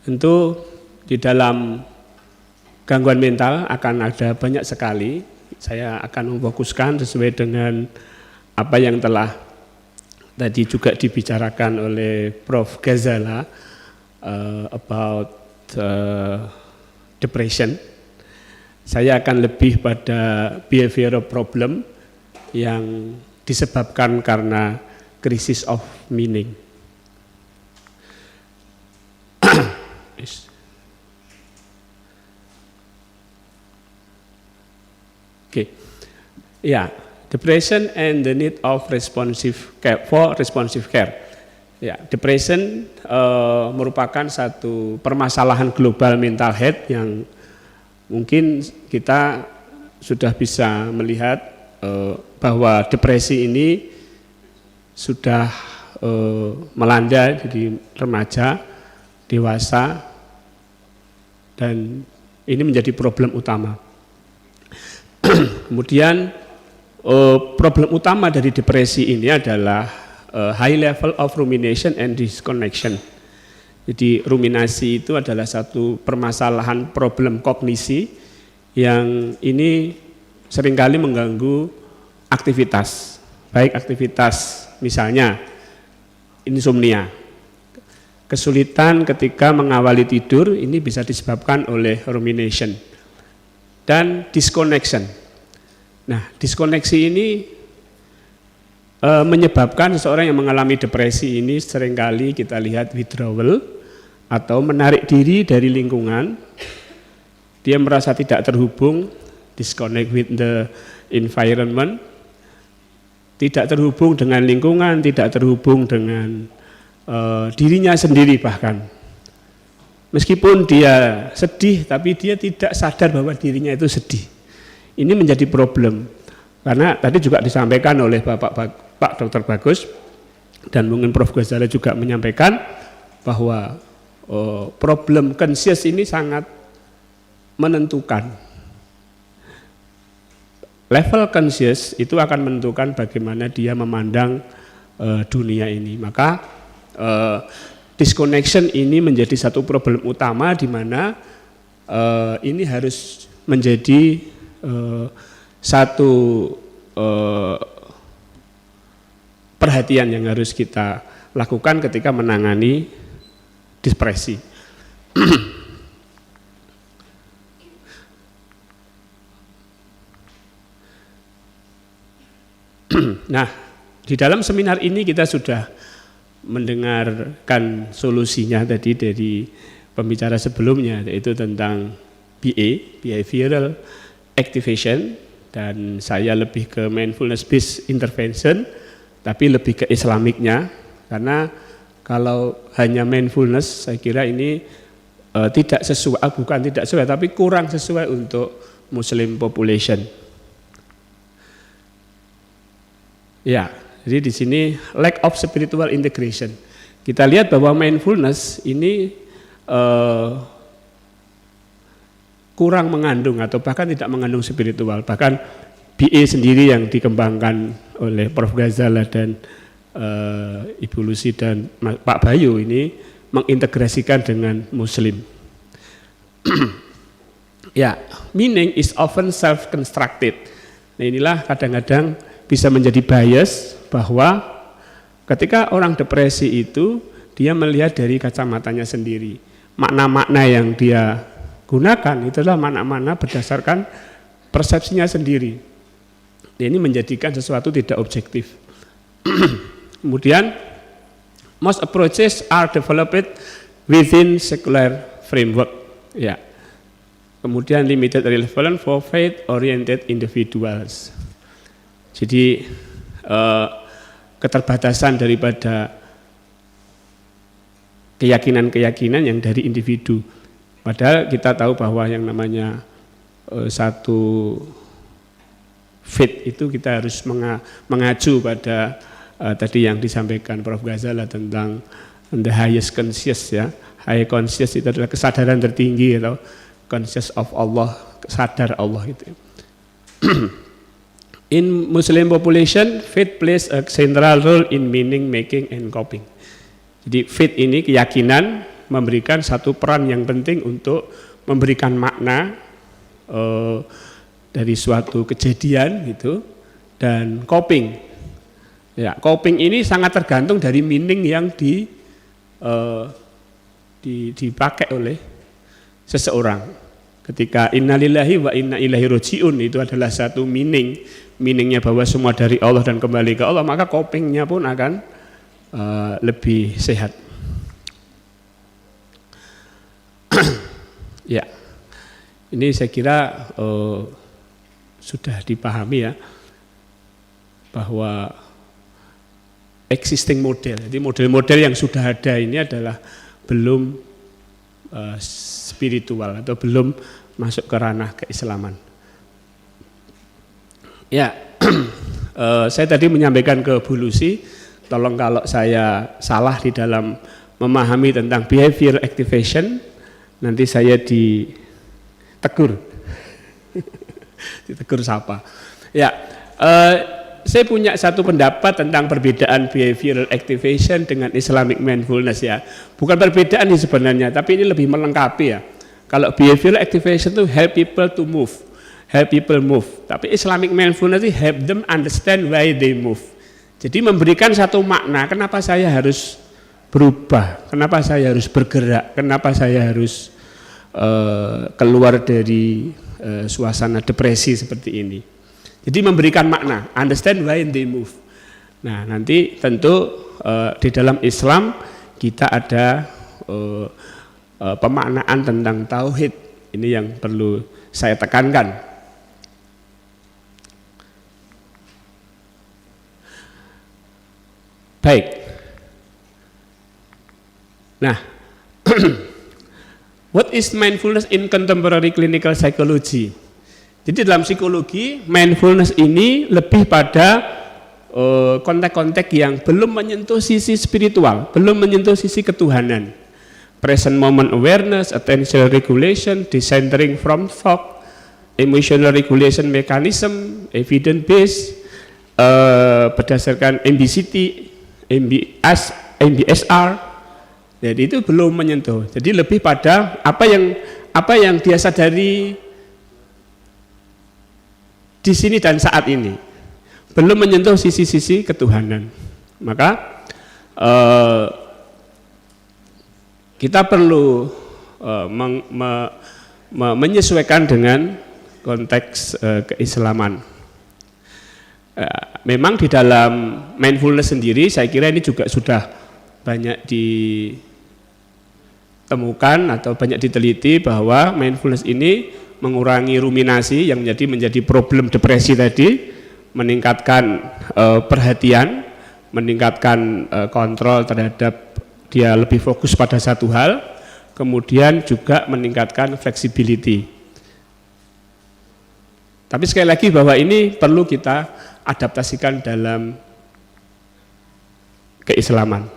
Tentu di dalam gangguan mental akan ada banyak sekali. Saya akan memfokuskan sesuai dengan apa yang telah tadi juga dibicarakan oleh Prof. Ghazala about depression. Saya akan lebih pada behavioral problem yang disebabkan karena crisis of meaning. Okay. Ya, depression and the need of responsive care for responsive care. Ya, depression merupakan satu permasalahan global mental health yang mungkin kita sudah bisa melihat bahwa depresi ini sudah melanda di remaja, dewasa, dan ini menjadi problem utama. Kemudian problem utama dari depresi ini adalah high level of rumination and disconnection. Jadi ruminasi itu adalah satu permasalahan problem kognisi yang ini seringkali mengganggu aktivitas, baik aktivitas misalnya insomnia. Kesulitan ketika mengawali tidur ini bisa disebabkan oleh rumination. Dan disconnection. Nah, diskoneksi ini menyebabkan seseorang yang mengalami depresi ini seringkali kita lihat withdrawal atau menarik diri dari lingkungan. Dia merasa tidak terhubung, disconnect with the environment, tidak terhubung dengan lingkungan, tidak terhubung dengan dirinya sendiri bahkan. Meskipun dia sedih, tapi dia tidak sadar bahwa dirinya itu sedih. Ini menjadi problem. Karena tadi juga disampaikan oleh Pak Dr. Bagus dan mungkin Prof. Ghazala juga menyampaikan bahwa problem conscious ini sangat menentukan. Level conscious itu akan menentukan bagaimana dia memandang dunia ini. Maka disconnection ini menjadi satu problem utama di mana ini harus menjadi satu perhatian yang harus kita lakukan ketika menangani depresi. Nah, di dalam seminar ini kita sudah mendengarkan solusinya tadi dari pembicara sebelumnya, yaitu tentang BA, Behavioral Activation, dan saya lebih ke Mindfulness-Based Intervention, tapi lebih ke Islamiknya, karena kalau hanya mindfulness, saya kira ini tidak sesuai, bukan tidak sesuai, tapi kurang sesuai untuk Muslim population. Ya, jadi di sini lack of spiritual integration. Kita lihat bahwa mindfulness ini kurang mengandung atau bahkan tidak mengandung spiritual. Bahkan BA sendiri yang dikembangkan oleh Prof. Ghazala dan Ibu Lusi dan Pak Bayu ini mengintegrasikan dengan Muslim. Ya, meaning is often self-constructed. Nah, inilah kadang-kadang bisa menjadi bias bahwa ketika orang depresi itu dia melihat dari kacamatanya sendiri. Makna-makna yang dia gunakan itu adalah makna-makna berdasarkan persepsinya sendiri. Ini menjadikan sesuatu tidak objektif. Kemudian, most approaches are developed within secular framework. Ya. Kemudian limited relevance for faith-oriented individuals. Jadi keterbatasan daripada keyakinan-keyakinan yang dari individu. Padahal kita tahu bahwa yang namanya satu faith itu kita harus mengacu pada tadi yang disampaikan Prof. Ghazala tentang the highest conscious, ya. High conscious itu adalah kesadaran tertinggi atau conscious of Allah, sadar Allah itu. In Muslim population, faith plays a central role in meaning making and coping. Jadi faith ini keyakinan memberikan satu peran yang penting untuk memberikan makna dari suatu kejadian gitu dan coping. Ya, coping ini sangat tergantung dari meaning yang dipakai oleh seseorang. Ketika innalillahi wa inna ilaihi rajiun itu adalah satu meaningnya bahwa semua dari Allah dan kembali ke Allah, maka copingnya pun akan lebih sehat. Ya, ini saya kira sudah dipahami ya bahwa existing model, jadi model-model yang sudah ada ini adalah belum spiritual atau belum masuk ke ranah keislaman. Ya, saya tadi menyampaikan ke Bu Lusi, tolong kalau saya salah di dalam memahami tentang behavior activation, nanti saya ditegur, ditegur siapa? Ya, saya punya satu pendapat tentang perbedaan behavioral activation dengan Islamic mindfulness ya. Bukan perbedaan sih sebenarnya, tapi ini lebih melengkapi ya. Kalau behavioral activation itu help people to move, help people move. Tapi Islamic mindfulness itu help them understand why they move. Jadi memberikan satu makna, kenapa saya harus berubah, kenapa saya harus bergerak, kenapa saya harus keluar dari suasana depresi seperti ini. Jadi memberikan makna, understand why they move. Nah, nanti tentu di dalam Islam kita ada pemaknaan tentang tauhid. Ini yang perlu saya tekankan. Baik. Nah, what is mindfulness in contemporary clinical psychology? Jadi dalam psikologi, mindfulness ini lebih pada konteks-konteks yang belum menyentuh sisi spiritual, belum menyentuh sisi ketuhanan. Present moment awareness, attentional regulation, decentering from thought, emotional regulation mechanism, evidence based, berdasarkan MBCT, MBSR. Jadi itu belum menyentuh. Jadi lebih pada apa yang dia sadari di sini dan saat ini, belum menyentuh sisi-sisi ketuhanan. Maka kita perlu menyesuaikan dengan konteks keislaman. Memang di dalam mindfulness sendiri, saya kira ini juga sudah banyak ditemukan atau banyak diteliti bahwa mindfulness ini mengurangi ruminasi yang menjadi problem depresi tadi, meningkatkan perhatian, meningkatkan kontrol terhadap dia lebih fokus pada satu hal, kemudian juga meningkatkan flexibility. Tapi sekali lagi bahwa ini perlu kita adaptasikan dalam keislaman.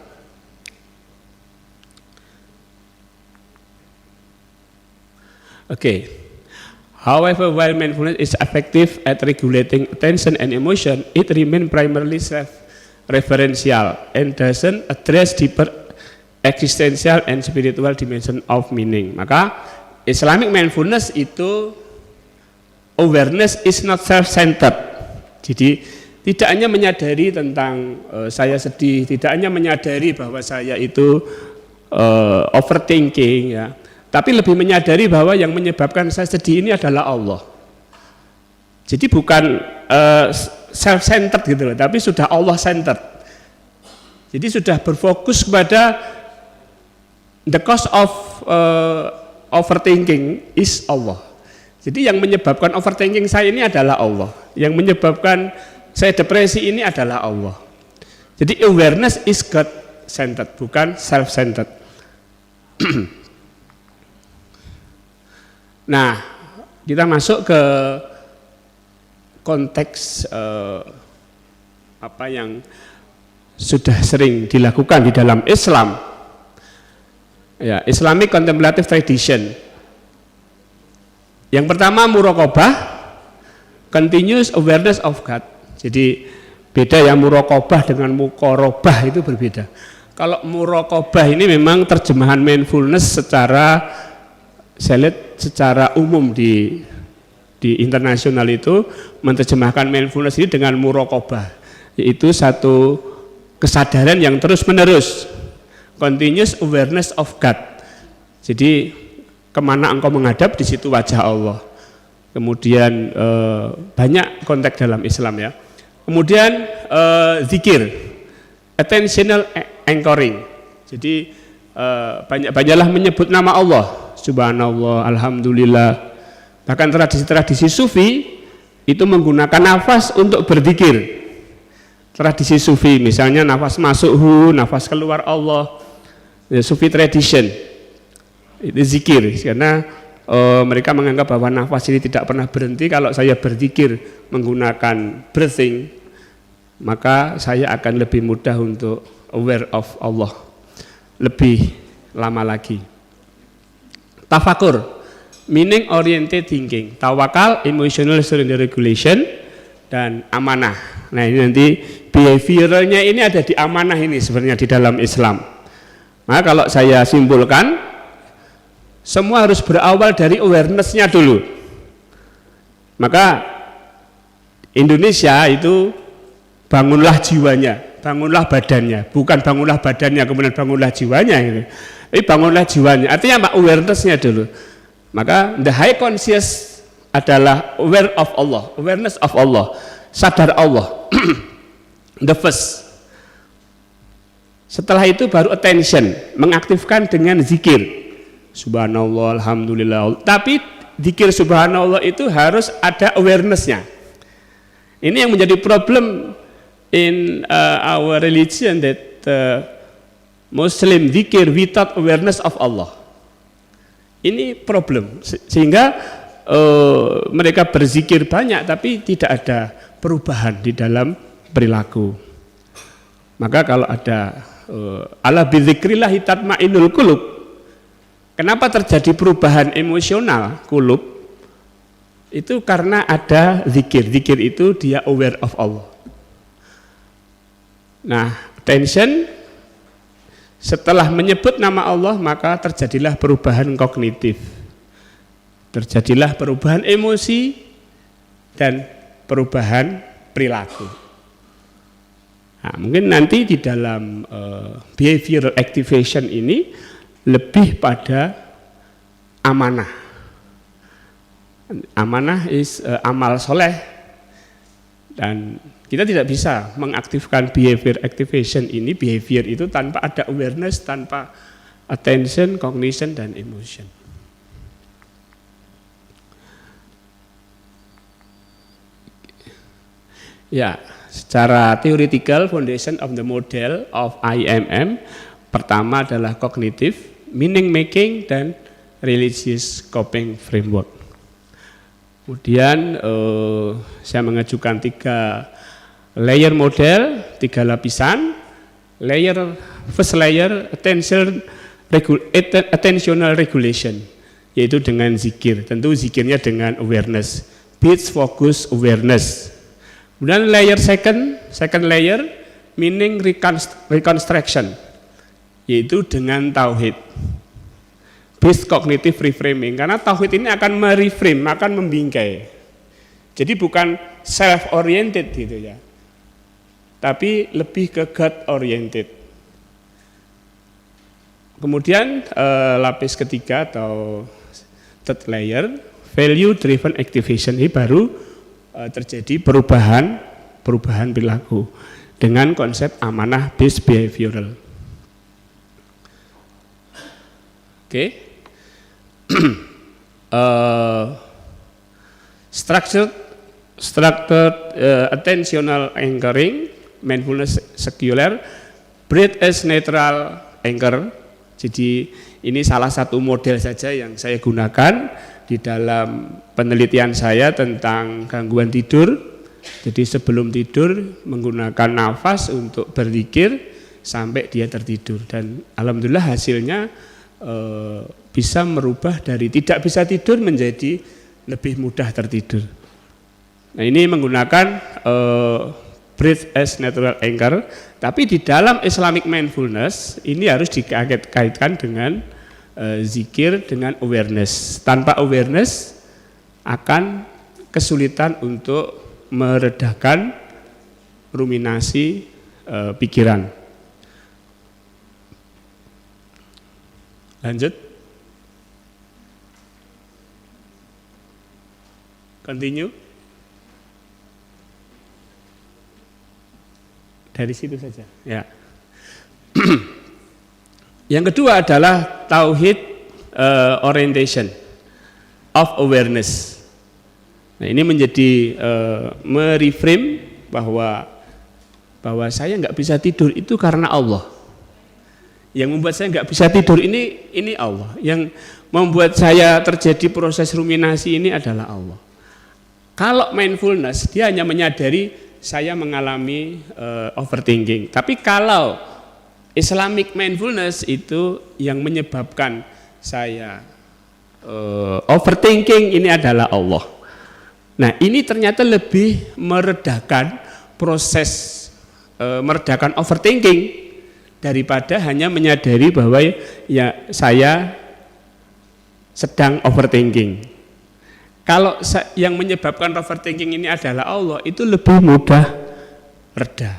Okay. However, while mindfulness is effective at regulating attention and emotion, it remains primarily self-referential and doesn't address deeper existential and spiritual dimension of meaning. Maka Islamic mindfulness itu awareness is not self-centered. Jadi tidak hanya menyadari tentang saya sedih, tidak hanya menyadari bahwa saya itu overthinking, ya, tapi lebih menyadari bahwa yang menyebabkan saya sedih ini adalah Allah. Jadi bukan self-centered gitu loh, tapi sudah Allah-centered. Jadi sudah berfokus kepada the cause of overthinking is Allah. Jadi yang menyebabkan overthinking saya ini adalah Allah. Yang menyebabkan saya depresi ini adalah Allah. Jadi awareness is God-centered, bukan self-centered. Nah, kita masuk ke konteks apa yang sudah sering dilakukan di dalam Islam, ya, Islamic Contemplative Tradition. Yang pertama muraqabah, continuous awareness of God. Jadi beda ya, muraqabah dengan muqarabah itu berbeda. Kalau muraqabah ini memang terjemahan mindfulness secara saya lihat secara umum di internasional itu menerjemahkan mindfulness ini dengan muraqabah, yaitu satu kesadaran yang terus menerus, continuous awareness of God. Jadi kemana engkau menghadap, di situ wajah Allah. Kemudian banyak konteks dalam Islam ya. Kemudian zikir, attentional anchoring. Jadi banyak-banyaklah menyebut nama Allah. Subhanallah, alhamdulillah. Bahkan tradisi-tradisi sufi itu menggunakan nafas untuk berzikir. Tradisi sufi misalnya nafas masuk nafas keluar Allah. Ya, sufi tradition itu zikir, karena mereka menganggap bahwa nafas ini tidak pernah berhenti. Kalau saya berzikir menggunakan breathing, maka saya akan lebih mudah untuk aware of Allah lebih lama lagi. Tafakur, meaning oriented thinking, tawakal, emotional surrender regulation, dan amanah. Nah ini nanti behavioralnya ini ada di amanah ini sebenarnya di dalam Islam. Nah kalau saya simpulkan, semua harus berawal dari awareness-nya dulu. Maka Indonesia itu bangunlah jiwanya, bangunlah badannya, bukan bangunlah badannya kemudian bangunlah jiwanya gitu. Tapi bangunlah jiwanya, artinya apa? Awareness-nya dulu. Maka the high conscious adalah aware of Allah, awareness of Allah, sadar Allah. The first. Setelah itu baru attention, mengaktifkan dengan zikir. Subhanallah, alhamdulillah. Tapi zikir subhanallah itu harus ada awareness-nya. Ini yang menjadi problem in our religion, that Muslim zikir without awareness of Allah. Ini problem, sehingga mereka berzikir banyak tapi tidak ada perubahan di dalam perilaku. Maka kalau ada ala bidzikrillah tatma'innul qulub, kenapa terjadi perubahan emosional qulub? Itu karena ada zikir. Zikir itu dia aware of Allah. Nah, attention setelah menyebut nama Allah maka terjadilah perubahan kognitif. Terjadilah perubahan emosi dan perubahan perilaku. Nah, mungkin nanti di dalam behavioral activation ini lebih pada amanah. Amanah is amal soleh, dan kita tidak bisa mengaktifkan behavior activation ini, behavior itu tanpa ada awareness, tanpa attention, cognition, dan emotion. Ya, secara theoretical foundation of the model of IIUM pertama adalah cognitive, meaning making, dan religious coping framework. Kemudian saya mengajukan 3 layer model, 3 lapisan. First layer attentional regulation, yaitu dengan zikir. Tentu zikirnya dengan awareness, pitch focus awareness. Kemudian layer second layer meaning reconstruction, yaitu dengan tauhid, based cognitive reframing, karena tauhid ini akan mereframe, akan membingkai. Jadi bukan self oriented gitu ya, tapi lebih ke God oriented. Kemudian lapis ketiga atau third layer value driven activation, ini baru terjadi perubahan perilaku dengan konsep amanah based behavioral. Oke. Structured attentional anchoring, mindfulness secular, breath as natural anchor. Jadi ini salah satu model saja yang saya gunakan di dalam penelitian saya tentang gangguan tidur. Jadi sebelum tidur menggunakan nafas untuk berzikir sampai dia tertidur, dan alhamdulillah hasilnya bisa merubah dari tidak bisa tidur menjadi lebih mudah tertidur. Nah, ini menggunakan breath as natural anchor, tapi di dalam Islamic mindfulness ini harus dikaitkan dengan zikir dengan awareness. Tanpa awareness akan kesulitan untuk meredakan ruminasi pikiran. Lanjut. Continue. Dari situ saja. Ya. Yang kedua adalah tauhid orientation of awareness. Nah, ini menjadi mereframe bahwa saya nggak bisa tidur itu karena Allah. Yang membuat saya nggak bisa tidur ini Allah. Yang membuat saya terjadi proses ruminasi ini adalah Allah. Kalau mindfulness dia hanya menyadari saya mengalami overthinking. Tapi kalau Islamic mindfulness itu yang menyebabkan saya overthinking ini adalah Allah. Nah, ini ternyata lebih meredakan proses meredakan overthinking daripada hanya menyadari bahwa ya saya sedang overthinking. Kalau yang menyebabkan overthinking ini adalah Allah, itu lebih mudah reda.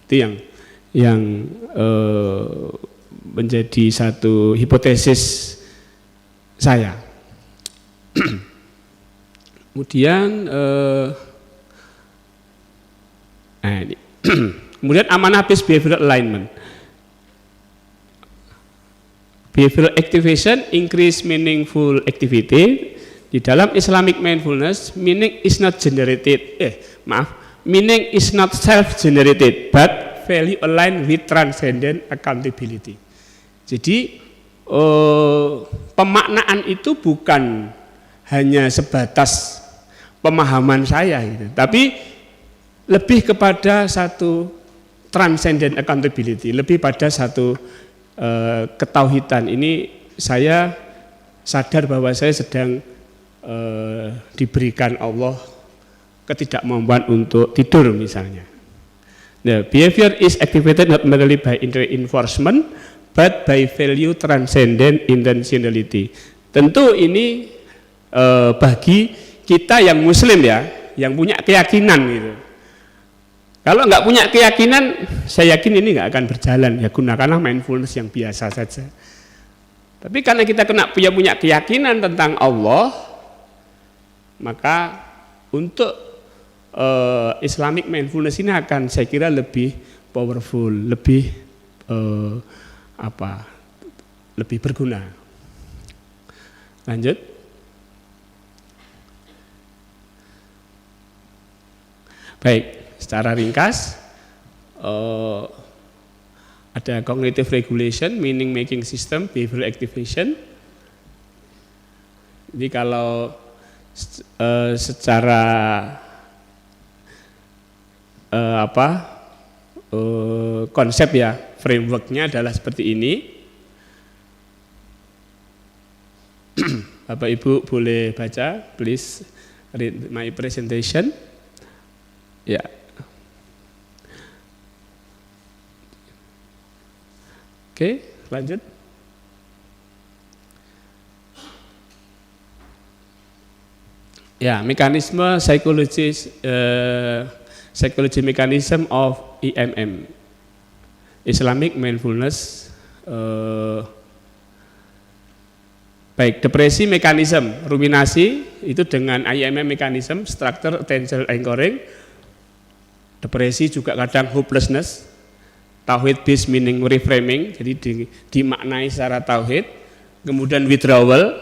Itu yang menjadi satu hipotesis saya. Kemudian kemudian amanah based behavioral alignment. Behavioral activation increase meaningful activity. Di dalam Islamic mindfulness, meaning is not generated. Meaning is not self-generated, but value aligned with transcendent accountability. Jadi pemaknaan itu bukan hanya sebatas pemahaman saya gitu. Tapi lebih kepada satu transcendent accountability, lebih pada satu ketauhidan. Ini saya sadar bahwa saya sedang diberikan Allah ketidakmampuan untuk tidur misalnya. The behavior is activated not merely by reinforcement, but by value transcendent intentionality. Tentu ini bagi kita yang Muslim ya, yang punya keyakinan gitu. Kalau nggak punya keyakinan, saya yakin ini nggak akan berjalan. Ya gunakanlah mindfulness yang biasa saja. Tapi karena kita punya keyakinan tentang Allah, maka untuk Islamic mindfulness ini akan saya kira lebih powerful, lebih lebih berguna. Lanjut. Baik, secara ringkas ada cognitive regulation, meaning making system, behavioral activation. Jadi kalau secara konsep ya, frameworknya adalah seperti ini. Bapak Ibu boleh baca, please read my presentation. Ya. Oke, lanjut. Ya, mekanisme psychology mechanism of IMM, Islamic Mindfulness. Baik, depresi mekanisme, ruminasi itu dengan IMM mekanisme, structure attention anchoring. Depresi juga kadang hopelessness, tauhid based meaning reframing, jadi dimaknai secara tauhid. Kemudian withdrawal,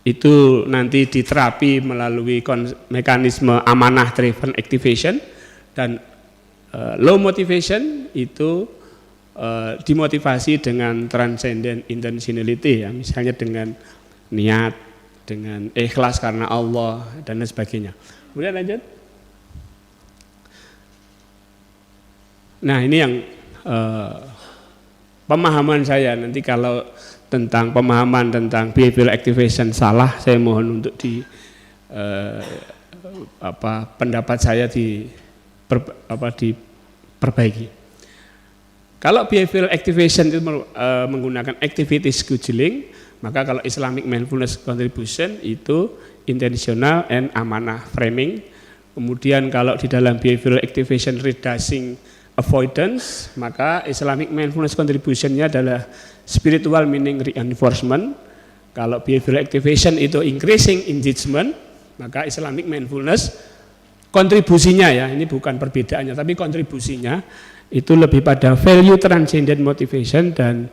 itu nanti diterapi melalui mekanisme amanah driven activation. Dan low motivation itu dimotivasi dengan transcendent intentionality ya, misalnya dengan niat, dengan ikhlas karena Allah dan lain sebagainya. Kemudian lanjut. Nah, ini yang pemahaman saya. Nanti kalau tentang pemahaman tentang behavioral activation salah, saya mohon untuk pendapat saya diperbaiki. Kalau behavioral activation itu menggunakan activity scheduling, maka kalau Islamic mindfulness contribution itu intentional and amanah framing. Kemudian kalau di dalam behavioral activation reducing avoidance, maka Islamic mindfulness contribution-nya adalah spiritual meaning reinforcement. Kalau behavioral activation itu increasing engagement, maka Islamic mindfulness kontribusinya ya, ini bukan perbedaannya tapi kontribusinya itu lebih pada value transcendent motivation dan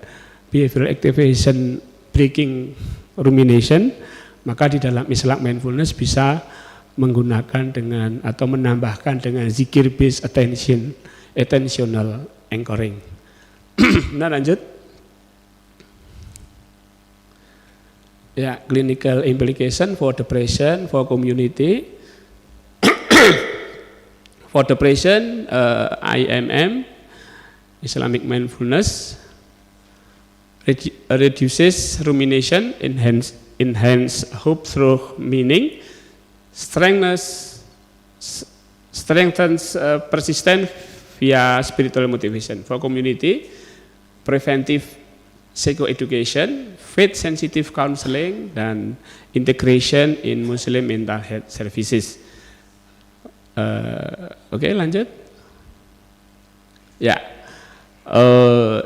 behavioral activation breaking rumination. Maka di dalam Islamic mindfulness bisa menggunakan dengan atau menambahkan dengan zikir based attentional anchoring. Nah, lanjut. Ya, clinical implication for depression, for community. For depression, IMM, Islamic mindfulness, reduces rumination, enhance hope through meaning, strengthens persistence via spiritual motivation. For community, preventive psychoeducation, faith-sensitive counseling, dan integration in Muslim mental health services. Oke, lanjut. Ya,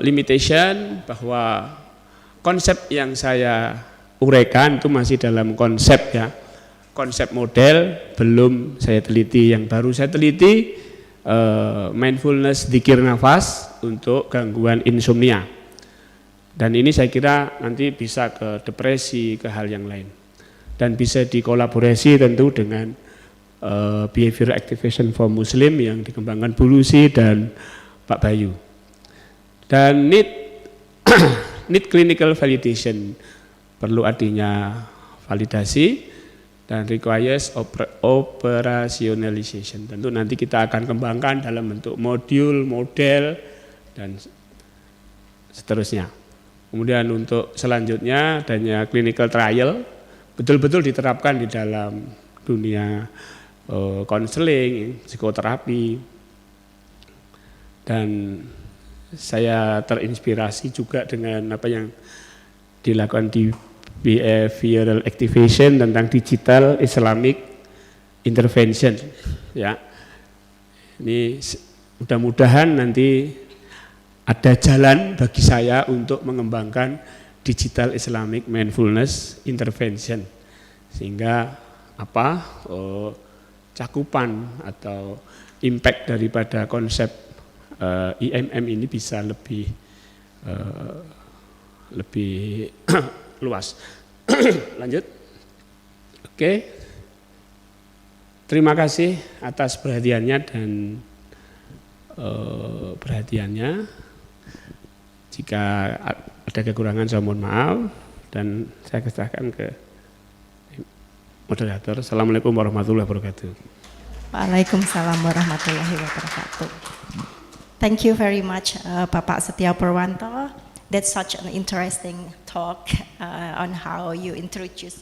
limitation bahwa konsep yang saya uraikan itu masih dalam konsep ya, konsep model, belum saya teliti. Yang baru saya teliti mindfulness dzikir nafas untuk gangguan insomnia. Dan ini saya kira nanti bisa ke depresi, ke hal yang lain. Dan bisa dikolaborasi tentu dengan behavioral activation for Muslim yang dikembangkan Bu Lusi dan Pak Bayu. Dan need clinical validation, perlu adanya validasi, dan requires operationalization. Tentu nanti kita akan kembangkan dalam bentuk modul, model, dan seterusnya. Kemudian untuk selanjutnya adanya clinical trial, betul-betul diterapkan di dalam dunia konseling, psikoterapi, dan saya terinspirasi juga dengan apa yang dilakukan di behavioral activation tentang digital Islamic intervention, ya. Ini mudah-mudahan nanti ada jalan bagi saya untuk mengembangkan digital Islamic mindfulness intervention, sehingga cakupan atau impact daripada konsep IMM ini bisa lebih luas. Lanjut. Oke. Terima kasih atas perhatiannya dan jika ada kekurangan saya mohon maaf, dan saya serahkan ke moderator. Assalamualaikum warahmatullahi wabarakatuh. Waalaikumsalam warahmatullahi wabarakatuh. Thank you very much, Bapak Setiyo Purwanto. That's such an interesting talk on how you introduce,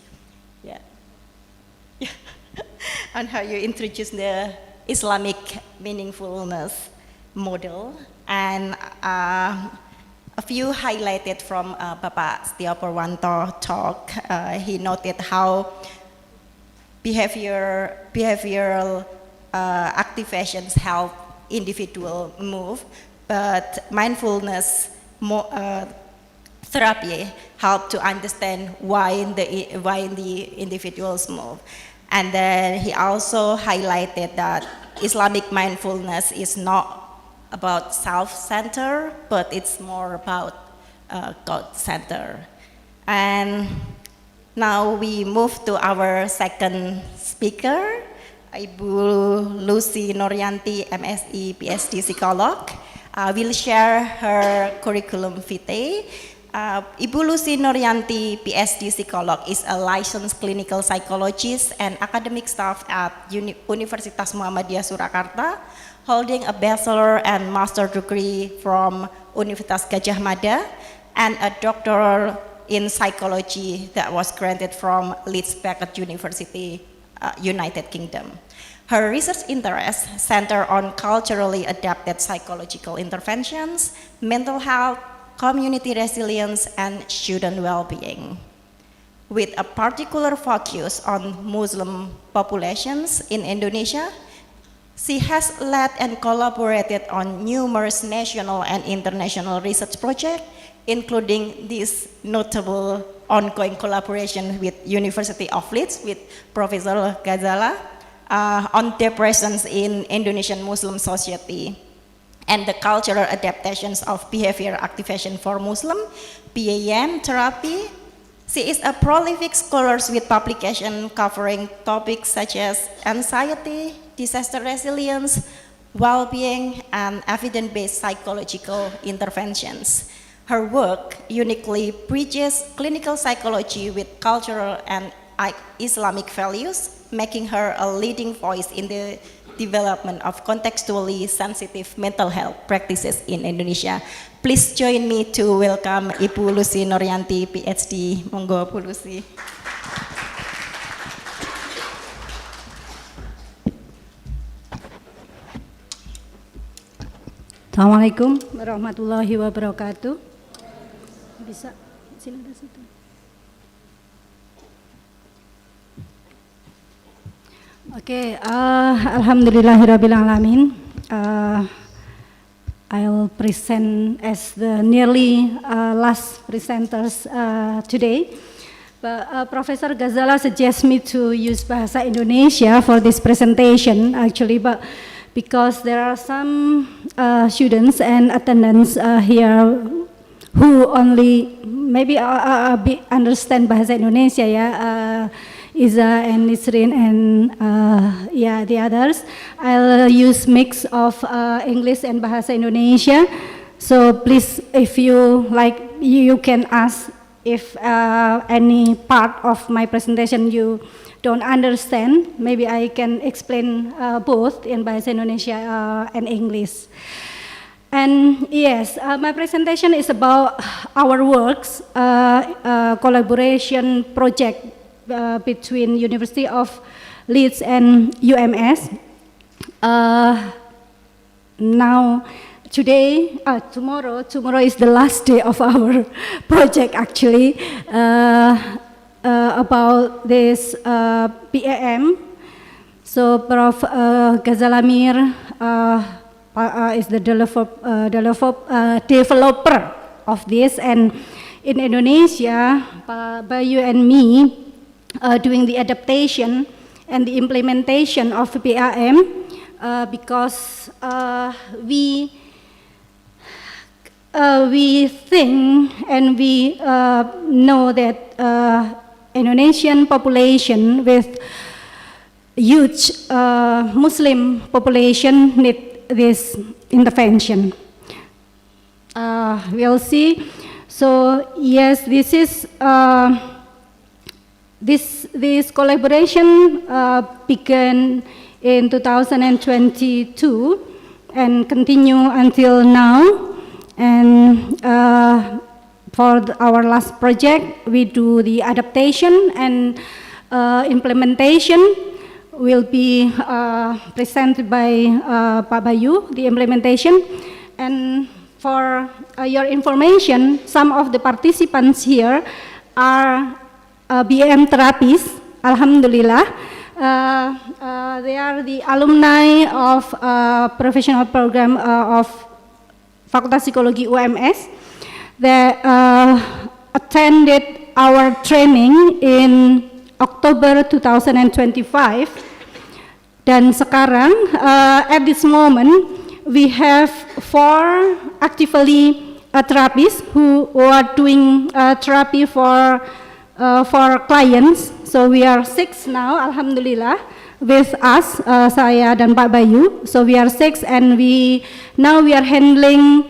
on how you introduce the Islamic meaningfulness model, and a few highlighted from Bapak Setiyo Purwanto talk. He noted how behavioral activations help individual move, but mindfulness therapy help to understand why the individuals move. And then he also highlighted that Islamic mindfulness is not about self-centered, but it's more about God-centered. And now we move to our second speaker, Ibu Lusi Nuryanti, M.Si, Ph.D. psycholog. Will share her curriculum vitae. Ibu Lusi Nuryanti, Ph.D. psycholog, is a licensed clinical psychologist and academic staff at Universitas Muhammadiyah Surakarta, holding a bachelor and master degree from Universitas Gajah, Mada, and a doctoral in psychology that was granted from Leeds Bagus University, United Kingdom. Her research interests center on culturally adapted psychological interventions, mental health, community resilience, and student well-being, with a particular focus on Muslim populations in Indonesia. She has led and collaborated on numerous national and international research projects, including this notable ongoing collaboration with University of Leeds with Professor Ghazala on depressions in Indonesian Muslim society and the cultural adaptations of behavior activation for Muslim, BAM therapy. She is a prolific scholar with publication covering topics such as anxiety, disaster resilience, well-being, and evidence-based psychological interventions. Her work uniquely bridges clinical psychology with cultural and Islamic values, making her a leading voice in the development of contextually sensitive mental health practices in Indonesia. Please join me to welcome Ibu Lusi Nuryanti, Ph.D. Monggo, Bu Lusi. Assalamualaikum warahmatullahi wabarakatuh. Bisa sini dari situ. Okay, alhamdulillahirabbil alamin. I'll present as the nearly last presenters today. But Professor Ghazala suggests me to use Bahasa Indonesia for this presentation actually, but because there are some students and attendants here who only maybe understand Bahasa Indonesia, ya. Iza and Nisrin and the others. I'll use mix of English and Bahasa Indonesia. So please, if you like, you can ask if any part of my presentation you don't understand, maybe I can explain both in Bahasa Indonesia and English. And yes, my presentation is about our works, collaboration project between University of Leeds and UMS. Tomorrow is the last day of our project actually, about this PAM. So Prof. Ghazala is the developer of this, and in Indonesia, Bayu and me doing the adaptation and the implementation of PAM because we think and we know that Indonesian population with huge Muslim population need this intervention. We'll see. So yes, this is this collaboration began in 2022 and continue until now. And for our last project, we do the adaptation and implementation will be presented by Pak Bayu, the implementation. And for your information, some of the participants here are BM therapists, Alhamdulillah. They are the alumni of professional program of Fakultas Psikologi UMS. They attended our training in October 2025. Dan sekarang, at this moment, we have 4 actively therapists who are doing therapy for clients. So we are 6 now, Alhamdulillah, with us, saya dan Pak Bayu. So we are 6, and now we are handling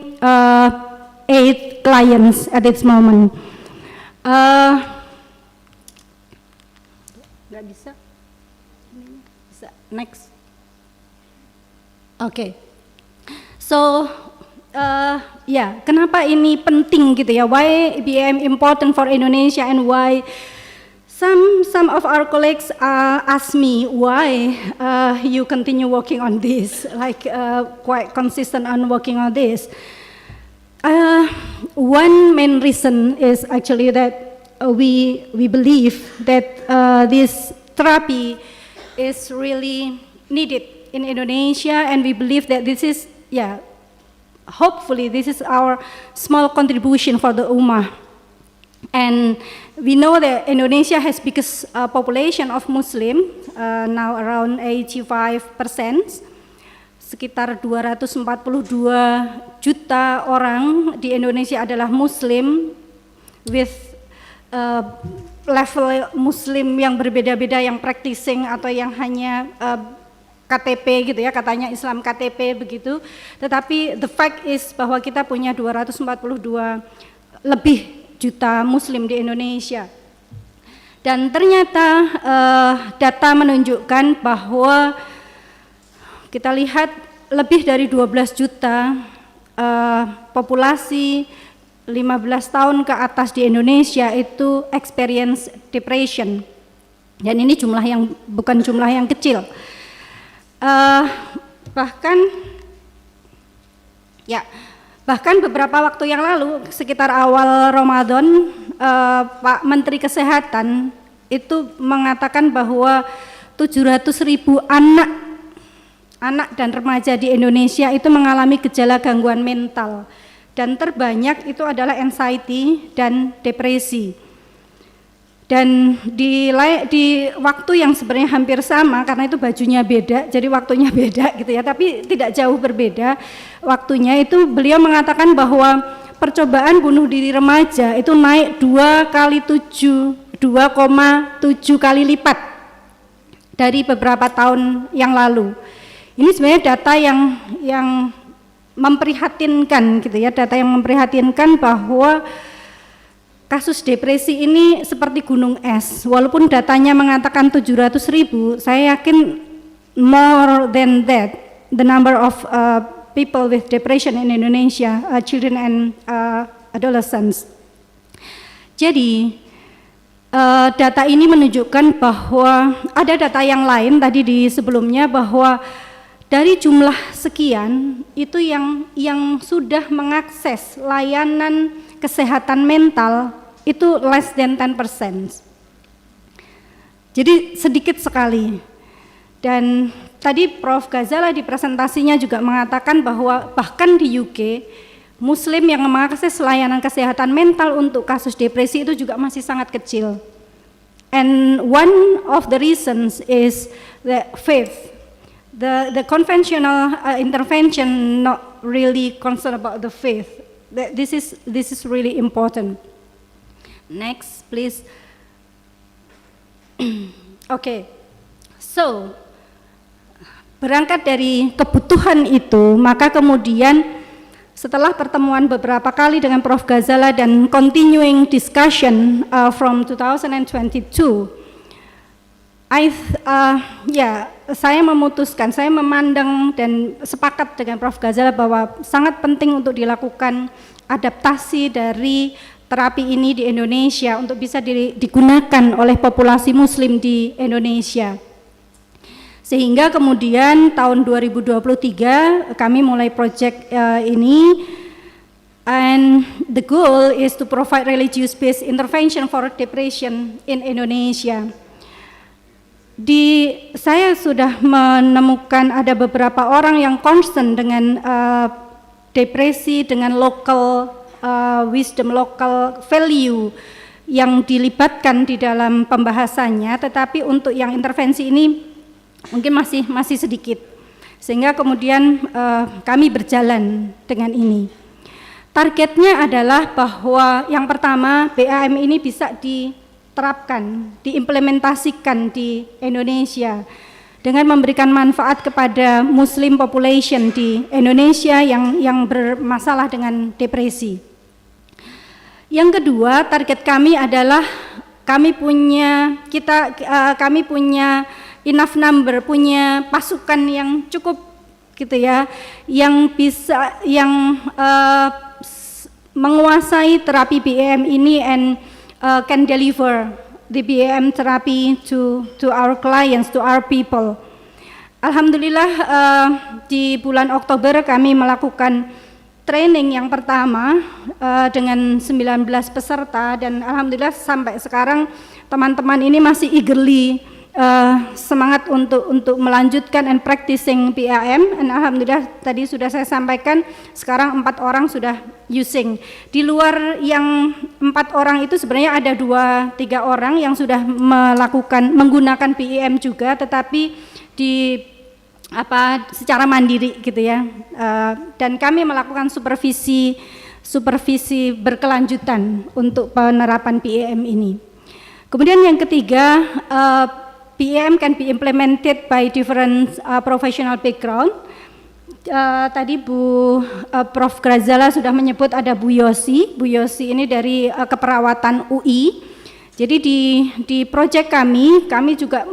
8 clients at this moment. Nggak bisa? Bisa. Next. Okay. So, kenapa ini penting gitu ya? Why BM important for Indonesia, and why some of our colleagues ask me why you continue working on this, like quite consistent on working on this. One main reason is actually that we believe that this therapy is really needed in Indonesia, and we believe that this is, hopefully this is our small contribution for the Ummah. And we know that Indonesia has biggest population of Muslim, now around 85%, sekitar 242 juta orang di Indonesia adalah Muslim, with level Muslim yang berbeda-beda, yang practicing atau yang hanya KTP gitu ya, katanya Islam KTP begitu. Tetapi the fact is bahwa kita punya 242 lebih juta Muslim di Indonesia. Dan ternyata data menunjukkan bahwa kita lihat lebih dari 12 juta populasi 15 tahun ke atas di Indonesia itu experience depression. Dan ini jumlah yang bukan jumlah yang kecil. Bahkan beberapa waktu yang lalu, sekitar awal Ramadan, Pak Menteri Kesehatan itu mengatakan bahwa 700.000 anak dan remaja di Indonesia itu mengalami gejala gangguan mental, dan terbanyak itu adalah anxiety dan depresi. Dan di waktu yang sebenarnya hampir sama, karena itu bajunya beda, jadi waktunya beda gitu ya, tapi tidak jauh berbeda waktunya, itu beliau mengatakan bahwa percobaan bunuh diri remaja itu naik 2,7 kali lipat dari beberapa tahun yang lalu. Ini sebenarnya data yang memprihatinkan gitu ya, data yang memprihatinkan bahwa kasus depresi ini seperti gunung es. Walaupun datanya mengatakan 700.000, saya yakin more than that, the number of people with depression in Indonesia, children and adolescents. Jadi data ini menunjukkan bahwa ada data yang lain tadi di sebelumnya, bahwa dari jumlah sekian itu yang sudah mengakses layanan kesehatan mental itu less than 10%. Jadi sedikit sekali. Dan tadi Prof Ghazala di presentasinya juga mengatakan bahwa bahkan di UK Muslim yang mengakses layanan kesehatan mental untuk kasus depresi itu juga masih sangat kecil. And one of the reasons is the faith. The conventional intervention not really concerned about the faith. This is really important. Next, please. Okay, so berangkat dari kebutuhan itu, maka kemudian setelah pertemuan beberapa kali dengan Prof Ghazala dan continuing discussion from 2022, saya memutuskan, saya memandang dan sepakat dengan Prof Ghazala bahwa sangat penting untuk dilakukan adaptasi dari terapi ini di Indonesia untuk bisa digunakan oleh populasi Muslim di Indonesia. Sehingga kemudian tahun 2023 kami mulai project ini, and the goal is to provide religious-based intervention for depression in Indonesia. Saya sudah menemukan ada beberapa orang yang concern dengan depresi, dengan local wisdom, local value yang dilibatkan di dalam pembahasannya, tetapi untuk yang intervensi ini mungkin masih sedikit, sehingga kemudian kami berjalan dengan ini. Targetnya adalah bahwa yang pertama BAM ini bisa diterapkan, diimplementasikan di Indonesia dengan memberikan manfaat kepada Muslim population di Indonesia yang bermasalah dengan depresi. Yang kedua, target kami adalah kami punya enough number, punya pasukan yang cukup gitu ya, yang bisa menguasai terapi BAM ini and can deliver the BAM therapy to our clients, to our people. Alhamdulillah di bulan Oktober kami melakukan training yang pertama dengan 19 peserta, dan alhamdulillah sampai sekarang teman-teman ini masih eagerly semangat untuk melanjutkan and practicing BAM, and alhamdulillah tadi sudah saya sampaikan sekarang 4 orang sudah using. Di luar yang 4 orang itu sebenarnya ada 2-3 orang yang sudah menggunakan BAM juga, tetapi secara mandiri gitu ya, dan kami melakukan supervisi berkelanjutan untuk penerapan BAM ini. Kemudian yang ketiga, BAM can be implemented by different professional background. Tadi Prof Ghazala sudah menyebut ada Bu Yosi ini dari keperawatan UI. Jadi di proyek kami juga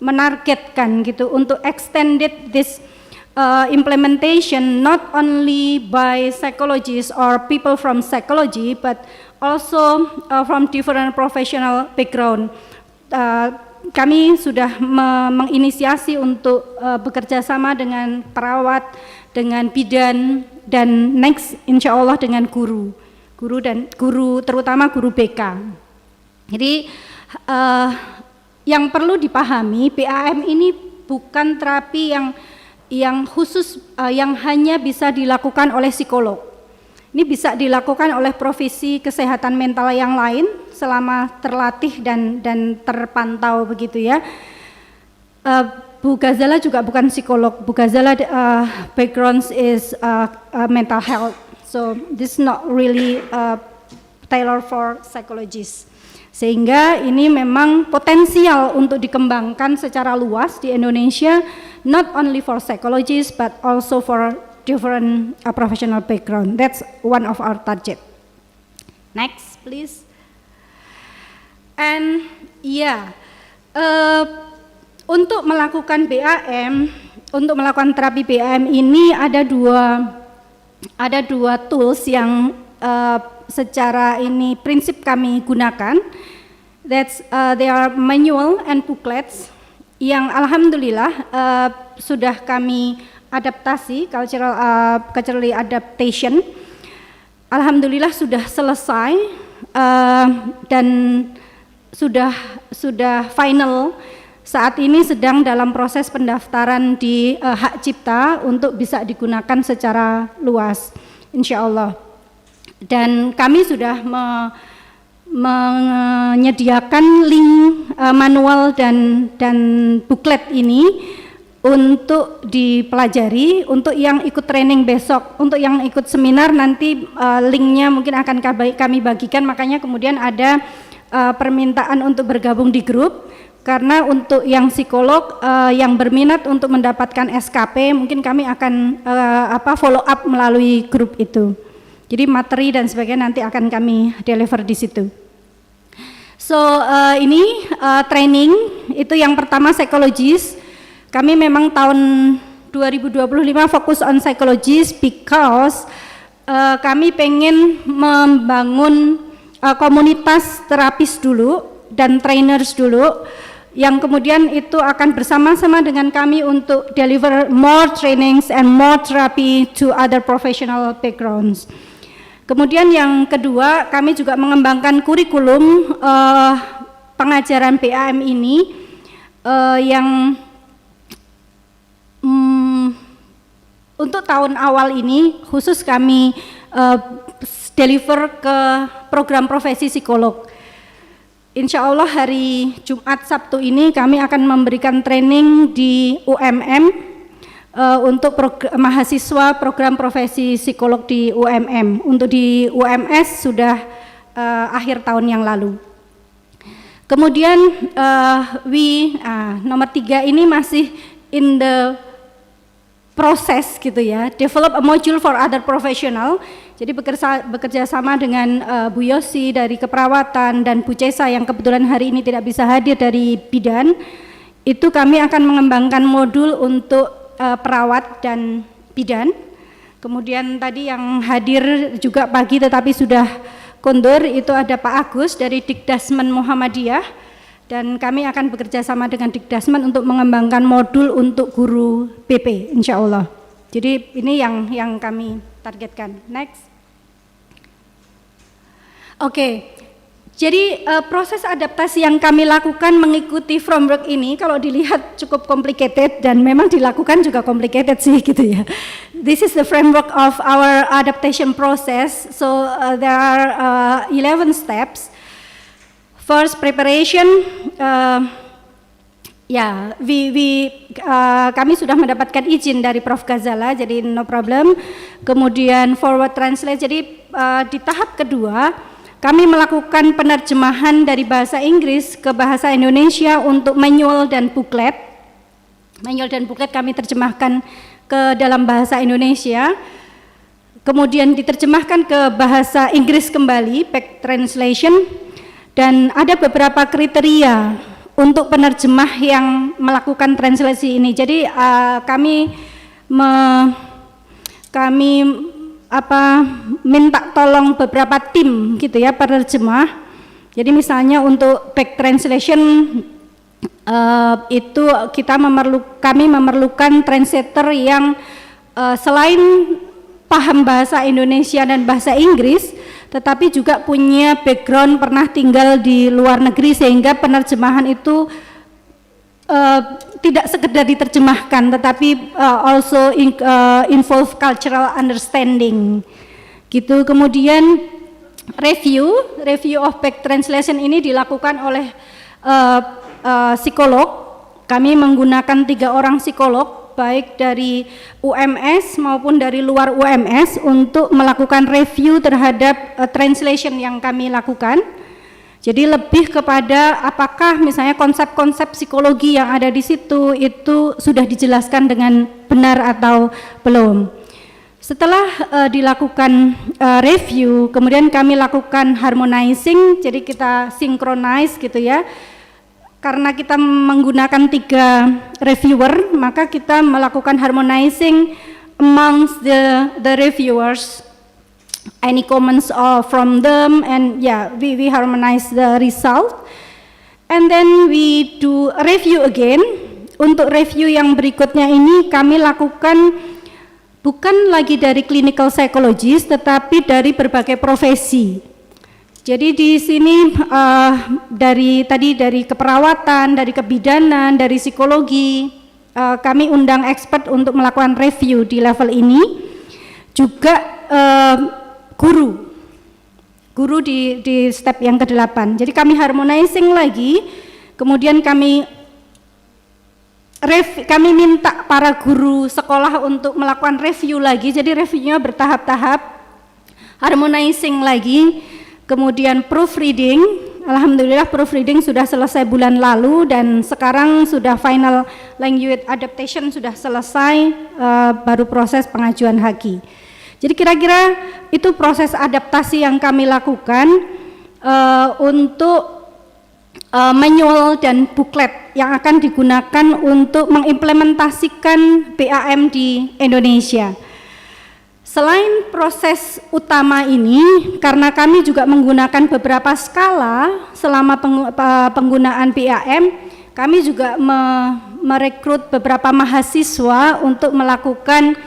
menargetkan gitu untuk extended this implementation not only by psychologists or people from psychology, but also from different professional background. Kami sudah menginisiasi untuk bekerja sama dengan perawat, dengan bidan, dan next insya Allah dengan guru terutama guru BK. Jadi yang perlu dipahami, BAM ini bukan terapi yang khusus yang hanya bisa dilakukan oleh psikolog. Ini bisa dilakukan oleh profesi kesehatan mental yang lain selama terlatih dan terpantau begitu ya. Bu Ghazala juga bukan psikolog. Bu Ghazala background is mental health. So this is not really tailored for psychologists. Sehingga ini memang potensial untuk dikembangkan secara luas di Indonesia, not only for psychologists but also for different professional background. That's one of our target. Next, please. And untuk melakukan BAM, untuk melakukan terapi BAM ini ada dua tools yang secara ini prinsip kami gunakan. They are manual and booklets yang alhamdulillah sudah kami adaptasi, culturally adaptation. Alhamdulillah sudah selesai dan sudah final. Saat ini sedang dalam proses pendaftaran di hak cipta untuk bisa digunakan secara luas, insya Allah. Dan kami sudah menyediakan link manual dan booklet ini untuk dipelajari. Untuk yang ikut training besok, untuk yang ikut seminar nanti linknya mungkin akan kami bagikan. Makanya kemudian ada permintaan untuk bergabung di grup. Karena untuk yang psikolog yang berminat untuk mendapatkan SKP, mungkin kami akan follow up melalui grup itu. Jadi materi dan sebagainya nanti akan kami deliver di situ. So ini training itu yang pertama psychologist. Kami memang tahun 2025 fokus on psychologist because kami pengen membangun komunitas terapis dulu dan trainers dulu, yang kemudian itu akan bersama-sama dengan kami untuk deliver more trainings and more therapy to other professional backgrounds. Kemudian yang kedua, kami juga mengembangkan kurikulum pengajaran BAM ini yang untuk tahun awal ini khusus kami deliver ke program profesi psikolog. Insya Allah hari Jumat Sabtu ini kami akan memberikan training di UMM untuk mahasiswa program profesi psikolog di UMM. Untuk di UMS sudah akhir tahun yang lalu. Kemudian nomor 3 ini masih in the proses gitu ya, develop a module for other professional. Jadi bekerja sama dengan Bu Yosi dari keperawatan dan Bu Cesa yang kebetulan hari ini tidak bisa hadir dari bidan. Itu kami akan mengembangkan modul untuk perawat dan bidan. Kemudian tadi yang hadir juga pagi tetapi sudah kondur itu ada Pak Agus dari Dikdasmen Muhammadiyah, dan kami akan bekerja sama dengan Dikdasmen untuk mengembangkan modul untuk guru BP insya Allah. Jadi ini yang kami targetkan. Next. Oke, jadi proses adaptasi yang kami lakukan mengikuti framework ini kalau dilihat cukup complicated dan memang dilakukan juga complicated sih gitu ya. This is the framework of our adaptation process. So there are 11 steps. First, preparation. Kami sudah mendapatkan izin dari Prof Ghazala, jadi no problem. Kemudian forward translate. Jadi di tahap kedua kami melakukan penerjemahan dari bahasa Inggris ke bahasa Indonesia untuk manual dan booklet. Manual dan booklet kami terjemahkan ke dalam bahasa Indonesia. Kemudian diterjemahkan ke bahasa Inggris kembali, back translation. Dan ada beberapa kriteria untuk penerjemah yang melakukan translasi ini. Jadi kami minta tolong beberapa tim gitu ya penerjemah. Jadi misalnya untuk back translation itu kami memerlukan translator yang selain paham bahasa Indonesia dan bahasa Inggris, tetapi juga punya background pernah tinggal di luar negeri sehingga penerjemahan itu tidak sekedar diterjemahkan tetapi also involve cultural understanding gitu. Kemudian review of back translation ini dilakukan oleh psikolog. Kami menggunakan 3 orang psikolog baik dari UMS maupun dari luar UMS untuk melakukan review terhadap translation yang kami lakukan. Jadi lebih kepada apakah misalnya konsep-konsep psikologi yang ada di situ itu sudah dijelaskan dengan benar atau belum. Setelah dilakukan review, kemudian kami lakukan harmonizing, jadi kita synchronize gitu ya. Karena kita menggunakan 3 reviewer, maka kita melakukan harmonizing amongst the reviewers. Any comments from them, and yeah, we harmonize the result. And then we do a review again. Untuk review yang berikutnya ini kami lakukan bukan lagi dari clinical psychologist, tetapi dari berbagai profesi. Jadi di sini dari keperawatan, dari kebidanan, dari psikologi, kami undang expert untuk melakukan review di level ini. Juga guru di step yang ke-8. Jadi kami harmonizing lagi, kemudian kami minta para guru sekolah untuk melakukan review lagi, jadi reviewnya bertahap-tahap, harmonizing lagi, kemudian proofreading. Alhamdulillah proofreading sudah selesai bulan lalu dan sekarang sudah final language adaptation sudah selesai, baru proses pengajuan haki. Jadi kira-kira itu proses adaptasi yang kami lakukan untuk manual dan booklet yang akan digunakan untuk mengimplementasikan PAM di Indonesia. Selain proses utama ini, karena kami juga menggunakan beberapa skala selama penggunaan PAM, kami juga merekrut beberapa mahasiswa untuk melakukan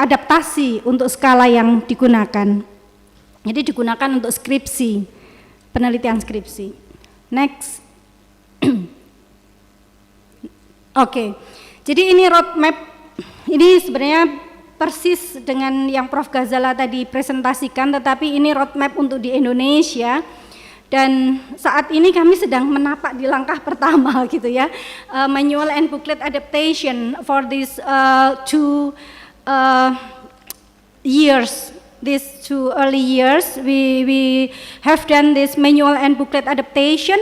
adaptasi untuk skala yang digunakan. Jadi digunakan untuk skripsi, penelitian skripsi. Next. Oke. Jadi ini roadmap, ini sebenarnya persis dengan yang Prof Ghazala tadi presentasikan, tetapi ini roadmap untuk di Indonesia. Dan saat ini kami sedang menapak di langkah pertama gitu ya, manual and booklet adaptation for these 2 years. These 2 early years, we have done this manual and booklet adaptation,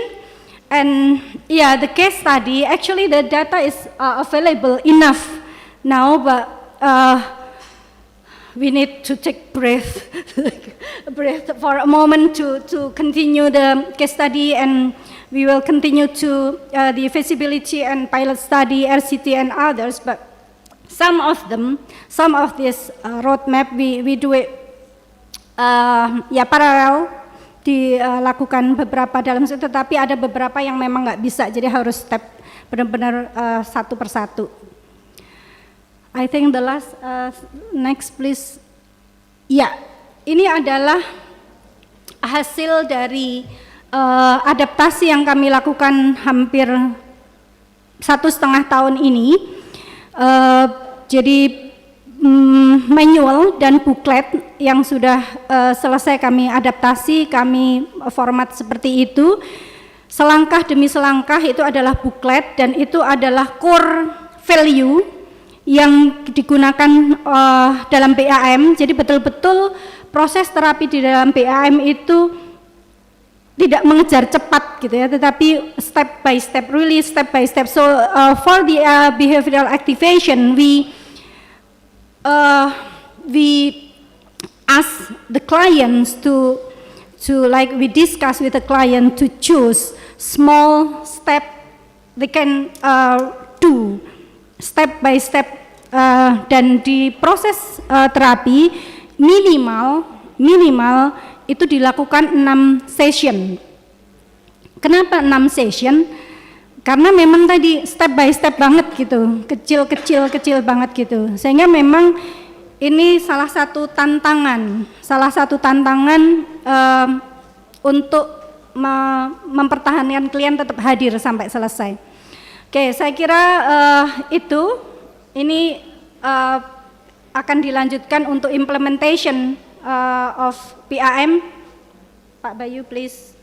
and yeah, the case study, actually the data is available enough now, but we need to take breath for a moment to continue the case study, and we will continue to the feasibility and pilot study, RCT and others, but some of this roadmap we do it paralel, dilakukan beberapa dalam situ, tetapi ada beberapa yang memang nggak bisa, jadi harus step benar-benar satu persatu. I think the last next please. Ya, ini adalah hasil dari adaptasi yang kami lakukan hampir 1,5 tahun ini. Jadi manual dan booklet yang sudah selesai kami adaptasi, kami format seperti itu. Selangkah demi selangkah itu adalah booklet, dan itu adalah core value yang digunakan dalam PAM. Jadi betul-betul proses terapi di dalam PAM itu tidak mengejar cepat gitu ya, tetapi step by step, really step by step. So for the behavioral activation, we ask the clients to like we discuss with the client to choose small step they can do step by step, dan di proses terapi minimal itu dilakukan 6 session. Kenapa 6 session? Karena memang tadi step by step banget gitu, kecil banget gitu, sehingga memang ini salah satu tantangan untuk mempertahankan klien tetap hadir sampai selesai. Oke, saya kira ini akan dilanjutkan untuk implementation of PAM. Pak Bayu, please.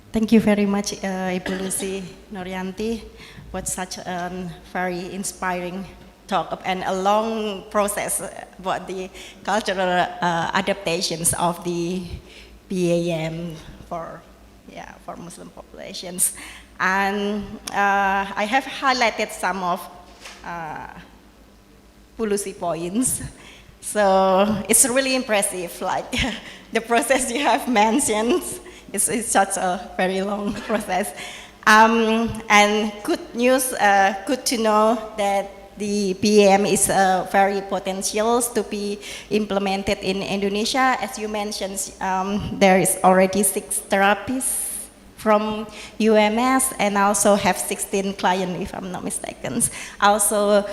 Thank you very much, Ibu Lusi, Nuryanti, for such a very inspiring talk and a long process about the cultural adaptations of the PAM for Muslim populations. And I have highlighted some of policy points. So it's really impressive, like the process you have mentioned. It's such a very long process. And good news, good to know that the PM is very potential to be implemented in Indonesia. As you mentioned, there is already 6 therapists from UMS and also have 16 clients, if I'm not mistaken. Also,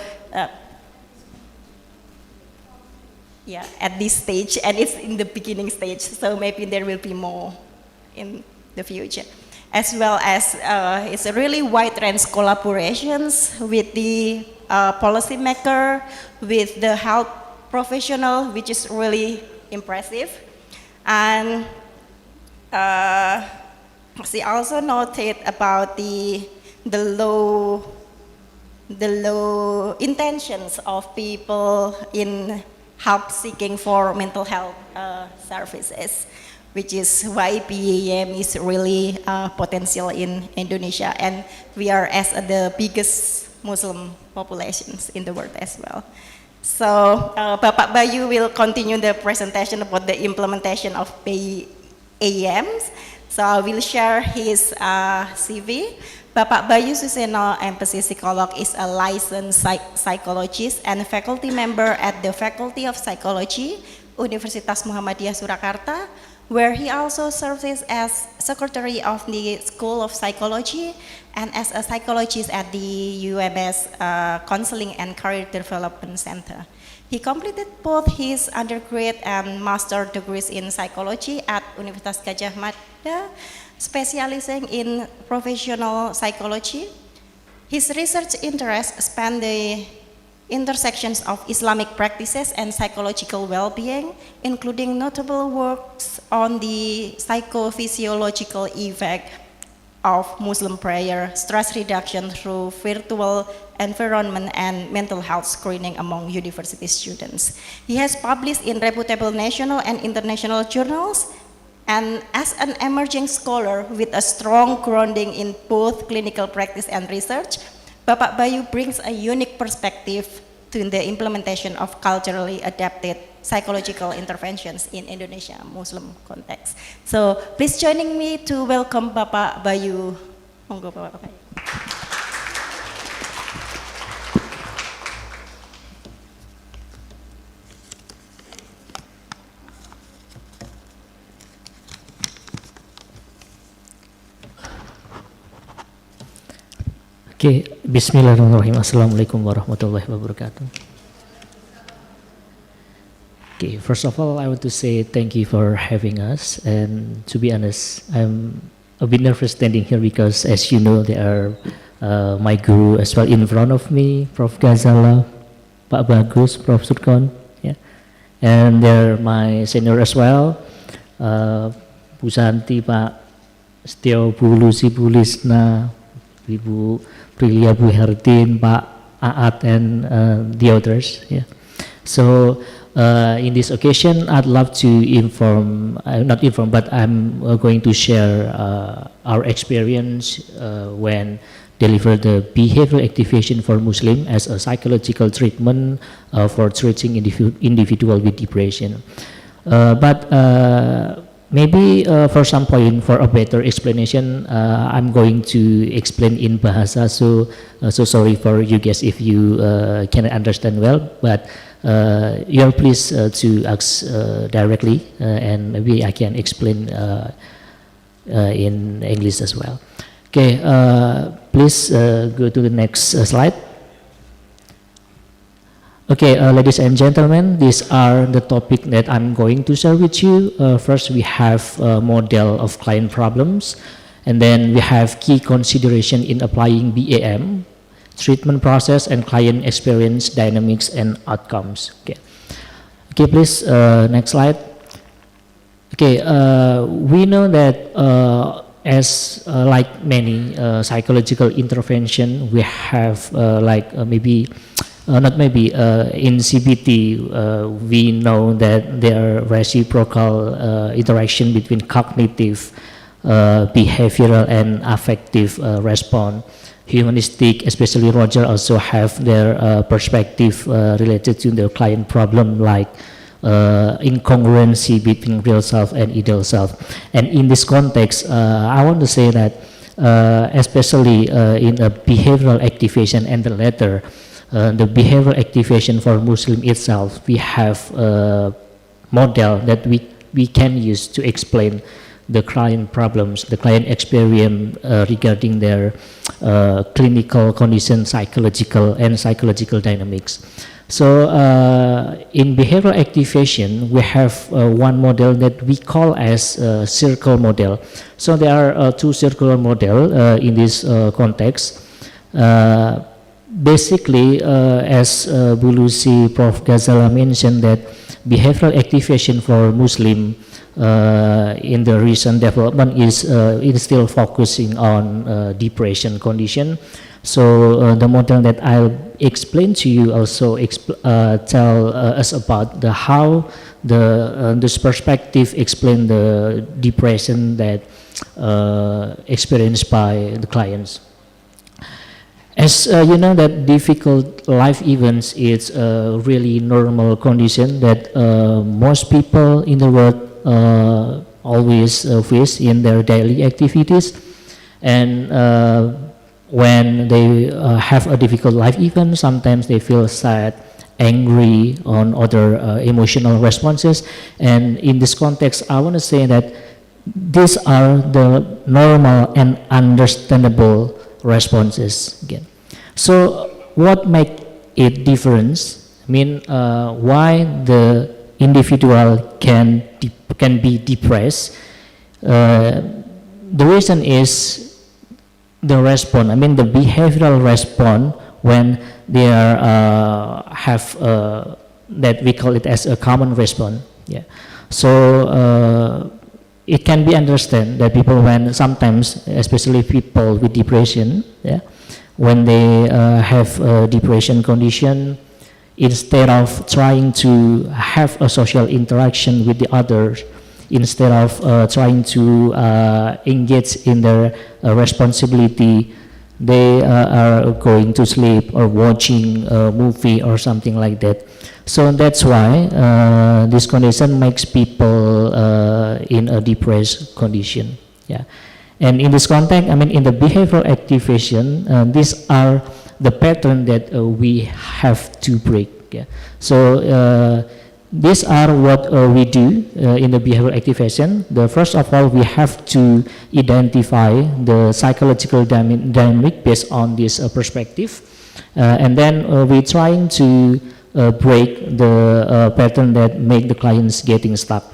yeah, at this stage, and it's in the beginning stage, so maybe there will be more in the future. As well as it's a really wide range collaborations with the policymaker, with the health professional, which is really impressive. And she also noted about the low intentions of people in help seeking for mental health services, which is why PAM is really potential in Indonesia, and we are as the biggest Muslim populations in the world as well. So Bapak Bayu will continue the presentation about the implementation of PAMs. So I will share his CV. Bapak Bayu Suseno, M.Psi psycholog, is a licensed psychologist and faculty member at the Faculty of Psychology, Universitas Muhammadiyah Surakarta, where he also serves as secretary of the School of Psychology and as a psychologist at the UMS Counseling and Career Development Center. He completed both his undergrad and master degrees in psychology at Universitas Gajah, Mada, specializing in professional psychology. His research interests span the intersections of Islamic practices and psychological well-being, including notable works on the psychophysiological effect of Muslim prayer, stress reduction through virtual environment, and mental health screening among university students. He has published in reputable national and international journals, and as an emerging scholar with a strong grounding in both clinical practice and research, Bapak Bayu brings a unique perspective to the implementation of culturally adapted psychological interventions in Indonesia Muslim context. So please joining me to welcome Bapak Bayu. Monggo Bapak Bayu. Okay, Bismillahirrahmanirrahim. Assalamualaikum warahmatullahi wabarakatuh. Okay, first of all, I want to say thank you for having us. And to be honest, I'm a bit nervous standing here because, as you know, there are my guru as well in front of me, Prof. Ghazala, Pak Bagus, Prof. Shukran, yeah, and they're my senior as well, Bu Santi, Pak Setiyo, Bu Lusi, Bu Lisna, Ibu Prilia, Bu Herdin, Pak Aat, and the others. Yeah. So in this occasion, I'd love to not inform, but I'm going to share our experience when deliver the behavioral activation for Muslim as a psychological treatment for treating individual with depression. Maybe for some point, for a better explanation, I'm going to explain in Bahasa, so sorry for you guys if you cannot understand well, but you're pleased to ask directly, and maybe I can explain in English as well. Okay, please go to the next slide. Okay, ladies and gentlemen, these are the topic that I'm going to share with you. First, we have a model of client problems, and then we have key consideration in applying BAM, treatment process, and client experience dynamics and outcomes. Okay, okay, please, next slide. Okay, we know that as like many psychological intervention, we have in CBT, we know that there are reciprocal interaction between cognitive behavioral and affective response. Humanistic, especially Roger, also have their perspective related to the client problem, like incongruency between real self and ideal self. And in this context, I want to say that especially in a behavioral activation and the latter, the behavioral activation for Muslim itself, we have a model that we can use to explain the client problems, the client experience regarding their clinical condition, psychological and psychological dynamics. So in behavioral activation, we have one model that we call as circle model. So there are two circular model in this context. Basically, as Bu Lusi, Prof. Ghazala mentioned, that behavioral activation for Muslim in the recent development is it is still focusing on depression condition. So the model that I'll explain to you also tell us about the how this perspective explain the depression that experienced by the clients. As you know, that difficult life events is a really normal condition that most people in the world always face in their daily activities, and when they have a difficult life event, sometimes they feel sad, angry, on other emotional responses. And in this context, I want to say that these are the normal and understandable responses again. So what makes it difference? I mean, why the individual can be depressed? The reason is the response. I mean, the behavioral response when they are have that we call it as a common response. Yeah. So it can be understood that people, when sometimes, especially people with depression, yeah, when they have a depression condition, instead of trying to have a social interaction with the others, instead of trying to engage in their responsibility, they are going to sleep or watching a movie or something like that. So that's why this condition makes people in a depressed condition. Yeah. And in this context, I mean, in the behavioral activation, these are the pattern that we have to break. Yeah. So these are what we do in the behavioral activation. First of all, we have to identify the psychological dynamic based on this perspective, and then we're trying to break the pattern that make the clients getting stuck.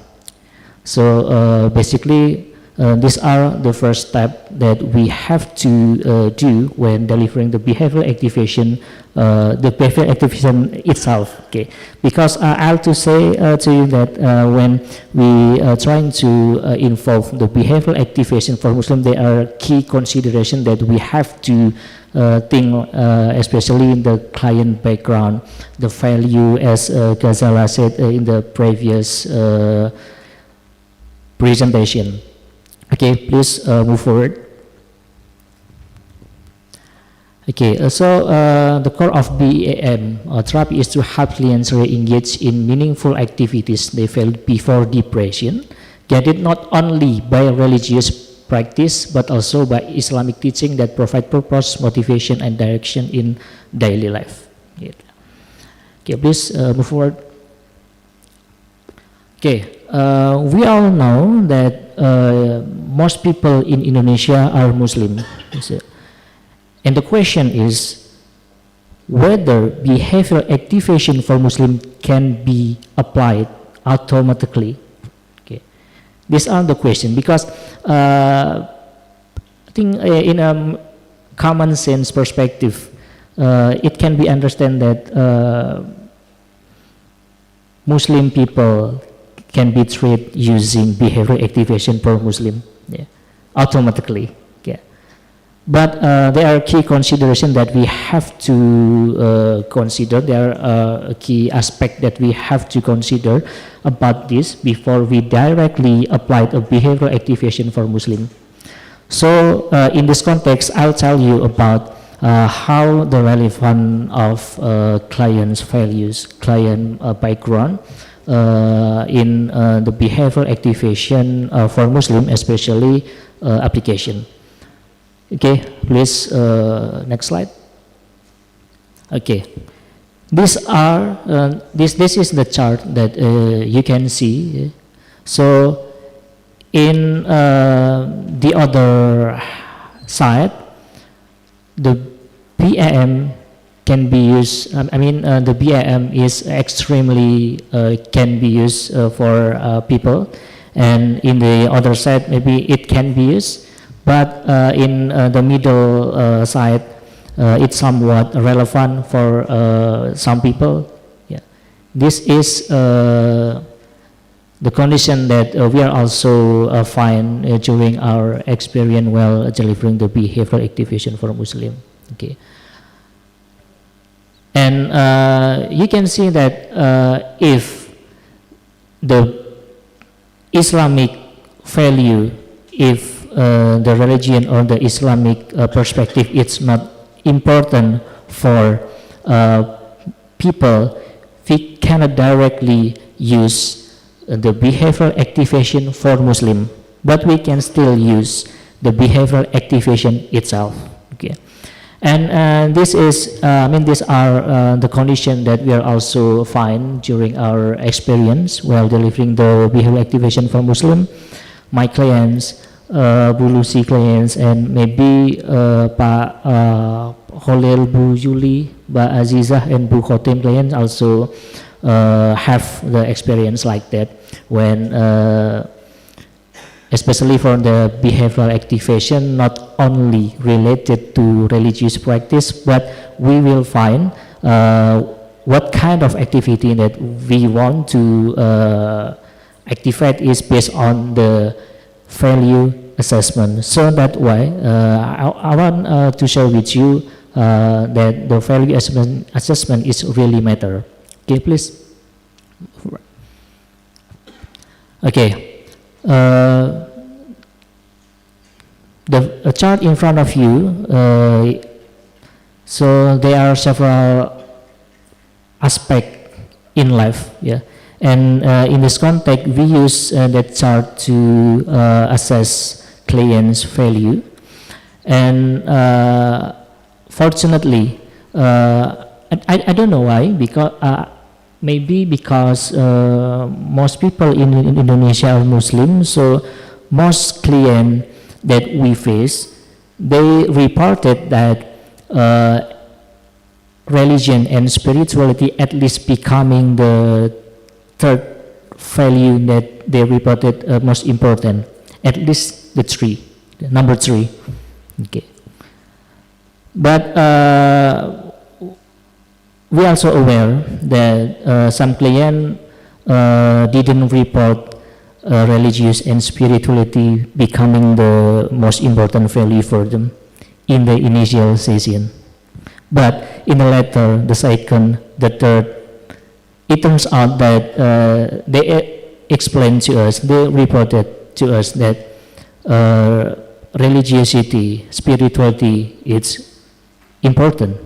So basically, these are the first step that we have to do when delivering the behavioral activation, the behavioral activation itself. Okay, because I have to say to you that when we are trying to involve the behavioral activation for Muslim, there are key considerations that we have to think, especially in the client background, the value, as Ghazala said in the previous presentation. Okay, please move forward. Okay, so the core of BAM therapy is to help clients engage in meaningful activities they felt before depression, guided not only by religious practice but also by Islamic teaching that provide purpose, motivation, and direction in daily life. Okay, please move forward. Okay, we all know that most people in Indonesia are Muslim. And the question is whether behavioral activation for Muslim can be applied automatically. Okay, these are the questions, because I think in a common sense perspective, it can be understood that Muslim people can be treated using behavioral activation for Muslim, yeah, automatically. Yeah. But there are key considerations that we have to consider. There are a key aspect that we have to consider about this before we directly apply a behavioral activation for Muslim. So in this context, I'll tell you about how the relevance of client's values, client background in the behavioral activation for Muslim, especially application. Okay, please, next slide. Okay, these are this is the chart that you can see. So in the other side, the BAM can be used. The BAM is extremely can be used for people, and in the other side maybe it can be used, but in the middle side it's somewhat relevant for some people. Yeah, this is the condition that we are also find during our experience while delivering the behavioral activation for Muslim. Okay, and you can see that if the Islamic value, if the religion or the Islamic perspective is not important for people, we cannot directly use the behavioral activation for Muslim, but we can still use the behavioral activation itself. Okay, and this is these are the conditions that we are also find during our experience while delivering the behavioral activation for Muslim. My clients, Bu Lusi clients, and maybe Pak Holil, Bu Yuli, Mbak Azizah, and Bu Khotim clients also have the experience like that when especially for the behavioral activation, not only related to religious practice, but we will find what kind of activity that we want to activate is based on the value assessment. So that way I want to share with you that the value assessment is really matter. Okay, please. Okay, the chart in front of you, so there are several aspects in life, yeah, and in this context we use that chart to assess client's value, and fortunately I don't know why, because maybe because most people in Indonesia are Muslim, so most clients that we face, they reported that religion and spirituality at least becoming the third value that they reported most important, at least the number three. Okay, but we are also aware that some clients didn't report religious and spirituality becoming the most important value for them in the initial session. But in the latter, the second, the third, it turns out that they explained to us, they reported to us that religiosity, spirituality, is important.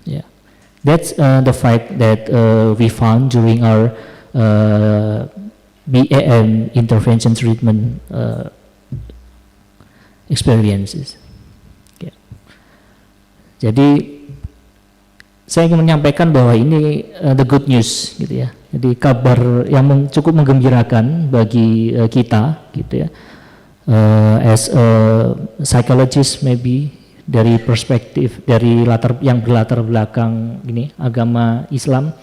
Yeah, that's the fact that we found during our BAM intervention treatment experiences. Yeah. Jadi saya ingin menyampaikan bahwa ini the good news, gitu ya. Jadi kabar yang cukup menggembirakan bagi kita, gitu ya. As a psychologist maybe dari perspektif dari yang berlatar belakang ini agama Islam,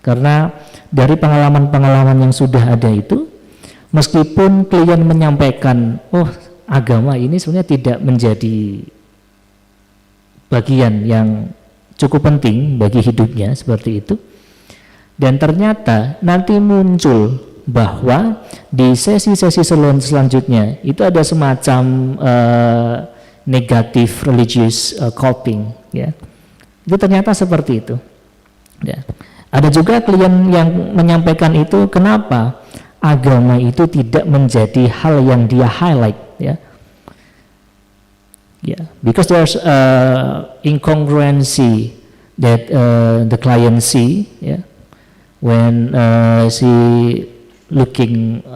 karena dari pengalaman-pengalaman yang sudah ada itu, meskipun klien menyampaikan, oh agama ini sebenarnya tidak menjadi bagian yang cukup penting bagi hidupnya seperti itu, dan ternyata nanti muncul bahwa di sesi-sesi selanjutnya itu ada semacam negatif religious coping, ya. Itu ternyata seperti itu. Ya. Ada juga klien yang menyampaikan itu, kenapa agama itu tidak menjadi hal yang dia highlight, ya. Yeah, because there's incongruency that the client see, yeah, when she looking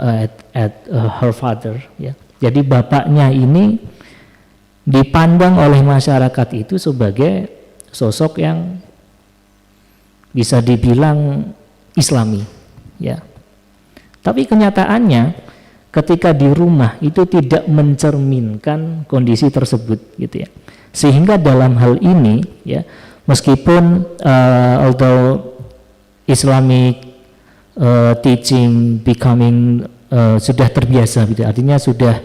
at her father, ya. Jadi bapaknya ini dipandang oleh masyarakat itu sebagai sosok yang bisa dibilang Islami, ya. Tapi kenyataannya ketika di rumah itu tidak mencerminkan kondisi tersebut, gitu ya. Sehingga dalam hal ini, ya, meskipun although Islamic teaching becoming sudah terbiasa, gitu, artinya sudah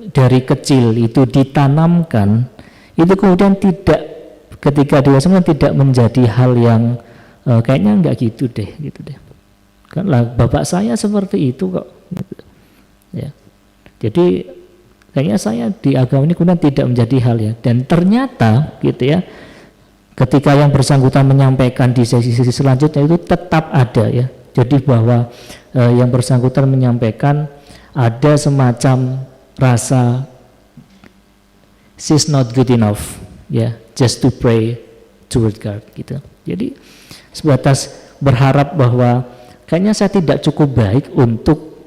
dari kecil itu ditanamkan, itu kemudian tidak ketika dewasa tidak menjadi hal yang kayaknya enggak gitu deh, gitu deh. Kan lah bapak saya seperti itu kok, gitu. Ya. Jadi kayaknya saya di agama ini kemudian tidak menjadi hal ya. Dan ternyata, gitu ya, ketika yang bersangkutan menyampaikan di sesi-sesi selanjutnya itu tetap ada, ya. Jadi bahwa yang bersangkutan menyampaikan ada semacam rasa she's not good enough, ya, just to pray toward God, gitu. Jadi sebatas berharap bahwa kayaknya saya tidak cukup baik untuk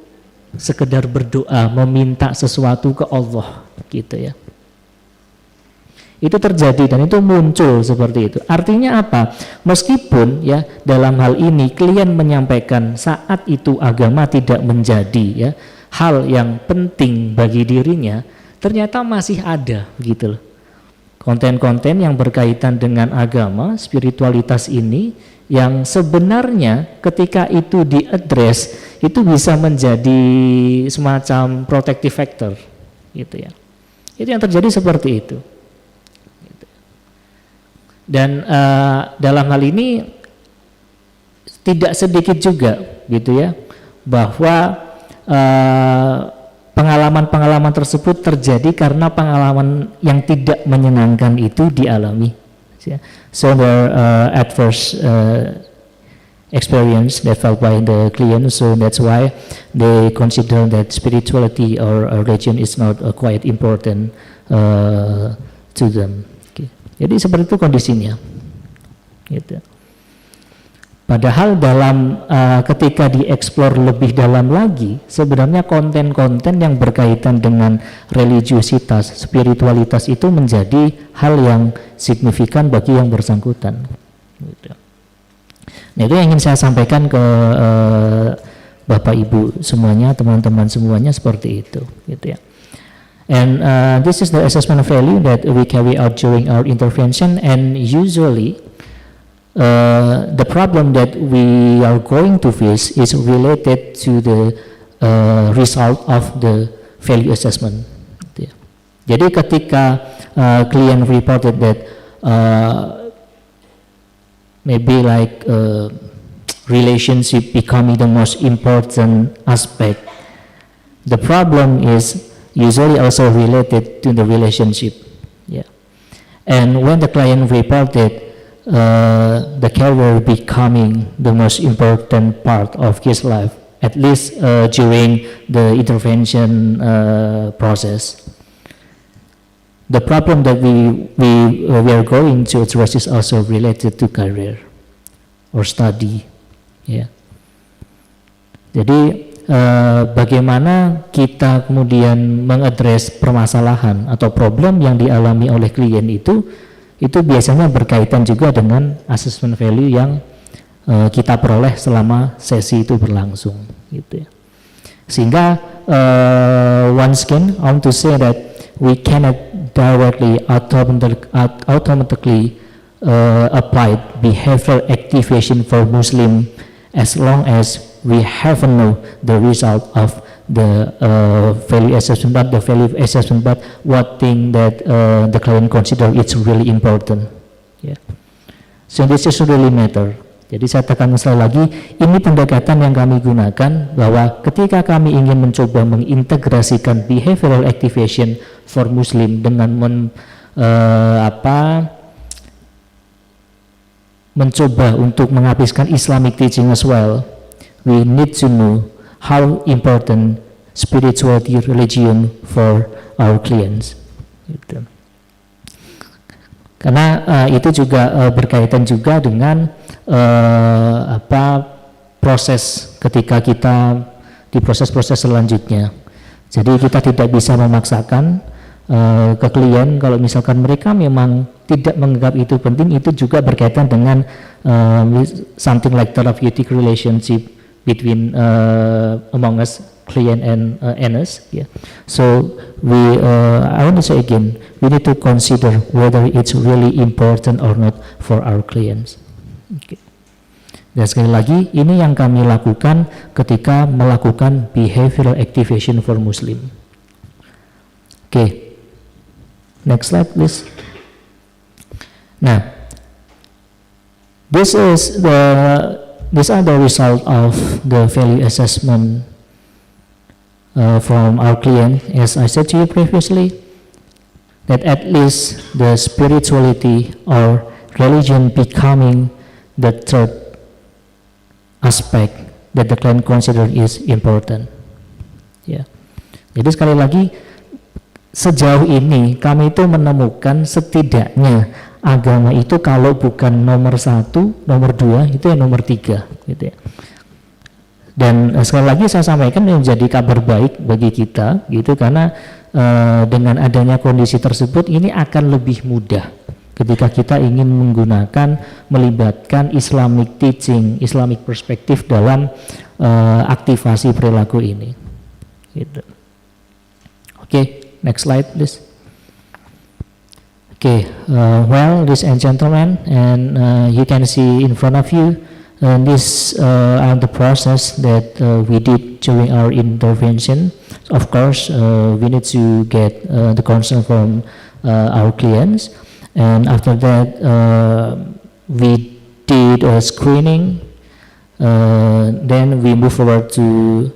sekedar berdoa meminta sesuatu ke Allah, gitu ya. Itu terjadi dan itu muncul seperti itu. Artinya apa? Meskipun ya dalam hal ini klien menyampaikan saat itu agama tidak menjadi ya hal yang penting bagi dirinya, ternyata masih ada, gitu loh. Konten-konten yang berkaitan dengan agama, spiritualitas ini yang sebenarnya ketika itu diadres itu bisa menjadi semacam protective factor, gitu ya. Itu yang terjadi seperti itu. Dan dalam hal ini tidak sedikit juga, gitu ya, bahwa pengalaman-pengalaman tersebut terjadi karena pengalaman yang tidak menyenangkan itu dialami. So there adverse experience that felt by the client, so that's why they consider that spirituality or religion is not quite important to them. Okay. Jadi seperti itu kondisinya, gitu. Padahal dalam ketika dieksplor lebih dalam lagi, sebenarnya konten-konten yang berkaitan dengan religiusitas, spiritualitas itu menjadi hal yang signifikan bagi yang bersangkutan. Gitu. Nah, itu yang ingin saya sampaikan ke Bapak Ibu semuanya, teman-teman semuanya seperti itu, gitu ya. And this is the assessment of value that we carry out during our intervention, and usually the problem that we are going to face is related to the result of the value assessment. Jadi ketika client reported that maybe like relationship becoming the most important aspect, the problem is usually also related to the relationship. Yeah. And when the client reported the career becoming the most important part of his life, at least during the intervention process, the problem that we are going to address is also related to career or study. Yeah. Jadi bagaimana kita kemudian mengadres permasalahan atau problem yang dialami oleh klien itu biasanya berkaitan juga dengan assessment value yang kita peroleh selama sesi itu berlangsung, gitu ya. Sehingga once again I want to say that we cannot directly automatically apply behavioral activation for Muslim as long as we haven't know the result of the value assessment, but the value assessment, but what thing that the client consider it's really important. Yeah. So this is really matter. Jadi saya tekankan sekali lagi, ini pendekatan yang kami gunakan bahwa ketika kami ingin mencoba mengintegrasikan behavioral activation for Muslim dengan mencoba untuk menghabiskan Islamic teaching as well, we need to know how important spirituality religion for our clients. Gitu. Karena itu juga berkaitan juga dengan proses ketika kita di proses-proses selanjutnya. Jadi kita tidak bisa memaksakan ke klien kalau misalkan mereka memang tidak menganggap itu penting. Itu juga berkaitan dengan something like therapeutic relationship between among us, client and us. Yeah. So I want to say again, we need to consider whether it's really important or not for our clients. Okay. Dan sekali lagi, ini yang kami lakukan ketika melakukan behavioral activation for Muslim. Okay. Next slide, please. Nah, these are the result of the value assessment from our client. As I said to you previously, that at least the spirituality or religion becoming the third aspect that the client consider is important. Ya. Jadi sekali lagi, sejauh ini kami itu menemukan setidaknya agama itu kalau bukan nomor 1, nomor 2, itu yang nomor 3, gitu ya. Dan sekali lagi saya sampaikan yang menjadi kabar baik bagi kita, gitu, karena dengan adanya kondisi tersebut ini akan lebih mudah ketika kita ingin melibatkan Islamic teaching, Islamic perspective dalam aktivasi perilaku ini. Gitu. Okay, next slide please. Okay, well, ladies and gentlemen, and you can see in front of you, this are the process that we did during our intervention. Of course, we need to get the consent from our clients, and after that, we did a screening. Then we move forward to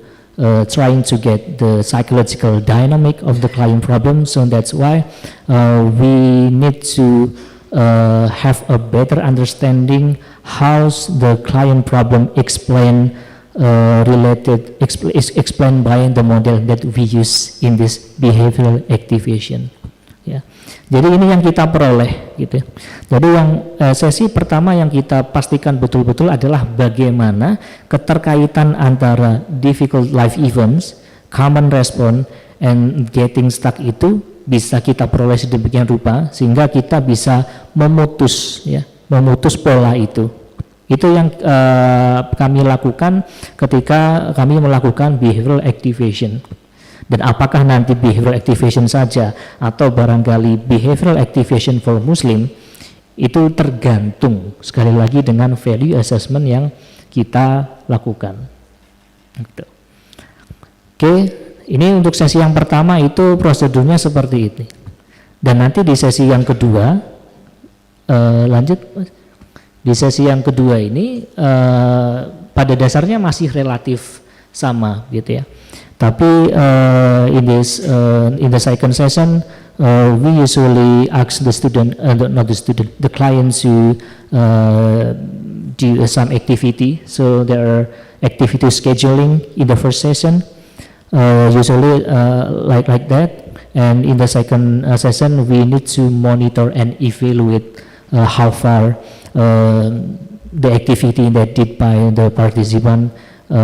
trying to get the psychological dynamic of the client problem. So that's why we need to have a better understanding how the client problem explained by the model that we use in this behavioral activation. Ya. Jadi ini yang kita peroleh, gitu. Jadi yang sesi pertama yang kita pastikan betul-betul adalah bagaimana keterkaitan antara difficult life events, common response, and getting stuck itu bisa kita peroleh sedemikian rupa sehingga kita bisa memutus pola itu. Itu yang kami lakukan ketika kami melakukan behavioral activation. Dan apakah nanti behavioral activation saja atau barangkali behavioral activation for Muslim, itu tergantung sekali lagi dengan value assessment yang kita lakukan. Oke, ini untuk sesi yang pertama itu prosedurnya seperti ini. Dan nanti di sesi yang kedua, lanjut. Di sesi yang kedua ini pada dasarnya masih relatif sama, gitu ya. Tapi in the second session, we usually ask the the clients to do some activity. So there are activity scheduling in the first session, usually like that. And in the second session, we need to monitor and evaluate how far the activity that did by the participant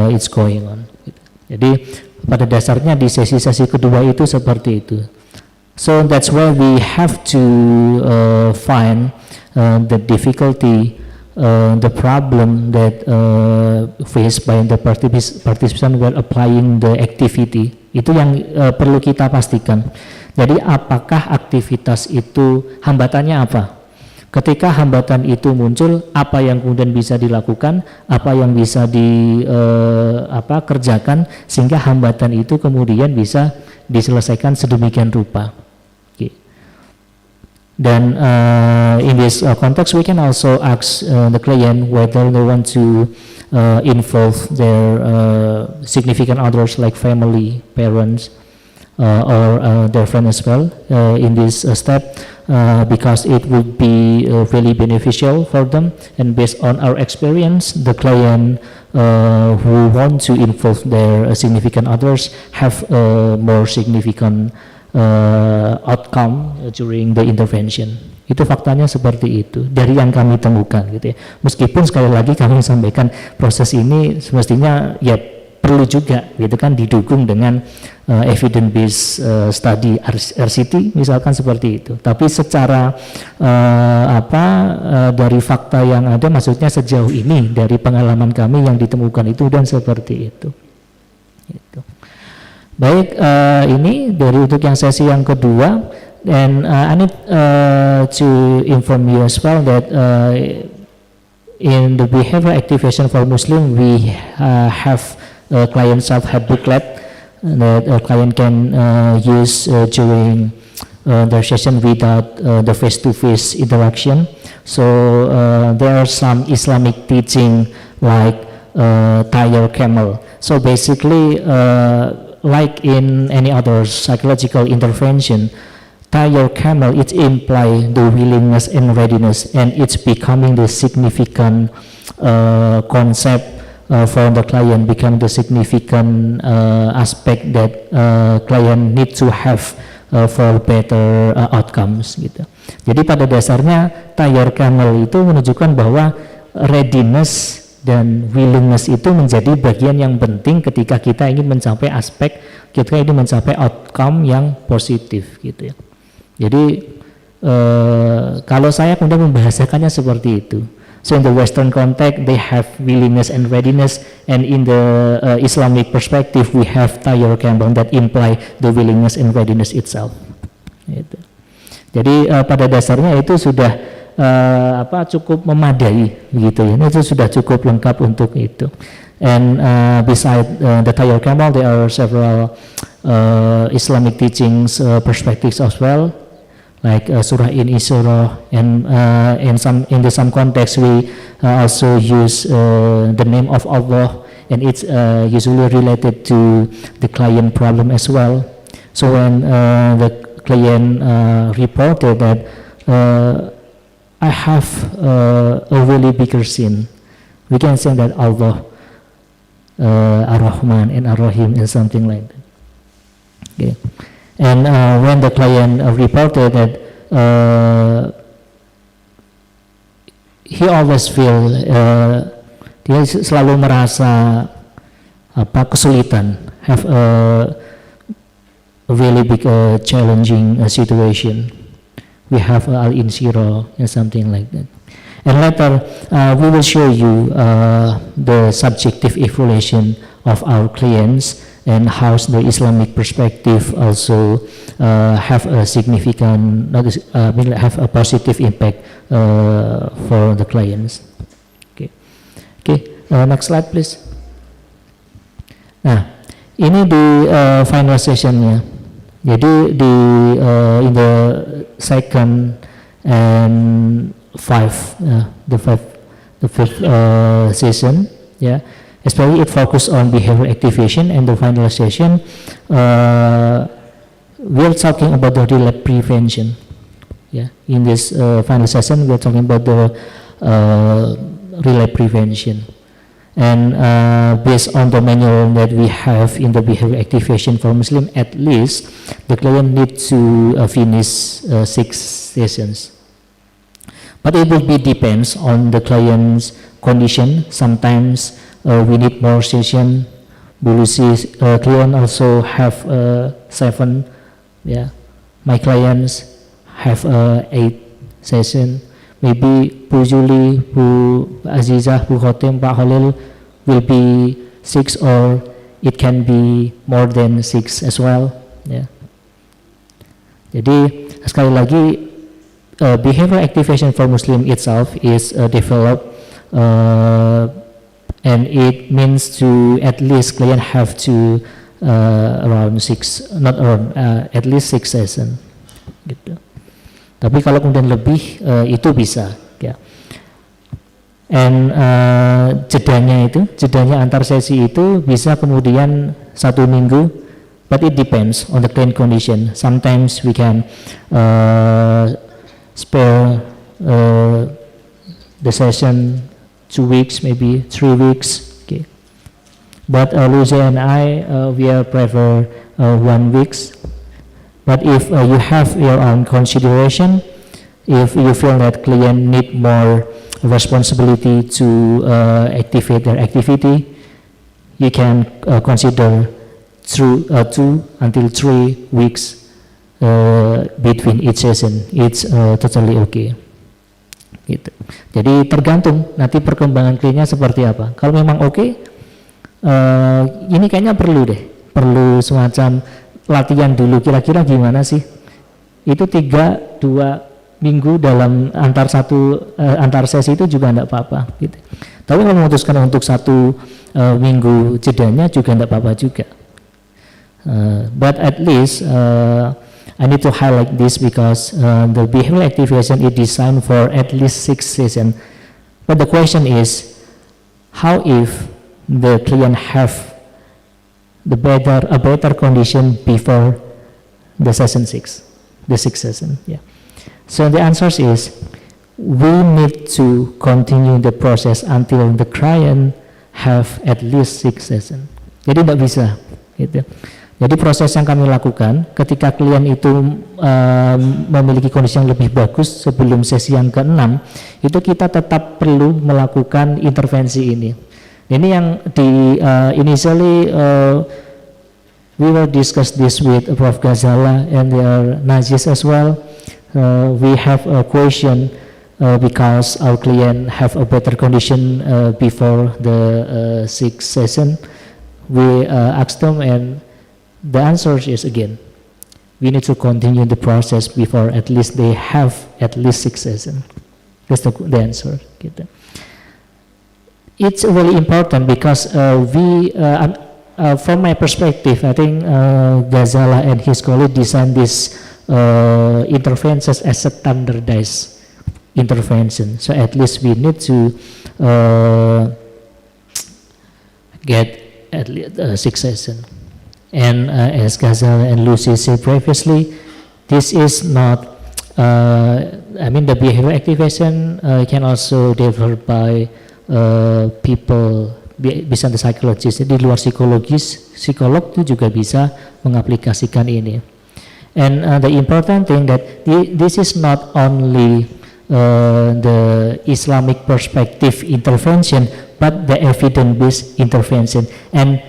is going on. Jadi pada dasarnya di sesi-sesi kedua itu seperti itu. So that's where we have to find the difficulty, the problem that faced by the participant while applying the activity. Itu yang perlu kita pastikan. Jadi apakah aktivitas itu hambatannya apa? Ketika hambatan itu muncul, apa yang kemudian bisa dilakukan, apa yang bisa kerjakan sehingga hambatan itu kemudian bisa diselesaikan sedemikian rupa. Okay. Dan in this context, we can also ask the client whether they want to involve their significant others like family, parents, or their friend as well in this step. Because it would be really beneficial for them, and based on our experience, the client who want to involve their significant others have more significant outcome during the intervention. Itu faktanya seperti itu dari yang kami temukan gitu ya. Meskipun sekali lagi kami sampaikan proses ini semestinya ya perlu juga gitu kan didukung dengan evidence-based study RCT misalkan seperti itu. Tapi secara dari fakta yang ada, maksudnya sejauh ini dari pengalaman kami yang ditemukan itu dan seperti itu. Gitu. Baik, ini dari untuk yang sesi yang kedua, and I need to inform you as well that in the behavior activation for Muslim we have client self-help booklet that a client can use during their session without the face-to-face interaction. So there are some Islamic teaching like tire camel. So basically like in any other psychological intervention, tire camel, it implies the willingness and readiness, and it's becoming the significant concept for the client, become the significant aspect that client need to have for better outcomes gitu. Jadi pada dasarnya tire camel itu menunjukkan bahwa readiness dan willingness itu menjadi bagian yang penting ketika kita ingin mencapai aspek, kita ingin mencapai outcome yang positif gitu ya. Jadi kalau saya kemudian membahasakannya seperti itu. So in the Western context, they have willingness and readiness, and in the Islamic perspective, we have tire camel that imply the willingness and readiness itself. Gitu. Jadi pada dasarnya itu sudah cukup memadai, gitu ya. Itu sudah cukup lengkap untuk itu. And beside the tire camel, there are several Islamic teachings perspectives as well. Like surah in surah, and in some context we also use the name of Allah, and it's usually related to the client problem as well. So when the client reported that I have a really bigger sin, we can say that Allah, Ar-Rahman and Ar-Rahim and something like that. Okay. And when the client reported that he always feel dia selalu merasa kesulitan, have a really big challenging situation. We have al-insiro and something like that. And later we will show you the subjective evaluation of our clients and how the Islamic perspective also have a significant, have a positive impact for the clients. Okay, next slide please. Nah, ini di final sessionnya. Jadi di in the second and the fifth session, yeah. Especially it focus on behavior activation, and the final session we're talking about the relapse prevention. Yeah, in this final session we're talking about the relapse prevention, and based on the manual that we have in the behavior activation for Muslim, at least the client needs to finish 6 sessions. But it will be depends on the client's condition. Sometimes we need more session. Lusi client also have 7. Yeah, my clients have 8 session. Maybe Bu Juli, Bu Azizah, Bu Khotim, Pak Khalil will be 6, or it can be more than 6 as well. Yeah. Jadi sekali lagi behavior activation for Muslim itself is developed. And it means to at least client have to around 6, not around, at least 6 session gitu. Tapi kalau kemudian lebih itu bisa ya. And jedanya antar sesi itu bisa kemudian 1 minggu, but it depends on the client condition. Sometimes we can spare the session 2 weeks, maybe 3 weeks. Okay. But Lucy and I, we prefer 1 week. But if you have your own consideration, if you feel that client need more responsibility to activate their activity, you can consider 2 until 3 weeks between each session. It's totally okay. Gitu. Jadi tergantung nanti perkembangan kliennya seperti apa. Kalau memang oke, ini kayaknya perlu semacam latihan dulu, kira-kira gimana sih? Itu 2 minggu dalam antar sesi itu juga enggak apa-apa gitu. Tapi kalau memutuskan untuk 1 minggu jedanya juga enggak apa-apa juga. But at least I need to highlight this because the behavioral activation is designed for at least 6 sessions. But the question is, how if the client have a better condition before the session 6, the 6th session? Yeah. So the answer is, we need to continue the process until the client have at least 6 sessions. Jadi tidak bisa, gitu. Jadi proses yang kami lakukan ketika klien itu memiliki kondisi yang lebih bagus sebelum sesi yang ke-6, itu kita tetap perlu melakukan intervensi ini. Ini yang initially we will discuss this with Prof. Ghazala and their Najis as well. We have a question because our client have a better condition before the 6th session. We asked them, and the answer is again, we need to continue the process before at least they have at least 6 sessions. That's the answer. Gitu. It's really important because from my perspective, I think Ghazala and his colleague designed this interventions as a standardized intervention. So at least we need to get at least 6 sessions. And as Ghazala and Lusi said previously, this is not, the behavior activation can also developed by people, bisa the psychologist. Di luar psikolog itu juga bisa mengaplikasikan ini. And the important thing that this is not only the Islamic perspective intervention, but the evidence-based intervention. And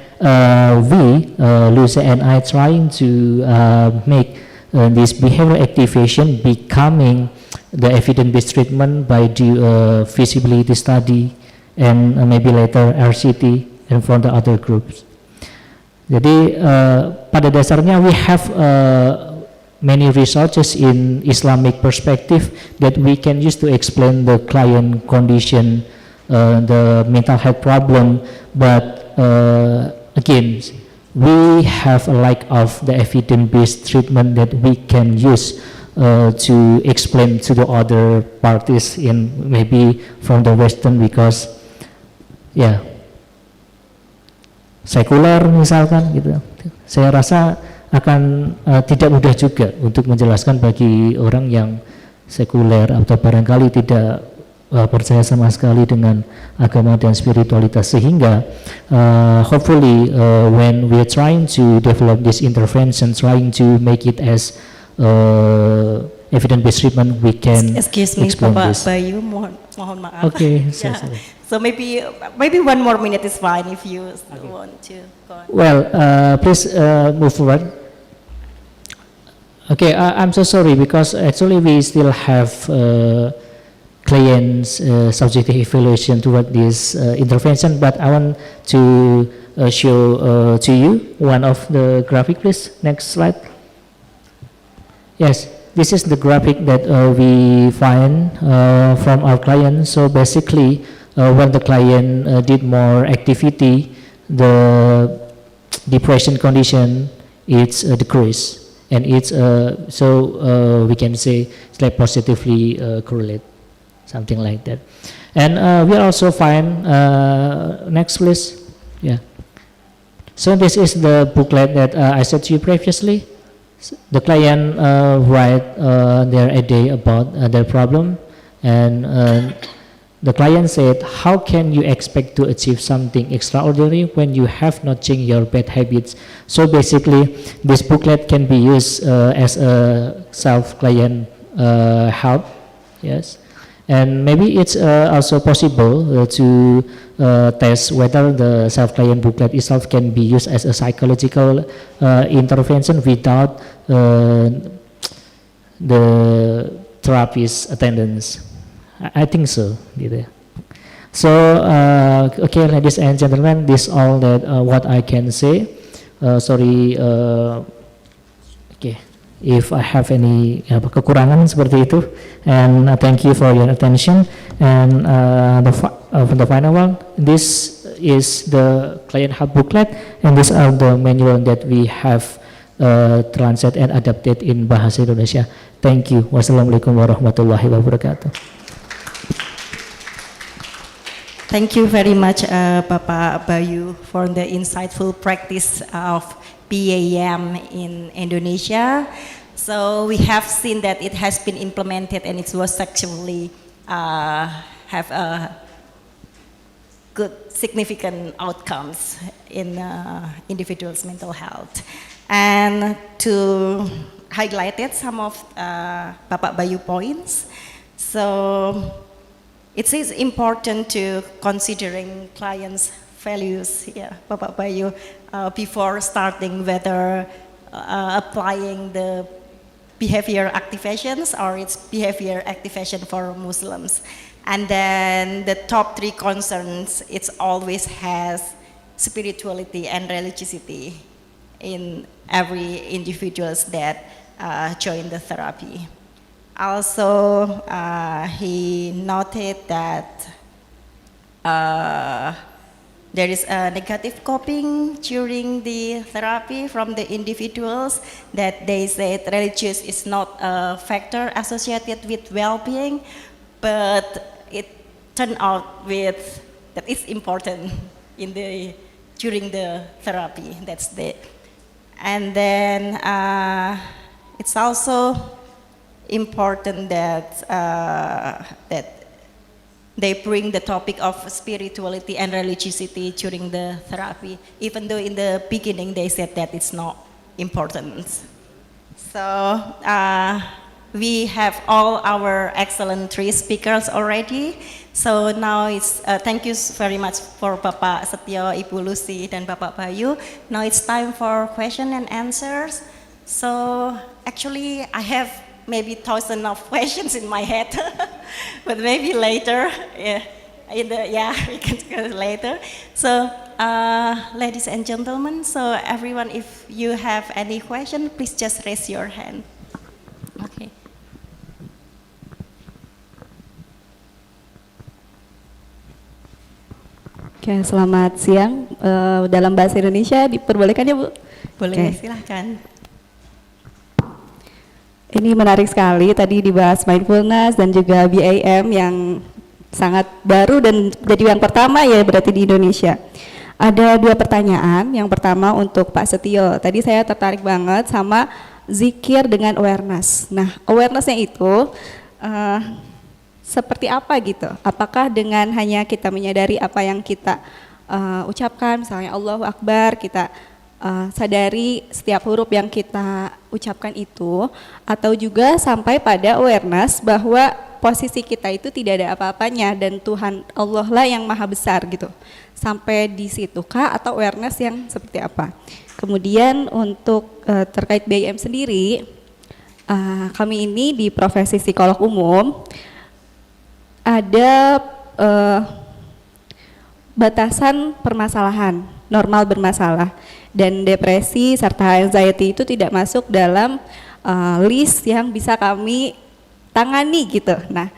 Lucy and I, trying to make this behavioral activation becoming the evidence-based treatment by the feasibility study and maybe later RCT and from the other groups. Jadi pada dasarnya we have many researches in Islamic perspective that we can use to explain the client condition, the mental health problem, but again, we have a lack of the evidence-based treatment that we can use to explain to the other parties in maybe from the Western, because sekuler misalkan gitu. Saya rasa akan tidak mudah juga untuk menjelaskan bagi orang yang sekuler atau barangkali tidak percaya sama sekali dengan agama dan spiritualitas, sehingga hopefully when we are trying to develop this intervention, trying to make it as evidence-based treatment, we can explain this. Bayu, mohon maaf. Okay, sorry. So maybe 1 more minute is fine if you want to go on. Well, please move forward. Okay, I'm so sorry because actually we still have clients subjective evaluation toward this intervention, but I want to show to you one of the graphic, please. Next slide. Yes, this is the graphic that we find from our client. So basically, when the client did more activity, the depression condition it's decreased. And it's so we can say it's like positively correlate, something like that. And we also find next please. Yeah. So this is the booklet that I said to you previously. The client write their idea about their problem, and The client said, how can you expect to achieve something extraordinary when you have not changed your bad habits? So basically, this booklet can be used as a self-client help, yes. And maybe it's also possible to test whether the self-client booklet itself can be used as a psychological intervention without the therapist attendance. I think so. So, okay, ladies and gentlemen, this is all that what I can say. Sorry, okay, if I have any kekurangan seperti itu. And thank you for your attention. And the final one, this is the client help booklet, and these are the manual that we have translated and adapted in Bahasa Indonesia. Thank you. Wassalamualaikum warahmatullahi wabarakatuh. Thank you very much, Bapak Bayu, for the insightful practice of PAM in Indonesia. So we have seen that it has been implemented and it was actually have a good, significant outcomes in individuals' mental health. And to highlight some of Bapak Bayu points, so it is important to considering clients' values, Bapak Bayu, before starting whether applying the behavior activations or its behavior activation for Muslims. And then the top 3 concerns, it always has spirituality and religiosity in every individuals that join the therapy. Also, he noted that there is a negative coping during the therapy from the individuals, that they said religious is not a factor associated with well-being, but it turned out with that it's important in during the therapy. That's it. And then it's also important that that they bring the topic of spirituality and religiosity during the therapy, even though in the beginning they said that it's not important. So we have all our excellent 3 speakers already. So now it's thank you very much for Bapak Setiyo, Ibu Lusi, dan Bapak Bayu. Now it's time for question and answers. So actually I have maybe thousands of questions in my head, but maybe later, we can go later. So, ladies and gentlemen, so everyone, if you have any question, please just raise your hand. Okay. Oke, selamat siang. Dalam bahasa Indonesia diperbolehkan ya, Bu? Boleh, silahkan. Ini menarik sekali, tadi dibahas mindfulness dan juga BAM yang sangat baru dan jadi yang pertama ya berarti di Indonesia. Ada 2 pertanyaan, yang pertama untuk Pak Setiyo. Tadi saya tertarik banget sama zikir dengan awareness. Nah, awarenessnya itu seperti apa gitu? Apakah dengan hanya kita menyadari apa yang kita ucapkan, misalnya Allahu Akbar, kita sadari setiap huruf yang kita ucapkan itu, atau juga sampai pada awareness bahwa posisi kita itu tidak ada apa-apanya dan Tuhan Allah lah yang maha besar gitu. Sampai di situ kah atau awareness yang seperti apa? Kemudian untuk terkait BIM sendiri, kami ini di profesi psikolog umum ada batasan permasalahan, normal bermasalah, dan depresi serta anxiety itu tidak masuk dalam list yang bisa kami tangani gitu. Nah,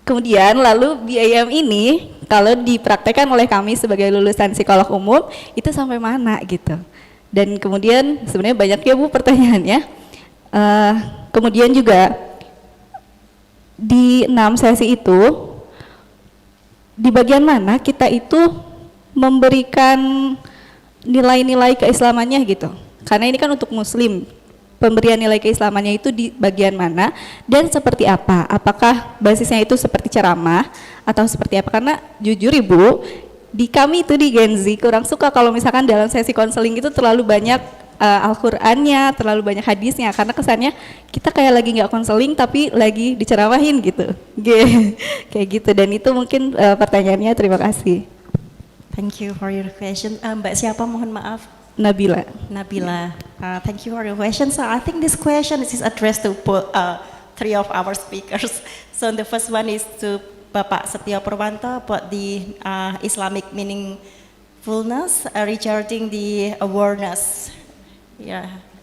kemudian lalu BIM ini kalau dipraktekkan oleh kami sebagai lulusan psikolog umum itu sampai mana gitu. Dan kemudian sebenarnya banyak ya Bu pertanyaannya. Kemudian juga di 6 sesi itu di bagian mana kita itu memberikan nilai-nilai keislamannya gitu, karena ini kan untuk muslim, pemberian nilai keislamannya itu di bagian mana dan seperti apa? Apakah basisnya itu seperti ceramah atau seperti apa? Karena jujur Ibu, di kami itu di Gen Z kurang suka kalau misalkan dalam sesi konseling itu terlalu banyak Al-Qur'annya, terlalu banyak hadisnya, karena kesannya kita kayak lagi nggak konseling tapi lagi diceramahin gitu. Kayak gitu, dan itu mungkin pertanyaannya. Terima kasih. Thank you for your question. Mbak siapa, mohon maaf? Nabila. Nabila. Thank you for your question. So I think this question is addressed to three of our speakers. So the first one is to Bapak Setiyo Purwanto about the Islamic meaningfulness regarding the awareness,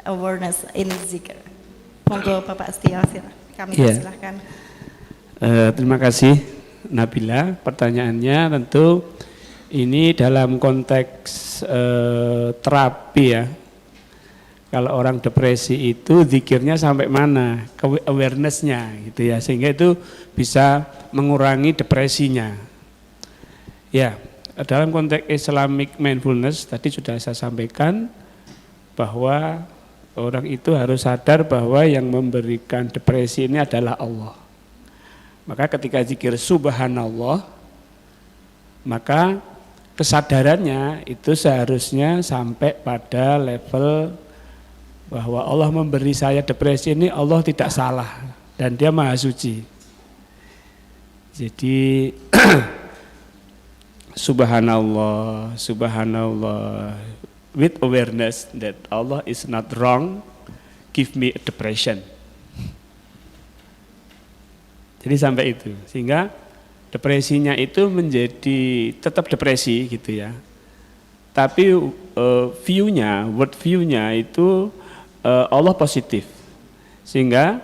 awareness in zikr. Monggo Bapak Setiyo, kami persilahkan. Terima kasih Nabila. Pertanyaannya tentu ini dalam konteks terapi ya. Kalau orang depresi itu zikirnya sampai mana, awareness-nya gitu ya, sehingga itu bisa mengurangi depresinya. Ya, dalam konteks Islamic mindfulness tadi sudah saya sampaikan bahwa orang itu harus sadar bahwa yang memberikan depresi ini adalah Allah. Maka ketika zikir subhanallah, maka kesadarannya itu seharusnya sampai pada level bahwa Allah memberi saya depresi ini, Allah tidak salah dan Dia Maha Suci. Jadi subhanallah, subhanallah, with awareness that Allah is not wrong, give me a depression. Jadi sampai itu, sehingga depresinya itu menjadi tetap depresi gitu ya. Tapi view-nya, word view-nya itu Allah positif, sehingga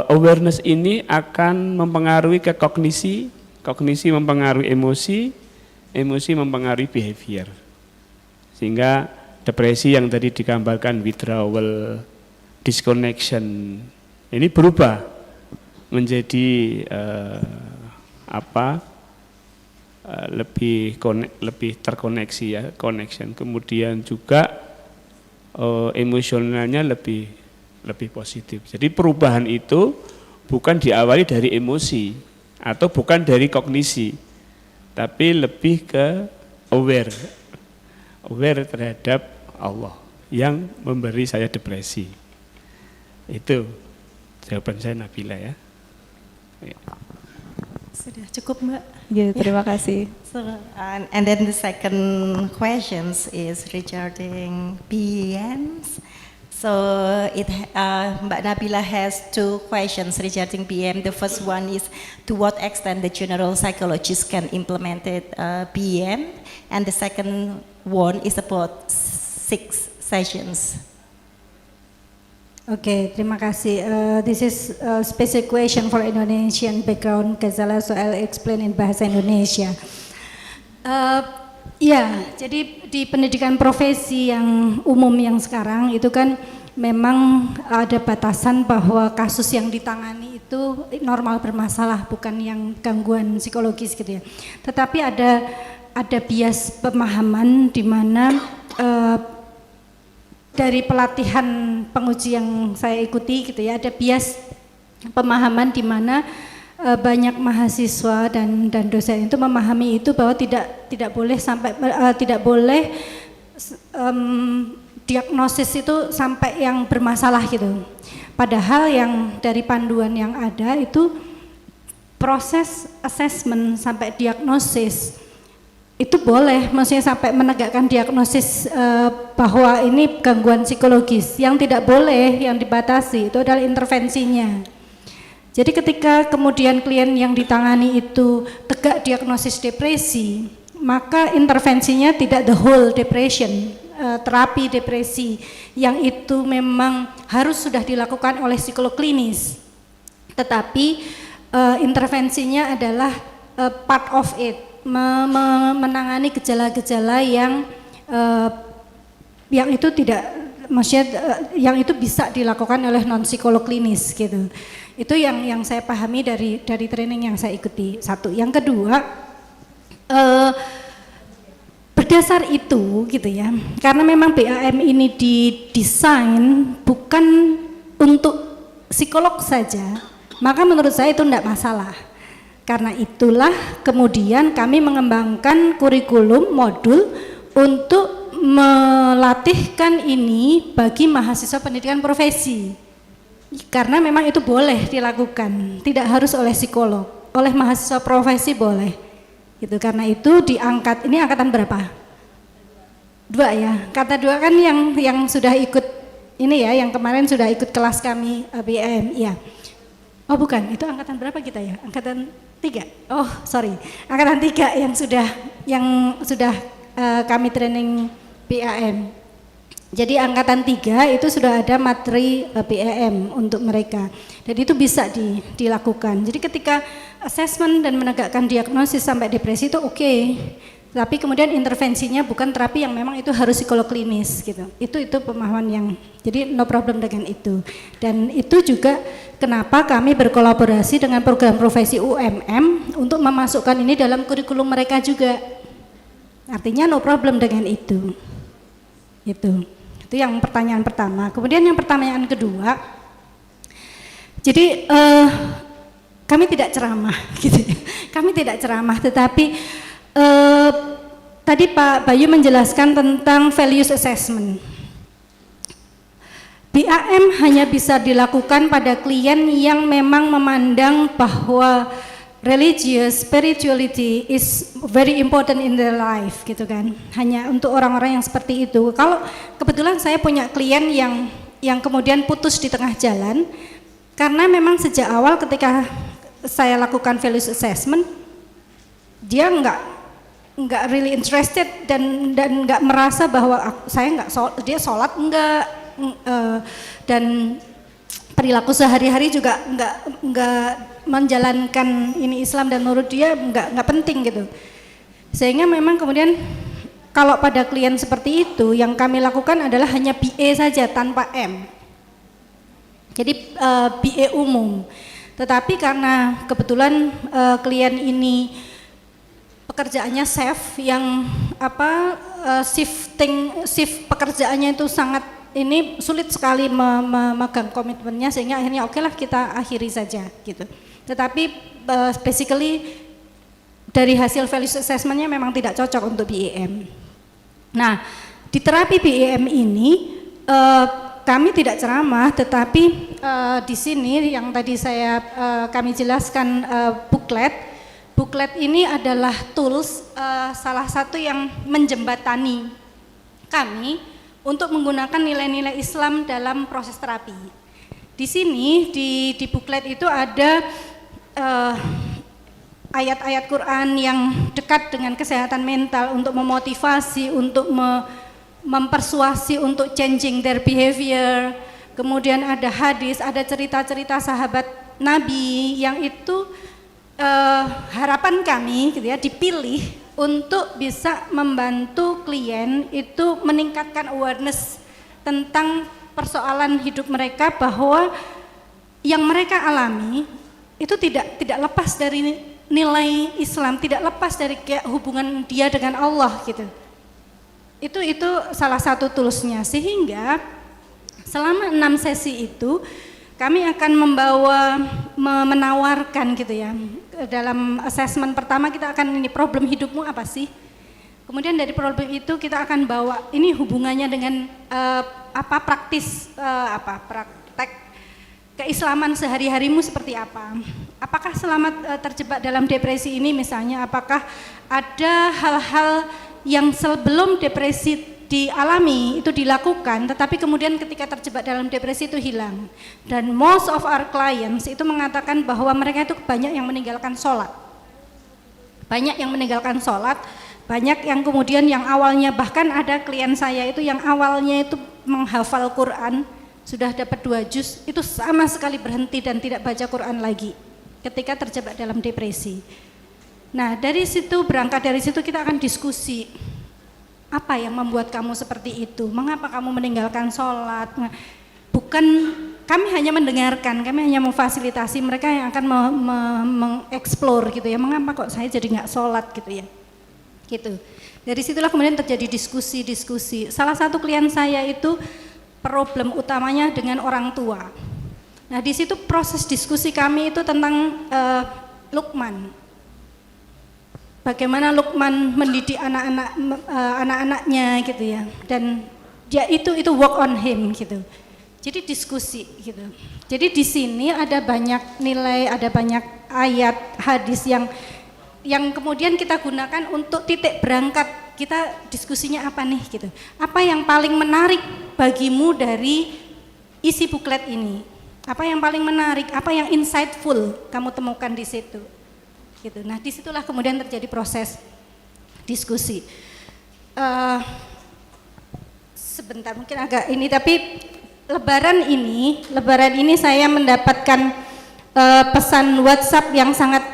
awareness ini akan mempengaruhi ke kognisi, kognisi mempengaruhi emosi, emosi mempengaruhi behavior, sehingga depresi yang tadi digambarkan withdrawal, disconnection ini berubah menjadi lebih terkoneksi ya, connection. Kemudian juga emosionalnya lebih positif. Jadi perubahan itu bukan diawali dari emosi atau bukan dari kognisi, tapi lebih ke aware terhadap Allah yang memberi saya depresi. Itu jawaban saya, Nabila ya. Sudah cukup Mbak. Ya, terima kasih. So, and then the second question is regarding PMs. So Mbak Nabila has two questions regarding PM. The first one is to what extent the general psychologists can implement PM, and the second one is about 6 sessions. Okay, terima kasih. This is a special question for Indonesian background Ghazala, so I'll explain in bahasa Indonesia. Jadi di pendidikan profesi yang umum yang sekarang itu kan memang ada batasan bahwa kasus yang ditangani itu normal bermasalah, bukan yang gangguan psikologis gitu ya. Tetapi ada bias pemahaman di mana dari pelatihan penguji yang saya ikuti gitu ya, ada bias pemahaman di mana banyak mahasiswa dan dosen itu memahami itu bahwa tidak boleh sampai diagnosis itu sampai yang bermasalah gitu. Padahal yang dari panduan yang ada itu proses assessment sampai diagnosis itu boleh, maksudnya sampai menegakkan diagnosis bahwa ini gangguan psikologis. Yang tidak boleh, yang dibatasi itu adalah intervensinya. Jadi ketika kemudian klien yang ditangani itu tegak diagnosis depresi, maka intervensinya tidak the whole depression, terapi depresi yang itu memang harus sudah dilakukan oleh psikolog klinis. Tetapi intervensinya adalah part of it, menangani gejala-gejala yang itu tidak, maksudnya yang itu bisa dilakukan oleh non psikolog klinis gitu. Itu yang saya pahami dari training yang saya ikuti. Satu, yang kedua, berdasar itu gitu ya, karena memang BAM ini didesain bukan untuk psikolog saja, maka menurut saya itu tidak masalah. Karena itulah kemudian kami mengembangkan kurikulum modul untuk melatihkan ini bagi mahasiswa pendidikan profesi. Karena memang itu boleh dilakukan, tidak harus oleh psikolog, oleh mahasiswa profesi boleh. Gitu. Karena itu diangkat, ini angkatan berapa? 2 ya. Kata 2 kan yang sudah ikut ini ya, yang kemarin sudah ikut kelas kami BM, ya. Oh bukan, itu angkatan berapa kita ya? Angkatan 3. Oh, sorry. Angkatan 3 yang sudah kami training BAM. Jadi angkatan 3 itu sudah ada materi BAM untuk mereka. Dan itu bisa dilakukan. Jadi ketika assessment dan menegakkan diagnosis sampai depresi itu oke. Tapi kemudian intervensinya bukan terapi yang memang itu harus psikolog klinis gitu. Itu pemahaman yang jadi no problem dengan itu. Dan itu juga kenapa kami berkolaborasi dengan program profesi UMM untuk memasukkan ini dalam kurikulum mereka juga. Artinya no problem dengan itu. Itu yang pertanyaan pertama. Kemudian yang pertanyaan kedua, jadi kami tidak ceramah gitu. Kami tidak ceramah, tetapi tadi Pak Bayu menjelaskan tentang values assessment. BAM hanya bisa dilakukan pada klien yang memang memandang bahwa religious spirituality is very important in their life gitu kan. Hanya untuk orang-orang yang seperti itu. Kalau kebetulan saya punya klien yang kemudian putus di tengah jalan karena memang sejak awal ketika saya lakukan values assessment dia nggak really interested dan nggak merasa bahwa dia sholat enggak dan perilaku sehari-hari juga nggak menjalankan ini Islam dan menurut dia nggak penting gitu. Sehingga memang kemudian kalau pada klien seperti itu yang kami lakukan adalah hanya BA saja tanpa M. Jadi BA umum. Tetapi karena kebetulan klien ini pekerjaannya chef yang shift pekerjaannya itu sangat ini sulit sekali memegang komitmennya sehingga akhirnya oke lah kita akhiri saja gitu. Tetapi basically dari hasil values assessment-nya memang tidak cocok untuk BEM. Nah, di terapi BEM ini kami tidak ceramah, tetapi di sini yang tadi kami jelaskan booklet ini adalah tools salah satu yang menjembatani kami untuk menggunakan nilai-nilai Islam dalam proses terapi. Di sini di booklet itu ada ayat-ayat Quran yang dekat dengan kesehatan mental untuk memotivasi, untuk mempersuasi untuk changing their behavior. Kemudian ada hadis, ada cerita-cerita sahabat Nabi yang itu harapan kami gitu ya dipilih untuk bisa membantu klien itu meningkatkan awareness tentang persoalan hidup mereka bahwa yang mereka alami itu tidak lepas dari nilai Islam, tidak lepas dari hubungan dia dengan Allah gitu. Itu salah satu toolsnya, sehingga selama 6 sesi itu kami akan menawarkan gitu ya. Dalam assessment pertama kita akan ini problem hidupmu apa sih? Kemudian dari problem itu kita akan bawa ini hubungannya dengan praktek keislaman sehari-harimu seperti apa? Apakah selama terjebak dalam depresi ini misalnya, apakah ada hal-hal yang sebelum depresi dialami itu dilakukan, tetapi kemudian ketika terjebak dalam depresi itu hilang. Dan most of our clients itu mengatakan bahwa mereka itu banyak yang meninggalkan sholat. Banyak yang meninggalkan sholat, banyak yang kemudian yang awalnya, bahkan ada klien saya itu yang awalnya itu menghafal Quran, sudah dapat 2 juz, itu sama sekali berhenti dan tidak baca Quran lagi ketika terjebak dalam depresi. Nah dari situ, berangkat dari situ kita akan diskusi, apa yang membuat kamu seperti itu, mengapa kamu meninggalkan sholat. Bukan, kami hanya mendengarkan, kami hanya memfasilitasi mereka yang akan mengeksplor gitu ya, mengapa kok saya jadi nggak sholat gitu ya, gitu. Dari situlah kemudian terjadi diskusi. Salah satu klien saya itu problem utamanya dengan orang tua. Nah di situ proses diskusi kami itu tentang Luqman. Bagaimana Luqman mendidik anak-anaknya gitu ya. Dan dia itu work on him gitu. Jadi diskusi gitu. Jadi di sini ada banyak nilai, ada banyak ayat, hadis yang kemudian kita gunakan untuk titik berangkat. Kita diskusinya apa nih gitu. Apa yang paling menarik bagimu dari isi buklet ini? Apa yang paling menarik? Apa yang insightful kamu temukan di situ? Gitu. Nah, disitulah kemudian terjadi proses diskusi. Sebentar mungkin agak ini, tapi Lebaran ini saya mendapatkan pesan WhatsApp yang sangat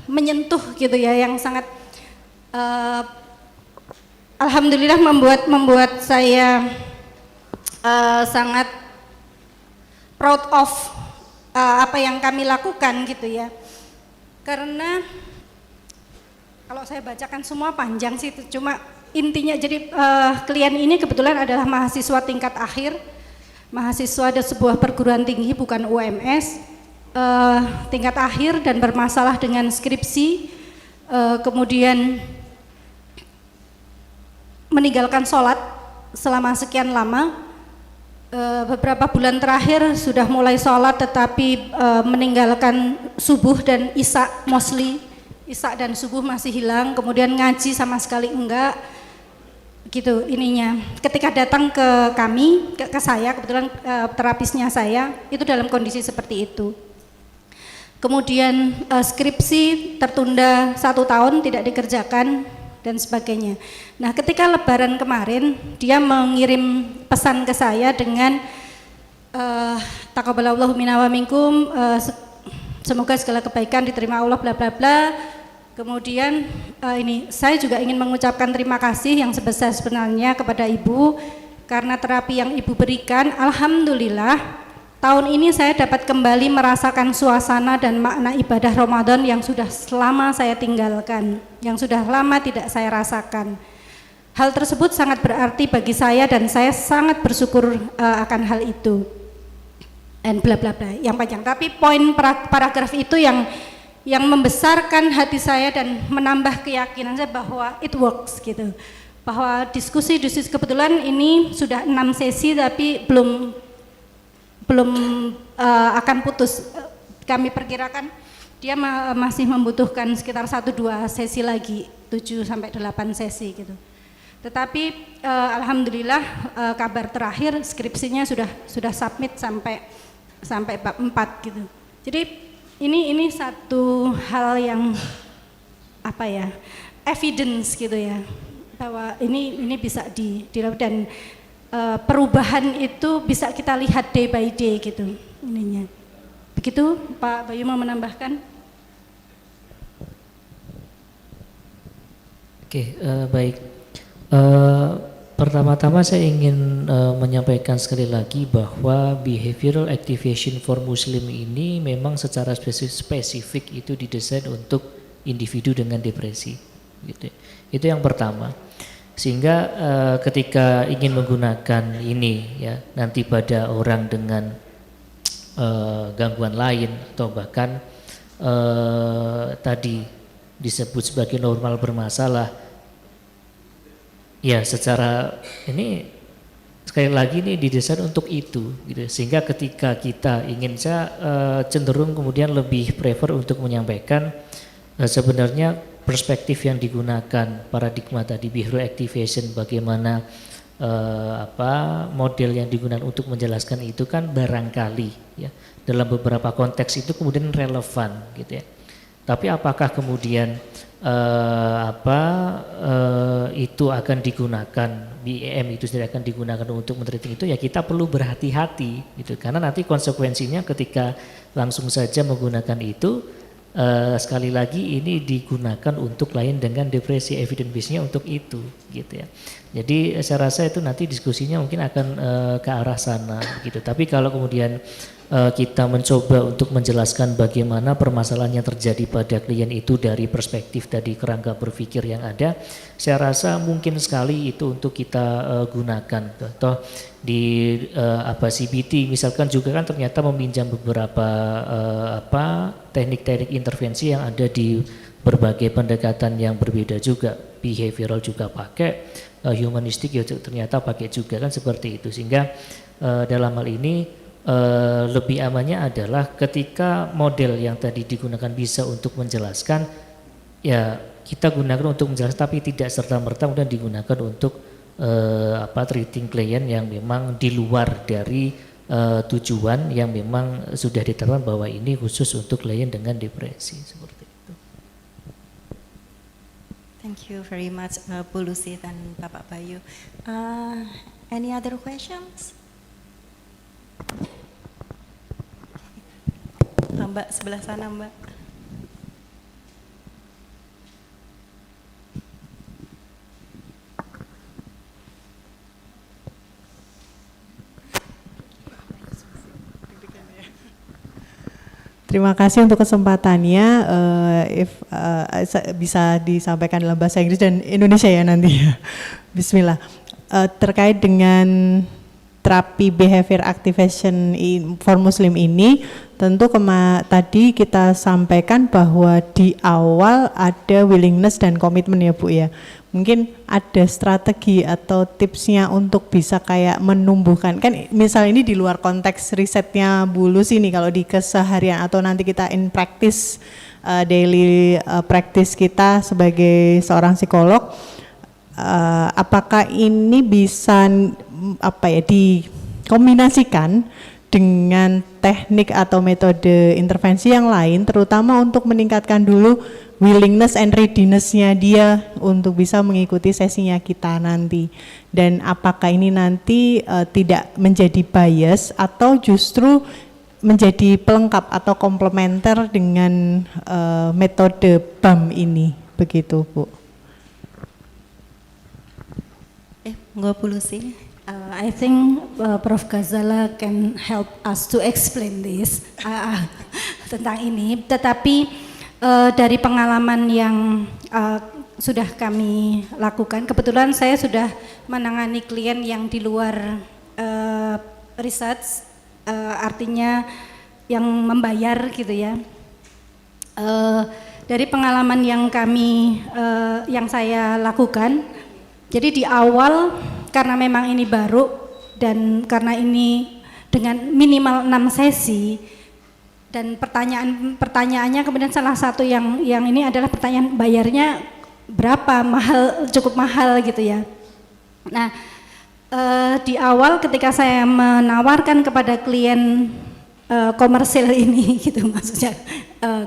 menyentuh gitu ya, yang sangat alhamdulillah membuat saya sangat proud of apa yang kami lakukan gitu ya. Karena kalau saya bacakan semua panjang sih, cuma intinya jadi klien ini kebetulan adalah mahasiswa tingkat akhir, mahasiswa dari sebuah perguruan tinggi bukan UMS, tingkat akhir dan bermasalah dengan skripsi, kemudian meninggalkan sholat selama sekian lama. Beberapa bulan terakhir sudah mulai sholat tetapi meninggalkan subuh dan isya mostly, isya dan subuh masih hilang, kemudian ngaji sama sekali enggak gitu ininya. Ketika datang ke kami, ke saya kebetulan terapisnya saya itu dalam kondisi seperti itu. Kemudian skripsi tertunda 1 tahun tidak dikerjakan dan sebagainya. Nah, ketika Lebaran kemarin dia mengirim pesan ke saya dengan taqabbalallahu minna wa minkum, semoga segala kebaikan diterima Allah bla bla bla. Kemudian ini saya juga ingin mengucapkan terima kasih yang sebesar-besarnya kepada Ibu karena terapi yang Ibu berikan, alhamdulillah tahun ini saya dapat kembali merasakan suasana dan makna ibadah Ramadan yang sudah lama saya tinggalkan, yang sudah lama tidak saya rasakan. Hal tersebut sangat berarti bagi saya dan saya sangat bersyukur akan hal itu. Dan bla bla bla yang panjang. Tapi poin paragraf itu yang membesarkan hati saya dan menambah keyakinan saya bahwa it works gitu. Bahwa diskusi kebetulan ini sudah 6 sesi tapi belum akan putus. Kami perkirakan dia masih membutuhkan sekitar 1-2 sesi lagi, 7 sampai 8 sesi gitu. Tetapi alhamdulillah kabar terakhir skripsinya sudah submit sampai bab 4 gitu. Jadi ini satu hal yang apa ya? Evidence gitu ya. Bahwa ini bisa dan perubahan itu bisa kita lihat day by day gitu ininya. Begitu Pak Bayu mau menambahkan? Oke, baik. Pertama-tama saya ingin menyampaikan sekali lagi bahwa behavioral activation for Muslim ini memang secara spesifik itu didesain untuk individu dengan depresi. Gitu. Itu yang pertama. Sehingga ketika ingin menggunakan ini ya nanti pada orang dengan gangguan lain atau bahkan tadi disebut sebagai normal bermasalah ya secara ini sekali lagi ini didesain untuk itu gitu. Sehingga ketika kita ingin cenderung kemudian lebih prefer untuk menyampaikan sebenarnya perspektif yang digunakan, paradigma tadi behavioral activation, bagaimana model yang digunakan untuk menjelaskan itu kan barangkali ya dalam beberapa konteks itu kemudian relevan gitu ya. Tapi apakah kemudian itu akan digunakan, BEM itu sendiri akan digunakan untuk men-treating itu ya kita perlu berhati-hati gitu karena nanti konsekuensinya ketika langsung saja menggunakan itu sekali lagi ini digunakan untuk lain dengan depresi, evidence base-nya untuk itu gitu ya. Jadi saya rasa itu nanti diskusinya mungkin akan ke arah sana gitu. Tapi kalau kemudian kita mencoba untuk menjelaskan bagaimana permasalahan yang terjadi pada klien itu dari perspektif dari kerangka berpikir yang ada, saya rasa mungkin sekali itu untuk kita gunakan. Contoh di CBT misalkan juga kan ternyata meminjam beberapa teknik-teknik intervensi yang ada di berbagai pendekatan yang berbeda juga, behavioral juga pakai, humanistik ya ternyata pakai juga kan seperti itu, sehingga dalam hal ini lebih amannya adalah ketika model yang tadi digunakan bisa untuk menjelaskan, ya kita gunakan untuk menjelaskan tapi tidak serta-merta kemudian digunakan untuk treating klien yang memang di luar dari tujuan yang memang sudah ditetapkan bahwa ini khusus untuk klien dengan depresi seperti itu. Thank you very much Bu Lusi dan Bapak Bayu. Any other questions? Mbak sebelah sana, Mbak. Terima kasih untuk kesempatannya. Bisa disampaikan dalam bahasa Inggris dan Indonesia ya nanti ya. Bismillah. Terkait dengan terapi behavior activation for Muslim ini, tentu tadi kita sampaikan bahwa di awal ada willingness dan komitmen ya Bu ya. Mungkin ada strategi atau tipsnya untuk bisa kayak menumbuhkan, kan misal ini di luar konteks risetnya Bu Lusi nih, kalau di keseharian atau nanti kita in practice, daily practice kita sebagai seorang psikolog, apakah ini bisa dikombinasikan dengan teknik atau metode intervensi yang lain, terutama untuk meningkatkan dulu willingness and readiness-nya dia untuk bisa mengikuti sesinya kita nanti, dan apakah ini nanti tidak menjadi bias atau justru menjadi pelengkap atau komplementer dengan metode BAM ini, begitu Bu. Nggak Bu Lusi. I think Prof. Ghazala can help us to explain this tentang ini. Tetapi dari pengalaman yang sudah kami lakukan, kebetulan saya sudah menangani klien yang di luar research, artinya yang membayar gitu ya. Dari pengalaman yang yang saya lakukan, jadi di awal karena memang ini baru dan karena ini dengan minimal 6 sesi dan pertanyaannya kemudian salah satu yang ini adalah pertanyaan bayarnya berapa, cukup mahal gitu ya. Nah di awal ketika saya menawarkan kepada klien komersil ini gitu, maksudnya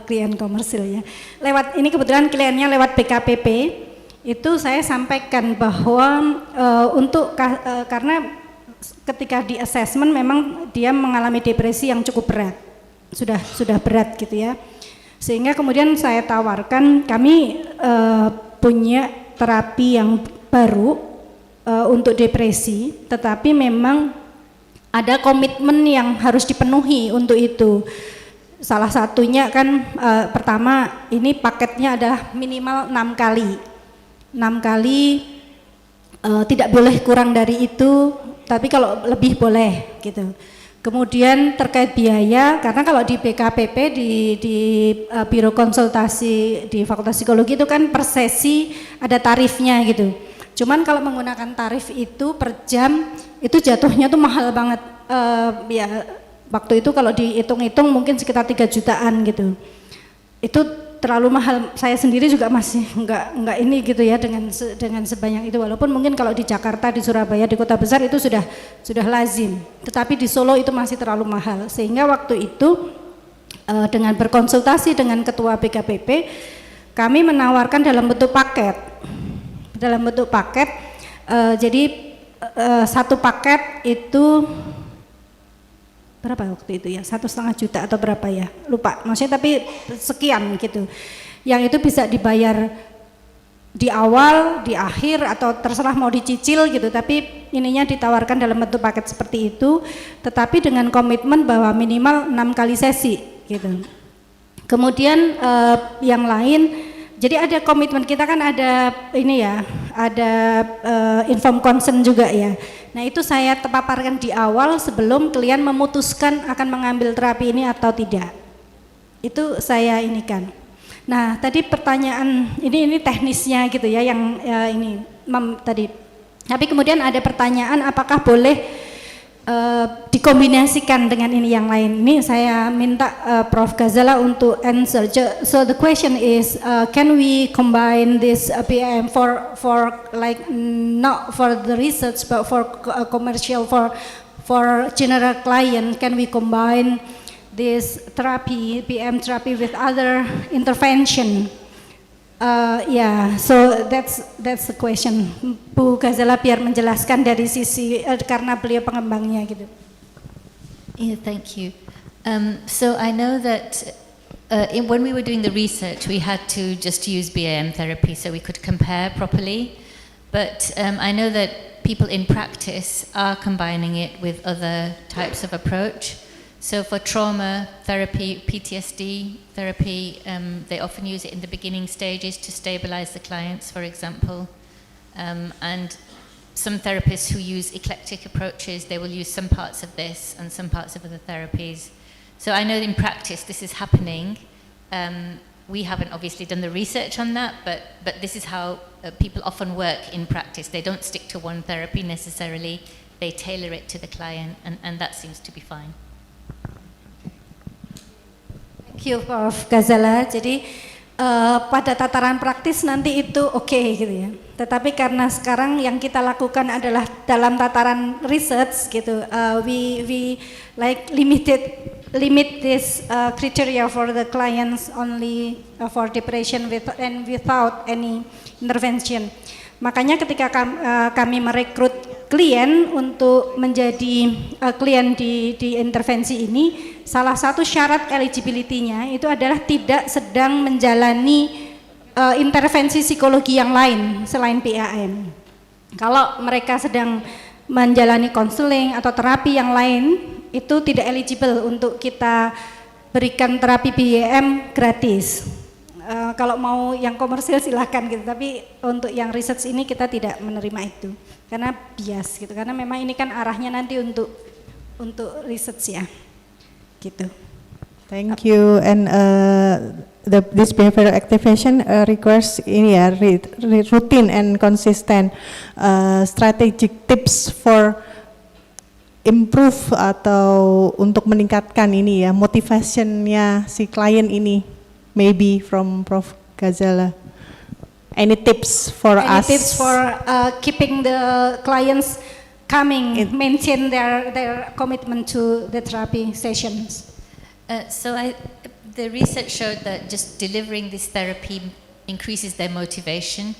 klien komersil ya, lewat ini kebetulan kliennya lewat BKPP, itu saya sampaikan bahwa karena ketika di assessment memang dia mengalami depresi yang cukup berat, sudah berat gitu ya, sehingga kemudian saya tawarkan kami punya terapi yang baru untuk depresi, tetapi memang ada komitmen yang harus dipenuhi untuk itu. Salah satunya kan pertama ini paketnya adalah minimal 6 kali, tidak boleh kurang dari itu, tapi kalau lebih boleh gitu. Kemudian terkait biaya, karena kalau di BKPP di Biro Konsultasi di Fakultas Psikologi itu kan per sesi ada tarifnya gitu. Cuman kalau menggunakan tarif itu per jam itu jatuhnya tuh mahal banget. Ya waktu itu kalau dihitung-hitung mungkin sekitar 3 jutaan gitu. Itu terlalu mahal, saya sendiri juga masih enggak ini gitu ya dengan sebanyak itu, walaupun mungkin kalau di Jakarta, di Surabaya, di kota besar itu sudah lazim, tetapi di Solo itu masih terlalu mahal, sehingga waktu itu dengan berkonsultasi dengan ketua BKPP kami menawarkan dalam bentuk paket, jadi satu paket itu berapa waktu itu ya, 1,5 juta atau berapa ya, lupa maksudnya, tapi sekian gitu, yang itu bisa dibayar di awal, di akhir, atau terserah mau dicicil gitu, tapi ininya ditawarkan dalam bentuk paket seperti itu, tetapi dengan komitmen bahwa minimal 6 kali sesi gitu. Kemudian yang lain, jadi ada komitmen kita kan ada ini ya, ada informed consent juga ya. Nah itu saya paparkan di awal sebelum klien memutuskan akan mengambil terapi ini atau tidak. Itu saya inikan. Nah tadi pertanyaan ini teknisnya gitu ya yang ini tadi. Tapi kemudian ada pertanyaan apakah boleh dikombinasikan dengan ini yang lain. Ini saya minta Prof Ghazala untuk answer. So the question is, can we combine this PM for like not for the research but for commercial for general client? Can we combine this therapy, PM therapy, with other intervention? So that's the question. Bu Ghazala biar menjelaskan dari sisi karena beliau pengembangnya gitu. Yeah, thank you. So I know that when we were doing the research, we had to just use BAM therapy so we could compare properly. But I know that people in practice are combining it with other types of approach. So for trauma therapy, PTSD therapy, they often use it in the beginning stages to stabilize the clients, for example. And some therapists who use eclectic approaches, they will use some parts of this and some parts of other therapies. So I know in practice this is happening. We haven't obviously done the research on that, but this is how people often work in practice. They don't stick to one therapy necessarily, they tailor it to the client, and that seems to be fine. Thank you Prof Ghazala. Jadi pada tataran praktis nanti itu oke gitu ya. Tetapi karena sekarang yang kita lakukan adalah dalam tataran research gitu, we like limit this criteria for the clients only for depression and without any intervention. Makanya ketika kami merekrut klien untuk menjadi klien di intervensi ini, salah satu syarat eligibility-nya itu adalah tidak sedang menjalani intervensi psikologi yang lain selain PAM. Kalau mereka sedang menjalani konseling atau terapi yang lain, itu tidak eligible untuk kita berikan terapi PAM gratis. Kalau mau yang komersil silahkan gitu, tapi untuk yang research ini kita tidak menerima itu karena bias gitu, karena memang ini kan arahnya nanti untuk research ya, gitu. Thank you. And this behavioral activation requires ini ya routine and consistent strategic tips for improve atau untuk meningkatkan ini ya motivationnya si klien ini. Maybe from Prof Ghazala. Any tips for us? Any tips for keeping the clients coming, maintain their commitment to the therapy sessions? The research showed that just delivering this therapy increases their motivation.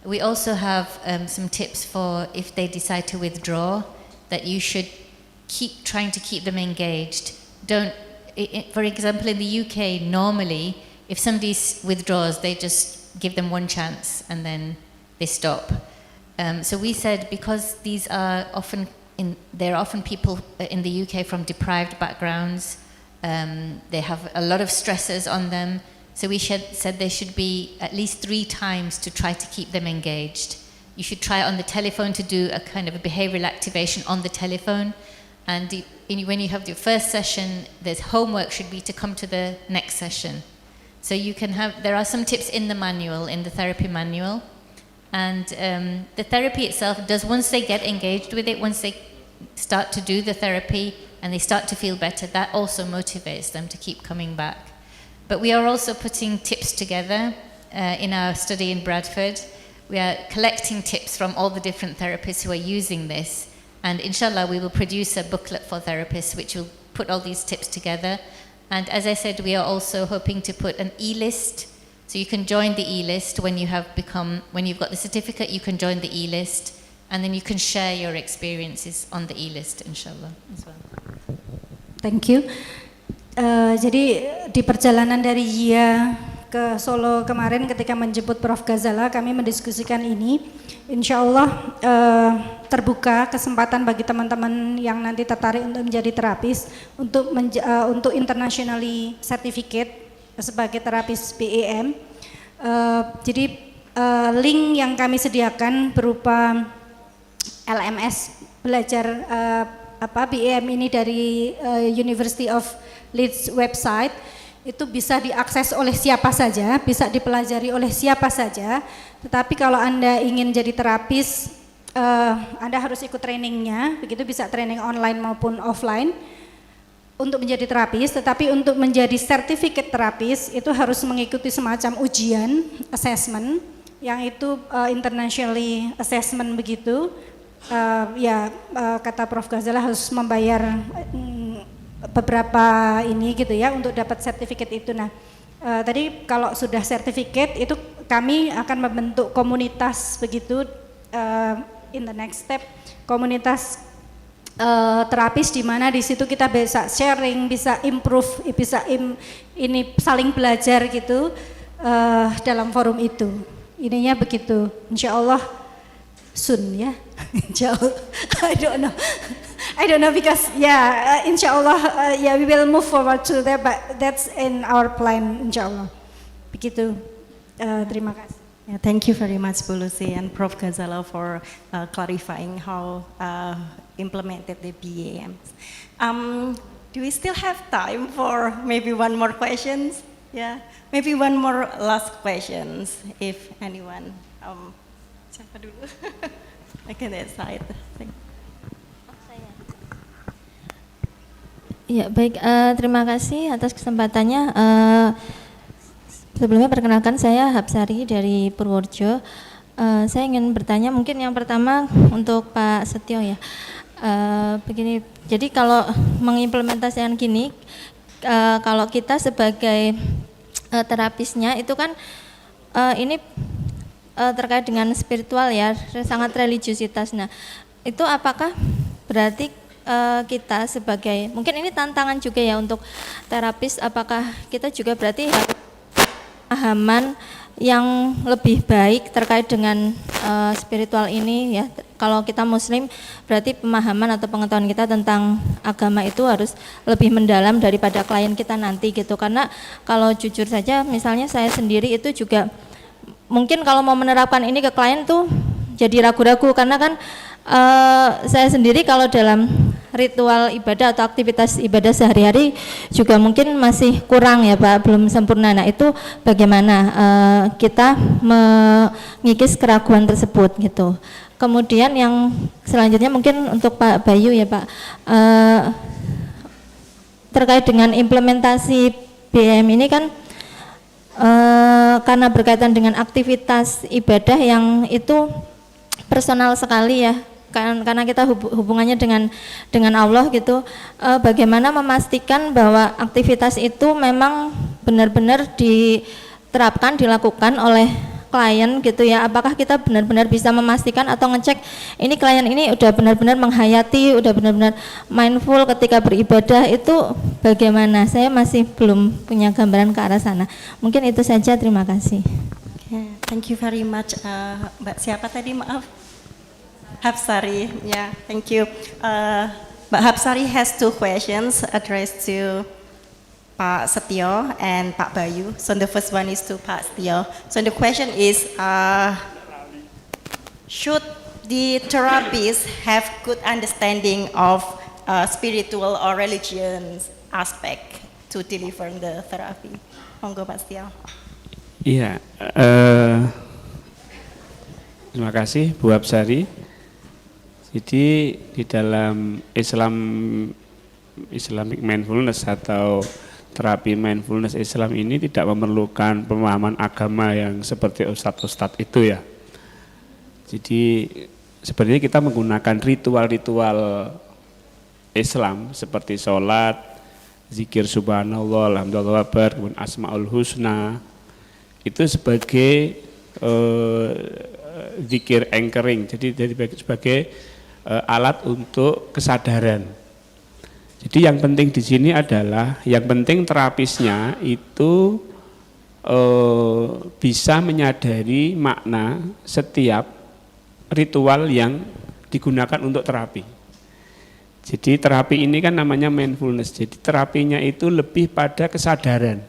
We also have some tips for if they decide to withdraw, that you should keep trying to keep them engaged. For example, in the UK, normally, if somebody withdraws, they just give them one chance and then they stop. So we said, because these are they're often people in the UK from deprived backgrounds, they have a lot of stressors on them, so we said there should be at least 3 times to try to keep them engaged. You should try on the telephone to do a kind of a behavioral activation on the telephone. And when you have your first session, there's homework should be to come to the next session. So there are some tips in the manual, in the therapy manual. And the therapy itself does, once they get engaged with it, once they start to do the therapy and they start to feel better, that also motivates them to keep coming back. But we are also putting tips together in our study in Bradford. We are collecting tips from all the different therapists who are using this. And inshallah, we will produce a booklet for therapists which will put all these tips together. And as I said, we are also hoping to put an e-list. So you can join the e-list when you've got the certificate, you can join the e-list. And then you can share your experiences on the e-list, inshallah, as well. Thank you. Jadi di perjalanan dari Yia ke Solo kemarin ketika menjemput Prof. Ghazala, kami mendiskusikan ini. Insya Allah terbuka kesempatan bagi teman-teman yang nanti tertarik untuk menjadi terapis untuk internationally certificate sebagai terapis BEM. Jadi link yang kami sediakan berupa LMS belajar BEM ini dari University of Leeds website, itu bisa diakses oleh siapa saja, bisa dipelajari oleh siapa saja. Tetapi kalau Anda ingin jadi terapis, Anda harus ikut trainingnya, begitu bisa training online maupun offline untuk menjadi terapis. Tetapi untuk menjadi sertifikat terapis itu harus mengikuti semacam ujian, assessment, yang itu internationally assessment begitu. Kata Prof. Ghazala harus membayar beberapa ini gitu ya untuk dapat sertifikat itu. Nah, tadi kalau sudah sertifikat itu kami akan membentuk komunitas begitu, in the next step komunitas terapis di mana di situ kita bisa sharing, bisa improve, bisa ini saling belajar gitu dalam forum itu. Ininya begitu. Insya Allah soon ya. Insya Allah. I don't know because inshallah we will move forward to that, but that's in our plan inshallah. Begitu. Terima kasih. Yeah, thank you very much Bu Lusi and Prof Ghazala for clarifying how implemented the BEM. Do we still have time for maybe one more questions? Yeah, maybe one more last questions if anyone. Siapa dulu? I can decide. Ya baik, terima kasih atas kesempatannya. Sebelumnya perkenalkan saya Hapsari dari Purworejo. Saya ingin bertanya mungkin yang pertama untuk Pak Setiyo ya. Begini, jadi kalau mengimplementasikan gini, kalau kita sebagai terapisnya itu kan ini terkait dengan spiritual ya, sangat religiusitas. Nah, itu apakah berarti kita sebagai, mungkin ini tantangan juga ya untuk terapis, apakah kita juga berarti harus pemahaman yang lebih baik terkait dengan spiritual ini ya. Kalau kita muslim berarti pemahaman atau pengetahuan kita tentang agama itu harus lebih mendalam daripada klien kita nanti gitu. Karena kalau jujur saja misalnya saya sendiri itu juga mungkin kalau mau menerapkan ini ke klien tuh jadi ragu-ragu karena kan saya sendiri kalau dalam ritual ibadah atau aktivitas ibadah sehari-hari juga mungkin masih kurang ya Pak, belum sempurna. Nah itu bagaimana kita mengikis keraguan tersebut gitu. Kemudian yang selanjutnya mungkin untuk Pak Bayu ya Pak, terkait dengan implementasi BEM ini kan karena berkaitan dengan aktivitas ibadah yang itu personal sekali ya, karena kita hubungannya dengan Allah gitu. Bagaimana memastikan bahwa aktivitas itu memang benar-benar diterapkan, dilakukan oleh klien gitu ya. Apakah kita benar-benar bisa memastikan atau ngecek ini klien ini udah benar-benar menghayati, udah benar-benar mindful ketika beribadah, itu bagaimana? Saya masih belum punya gambaran ke arah sana. Mungkin itu saja, terima kasih. Okay, thank you very much. Mbak siapa tadi, maaf? Hapsari, yeah, thank you. Mbak Hapsari has two questions addressed to Pak Setiyo and Pak Bayu. So the first one is to Pak Setiyo. So the question is, should the therapists have good understanding of spiritual or religion aspect to deliver the therapy? Monggo Pak Setiyo. Iya, terima kasih Bu Hapsari. Jadi di dalam Islamic mindfulness atau terapi mindfulness Islam ini tidak memerlukan pemahaman agama yang seperti ustadz-ustadz itu ya. Jadi sebenarnya kita menggunakan ritual-ritual Islam seperti sholat, zikir subhanallah, alhamdulillah, kemudian asmaul husna, itu sebagai zikir anchoring, jadi sebagai alat untuk kesadaran. Jadi yang penting di sini adalah, yang penting terapisnya itu bisa menyadari makna setiap ritual yang digunakan untuk terapi. Jadi terapi ini kan namanya mindfulness. Jadi terapinya itu lebih pada kesadaran.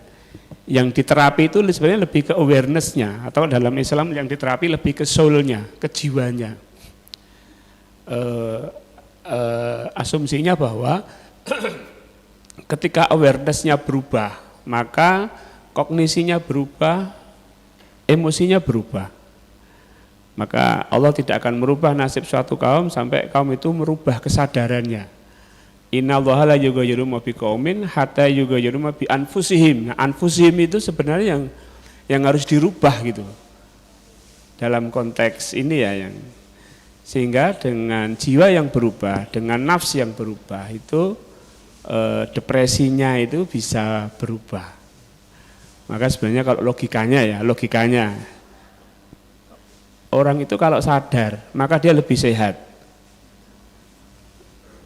Yang diterapi itu sebenarnya lebih ke awareness-nya, atau dalam Islam yang diterapi lebih ke soul-nya, ke jiwanya. Asumsinya bahwa ketika awareness-nya berubah, maka kognisinya berubah, emosinya berubah. Maka Allah tidak akan merubah nasib suatu kaum sampai kaum itu merubah kesadarannya. Innallaha la yughayyiru ma biqaumin hatta yughayyiru ma bi anfusihim. Nah, anfusihim itu sebenarnya yang harus dirubah gitu. Dalam konteks ini ya, yang sehingga dengan jiwa yang berubah, dengan nafs yang berubah itu depresinya itu bisa berubah. Maka sebenarnya kalau logikanya orang itu kalau sadar, maka dia lebih sehat.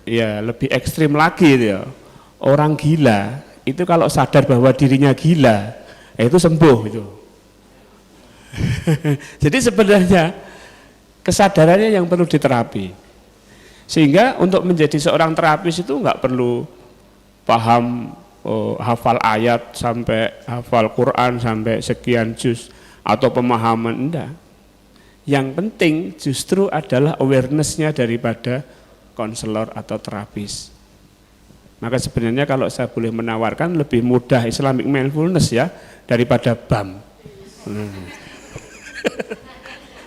Ya, lebih ekstrim lagi itu ya. Orang gila itu kalau sadar bahwa dirinya gila, itu sembuh itu. Jadi sebenarnya kesadarannya yang perlu diterapi. Sehingga untuk menjadi seorang terapis itu nggak perlu paham hafal ayat sampai hafal Quran sampai sekian juz atau pemahaman, enggak. Yang penting justru adalah awareness-nya daripada konselor atau terapis. Maka sebenarnya kalau saya boleh menawarkan lebih mudah Islamic Mindfulness ya daripada BAM.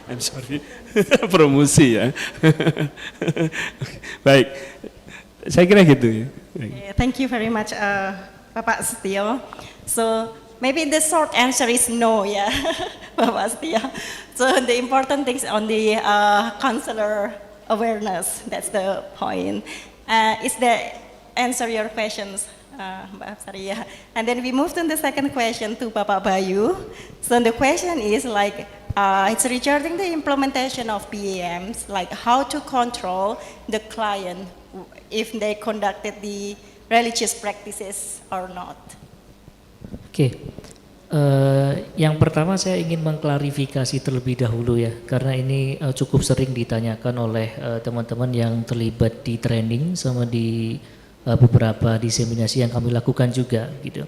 I'm sorry, promosi ya. Baik, saya kira gitu ya. Thank you very much, Bapak Setiyo. So maybe the short answer is no, yeah, Bapak Setiyo. So the important things on the counselor awareness, that's the point. Is that answer your questions, Mbak Sari? Yeah. And then we move to the second question to Bapak Bayu. So the question is like, it's regarding the implementation of PAMs, like how to control the client if they conducted the religious practices or not. Oke, yang pertama saya ingin mengklarifikasi terlebih dahulu ya, karena ini cukup sering ditanyakan oleh teman-teman yang terlibat di training sama di beberapa diseminasi yang kami lakukan juga gitu.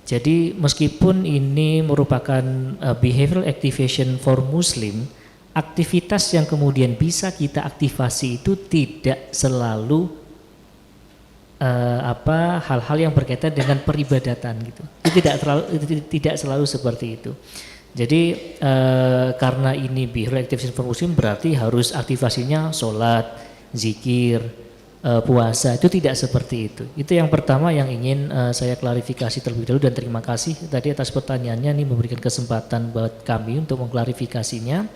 Jadi meskipun ini merupakan behavioral activation for Muslim, aktivitas yang kemudian bisa kita aktivasi itu tidak selalu hal-hal yang berkaitan dengan peribadatan gitu. Itu tidak selalu seperti itu. Jadi karena ini behavioral activation for Muslim berarti harus aktivasinya sholat, zikir, puasa, itu tidak seperti itu. Itu yang pertama yang ingin saya klarifikasi terlebih dahulu, dan terima kasih tadi atas pertanyaannya, ini memberikan kesempatan buat kami untuk mengklarifikasinya.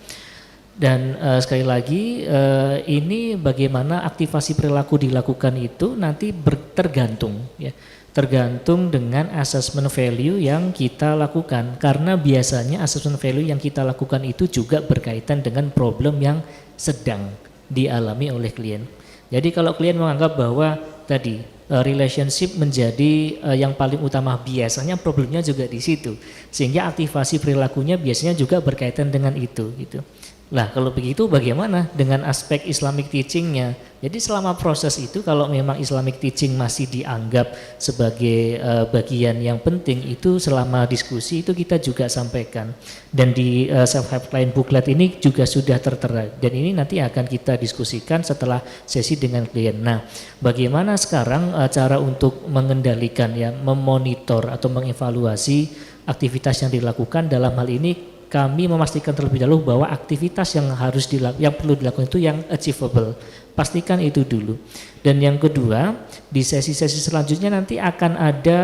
Dan sekali lagi ini bagaimana aktivasi perilaku dilakukan itu nanti tergantung ya, tergantung dengan assessment value yang kita lakukan, karena biasanya assessment value yang kita lakukan itu juga berkaitan dengan problem yang sedang dialami oleh klien. Jadi kalau klien menganggap bahwa tadi relationship menjadi yang paling utama, biasanya problemnya juga di situ, sehingga aktivasi perilakunya biasanya juga berkaitan dengan itu gitu. Lah kalau begitu bagaimana dengan aspek Islamic teachingnya? Jadi selama proses itu kalau memang Islamic teaching masih dianggap sebagai bagian yang penting, itu selama diskusi itu kita juga sampaikan. Dan di self-help client booklet ini juga sudah tertera, dan ini nanti akan kita diskusikan setelah sesi dengan klien. Nah bagaimana sekarang cara untuk mengendalikan ya, memonitor atau mengevaluasi aktivitas yang dilakukan? Dalam hal ini kami memastikan terlebih dahulu bahwa aktivitas yang perlu dilakukan itu yang achievable. Pastikan itu dulu. Dan yang kedua, di sesi-sesi selanjutnya nanti akan ada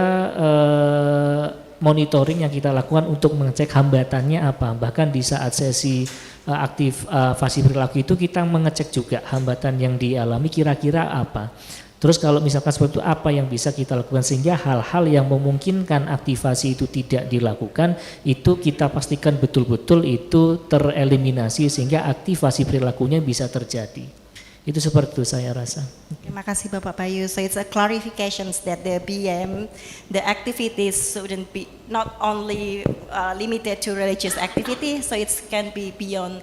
monitoring yang kita lakukan untuk mengecek hambatannya apa. Bahkan di saat sesi aktivasi perilaku itu kita mengecek juga hambatan yang dialami kira-kira apa. Terus kalau misalkan seperti itu, apa yang bisa kita lakukan sehingga hal-hal yang memungkinkan aktivasi itu tidak dilakukan itu kita pastikan betul-betul itu tereliminasi sehingga aktivasi perilakunya bisa terjadi. Itu seperti itu saya rasa. Terima kasih Bapak Bayu. So it's a clarifications that the BM, the activities shouldn't be not only limited to religious activity, so it can be beyond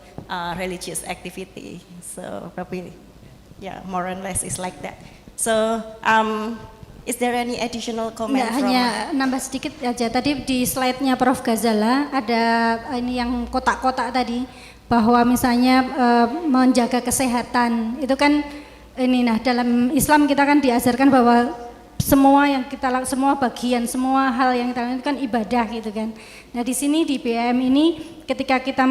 religious activity. So probably, yeah, more or less is like that. So is there any additional comment? Nggak, hanya nambah sedikit aja. Tadi di slide-nya Prof Ghazala ada ini yang kotak-kotak tadi bahwa misalnya menjaga kesehatan itu kan ini, nah dalam Islam kita kan diajarkan bahwa semua yang kita lakukan, semua bagian, semua hal yang kita lakukan itu kan ibadah gitu kan. Nah di sini di BM ini ketika kita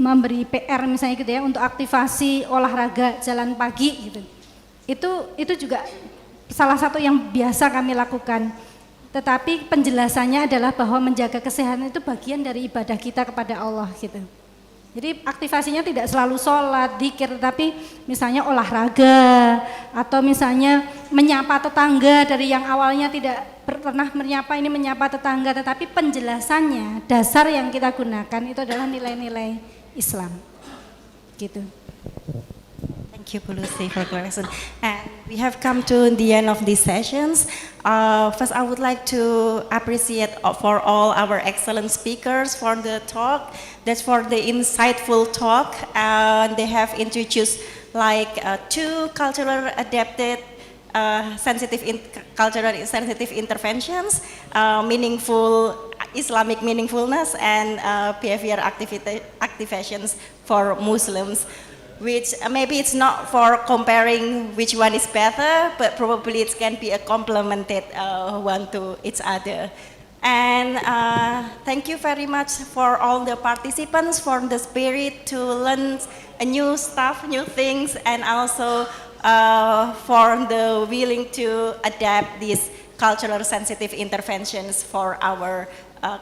memberi PR misalnya gitu ya untuk aktivasi olahraga jalan pagi gitu, itu juga salah satu yang biasa kami lakukan. Tetapi penjelasannya adalah bahwa menjaga kesehatan itu bagian dari ibadah kita kepada Allah gitu. Jadi aktivasinya tidak selalu sholat, dzikir, tapi misalnya olahraga atau misalnya menyapa tetangga dari yang awalnya tidak pernah menyapa tetangga, tetapi penjelasannya, dasar yang kita gunakan itu adalah nilai-nilai Islam. Gitu. Thank you, Bu Lusi, for clarification. And we have come to the end of these sessions. First, I would like to appreciate for all our excellent speakers for the talk. That's for the insightful talk. They have introduced like two cultural adapted cultural sensitive interventions, meaningful Islamic meaningfulness, and behavior activations for Muslims, which maybe it's not for comparing which one is better, but probably it can be a complemented one to each other. And thank you very much for all the participants, for the spirit to learn new stuff, new things, and also for the willing to adapt these cultural sensitive interventions for our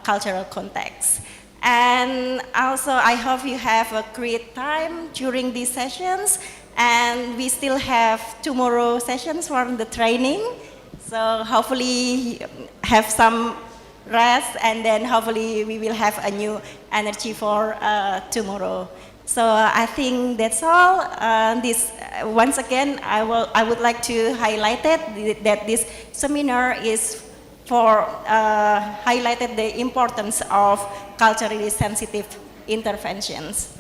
cultural context. And also I hope you have a great time during these sessions, and we still have tomorrow sessions for the training, so hopefully have some rest, and then hopefully we will have a new energy for tomorrow. So I think that's all. Once again, I would like to highlight it, that this seminar is for highlighted the importance of culturally sensitive interventions.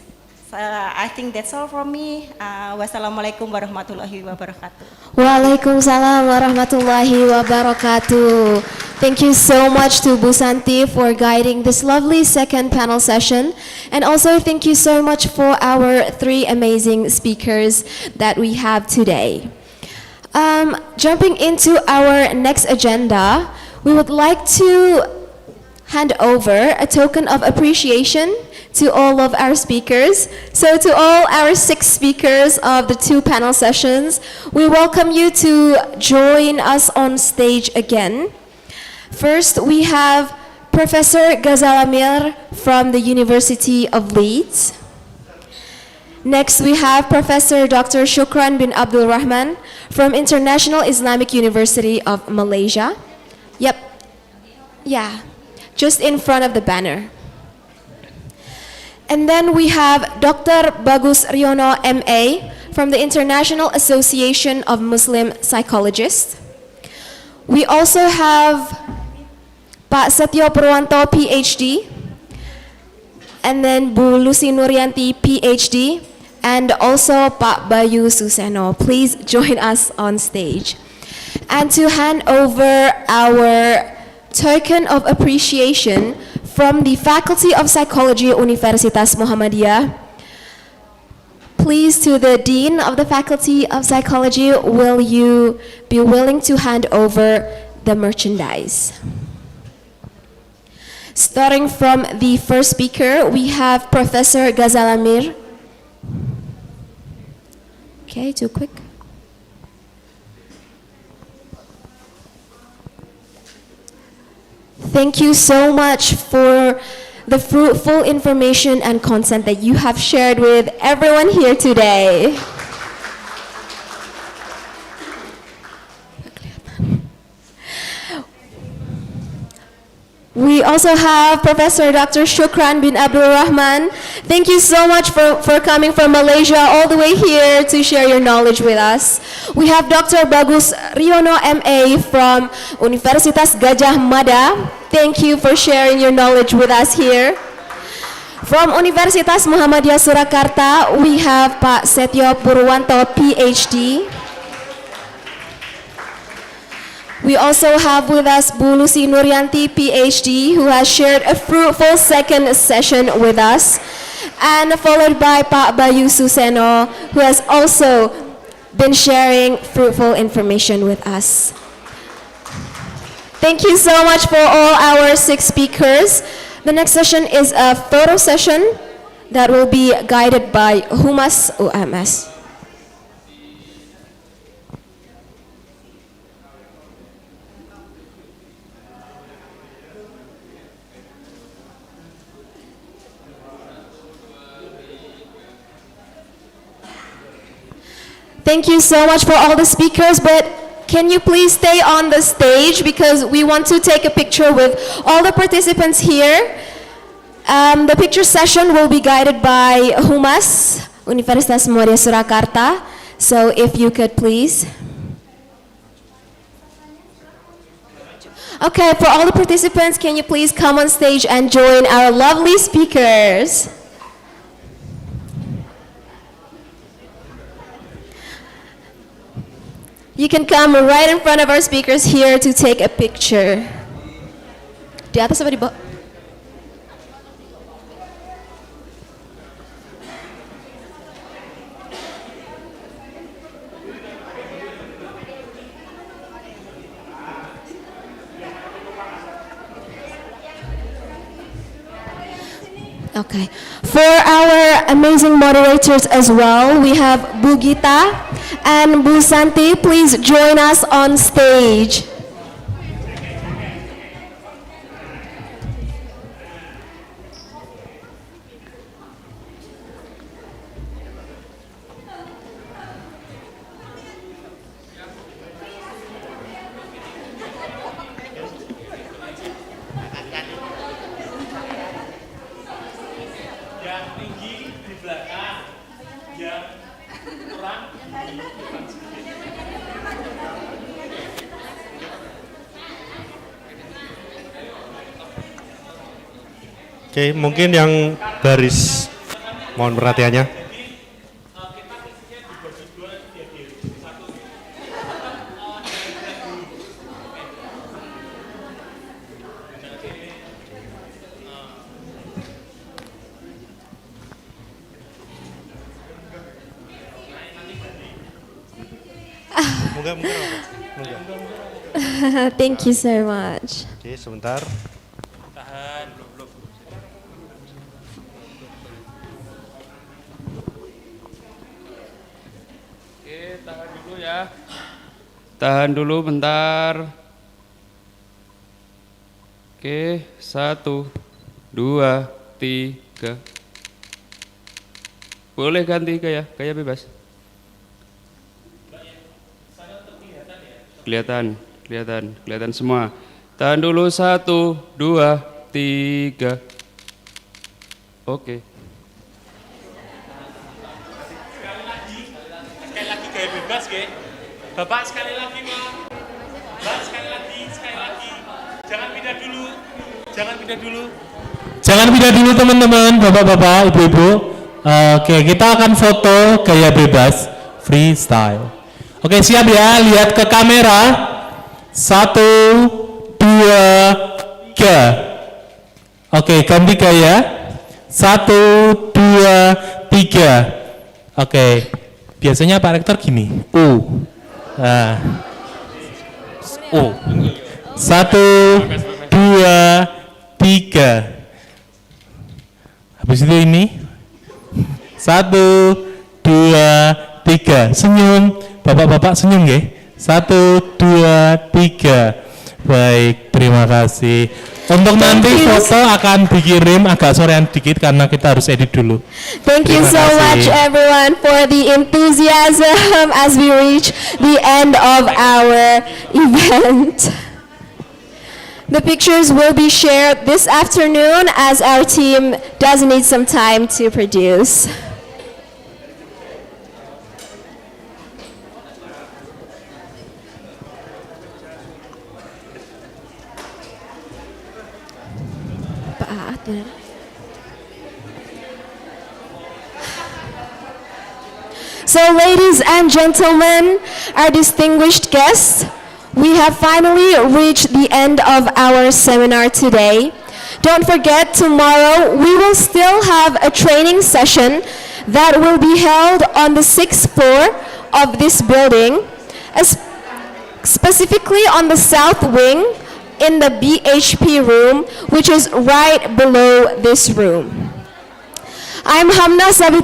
So I think that's all from me. Wassalamualaikum warahmatullahi wabarakatuh. Waalaikumsalam warahmatullahi wabarakatuh. Thank you so much to Bu Santi for guiding this lovely second panel session. And also thank you so much for our three amazing speakers that we have today. Jumping into our next agenda, we would like to hand over a token of appreciation to all of our speakers. So to all our 6 speakers of the 2 panel sessions, we welcome you to join us on stage again. First, we have Professor Ghazala from the University of Leeds. Next, we have Professor Dr. Shukran bin Abdul Rahman from International Islamic University of Malaysia. Yep. Yeah. Just in front of the banner. And then we have Dr. Bagus Riyono, M.A. from the International Association of Muslim Psychologists. We also have Pak Setiyo Purwanto, Ph.D. And then Bu Lusi Nuryanti, Ph.D. And also Pak Bayu Suseno. Please join us on stage. And to hand over our token of appreciation from the Faculty of Psychology Universitas Muhammadiyah, please, to the Dean of the Faculty of Psychology, will you be willing to hand over the merchandise? Starting from the first speaker, we have Professor Ghazala. Okay, too quick. Thank you so much for the fruitful information and content that you have shared with everyone here today. We We also have Professor Dr. Shukran bin Abdul Rahman. Thank you so much for coming from Malaysia all the way here to share your knowledge with us. We have Dr. Bagus Riyono MA from Universitas Gajah, Mada. Thank you for sharing your knowledge with us here. From Universitas Muhammadiyah Surakarta, we have Pak Setiyo Purwanto, Ph.D. We also have with us Bu Lusi Nuryanti, Ph.D., who has shared a fruitful second session with us, and followed by Pak Bayu Suseno, who has also been sharing fruitful information with us. Thank you so much for all our 6 speakers. The next session is a photo session that will be guided by Humas UMS. Thank you so much for all the speakers, but can you please stay on the stage because we want to take a picture with all the participants here. The picture session will be guided by Humas, Universitas Muhammadiyah Surakarta. So if you could please. Okay, for all the participants, can you please come on stage and join our lovely speakers? You can come right in front of our speakers here to take a picture. Di atas apa di bawah? Okay. For our amazing moderators as well, we have Bu Gita and Bu Santi. Please join us on stage. Oke, mungkin yang baris, mohon perhatiannya. Thank you so much. Oke, sebentar. Tahan dulu bentar. Oke, 1, 2, 3. Boleh ganti gaya bebas. Kelihatan semua. Tahan dulu 1, 2, 3. Oke. Sekali lagi gaya bebas, Ge. Bapak sekali lagi, Pak. Mbak sekali lagi. Jangan pindah dulu. Jangan pindah dulu teman-teman, bapak-bapak, ibu-ibu. Oke, kita akan foto gaya bebas freestyle. Oke, siap ya, lihat ke kamera. 1, 2, 3. Oke, ganti gaya. 1, 2, 3. Oke, biasanya Pak Rektor gini. Nah. 1, 2, 3. Habis itu ini. 1, 2, 3. Senyum. Bapak-bapak senyum ya. 1, 2, 3. Baik, terima kasih. Untuk nanti foto akan dikirim agak sorean dikit karena kita harus edit dulu. Thank you so much everyone for the enthusiasm as we reach the end of our event. The pictures will be shared this afternoon as our team does need some time to produce. So, ladies and gentlemen, our distinguished guests, we have finally reached the end of our seminar today. Don't forget, tomorrow we will still have a training session that will be held on the 6th floor of this building, specifically on the south wing in the BHP room, which is right below this room. I'm Hamna Sabit.